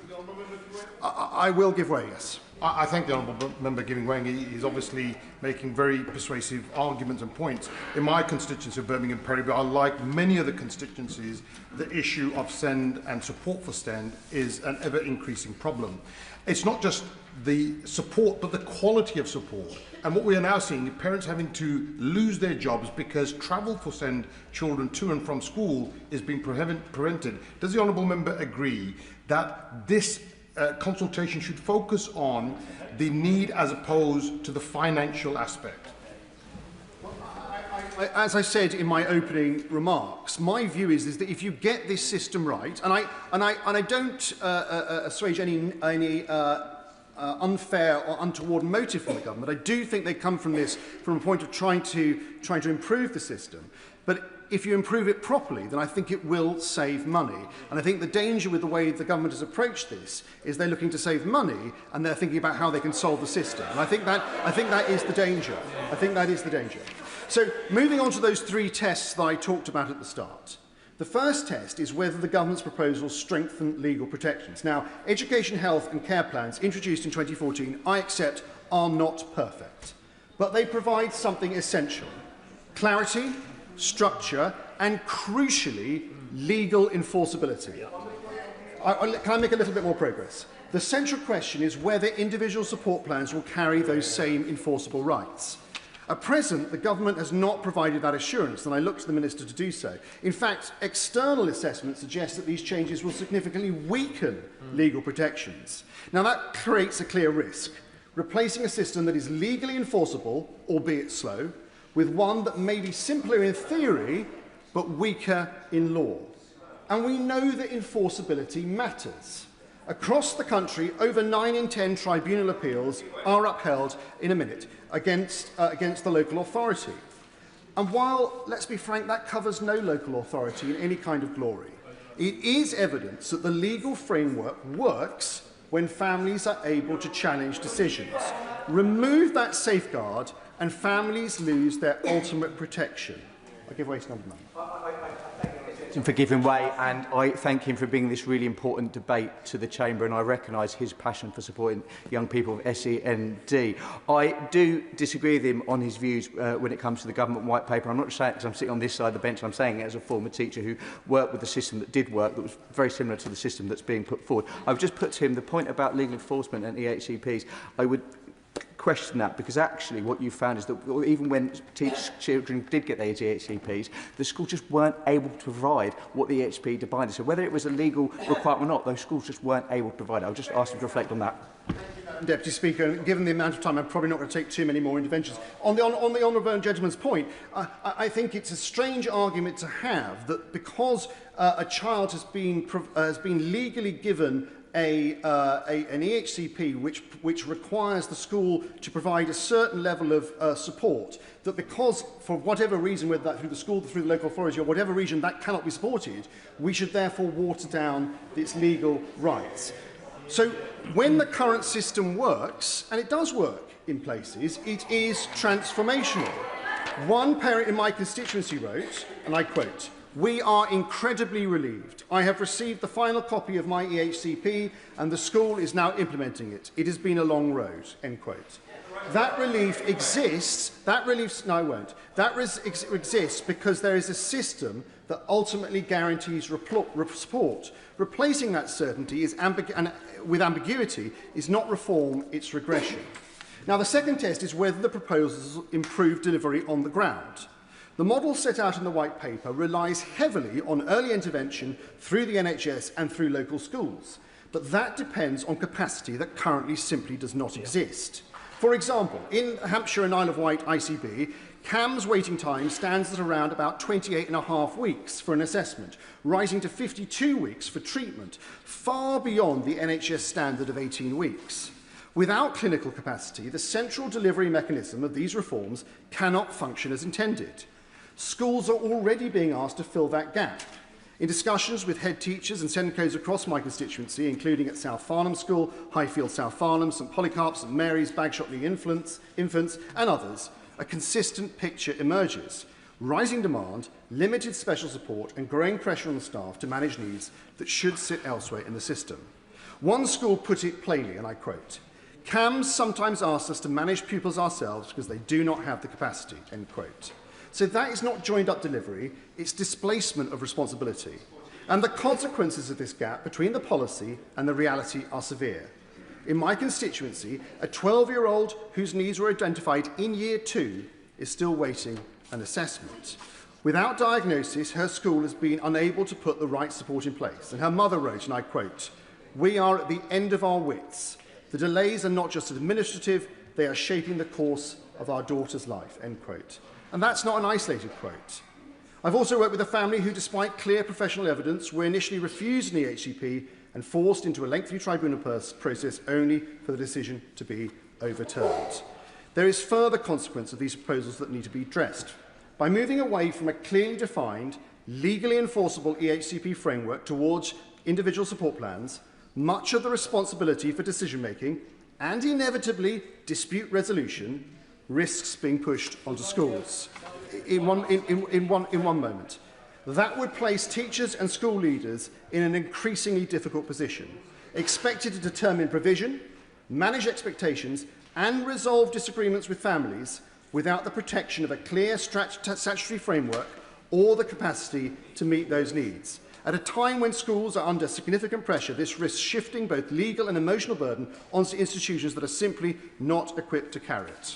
I will give way, yes. I thank the honourable member giving way. He's obviously making very persuasive arguments and points. In my constituency of Birmingham Perivale, like many other constituencies, the issue of SEND and support for SEND is an ever-increasing problem. It's not just the support, but the quality of support. And what we are now seeing is parents having to lose their jobs because travel for SEND children to and from school is being prevented. Does the honourable member agree that this consultation should focus on the need as opposed to the financial aspect? As I said in my opening remarks, my view is that if you get this system right, and I don't assuage any unfair or untoward motive from the government. I do think they come from a point of trying to improve the system. But if you improve it properly, then I think it will save money. And I think the danger with the way the government has approached this is they're looking to save money and they're thinking about how they can solve the system. And I think that is the danger. I think that is the danger. So moving on to those three tests that I talked about at the start. The first test is whether the government's proposals strengthen legal protections. Now, education, health and care plans introduced in 2014, I accept, are not perfect. But they provide something essential: clarity, structure and, crucially, legal enforceability. Can I make a little bit more progress? The central question is whether individual support plans will carry those same enforceable rights. At present, the government has not provided that assurance, and I look to the Minister to do so. In fact, external assessments suggest that these changes will significantly weaken legal protections. Now, that creates a clear risk, replacing a system that is legally enforceable, albeit slow, with one that may be simpler in theory, but weaker in law. And we know that enforceability matters. Across the country, over 9 in 10 tribunal appeals are upheld in a minute against the local authority. And while, let's be frank, that covers no local authority in any kind of glory, it is evidence that the legal framework works when families are able to challenge decisions. Remove that safeguard and families lose their ultimate protection. I give way to number 9. For giving way, and I thank him for bringing this really important debate to the Chamber, and I recognise his passion for supporting young people of SEND. I do disagree with him on his views when it comes to the government white paper. I'm not saying it because I'm sitting on this side of the bench, I'm saying it as a former teacher who worked with the system that did work, that was very similar to the system that's being put forward. I've just put to him the point about legal enforcement and EHCPs. I would question that, because actually what you found is that even when children did get their EHCPs, the schools just weren't able to provide what the EHCP demanded. So whether it was a legal requirement or not, those schools just weren't able to provide it. I'll just ask him to reflect on that. Deputy Speaker, given the amount of time, I'm probably not going to take too many more interventions. On the honourable gentleman's point, I think it's a strange argument to have that because a child has been legally given an EHCP which requires the school to provide a certain level of support, that because, for whatever reason, whether that through the school, through the local authority, or whatever reason, that cannot be supported, we should therefore water down its legal rights. So when the current system works, and it does work in places, it is transformational. One parent in my constituency wrote, and I quote, "We are incredibly relieved. I have received the final copy of my EHCP and the school is now implementing it. It has been a long road," end quote. That relief exists, exists because there is a system that ultimately guarantees support. Replacing that certainty with ambiguity is not reform, it's regression. Now, the second test is whether the proposals improve delivery on the ground. The model set out in the White Paper relies heavily on early intervention through the NHS and through local schools, but that depends on capacity that currently simply does not exist. For example, in Hampshire and Isle of Wight ICB, CAM's waiting time stands at around about 28.5 weeks for an assessment, rising to 52 weeks for treatment, far beyond the NHS standard of 18 weeks. Without clinical capacity, the central delivery mechanism of these reforms cannot function as intended. Schools are already being asked to fill that gap. In discussions with head teachers and SENCOs across my constituency, including at South Farnham School, Highfield South Farnham, St Polycarp, St Mary's, Bagshotley Infants, and others, a consistent picture emerges. Rising demand, limited special support, and growing pressure on the staff to manage needs that should sit elsewhere in the system. One school put it plainly, and I quote, "CAMs sometimes ask us to manage pupils ourselves because they do not have the capacity," end quote. So that is not joined-up delivery, it's displacement of responsibility. And the consequences of this gap between the policy and the reality are severe. In my constituency, a 12-year-old whose needs were identified in Year 2 is still waiting an assessment. Without diagnosis, her school has been unable to put the right support in place. And her mother wrote, and I quote, "We are at the end of our wits. The delays are not just administrative, they are shaping the course of our daughter's life," end quote. And that's not an isolated quote. I've also worked with a family who, despite clear professional evidence, were initially refused an EHCP and forced into a lengthy tribunal process only for the decision to be overturned. There is further consequence of these proposals that need to be addressed. By moving away from a clearly defined, legally enforceable EHCP framework towards individual support plans, much of the responsibility for decision-making and inevitably dispute resolution risks being pushed onto schools in one moment. That would place teachers and school leaders in an increasingly difficult position, expected to determine provision, manage expectations, and resolve disagreements with families without the protection of a clear statutory framework or the capacity to meet those needs. At a time when schools are under significant pressure, this risks shifting both legal and emotional burden onto institutions that are simply not equipped to carry it.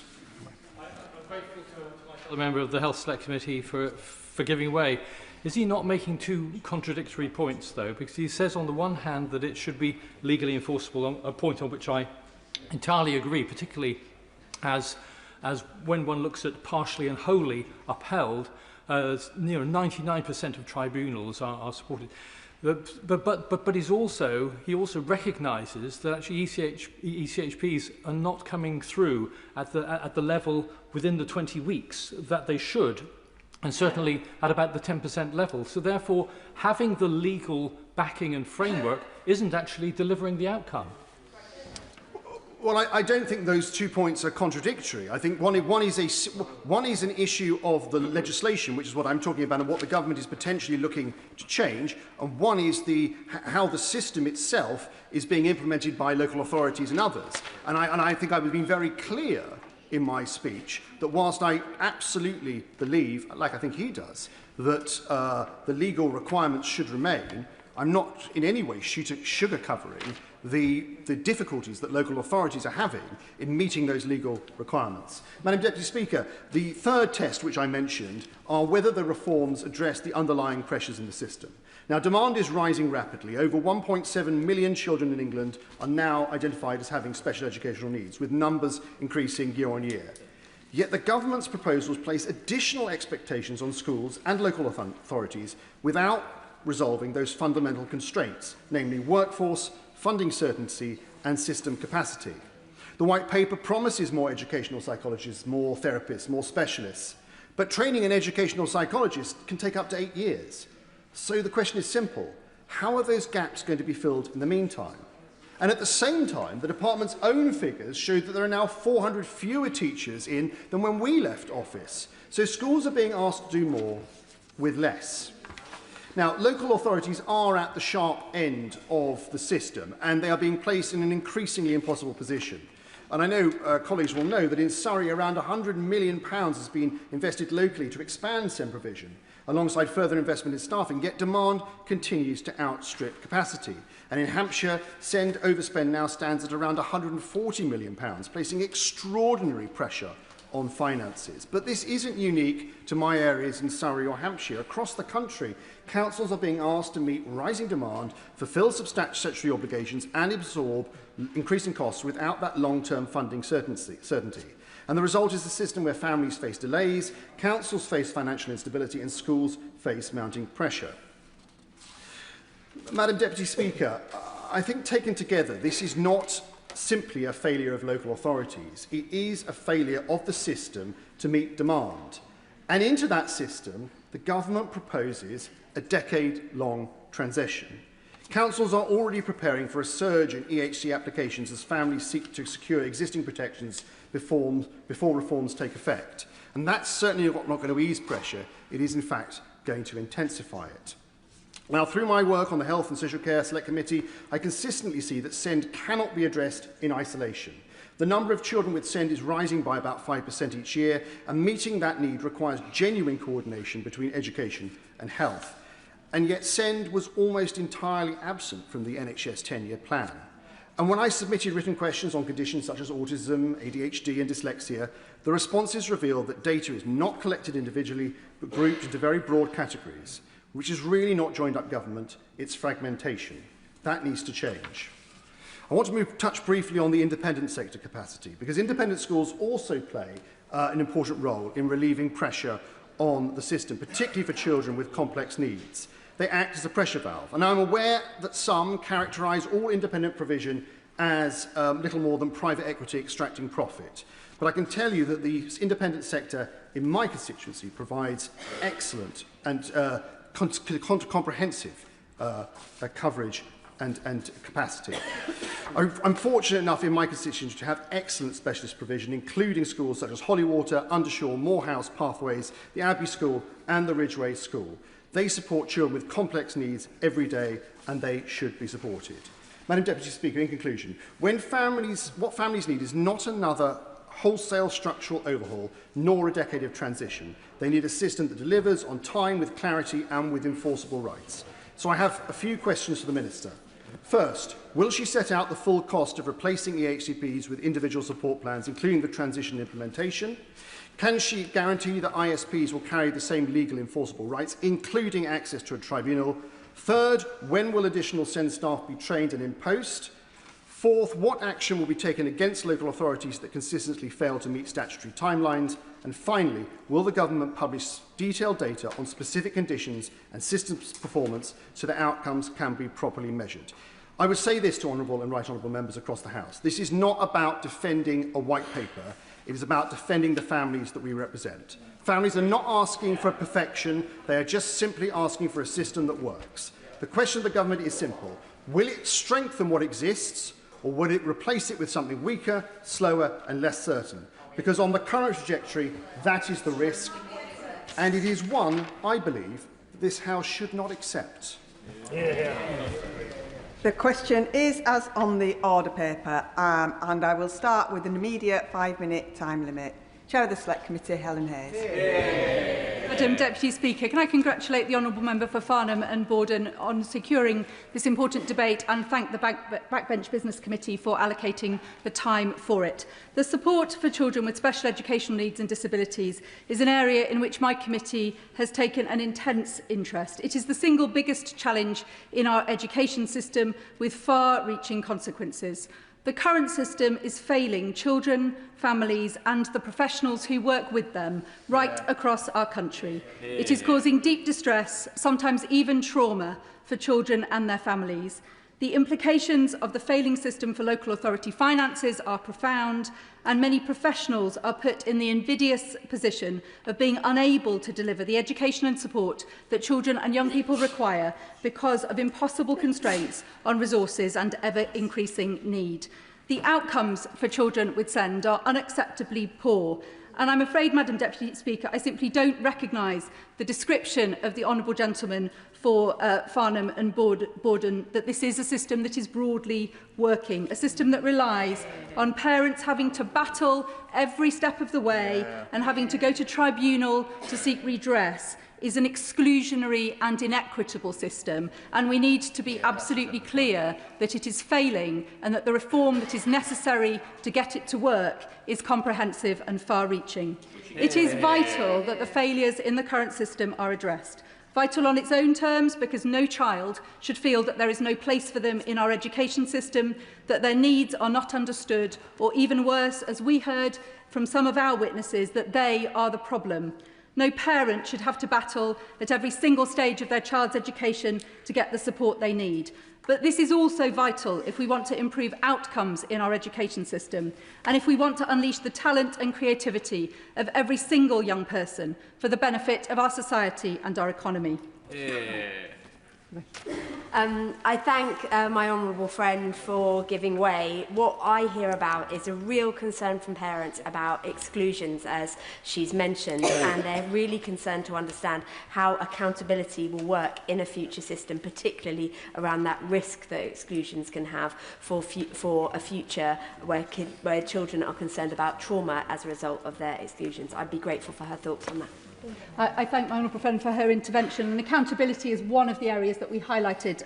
I'm grateful The member of the Health Select Committee for giving way. Is he not making two contradictory points, though? Because he says on the one hand that it should be legally enforceable, a point on which I entirely agree, particularly as when one looks at partially and wholly upheld, near 99% of tribunals are supported. But he also recognises that actually ECHPs are not coming through at the level within the 20 weeks that they should, and certainly at about the 10% level. So therefore, having the legal backing and framework isn't actually delivering the outcome. Well, I don't think those 2 points are contradictory. I think one is an issue of the legislation, which is what I'm talking about, and what the government is potentially looking to change, and one is how the system itself is being implemented by local authorities and others. And I think I've been very clear in my speech that whilst I absolutely believe, like I think he does, that the legal requirements should remain, I'm not in any way sugar covering the difficulties that local authorities are having in meeting those legal requirements. Madam Deputy Speaker, the third test which I mentioned are whether the reforms address the underlying pressures in the system. Now, demand is rising rapidly. Over 1.7 million children in England are now identified as having special educational needs, with numbers increasing year on year. Yet the government's proposals place additional expectations on schools and local authorities without resolving those fundamental constraints, namely workforce, funding certainty and system capacity. The White Paper promises more educational psychologists, more therapists, more specialists, but training an educational psychologist can take up to 8 years. So the question is simple: how are those gaps going to be filled in the meantime? And at the same time, the department's own figures show that there are now 400 fewer teachers in than when we left office. So schools are being asked to do more with less. Now, local authorities are at the sharp end of the system, and they are being placed in an increasingly impossible position. And I know colleagues will know that in Surrey, around £100 million has been invested locally to expand SEND provision, alongside further investment in staffing, yet demand continues to outstrip capacity. And in Hampshire, SEND overspend now stands at around £140 million, placing extraordinary pressure on finances. But this isn't unique to my areas in Surrey or Hampshire. Across the country, councils are being asked to meet rising demand, fulfil statutory obligations and absorb increasing costs without that long-term funding certainty. And the result is a system where families face delays, councils face financial instability and schools face mounting pressure. Madam Deputy Speaker, I think taken together, this is not simply a failure of local authorities. It is a failure of the system to meet demand. And into that system, the government proposes a decade-long transition. Councils are already preparing for a surge in EHC applications as families seek to secure existing protections before reforms take effect. And that's certainly not going to ease pressure. It is, in fact, going to intensify it. Now, through my work on the Health and Social Care Select Committee, I consistently see that SEND cannot be addressed in isolation. The number of children with SEND is rising by about 5% each year, and meeting that need requires genuine coordination between education and health. And yet SEND was almost entirely absent from the NHS 10-year plan. And when I submitted written questions on conditions such as autism, ADHD and dyslexia, the responses revealed that data is not collected individually, but grouped into very broad categories, which is really not joined-up government, it's fragmentation. That needs to change. I want to touch briefly on the independent sector capacity, because independent schools also play an important role in relieving pressure on the system, particularly for children with complex needs. They act as a pressure valve, and I'm aware that some characterise all independent provision as little more than private equity extracting profit. But I can tell you that the independent sector in my constituency provides excellent and comprehensive coverage and capacity. I'm fortunate enough in my constituency to have excellent specialist provision, including schools such as Hollywater, Undershaw, Morehouse, Pathways, the Abbey School and the Ridgeway School. They support children with complex needs every day, and they should be supported. Madam Deputy Speaker, in conclusion, what families need is not another wholesale structural overhaul, nor a decade of transition. They need a system that delivers on time, with clarity and with enforceable rights. So I have a few questions for the Minister. First, will she set out the full cost of replacing EHCPs with individual support plans, including the transition and implementation? Can she guarantee that ISPs will carry the same legal enforceable rights, including access to a tribunal? Third, when will additional SEND staff be trained and in post? Fourth, what action will be taken against local authorities that consistently fail to meet statutory timelines? And finally, will the government publish detailed data on specific conditions and systems performance so that outcomes can be properly measured? I would say this to honourable and right honourable members across the House. This is not about defending a white paper. It is about defending the families that we represent. Families are not asking for perfection. They are just simply asking for a system that works. The question of the government is simple. Will it strengthen what exists, or would it replace it with something weaker, slower and less certain? Because on the current trajectory, that is the risk, and it is one, I believe, that this House should not accept. The question is as on the order paper, and I will start with an immediate 5-minute time limit. Chair of the Select Committee, Helen Hayes. Madam Deputy Speaker, can I congratulate the Honourable Member for Farnham and Borden on securing this important debate and thank the Backbench Business Committee for allocating the time for it. The support for children with special educational needs and disabilities is an area in which my committee has taken an intense interest. It is the single biggest challenge in our education system with far-reaching consequences. The current system is failing children, families and the professionals who work with them right across our country. It is causing deep distress, sometimes even trauma, for children and their families. The implications of the failing system for local authority finances are profound, and many professionals are put in the invidious position of being unable to deliver the education and support that children and young people require because of impossible constraints on resources and ever-increasing need. The outcomes for children with SEND are unacceptably poor, and I'm afraid, Madam Deputy Speaker, I simply don't recognise the description of the honourable gentleman for Farnham and Borden that this is a system that is broadly working, a system that relies on parents having to battle every step of the way and having to go to tribunal to seek redress is an exclusionary and inequitable system, and we need to be absolutely clear that it is failing and that the reform that is necessary to get it to work is comprehensive and far-reaching. It is vital that the failures in the current system are addressed. Vital on its own terms because no child should feel that there is no place for them in our education system, that their needs are not understood, or even worse, as we heard from some of our witnesses, that they are the problem. No parent should have to battle at every single stage of their child's education to get the support they need. But this is also vital if we want to improve outcomes in our education system and if we want to unleash the talent and creativity of every single young person for the benefit of our society and our economy. I thank my honourable friend for giving way. What I hear about is a real concern from parents about exclusions, as she's mentioned, and they're really concerned to understand how accountability will work in a future system, particularly around that risk that exclusions can have for a future where children are concerned about trauma as a result of their exclusions. I'd be grateful for her thoughts on that. I thank my honourable friend for her intervention, and accountability is one of the areas that we highlighted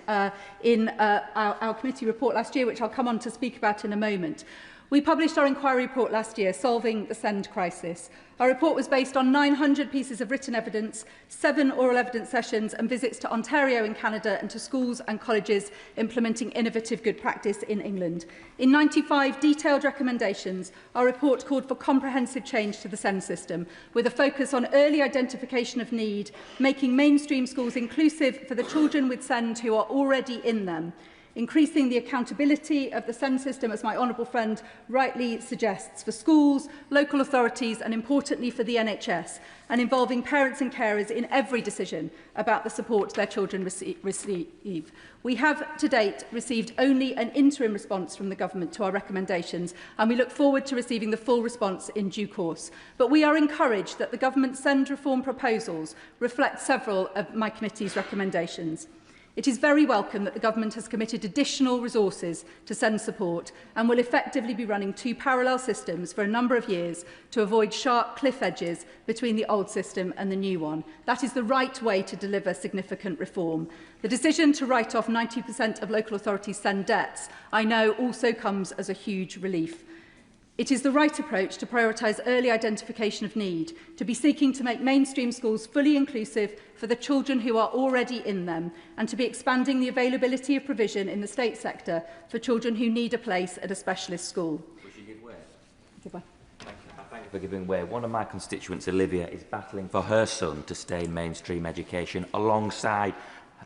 in our committee report last year, which I'll come on to speak about in a moment. We published our inquiry report last year, Solving the SEND Crisis. Our report was based on 900 pieces of written evidence, 7 oral evidence sessions and visits to Ontario in Canada and to schools and colleges implementing innovative good practice in England. In 95 detailed recommendations, our report called for comprehensive change to the SEND system, with a focus on early identification of need, making mainstream schools inclusive for the children with SEND who are already in them, increasing the accountability of the SEND system, as my honourable friend rightly suggests, for schools, local authorities and, importantly, for the NHS, and involving parents and carers in every decision about the support their children receive. We have, to date, received only an interim response from the government to our recommendations, and we look forward to receiving the full response in due course. But we are encouraged that the government's SEND reform proposals reflect several of my committee's recommendations. It is very welcome that the Government has committed additional resources to send support and will effectively be running 2 parallel systems for a number of years to avoid sharp cliff edges between the old system and the new one. That is the right way to deliver significant reform. The decision to write off 90% of local authorities' send debts, I know, also comes as a huge relief. It is the right approach to prioritise early identification of need, to be seeking to make mainstream schools fully inclusive for the children who are already in them, and to be expanding the availability of provision in the state sector for children who need a place at a specialist school. Would you give way? Give way. Thank you for giving way. One of my constituents, Olivia, is battling for her son to stay in mainstream education alongside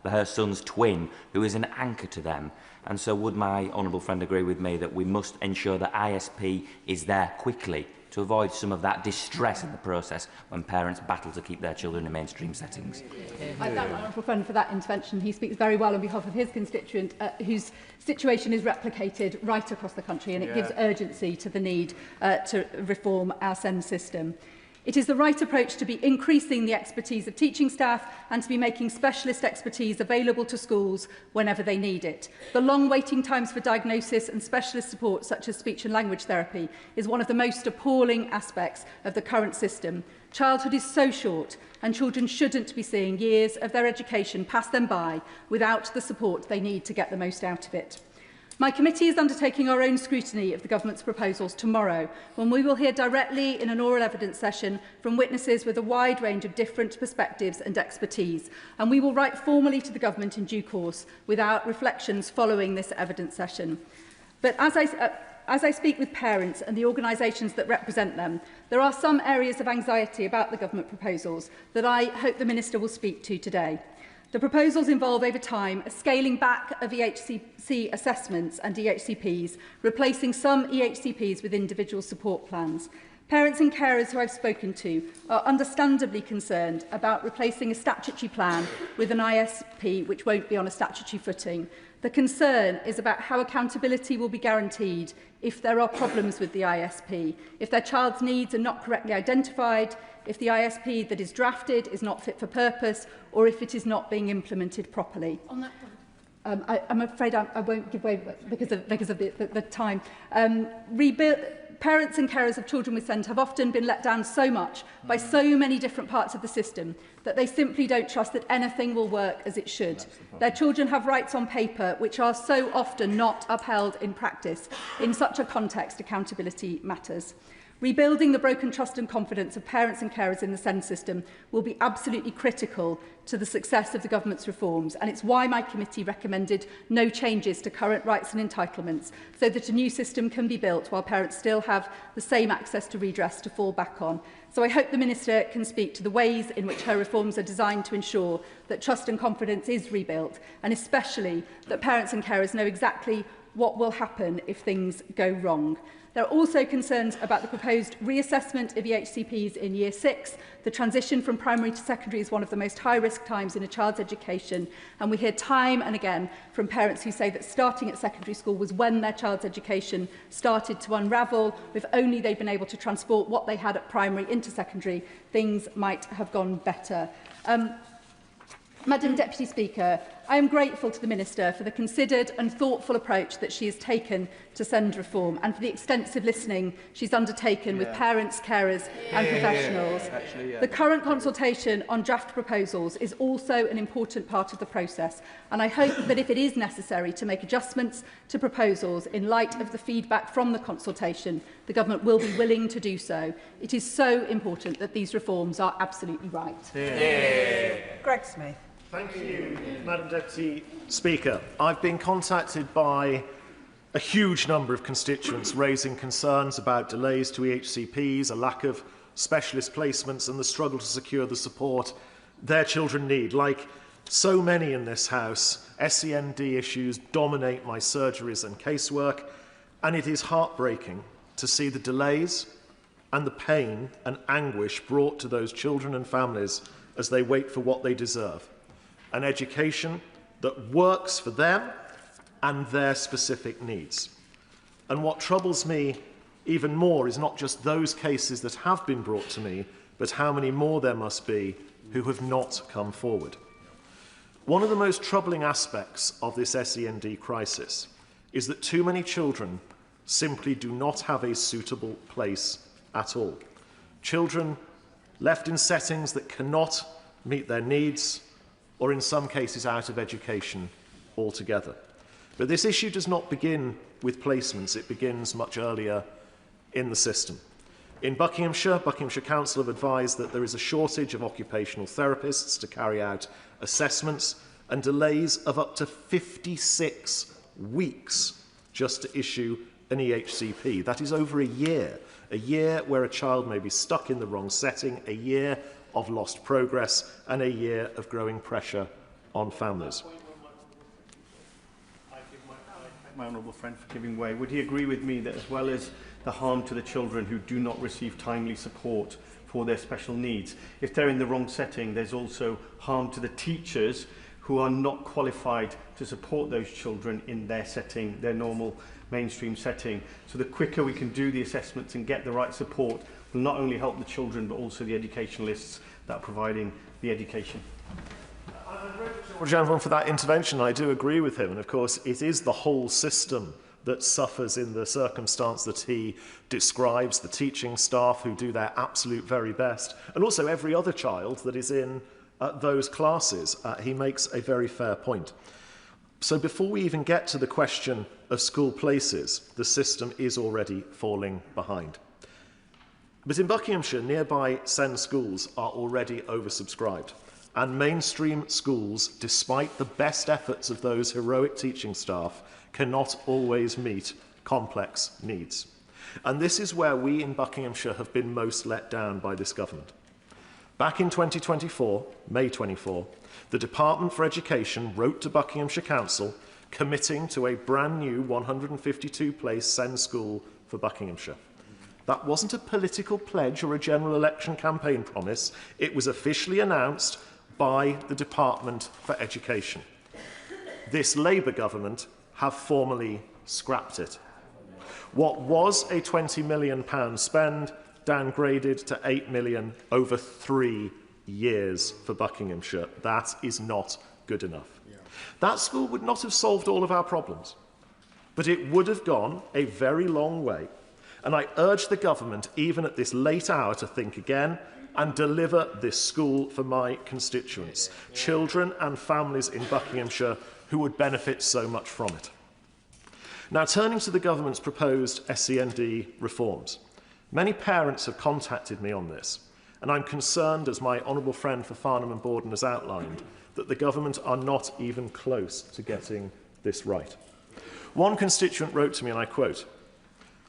her son's twin, who is an anchor to them. And so would my honourable friend agree with me that we must ensure that ISP is there quickly to avoid some of that distress in the process when parents battle to keep their children in mainstream settings? I thank my honourable friend for that intervention. He speaks very well on behalf of his constituent, whose situation is replicated right across the country, and it gives urgency to the need to reform our SEND system. It is the right approach to be increasing the expertise of teaching staff and to be making specialist expertise available to schools whenever they need it. The long waiting times for diagnosis and specialist support, such as speech and language therapy, is one of the most appalling aspects of the current system. Childhood is so short, and children shouldn't be seeing years of their education pass them by without the support they need to get the most out of it. My committee is undertaking our own scrutiny of the Government's proposals tomorrow, when we will hear directly in an oral evidence session from witnesses with a wide range of different perspectives and expertise, and we will write formally to the Government in due course without reflections following this evidence session. But as I speak with parents and the organisations that represent them, there are some areas of anxiety about the Government proposals that I hope the Minister will speak to today. The proposals involve over time a scaling back of EHCP assessments and EHCPs, replacing some EHCPs with individual support plans. Parents and carers who I've spoken to are understandably concerned about replacing a statutory plan with an ISP which won't be on a statutory footing. The concern is about how accountability will be guaranteed if there are problems with the ISP, if their child's needs are not correctly identified, if the ISP that is drafted is not fit for purpose, or if it is not being implemented properly. On that point, I'm afraid I won't give way because of the time. Parents and carers of children with SEND have often been let down so much by so many different parts of the system that they simply don't trust that anything will work as it should. Their children have rights on paper which are so often not upheld in practice. In such a context, accountability matters. Rebuilding the broken trust and confidence of parents and carers in the SEND system will be absolutely critical to the success of the Government's reforms, and it's why my committee recommended no changes to current rights and entitlements, so that a new system can be built while parents still have the same access to redress to fall back on. So I hope the Minister can speak to the ways in which her reforms are designed to ensure that trust and confidence is rebuilt, and especially that parents and carers know exactly what will happen if things go wrong. There are also concerns about the proposed reassessment of EHCPs in Year 6. The transition from primary to secondary is one of the most high-risk times in a child's education, and we hear time and again from parents who say that starting at secondary school was when their child's education started to unravel. If only they'd been able to transport what they had at primary into secondary, things might have gone better. Madam Deputy Speaker, I am grateful to the Minister for the considered and thoughtful approach that she has taken to SEND reform and for the extensive listening she's undertaken with parents, carers and professionals. The current consultation on draft proposals is also an important part of the process, and I hope that if it is necessary to make adjustments to proposals in light of the feedback from the consultation, the Government will be willing to do so. It is so important that these reforms are absolutely right. Greg Smith. Thank you, Madam Deputy Speaker. I've been contacted by a huge number of constituents raising concerns about delays to EHCPs, a lack of specialist placements and the struggle to secure the support their children need. Like so many in this House, SEND issues dominate my surgeries and casework, and it is heartbreaking to see the delays and the pain and anguish brought to those children and families as they wait for what they deserve. An education that works for them and their specific needs. And what troubles me even more is not just those cases that have been brought to me, but how many more there must be who have not come forward. One of the most troubling aspects of this SEND crisis is that too many children simply do not have a suitable place at all. Children left in settings that cannot meet their needs, or in some cases out of education altogether. But this issue does not begin with placements, it begins much earlier in the system. In Buckinghamshire Council have advised that there is a shortage of occupational therapists to carry out assessments and delays of up to 56 weeks just to issue an EHCP. That is over a year where a child may be stuck in the wrong setting, a year of lost progress, and a year of growing pressure on families. I thank my honourable friend for giving way. Would he agree with me that as well as the harm to the children who do not receive timely support for their special needs, if they're in the wrong setting, there's also harm to the teachers who are not qualified to support those children in their setting, their normal mainstream setting. So the quicker we can do the assessments and get the right support will not only help the children but also the educationalists that are providing the education. Well, gentleman, for that intervention, I do agree with him. And of course, it is the whole system that suffers in the circumstance that he describes, the teaching staff who do their absolute very best, and also every other child that is in those classes. He makes a very fair point. So before we even get to the question of school places, the system is already falling behind. But in Buckinghamshire, nearby SEND schools are already oversubscribed, and mainstream schools, despite the best efforts of those heroic teaching staff, cannot always meet complex needs. And this is where we in Buckinghamshire have been most let down by this government. Back in 2024, May 24, the Department for Education wrote to Buckinghamshire Council committing to a brand new 152-place SEND school for Buckinghamshire. That wasn't a political pledge or a general election campaign promise. It was officially announced by the Department for Education. This Labour government have formally scrapped it. What was a £20 million spend downgraded to £8 million over 3 years for Buckinghamshire. That is not good enough. That school would not have solved all of our problems, but it would have gone a very long way. And I urge the government, even at this late hour, to think again and deliver this school for my constituents, children and families in Buckinghamshire who would benefit so much from it. Now, turning to the government's proposed SEND reforms, many parents have contacted me on this, and I'm concerned, as my honourable friend for Farnham and Borden has outlined, that the government are not even close to getting this right. One constituent wrote to me, and I quote,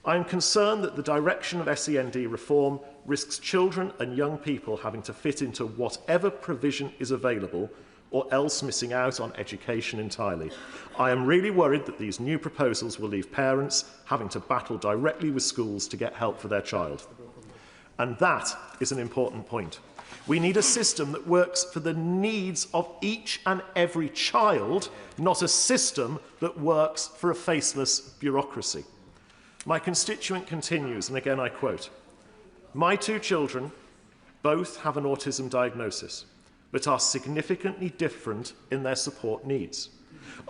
"I am concerned that the direction of SEND reform risks children and young people having to fit into whatever provision is available or else missing out on education entirely. I am really worried that these new proposals will leave parents having to battle directly with schools to get help for their child." And that is an important point. We need a system that works for the needs of each and every child, not a system that works for a faceless bureaucracy. My constituent continues, and again I quote, "My 2 children both have an autism diagnosis, but are significantly different in their support needs.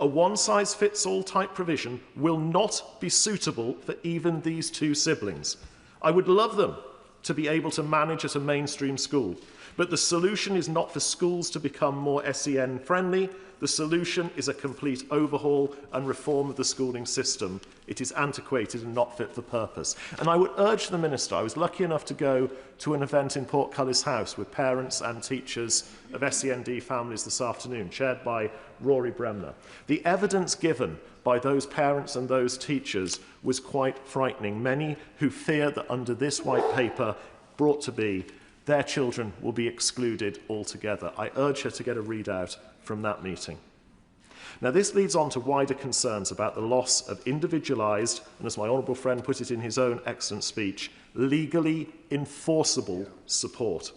A one-size-fits-all type provision will not be suitable for even these 2 siblings. I would love them to be able to manage at a mainstream school, but the solution is not for schools to become more SEN friendly. The solution is a complete overhaul and reform of the schooling system. It is antiquated and not fit for purpose." And I would urge the Minister, I was lucky enough to go to an event in Portcullis House with parents and teachers of SEND families this afternoon, chaired by Rory Bremner. The evidence given by those parents and those teachers was quite frightening. Many who fear that under this white paper brought to be, their children will be excluded altogether. I urge her to get a readout from that meeting. Now, this leads on to wider concerns about the loss of individualised, and as my honourable friend put it in his own excellent speech, legally enforceable support.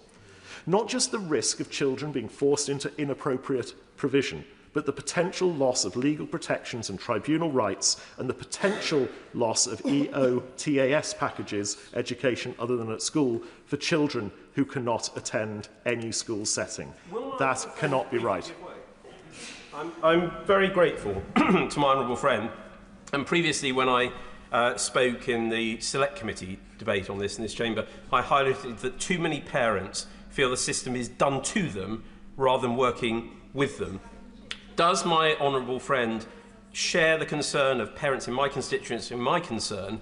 Not just the risk of children being forced into inappropriate provision, but the potential loss of legal protections and tribunal rights and the potential loss of EOTAS packages, education other than at school, for children who cannot attend any school setting. That cannot be right. I'm very grateful to my honourable friend. And previously, when I spoke in the Select Committee debate on this in this chamber, I highlighted that too many parents feel the system is done to them rather than working with them. Does my honourable friend share the concern of parents in my constituency and my concern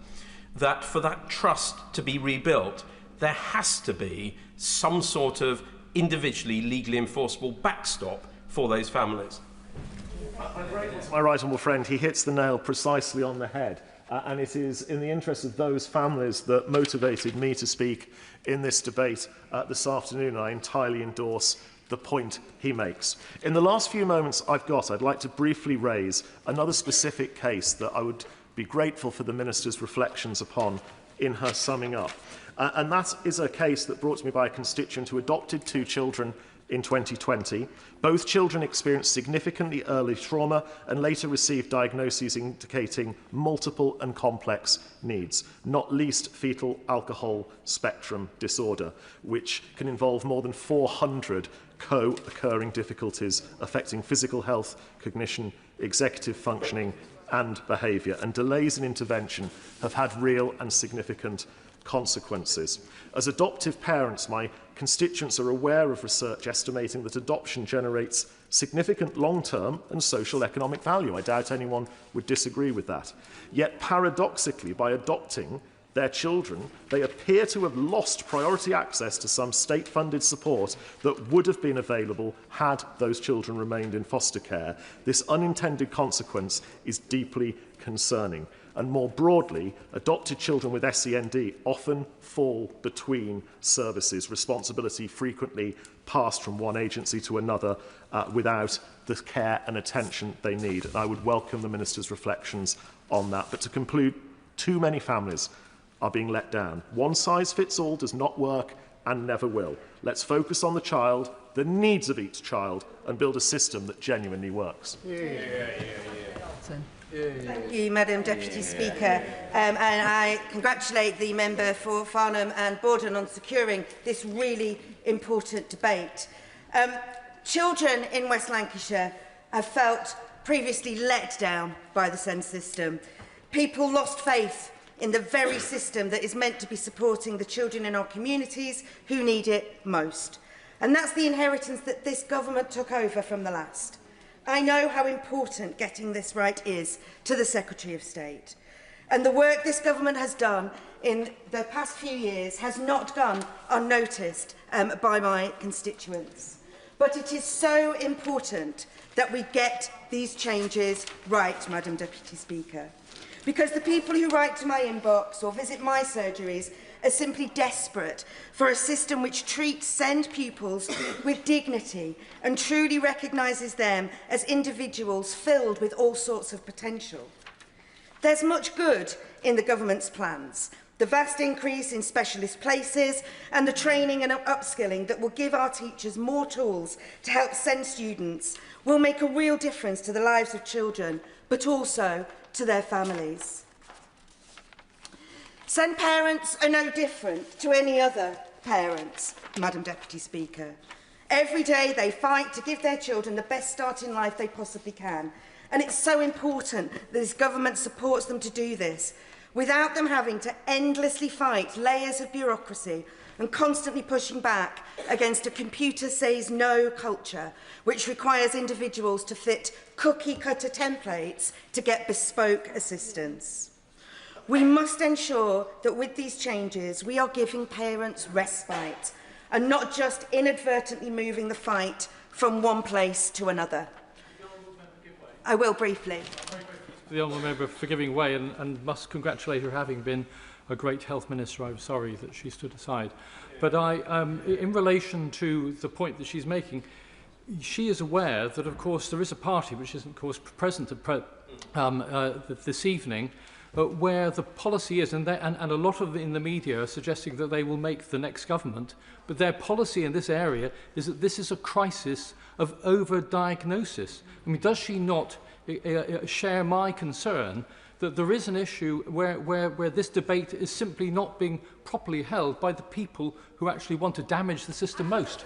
that for that trust to be rebuilt, there has to be some sort of individually legally enforceable backstop for those families? My right honourable friend, he hits the nail precisely on the head. And it is in the interest of those families that motivated me to speak in this debate this afternoon. I entirely endorse the point he makes. In the last few moments I've got, I'd like to briefly raise another specific case that I would be grateful for the Minister's reflections upon in her summing up. And that is a case that brought to me by a constituent who adopted 2 children in 2020. Both children experienced significantly early trauma and later received diagnoses indicating multiple and complex needs, not least fetal alcohol spectrum disorder, which can involve more than 400 co-occurring difficulties affecting physical health, cognition, executive functioning and behaviour. And delays in intervention have had real and significant consequences. As adoptive parents, my constituents are aware of research estimating that adoption generates significant long-term and social economic value. I doubt anyone would disagree with that. Yet, paradoxically, by adopting their children, they appear to have lost priority access to some state-funded support that would have been available had those children remained in foster care. This unintended consequence is deeply concerning. And more broadly, adopted children with SEND often fall between services, responsibility frequently passed from one agency to another without the care and attention they need. And I would welcome the Minister's reflections on that. But to conclude, too many families are being let down. One size fits all does not work and never will. Let's focus on the child, the needs of each child, and build a system that genuinely works. Thank you, Madam Deputy Speaker, and I congratulate the member for Farnham and Borden on securing this really important debate. Children in West Lancashire have felt previously let down by the SEND system. People lost faith in the very system that is meant to be supporting the children in our communities who need it most. And that's the inheritance that this government took over from the last. I know how important getting this right is to the Secretary of State. And the work this government has done in the past few years has not gone unnoticed by my constituents. But it is so important that we get these changes right, Madam Deputy Speaker. Because the people who write to my inbox or visit my surgeries are simply desperate for a system which treats SEND pupils with dignity and truly recognises them as individuals filled with all sorts of potential. There's much good in the government's plans. The vast increase in specialist places and the training and upskilling that will give our teachers more tools to help SEND students will make a real difference to the lives of children, but also to their families. SEND parents are no different to any other parents, Madam Deputy Speaker. Every day they fight to give their children the best start in life they possibly can. And it's so important that this government supports them to do this, without them having to endlessly fight layers of bureaucracy and constantly pushing back against a computer says no culture, which requires individuals to fit cookie-cutter templates to get bespoke assistance. We must ensure that with these changes, we are giving parents respite and not just inadvertently moving the fight from one place to another. I will briefly. The honourable member for giving way and must congratulate her having been a great health minister. I'm sorry that she stood aside. But in relation to the point that she's making, she is aware that, of course, there is a party which isn't, of course, present this evening, where the policy is, and a lot of in the media are suggesting that they will make the next government, but their policy in this area is that this is a crisis of over-diagnosis. I mean, does she not share my concern that there is an issue where this debate is simply not being properly held by the people who actually want to damage the system most?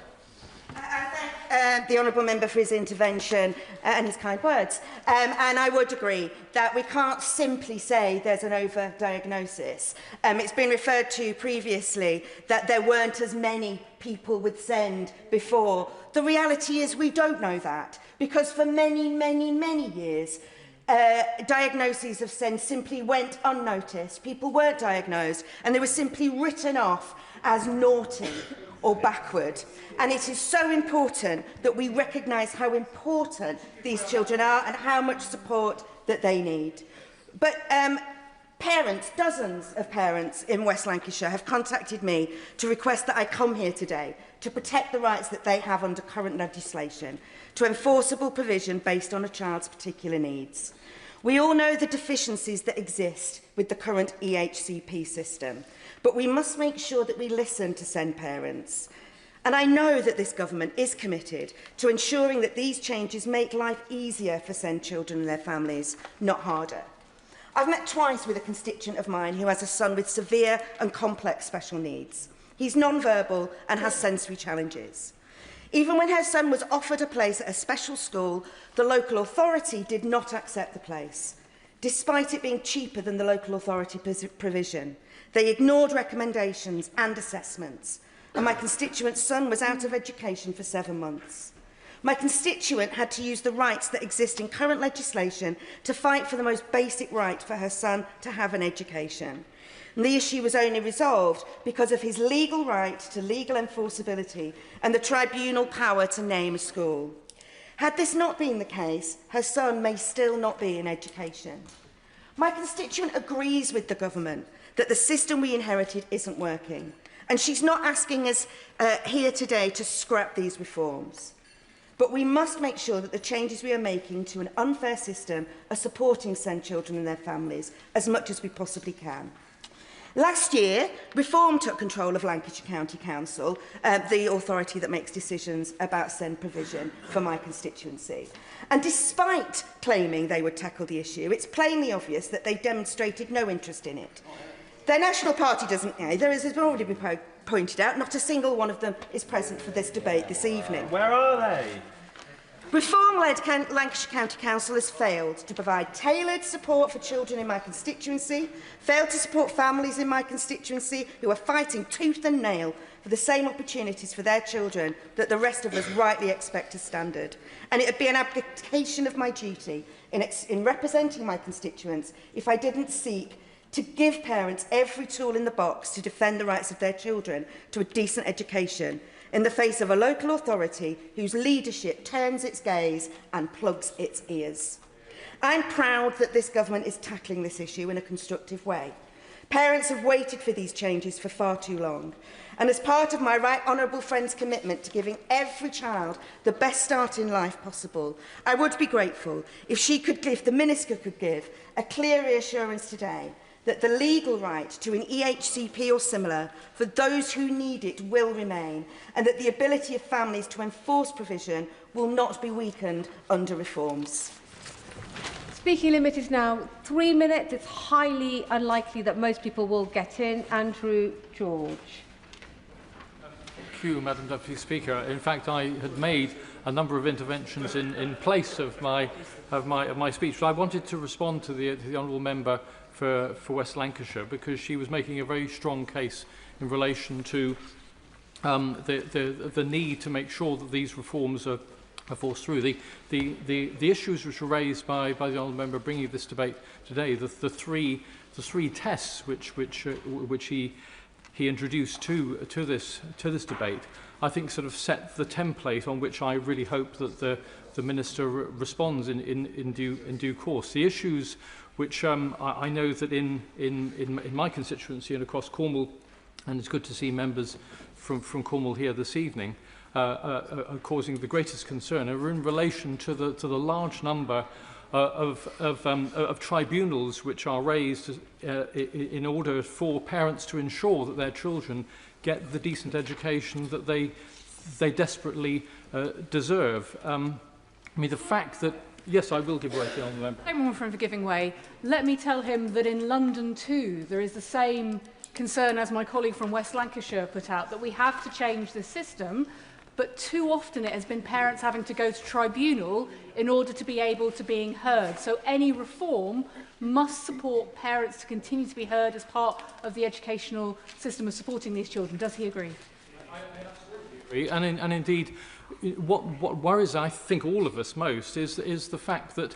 the Honourable Member for his intervention and his kind words. And I would agree that we can't simply say there's an over-diagnosis. It's been referred to previously that there weren't as many people with SEND before. The reality is we don't know that, because for many, many, many years, diagnoses of SEND simply went unnoticed. People weren't diagnosed and they were simply written off as naughty or backward. And it is so important that we recognise how important these children are and how much support that they need. But parents, dozens of parents in West Lancashire have contacted me to request that I come here today to protect the rights that they have under current legislation, to enforceable provision based on a child's particular needs. We all know the deficiencies that exist with the current EHCP system, but we must make sure that we listen to SEND parents. And I know that this government is committed to ensuring that these changes make life easier for SEND children and their families, not harder. I've met twice with a constituent of mine who has a son with severe and complex special needs. He's non-verbal and has sensory challenges. Even when her son was offered a place at a special school, the local authority did not accept the place, despite it being cheaper than the local authority provision. They ignored recommendations and assessments, and my constituent's son was out of education for 7 months. My constituent had to use the rights that exist in current legislation to fight for the most basic right for her son to have an education. And the issue was only resolved because of his legal right to legal enforceability and the tribunal power to name a school. Had this not been the case, her son may still not be in education. My constituent agrees with the government that the system we inherited isn't working, and she's not asking us here today to scrap these reforms. But we must make sure that the changes we are making to an unfair system are supporting SEND children and their families as much as we possibly can. Last year, Reform took control of Lancashire County Council, the authority that makes decisions about SEND provision for my constituency. And despite claiming they would tackle the issue, it's plainly obvious that they demonstrated no interest in it. Their national party doesn't either, as has already been pointed out. Not a single one of them is present for this debate this evening. Where are they? Reform-led Lancashire County Council has failed to provide tailored support for children in my constituency, failed to support families in my constituency who are fighting tooth and nail for the same opportunities for their children that the rest of us rightly expect as standard. And it would be an abdication of my duty in representing my constituents if I didn't seek to give parents every tool in the box to defend the rights of their children to a decent education in the face of a local authority whose leadership turns its gaze and plugs its ears. I'm proud that this government is tackling this issue in a constructive way. Parents have waited for these changes for far too long. And as part of my right honourable friend's commitment to giving every child the best start in life possible, I would be grateful if the Minister could give a clear reassurance today that the legal right to an EHCP or similar for those who need it will remain, and that the ability of families to enforce provision will not be weakened under reforms. Speaking limit is now 3 minutes. It's highly unlikely that most people will get in. Andrew George. Thank you, Madam Deputy Speaker. In fact, I had made a number of interventions in place of my speech, but I wanted to respond to the honourable member for West Lancashire, because she was making a very strong case in relation to the need to make sure that these reforms are forced through. The issues which were raised by the honourable member bringing this debate today, the three tests which he introduced to this debate, I think sort of set the template on which I really hope that the Minister responds in due course. The issues which I know that in my constituency and across Cornwall, and it's good to see members from Cornwall here this evening, are causing the greatest concern are in relation to the large number of tribunals which are raised in order for parents to ensure that their children get the decent education that they desperately deserve. I mean, the fact that yes, I will give way to the honourable member. I'm for giving way. Let me tell him that in London too there is the same concern as my colleague from West Lancashire put out, that we have to change the system, but too often it has been parents having to go to tribunal in order to be able to be heard. So any reform must support parents to continue to be heard as part of the educational system of supporting these children. Does he agree? I absolutely agree. And indeed, what worries, I think, all of us most is the fact that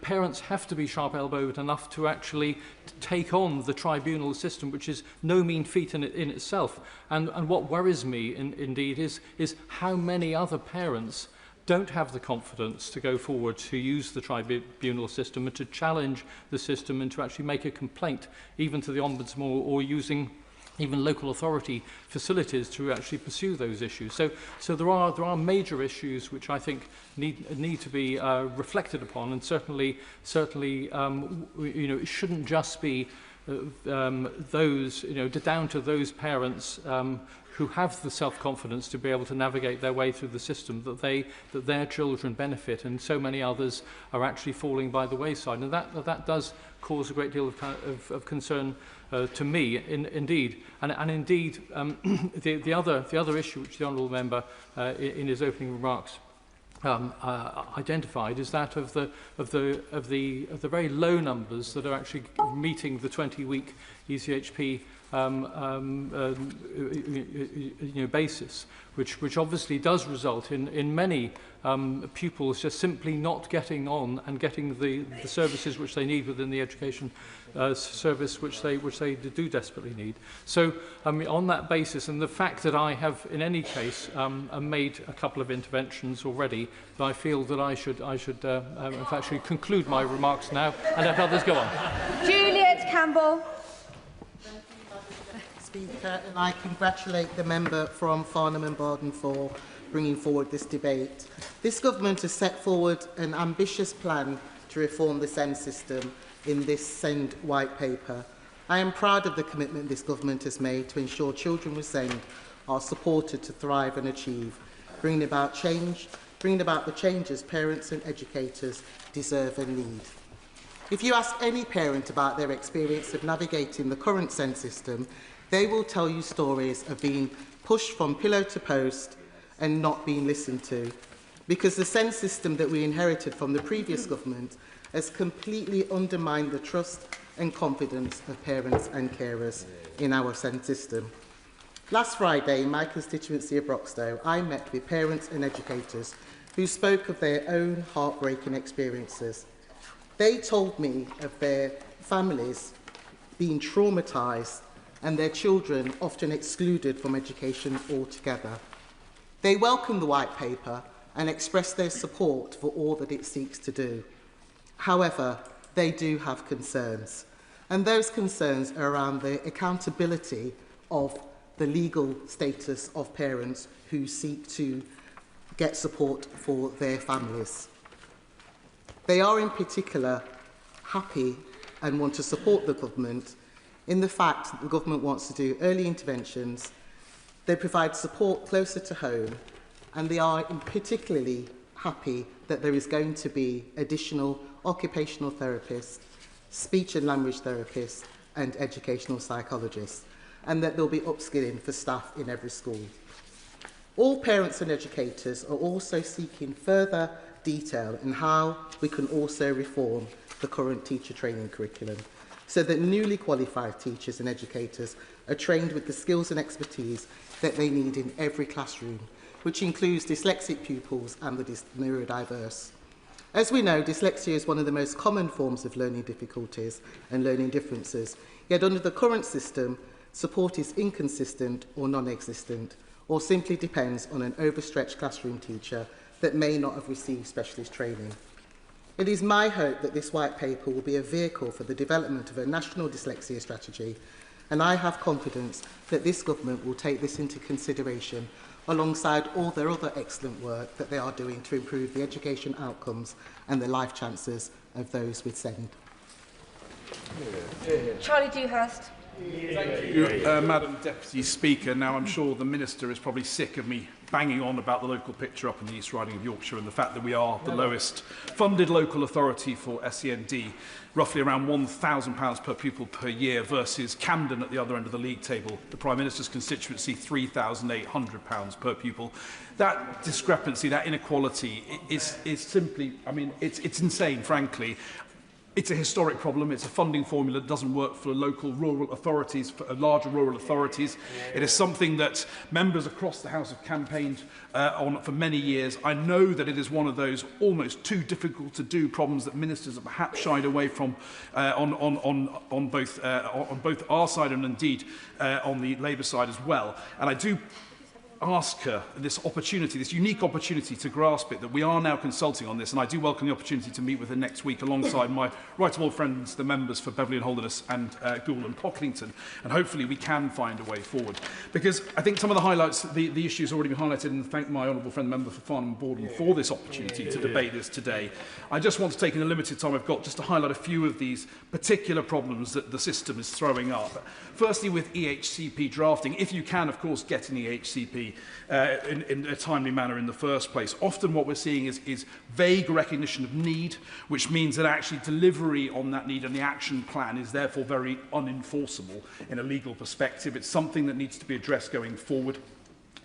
parents have to be sharp-elbowed enough to actually take on the tribunal system, which is no mean feat in itself. And what worries me, indeed, is how many other parents don't have the confidence to go forward to use the tribunal system and to challenge the system and to actually make a complaint, even to the Ombudsman or using even local authority facilities to actually pursue those issues. So there are major issues which I think need to be reflected upon, and certainly it shouldn't just be those down to those parents who have the self-confidence to be able to navigate their way through the system, that their children benefit, and so many others are actually falling by the wayside, and that does cause a great deal of concern to me, indeed. And indeed, the other issue which the honourable member in his opening remarks identified is that of the very low numbers that are actually meeting the 20-week ECHP basis, which obviously does result in many pupils just simply not getting on and getting the services which they need within the education service which they do desperately need. So on that basis, and the fact that I have in any case made a couple of interventions already, that I feel that I should in fact actually conclude my remarks now and let others go on. Juliet Campbell. Speaker, and I congratulate the member from Farnham and Bardon for bringing forward this debate. This government has set forward an ambitious plan to reform the SEND system in this SEND white paper. I am proud of the commitment this government has made to ensure children with SEND are supported to thrive and achieve, bringing about the changes parents and educators deserve and need. If you ask any parent about their experience of navigating the current SEND system, they will tell you stories of being pushed from pillow to post and not being listened to, because the SEND system that we inherited from the previous government has completely undermined the trust and confidence of parents and carers in our SEND system. Last Friday, in my constituency of Broxtowe, I met with parents and educators who spoke of their own heartbreaking experiences. They told me of their families being traumatised and their children often excluded from education altogether. They welcome the white paper and express their support for all that it seeks to do. However, they do have concerns, and those concerns are around the accountability of the legal status of parents who seek to get support for their families. They are in particular happy and want to support the government in the fact that the government wants to do early interventions, they provide support closer to home, and they are particularly happy that there is going to be additional occupational therapists, speech and language therapists, and educational psychologists, and that there will be upskilling for staff in every school. All parents and educators are also seeking further detail in how we can also reform the current teacher training curriculum, so that newly qualified teachers and educators are trained with the skills and expertise that they need in every classroom, which includes dyslexic pupils and the neurodiverse. As we know, dyslexia is one of the most common forms of learning difficulties and learning differences, yet under the current system, support is inconsistent or non-existent, or simply depends on an overstretched classroom teacher that may not have received specialist training. It is my hope that this white paper will be a vehicle for the development of a national dyslexia strategy, and I have confidence that this government will take this into consideration alongside all their other excellent work that they are doing to improve the education outcomes and the life chances of those with SEND. Charlie Dewhurst. Thank you, Madam Deputy Speaker. Now, I'm sure the Minister is probably sick of me banging on about the local picture up in the East Riding of Yorkshire and the fact that we are the lowest funded local authority for SEND, roughly around £1,000 per pupil per year versus Camden at the other end of the league table, the Prime Minister's constituency, £3,800 per pupil. That discrepancy, that inequality is simply, I mean, it's insane, frankly. It's a historic problem. It's a funding formula that doesn't work for local rural authorities, for larger rural authorities. It is something that members across the House have campaigned on for many years. I know that it is one of those almost too difficult to do problems that ministers have perhaps shied away from on both our side and indeed on the Labour side as well. And I do ask her this opportunity, this unique opportunity to grasp it, that we are now consulting on this, and I do welcome the opportunity to meet with her next week alongside my right honourable friends, the members for Beverley and Holderness and Goole and Pocklington, and hopefully we can find a way forward. Because I think some of the highlights, the issues already been highlighted, and thank my honourable friend, the member for Farnham and Borden, for this opportunity to debate this today. I just want to take in the limited time I've got just to highlight a few of these particular problems that the system is throwing up. Firstly, with EHCP drafting, if you can, of course, get an EHCP in a timely manner in the first place. Often what we're seeing is vague recognition of need, which means that actually delivery on that need and the action plan is therefore very unenforceable in a legal perspective. It's something that needs to be addressed going forward.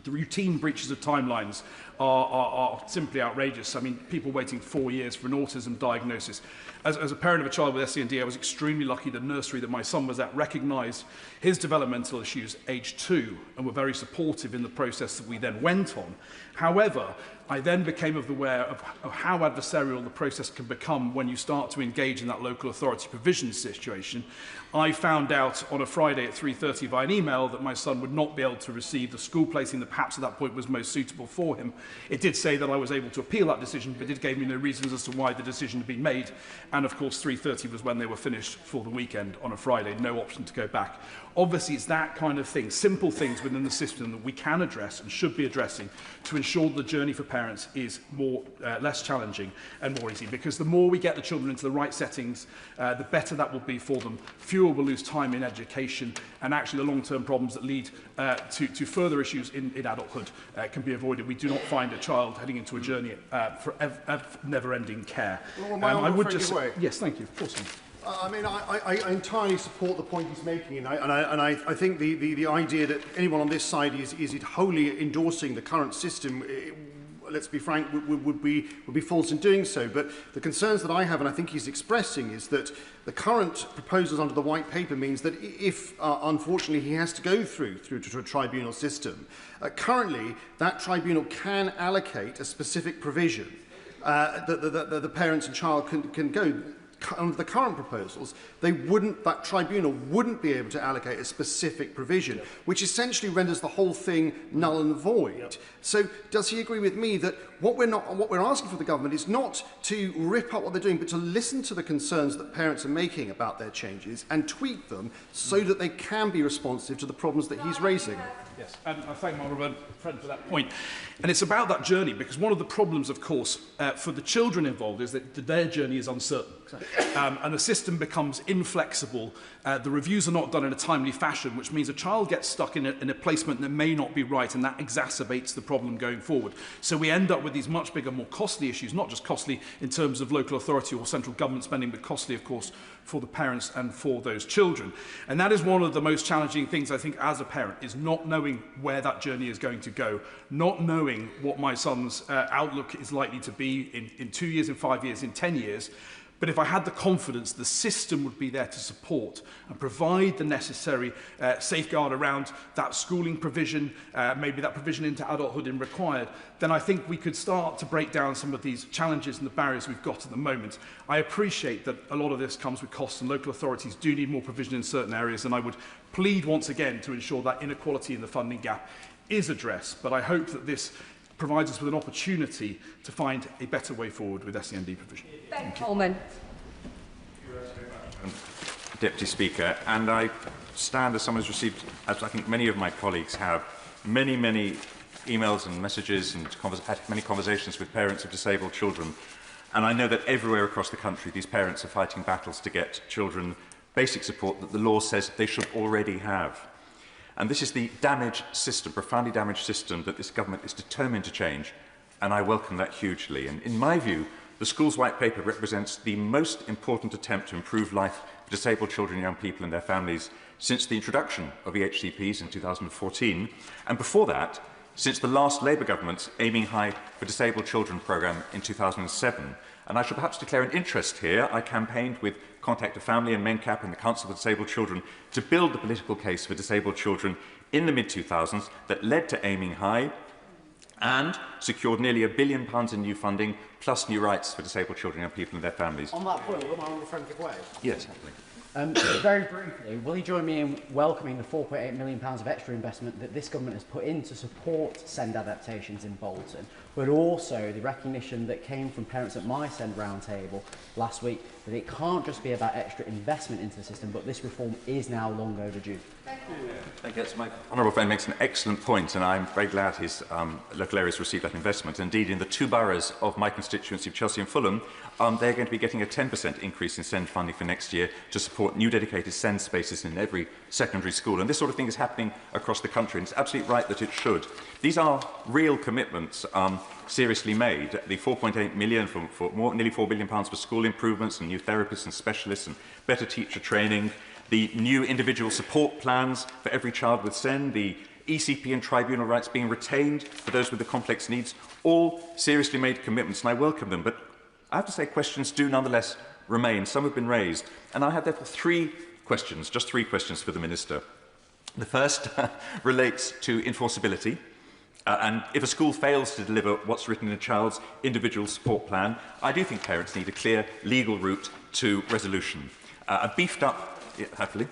The routine breaches of timelines are simply outrageous. I mean, people waiting 4 years for an autism diagnosis. As a parent of a child with SEND, I was extremely lucky the nursery that my son was at recognised his developmental issues age 2 and were very supportive in the process that we then went on. However, I then became aware of how adversarial the process can become when you start to engage in that local authority provision situation. I found out on a Friday at 3:30 via an email that my son would not be able to receive the school placing that perhaps at that point was most suitable for him. It did say that I was able to appeal that decision, but it gave me no reasons as to why the decision had been made. And of course, 3:30 was when they were finished for the weekend on a Friday, no option to go back. Obviously, it's that kind of thing, simple things within the system that we can address and should be addressing to ensure the journey for parents is less challenging and more easy. Because the more we get the children into the right settings, the better that will be for them. Fewer will lose time in education, and actually the long-term problems that lead to further issues in adulthood can be avoided. We do not find a child heading into a journey for never-ending care. Well, I would just say, yes, thank you. Of course. I mean, I entirely support the point he's making, and I think the idea that anyone on this side is wholly endorsing the current system, let's be frank, would be false in doing so. But the concerns that I have, and I think he's expressing, is that the current proposals under the white paper means that if, unfortunately, he has to go through to a tribunal system, currently that tribunal can allocate a specific provision that the parents and child can go. Under the current proposals, that tribunal wouldn't be able to allocate a specific provision, which essentially renders the whole thing null and void. So, does he agree with me that what we're asking for the government is not to rip up what they're doing, but to listen to the concerns that parents are making about their changes and tweak them so that they can be responsive to the problems that he's raising? Yes, and I thank my honourable friend for that point. And it's about that journey, because one of the problems, of course, for the children involved is that their journey is uncertain. And the system becomes inflexible. The reviews are not done in a timely fashion, which means a child gets stuck in a placement that may not be right, and that exacerbates the problem going forward. So we end up with these much bigger, more costly issues, not just costly in terms of local authority or central government spending, but costly, of course, for the parents and for those children. And that is one of the most challenging things, I think, as a parent, is not knowing where that journey is going to go, not knowing what my son's outlook is likely to be in 2 years, in 5 years, in 10 years. But if I had the confidence the system would be there to support and provide the necessary safeguard around that schooling provision, maybe that provision into adulthood in required, then I think we could start to break down some of these challenges and the barriers we've got at the moment. I appreciate that a lot of this comes with costs, and local authorities do need more provision in certain areas, and I would plead once again to ensure that inequality in the funding gap is addressed. But I hope that this provides us with an opportunity to find a better way forward with SEND provision. Ben Coleman. Deputy Speaker, and I stand as someone who's received, as I think many of my colleagues have, many emails and messages and had many conversations with parents of disabled children. And I know that everywhere across the country, these parents are fighting battles to get children basic support that the law says they should already have. And this is the damaged system, profoundly damaged system, that this government is determined to change, and I welcome that hugely. And in my view, the Schools White Paper represents the most important attempt to improve life for disabled children and young people and their families since the introduction of EHCPs in 2014, and before that, since the last Labour government's Aiming High for Disabled Children programme in 2007. And I should perhaps declare an interest here. I campaigned with Contact of Family and MENCAP and the Council for Disabled Children to build the political case for disabled children in the mid-2000s that led to Aiming High and secured nearly £1 billion in new funding, plus new rights for disabled children and young people and their families. On that point, will my honourable friend give way? Yes, happily. Very briefly, will you join me in welcoming the £4.8 million of extra investment that this government has put in to support SEND adaptations in Bolton, but also the recognition that came from parents at my SEND roundtable last week that it can't just be about extra investment into the system, but this reform is now long overdue? Thank you. My honourable friend makes an excellent point, and I'm very glad his local areas received that investment. Indeed, in the two boroughs of my constituency of Chelsea and Fulham, they're going to be getting a 10% increase in SEND funding for next year to support new dedicated SEND spaces in every secondary school. And this sort of thing is happening across the country, and it's absolutely right that it should. These are real commitments seriously made. The 4.8 million for nearly £4 billion for school improvements and new therapists and specialists and better teacher training, the new individual support plans for every child with SEND, the ECP and tribunal rights being retained for those with the complex needs, all seriously made commitments, and I welcome them. But I have to say questions do nonetheless remain. Some have been raised, and I have therefore just three questions for the Minister. The first relates to enforceability. And if a school fails to deliver what's written in a child's individual support plan, I do think parents need a clear legal route to resolution. A beefed up, hopefully.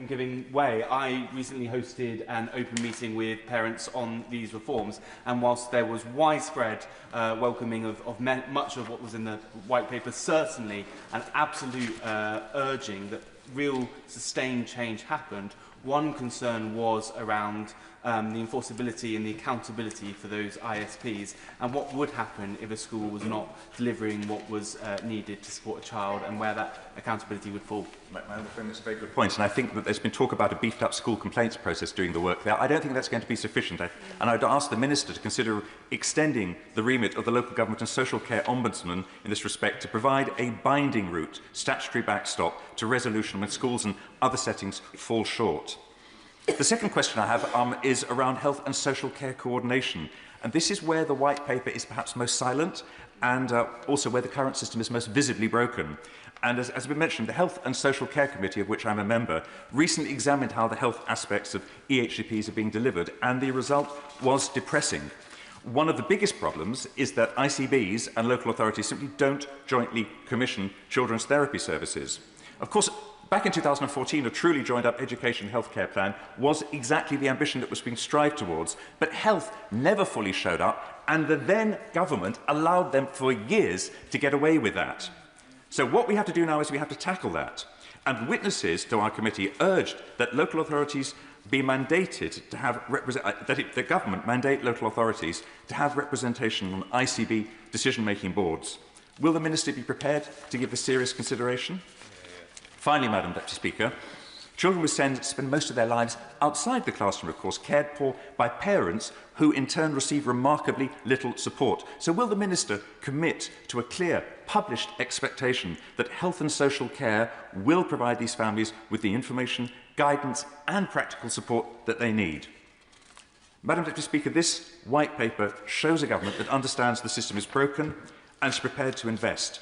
Giving way, I recently hosted an open meeting with parents on these reforms, and whilst there was widespread welcoming of much of what was in the white paper, certainly an absolute urging that real sustained change happened, one concern was around the enforceability and the accountability for those ISPs, and what would happen if a school was not delivering what was needed to support a child, and where that accountability would fall. My other friend makes a very good point, and I think that there's been talk about a beefed-up school complaints process doing the work there. I don't think that's going to be sufficient, and I'd ask the Minister to consider extending the remit of the Local Government and Social Care Ombudsman in this respect to provide a binding route, statutory backstop, to resolution when schools and other settings fall short. The second question I have is around health and social care coordination, and this is where the white paper is perhaps most silent, and also where the current system is most visibly broken. And as has been mentioned, the Health and Social Care Committee, of which I'm a member, recently examined how the health aspects of EHCPs are being delivered, and the result was depressing. One of the biggest problems is that ICBs and local authorities simply don't jointly commission children's therapy services. Of course, back in 2014, a truly joined-up education and healthcare plan was exactly the ambition that was being strived towards, but health never fully showed up, and the then government allowed them for years to get away with that. So what we have to do now is we have to tackle that. And witnesses to our committee urged that local authorities be mandated to have the government mandate local authorities to have representation on ICB decision-making boards. Will the Minister be prepared to give this serious consideration? Finally, Madam Deputy Speaker, children with SEND spend most of their lives outside the classroom, of course, cared for by parents who in turn receive remarkably little support. So will the Minister commit to a clear, published expectation that health and social care will provide these families with the information, guidance and practical support that they need? Madam Deputy Speaker, this white paper shows a government that understands the system is broken and is prepared to invest.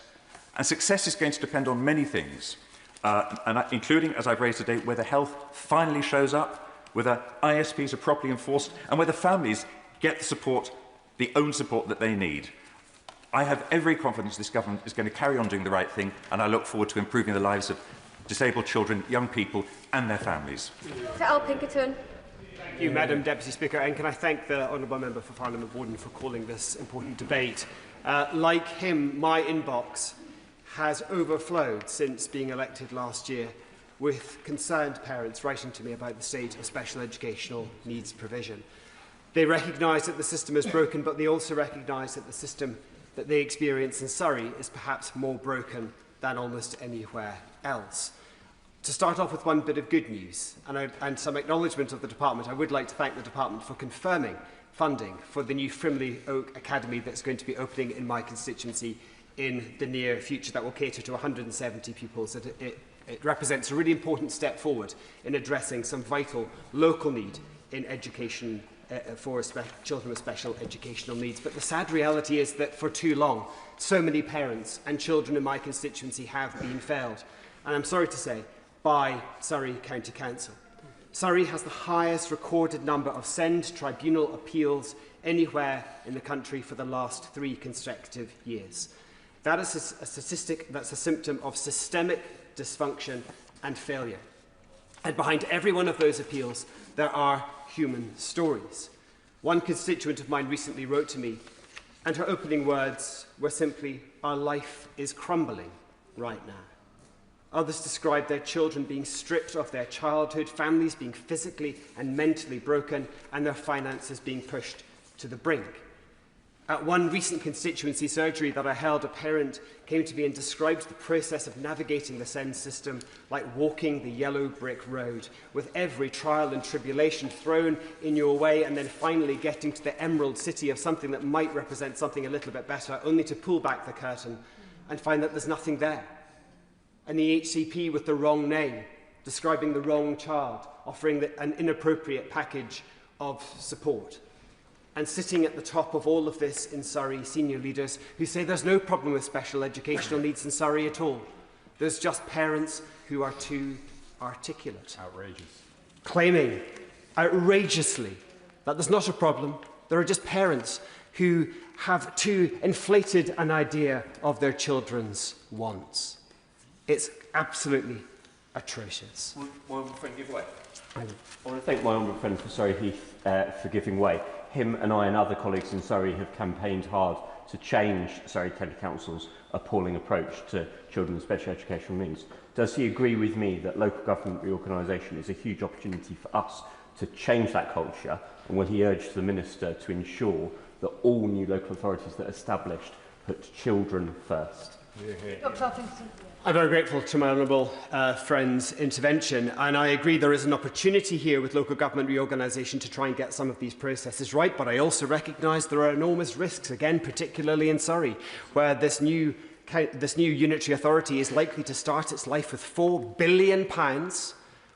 And success is going to depend on many things. Including, as I've raised today, whether health finally shows up, whether ISPs are properly enforced, and whether families get the support, the own support that they need. I have every confidence this government is going to carry on doing the right thing, and I look forward to improving the lives of disabled children, young people, and their families. To Al Pinkerton. Thank you, Madam Deputy Speaker, and can I thank the Honourable Member for Parliament Borden for calling this important debate. Like him, my inbox has overflowed since being elected last year, with concerned parents writing to me about the state of special educational needs provision. They recognise that the system is broken, but they also recognise that the system that they experience in Surrey is perhaps more broken than almost anywhere else. To start off with one bit of good news and some acknowledgement of the Department, I would like to thank the Department for confirming funding for the new Frimley Oak Academy that's going to be opening in my constituency in the near future, that will cater to 170 pupils. It represents a really important step forward in addressing some vital local need in education for children with special educational needs. But the sad reality is that for too long, so many parents and children in my constituency have been failed. And I'm sorry to say, by Surrey County Council. Surrey has the highest recorded number of SEND tribunal appeals anywhere in the country for the last 3 consecutive years. That is a statistic that's a symptom of systemic dysfunction and failure. And behind every one of those appeals, there are human stories. One constituent of mine recently wrote to me, and her opening words were simply, "Our life is crumbling right now." Others described their children being stripped of their childhood, families being physically and mentally broken, and their finances being pushed to the brink. At one recent constituency surgery that I held, a parent came to me and described the process of navigating the SEND system like walking the yellow brick road, with every trial and tribulation thrown in your way, and then finally getting to the emerald city of something that might represent something a little bit better, only to pull back the curtain and find that there's nothing there. And the HCP with the wrong name, describing the wrong child, offering an inappropriate package of support. And sitting at the top of all of this in Surrey, senior leaders who say there's no problem with special educational needs in Surrey at all. There's just parents who are too articulate. Outrageous. Claiming outrageously that there's not a problem, there are just parents who have too inflated an idea of their children's wants. It's absolutely atrocious. My honourable friend give way. I want to thank my honourable friend for Surrey Heath for giving way. Him and I and other colleagues in Surrey have campaigned hard to change Surrey County Council's appalling approach to children with special educational needs. Does he agree with me that local government reorganisation is a huge opportunity for us to change that culture? And will he urge the Minister to ensure that all new local authorities that are established put children first? I'm very grateful to my honourable friend's intervention, and I agree there is an opportunity here with local government reorganisation to try and get some of these processes right, but I also recognise there are enormous risks, again, particularly in Surrey, where this new unitary authority is likely to start its life with £4 billion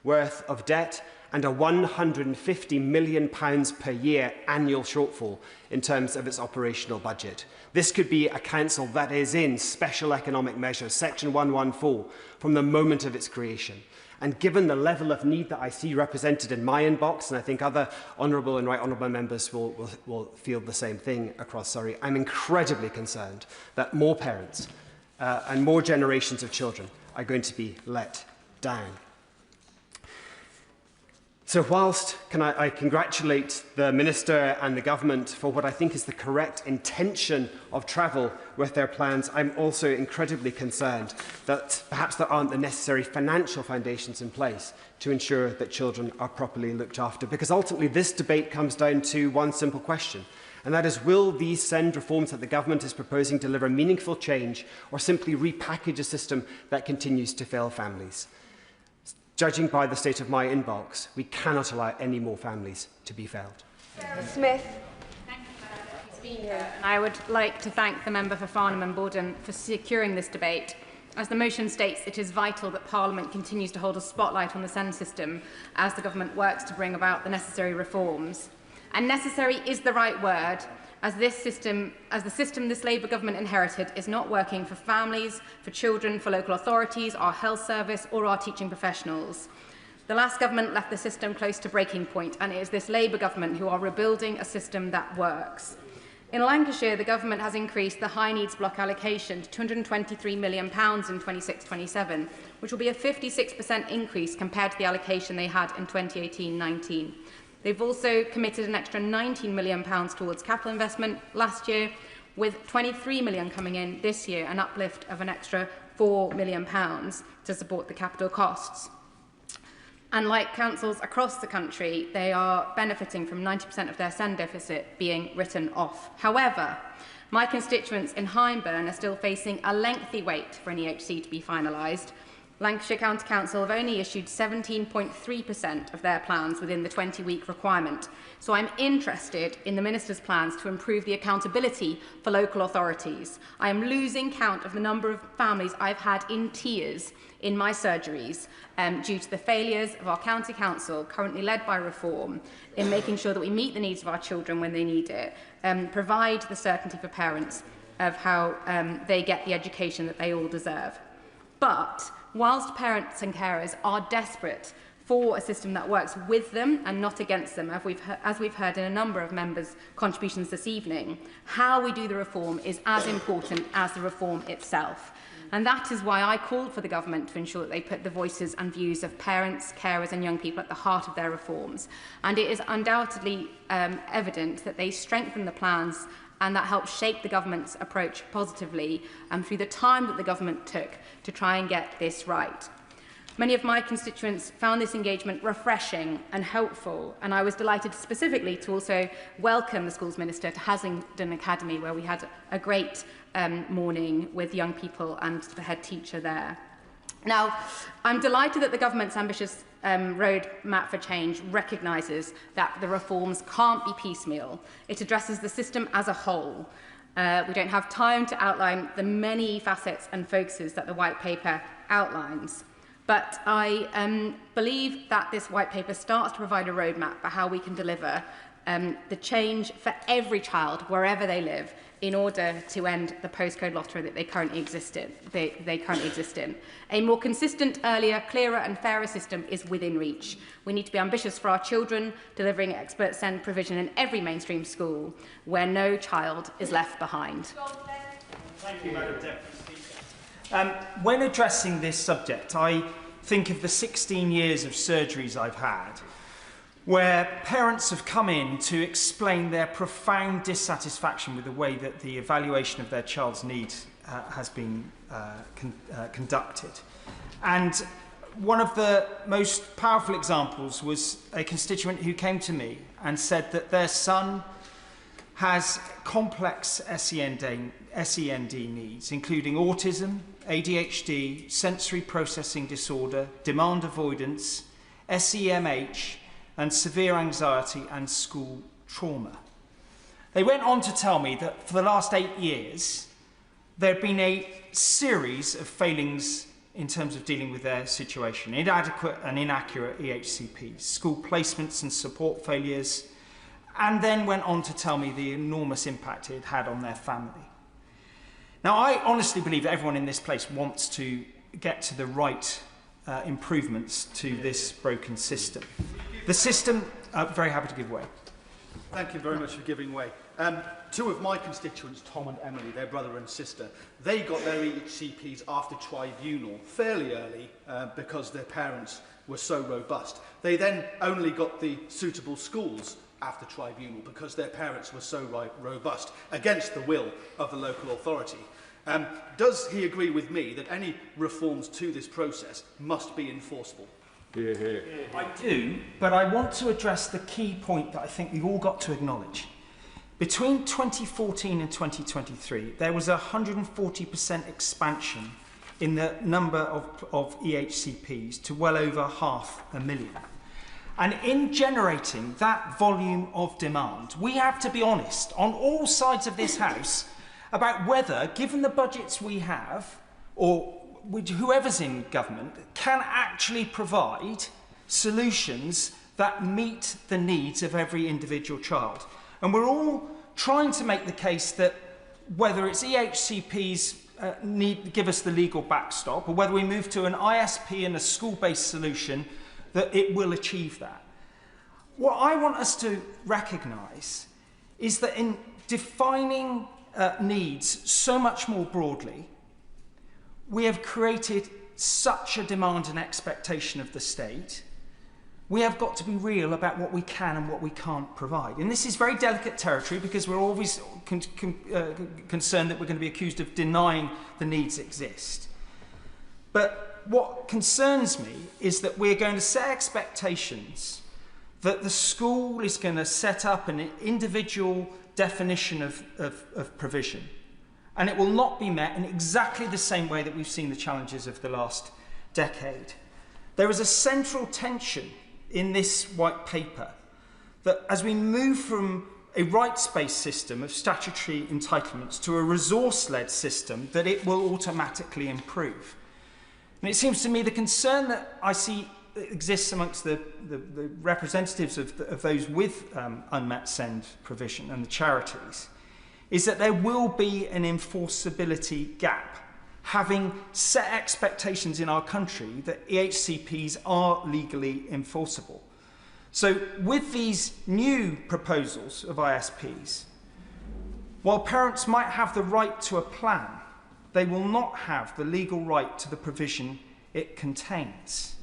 worth of debt and a £150 million per year annual shortfall in terms of its operational budget. This could be a council that is in special economic measures, section 114, from the moment of its creation. And given the level of need that I see represented in my inbox, and I think other honourable and right honourable members will feel the same thing across Surrey, I'm incredibly concerned that more parents and more generations of children are going to be let down. So whilst I congratulate the Minister and the Government for what I think is the correct intention of travel with their plans, I'm also incredibly concerned that perhaps there aren't the necessary financial foundations in place to ensure that children are properly looked after. Because ultimately this debate comes down to one simple question, and that is, will these SEND reforms that the Government is proposing deliver meaningful change, or simply repackage a system that continues to fail families? Judging by the state of my inbox, we cannot allow any more families to be failed. Smith. Thank you, Madam Speaker. I would like to thank the member for Farnham and Borden for securing this debate. As the motion states, it is vital that Parliament continues to hold a spotlight on the SEND system as the Government works to bring about the necessary reforms. And necessary is the right word, as the system this Labour government inherited is not working for families, for children, for local authorities, our health service or our teaching professionals. The last government left the system close to breaking point, and it is this Labour government who are rebuilding a system that works. In Lancashire, the government has increased the high needs block allocation to £223 million in 26-27, which will be a 56% increase compared to the allocation they had in 2018-19. They've also committed an extra £19 million towards capital investment last year, with £23 million coming in this year, an uplift of an extra £4 million to support the capital costs. And like councils across the country, they are benefiting from 90% of their SEND deficit being written off. However, My constituents in Hyndburn are still facing a lengthy wait for an EHC to be finalised. Lancashire County Council have only issued 17.3% of their plans within the 20-week requirement. So I'm interested in the Minister's plans to improve the accountability for local authorities. I am losing count of the number of families I've had in tears in my surgeries due to the failures of our County Council, currently led by Reform, in making sure that we meet the needs of our children when they need it, provide the certainty for parents of how they get the education that they all deserve. But whilst parents and carers are desperate for a system that works with them and not against them, as we've heard in a number of members' contributions this evening, how we do the reform is as important as the reform itself. And that is why I called for the government to ensure that they put the voices and views of parents, carers and young people at the heart of their reforms. And it is undoubtedly evident that they strengthen the plans and that helps shape the government's approach positively through the time that the government took to try and get this right. Many of my constituents found this engagement refreshing and helpful, and I was delighted specifically to also welcome the Schools Minister to Haslingden Academy, where we had a great morning with young people and the head teacher there. Now, I'm delighted that the government's ambitious roadmap for change recognises that the reforms can't be piecemeal. It addresses the system as a whole. We don't have time to outline the many facets and focuses that the White Paper outlines. But I believe that this White Paper starts to provide a roadmap for how we can deliver the change for every child, wherever they live, in order to end the postcode lottery that they currently exist in. A more consistent, earlier, clearer and fairer system is within reach. We need to be ambitious for our children, delivering expert SEND provision in every mainstream school, where no child is left behind. Thank you, Madam Deputy Speaker. When addressing this subject, I think of the 16 years of surgeries I've had, where parents have come in to explain their profound dissatisfaction with the way that the evaluation of their child's needs has been conducted. And one of the most powerful examples was a constituent who came to me and said that their son has complex SEND needs, including autism, ADHD, sensory processing disorder, demand avoidance, SEMH, and severe anxiety and school trauma. They went on to tell me that for the last 8 years, there had been a series of failings in terms of dealing with their situation: inadequate and inaccurate EHCPs, school placements and support failures, and then went on to tell me the enormous impact it had on their family. Now, I honestly believe that everyone in this place wants to get to the right improvements to this broken system. The system, very happy to give way. Thank you very much for giving way. Two of my constituents, Tom and Emily, their brother and sister, they got their EHCPs after tribunal fairly early because their parents were so robust. They then only got the suitable schools after tribunal because their parents were so robust, against the will of the local authority. Does he agree with me that any reforms to this process must be enforceable? Hear, hear. I do, but I want to address the key point that I think we've all got to acknowledge. Between 2014 and 2023, there was a 140% expansion in the number of EHCPs to well over 500,000. And in generating that volume of demand, we have to be honest on all sides of this House about whether, given the budgets we have, or whoever's in government, can actually provide solutions that meet the needs of every individual child. And we're all trying to make the case that whether it's EHCPs give us the legal backstop, or whether we move to an ISP and a school-based solution, that it will achieve that. What I want us to recognise is that in defining needs so much more broadly, we have created such a demand and expectation of the state. We have got to be real about what we can and what we can't provide. And this is very delicate territory because we're always concerned that we're going to be accused of denying the needs exist. But what concerns me is that we're going to set expectations that the school is going to set up an individual definition of provision. And it will not be met in exactly the same way that we've seen the challenges of the last decade. There is a central tension in this white paper that as we move from a rights-based system of statutory entitlements to a resource-led system, that it will automatically improve. And it seems to me the concern that I see exists amongst the representatives of those with unmet send provision and the charities is that there will be an enforceability gap, having set expectations in our country that EHCPs are legally enforceable. So with these new proposals of ISPs, while parents might have the right to a plan, they will not have the legal right to the provision it contains.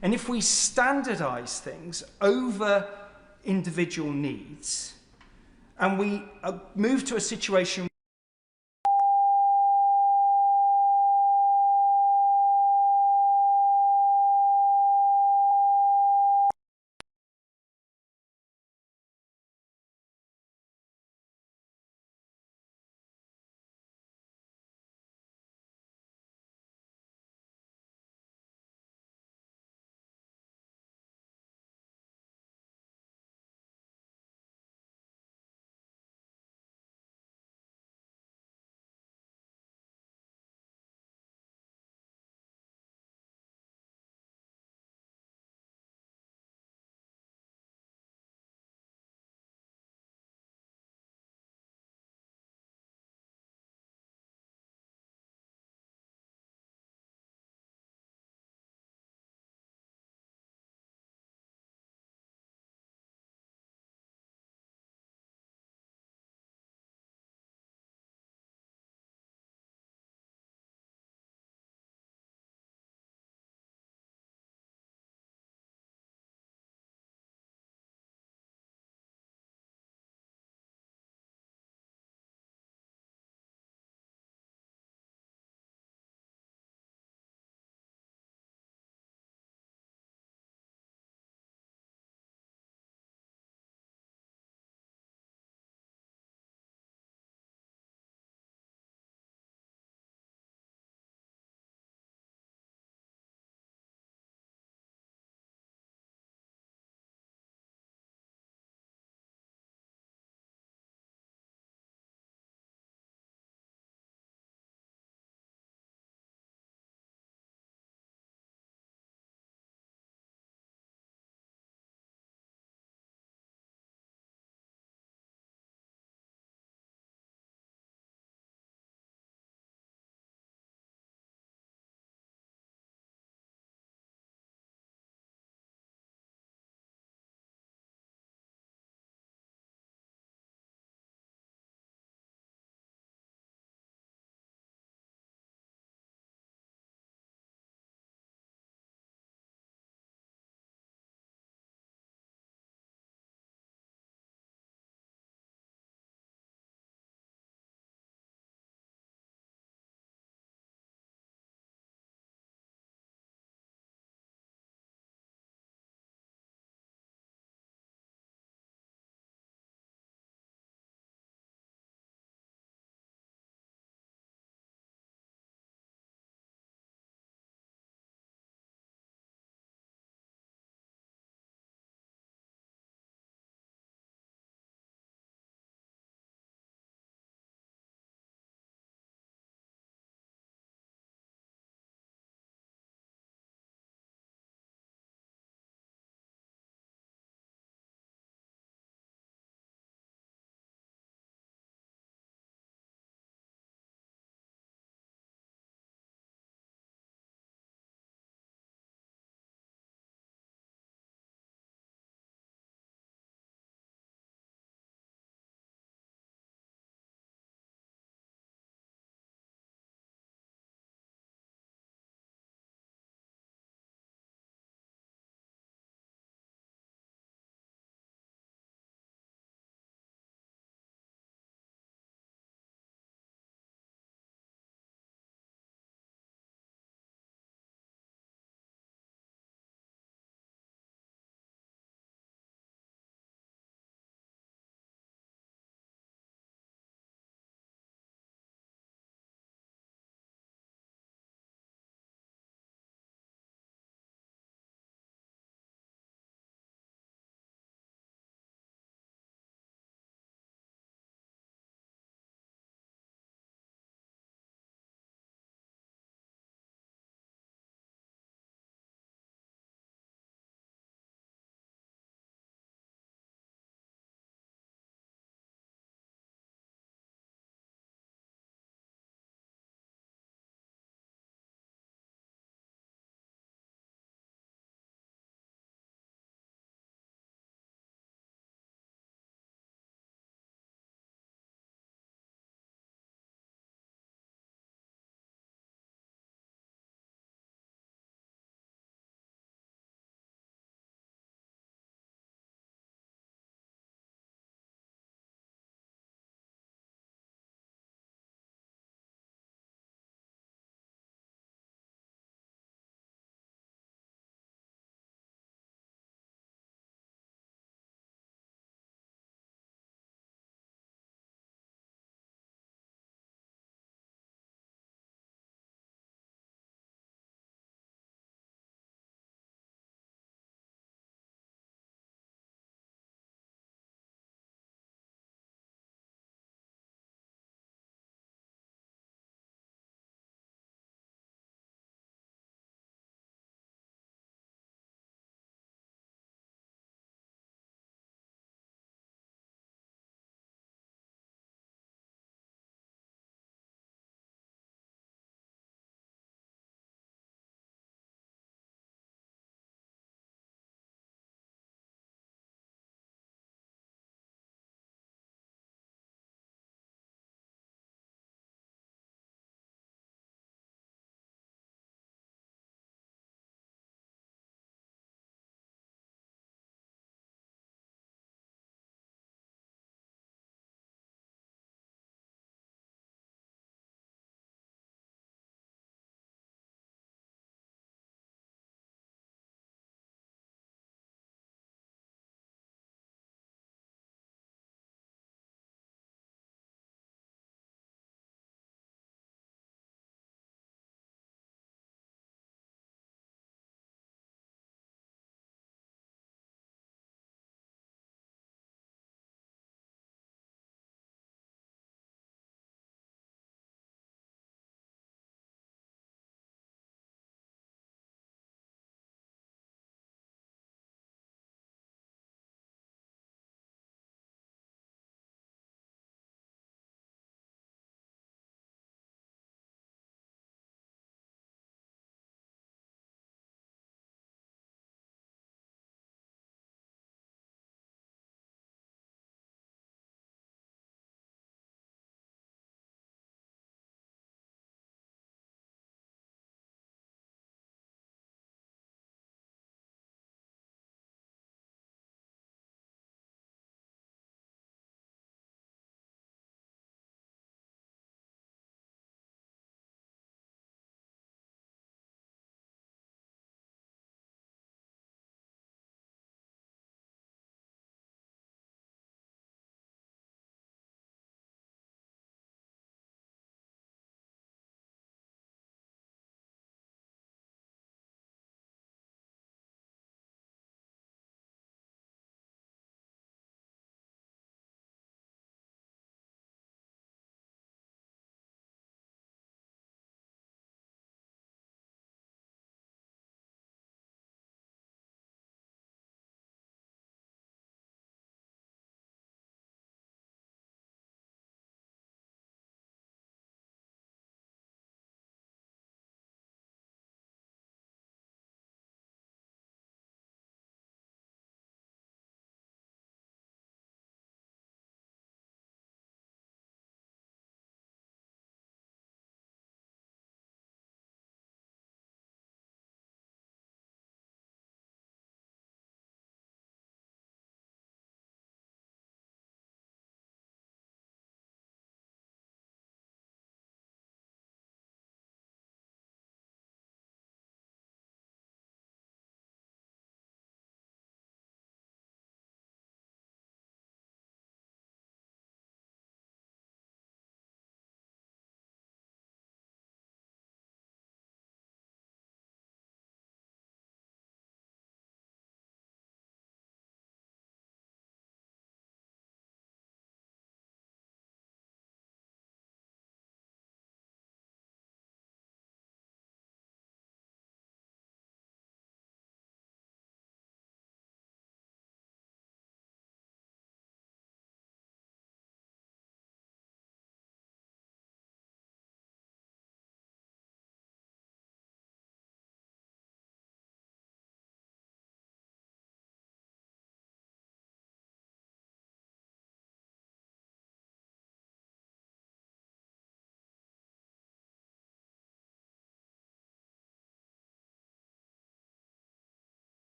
And if we standardise things over individual needs, and we move to a situation